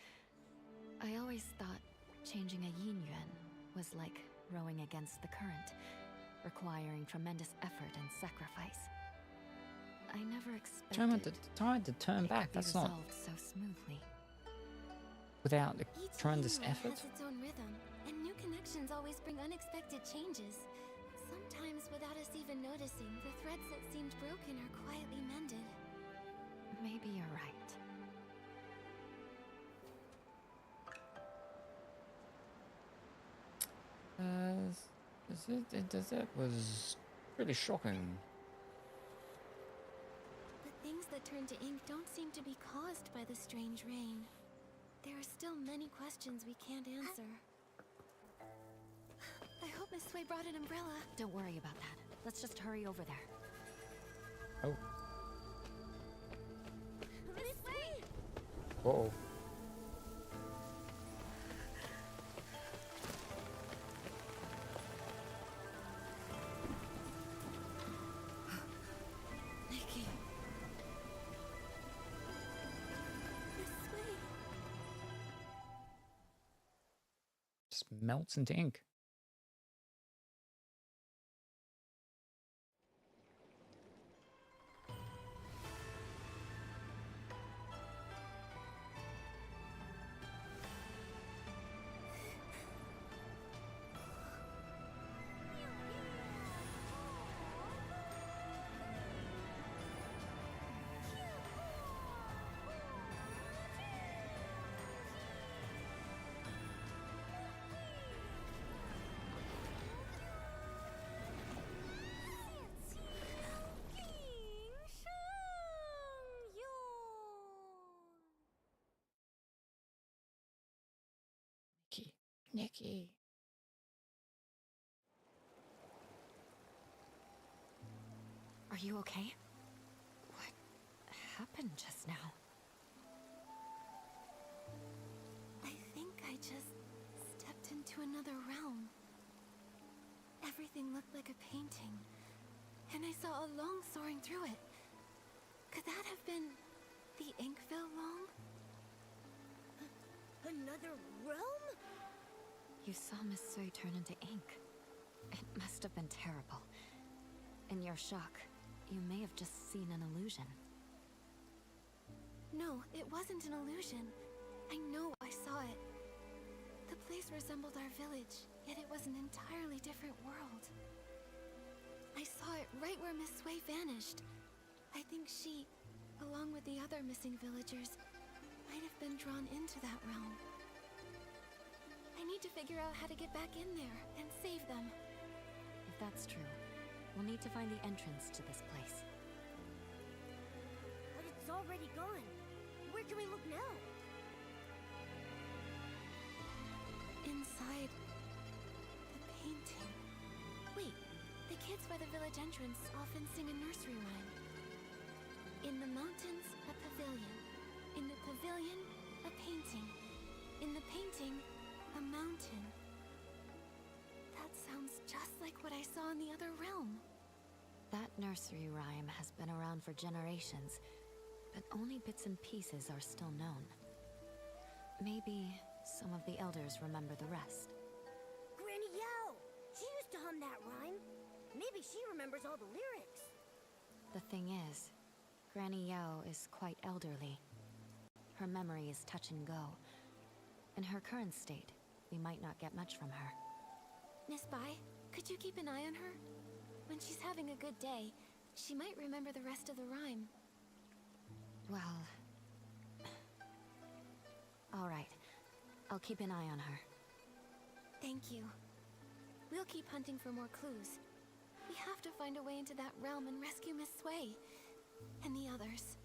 I always thought changing a yin yuan was like rowing against the current, requiring tremendous effort and sacrifice. I never expected Trying to turn back, that's not resolved so smoothly. without the Each tremendous yin effort. has its own rhythm, and new connections always bring unexpected changes. Sometimes, without us even noticing, the threads that seemed broken are quietly mended. maybe you're right. That was pretty shocking. The things that turn to ink don't seem to be caused by the strange rain. There are still many questions we can't answer. I hope Miss Sway brought an umbrella. Don't worry about that. Let's just hurry over there. Oh. This way! Uh-oh. Nikki. Miss Sway. Just melts into ink. Nikki. Are you okay? What happened just now? I think I just stepped into another realm. Everything looked like a painting, and I saw a long soaring through it. Could that have been the Inkville long? Another realm? You saw Miss Sui turn into ink. It must have been terrible. In your shock, you may have just seen an illusion. No, it wasn't an illusion. I know I saw it. The place resembled our village, yet it was an entirely different world. I saw it right where Miss Sway vanished. I think she, along with the other missing villagers, might have been drawn into that realm. I need to figure out how to get back in there and save them. If that's true, we'll need to find the entrance to this place. But it's already gone. Where can we look now? Inside the painting. Wait, the kids by the village entrance often sing a nursery rhyme. In the mountains, a pavilion. In the pavilion, a painting. In the painting, a mountain. That sounds just like what I saw in the other realm. That nursery rhyme has been around for generations, but only bits and pieces are still known. Maybe some of the elders remember the rest. Granny Yao! She used to hum that rhyme. Maybe she remembers all the lyrics. The thing is, Granny Yao is quite elderly. Her memory is touch and go. In her current state, we might not get much from her. Miss Bai, could you keep an eye on her? When she's having a good day, she might remember the rest of the rhyme. Well... all right. I'll keep an eye on her. Thank you. We'll keep hunting for more clues. We have to find a way into that realm and rescue Miss Sway. And the others.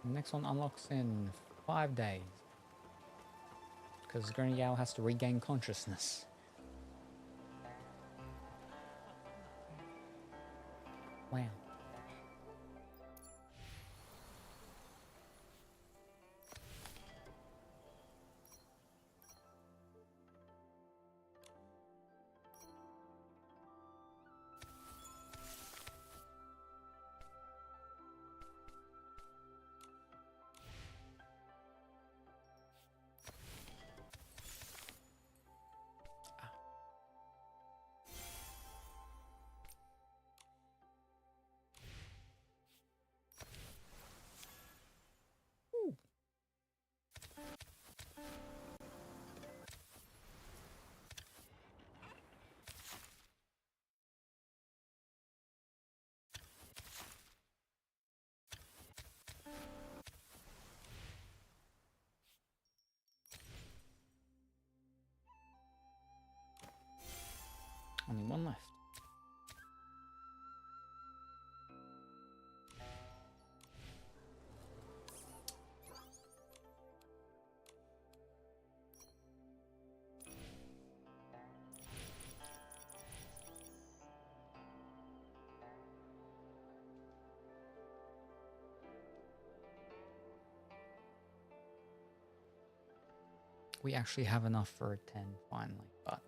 The next one unlocks in 5 days. Because Granny Yao has to regain consciousness. Wow. we actually have enough for a 10 finally, but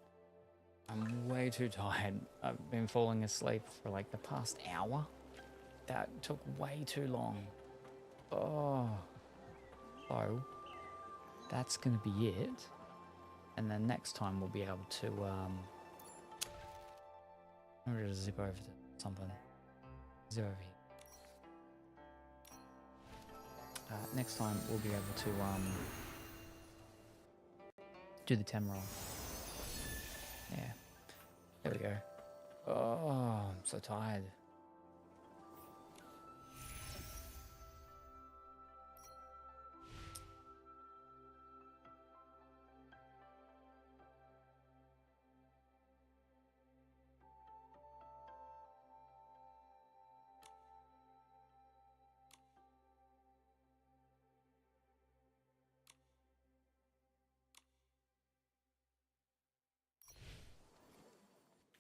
I'm way too tired. I've been falling asleep for like the past hour. That took way too long. Oh. So, that's gonna be it. And then next time we'll be able to, I'm gonna just zip over to something. Zip over here. Next time we'll be able to, do the 10 roll. Yeah. There we go. Oh, I'm so tired.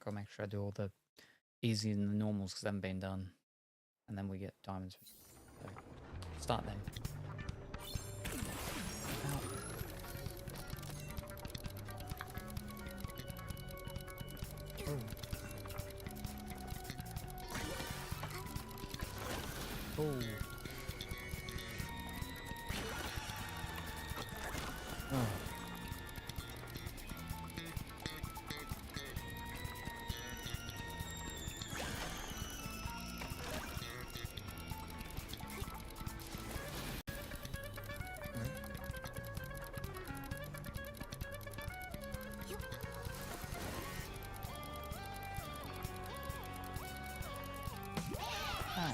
Gotta make sure I do all the easy and the normals because they haven't been done. And then we get diamonds. So, start them. Ow. Oh. Oh. Oh. Hi.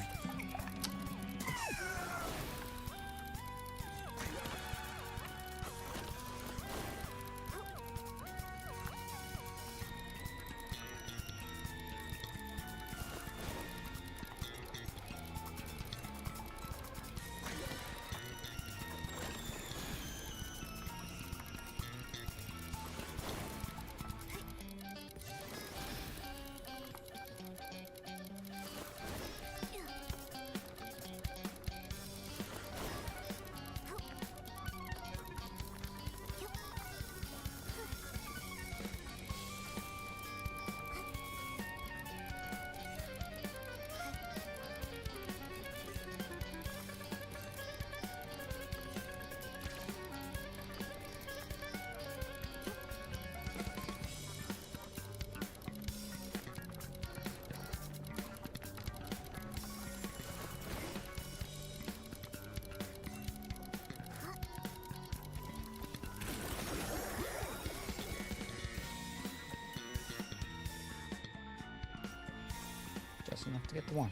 Just enough to get the one.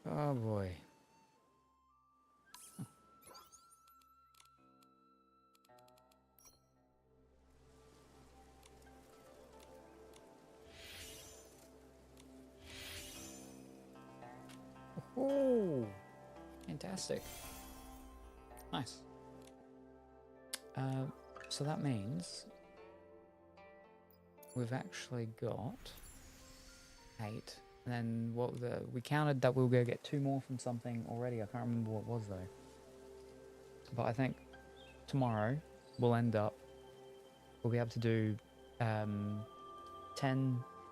Oh boy. Oh, fantastic. Nice. So that means we've actually got 8. And then we counted that we were going to get 2 more from something already. I can't remember what it was though. But I think tomorrow we'll be able to do 10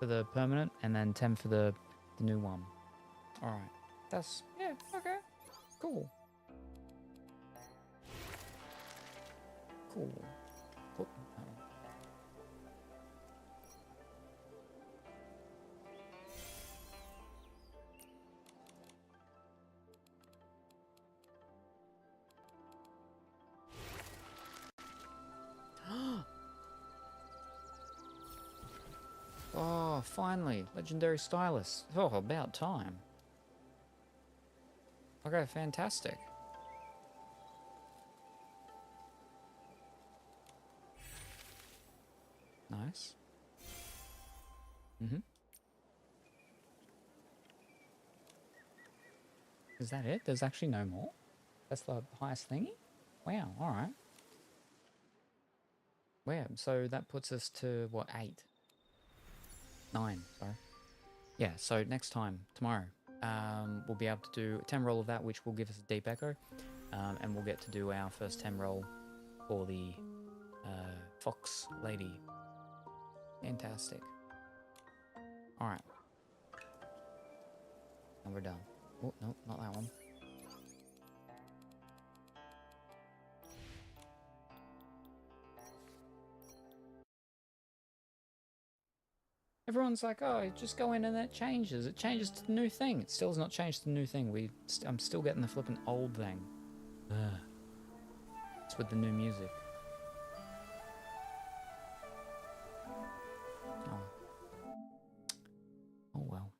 for the permanent and then 10 for the new one. Alright. That's, yeah, okay. Cool. Cool. Cool. Oh, finally. Legendary stylus. Oh, about time. Okay, fantastic. Nice. Mm-hmm. Is that it? There's actually no more? That's the highest thingy? Wow, alright. Wow, so that puts us to, what, 8? 9, sorry. yeah, so next time, tomorrow, we'll be able to do a 10 roll of that, which will give us a deep echo, and we'll get to do our first 10 roll for the fox lady. Fantastic. All right, and we're done. Oh no, not that one. Everyone's like, oh, just go in and it changes. It changes to the new thing. It still has not changed to the new thing. I'm still getting the flippin' old thing. Ugh. It's with the new music. Oh. Oh well.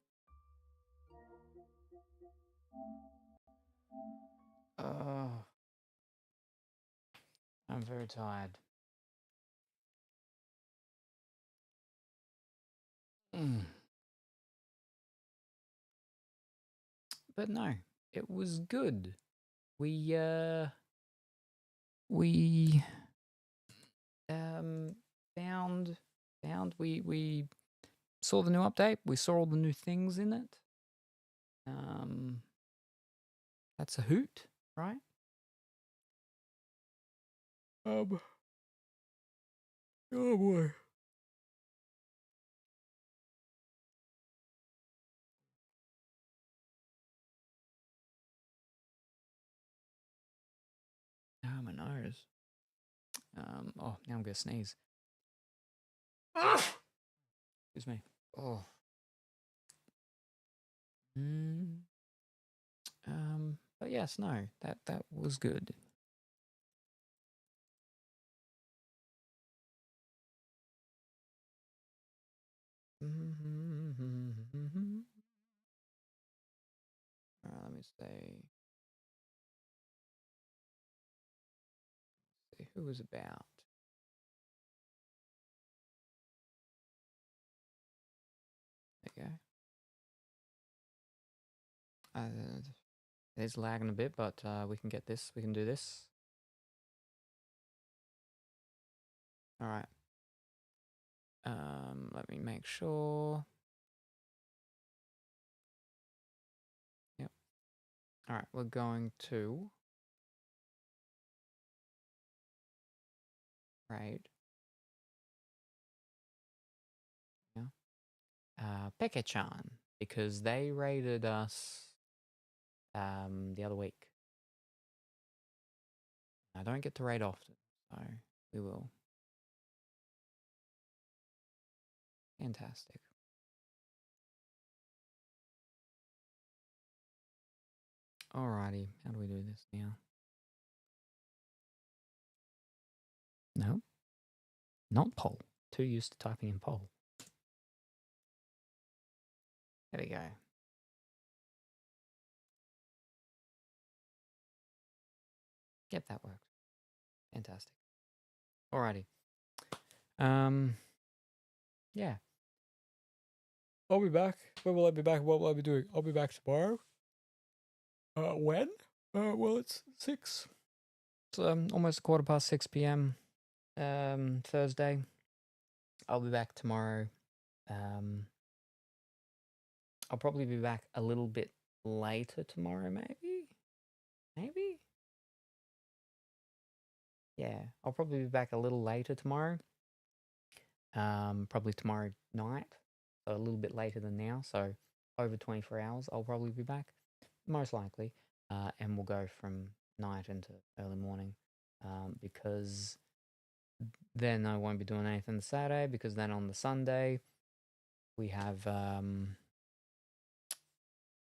I'm very tired. But no, it was good. We found we saw the new update. We saw all the new things in it. That's a hoot, right? Oh boy. Oh, my nose. Oh, now I'm gonna sneeze. Excuse me. Oh. But yes, no, that was good. Let me see who was about. There you go. It is lagging a bit, but we can get this. We can do this. All right. Let me make sure. Yep. All right, we're going to raid. Yeah. Pekka-chan, because they raided us the other week. I don't get to raid often, so we will. Fantastic. Alrighty, how do we do this now? No. Not poll. Too used to typing in poll. There we go. Yep, that worked. Fantastic. Alrighty. Yeah. I'll be back. When will I be back? What will I be doing? I'll be back tomorrow. When? Well, it's 6. It's almost 6:15 p.m. Thursday. I'll be back tomorrow. I'll probably be back a little bit later tomorrow, maybe? Maybe? Yeah, I'll probably be back a little later tomorrow. Probably tomorrow night. So a little bit later than now. So over 24 hours, I'll probably be back. Most likely. And we'll go from night into early morning. Because then I won't be doing anything Saturday. Because then on the Sunday, we have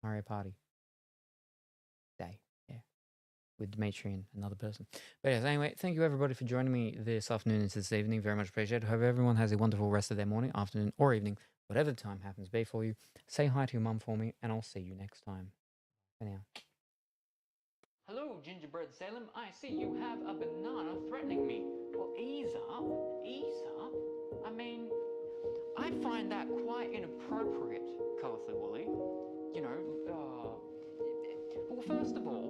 Mario Party day. Yeah. With Dimitri and another person. But yes, anyway, thank you everybody for joining me this afternoon and this evening. Very much appreciated. Hope everyone has a wonderful rest of their morning, afternoon, or evening, whatever the time happens to be for you. Say hi to your mum for me, and I'll see you next time. For now. Hello, Gingerbread Salem. I see you have a banana threatening me. Well, ease up. Ease up. I mean, I find that quite inappropriate, Colourful Woolly. You know, well, first of all,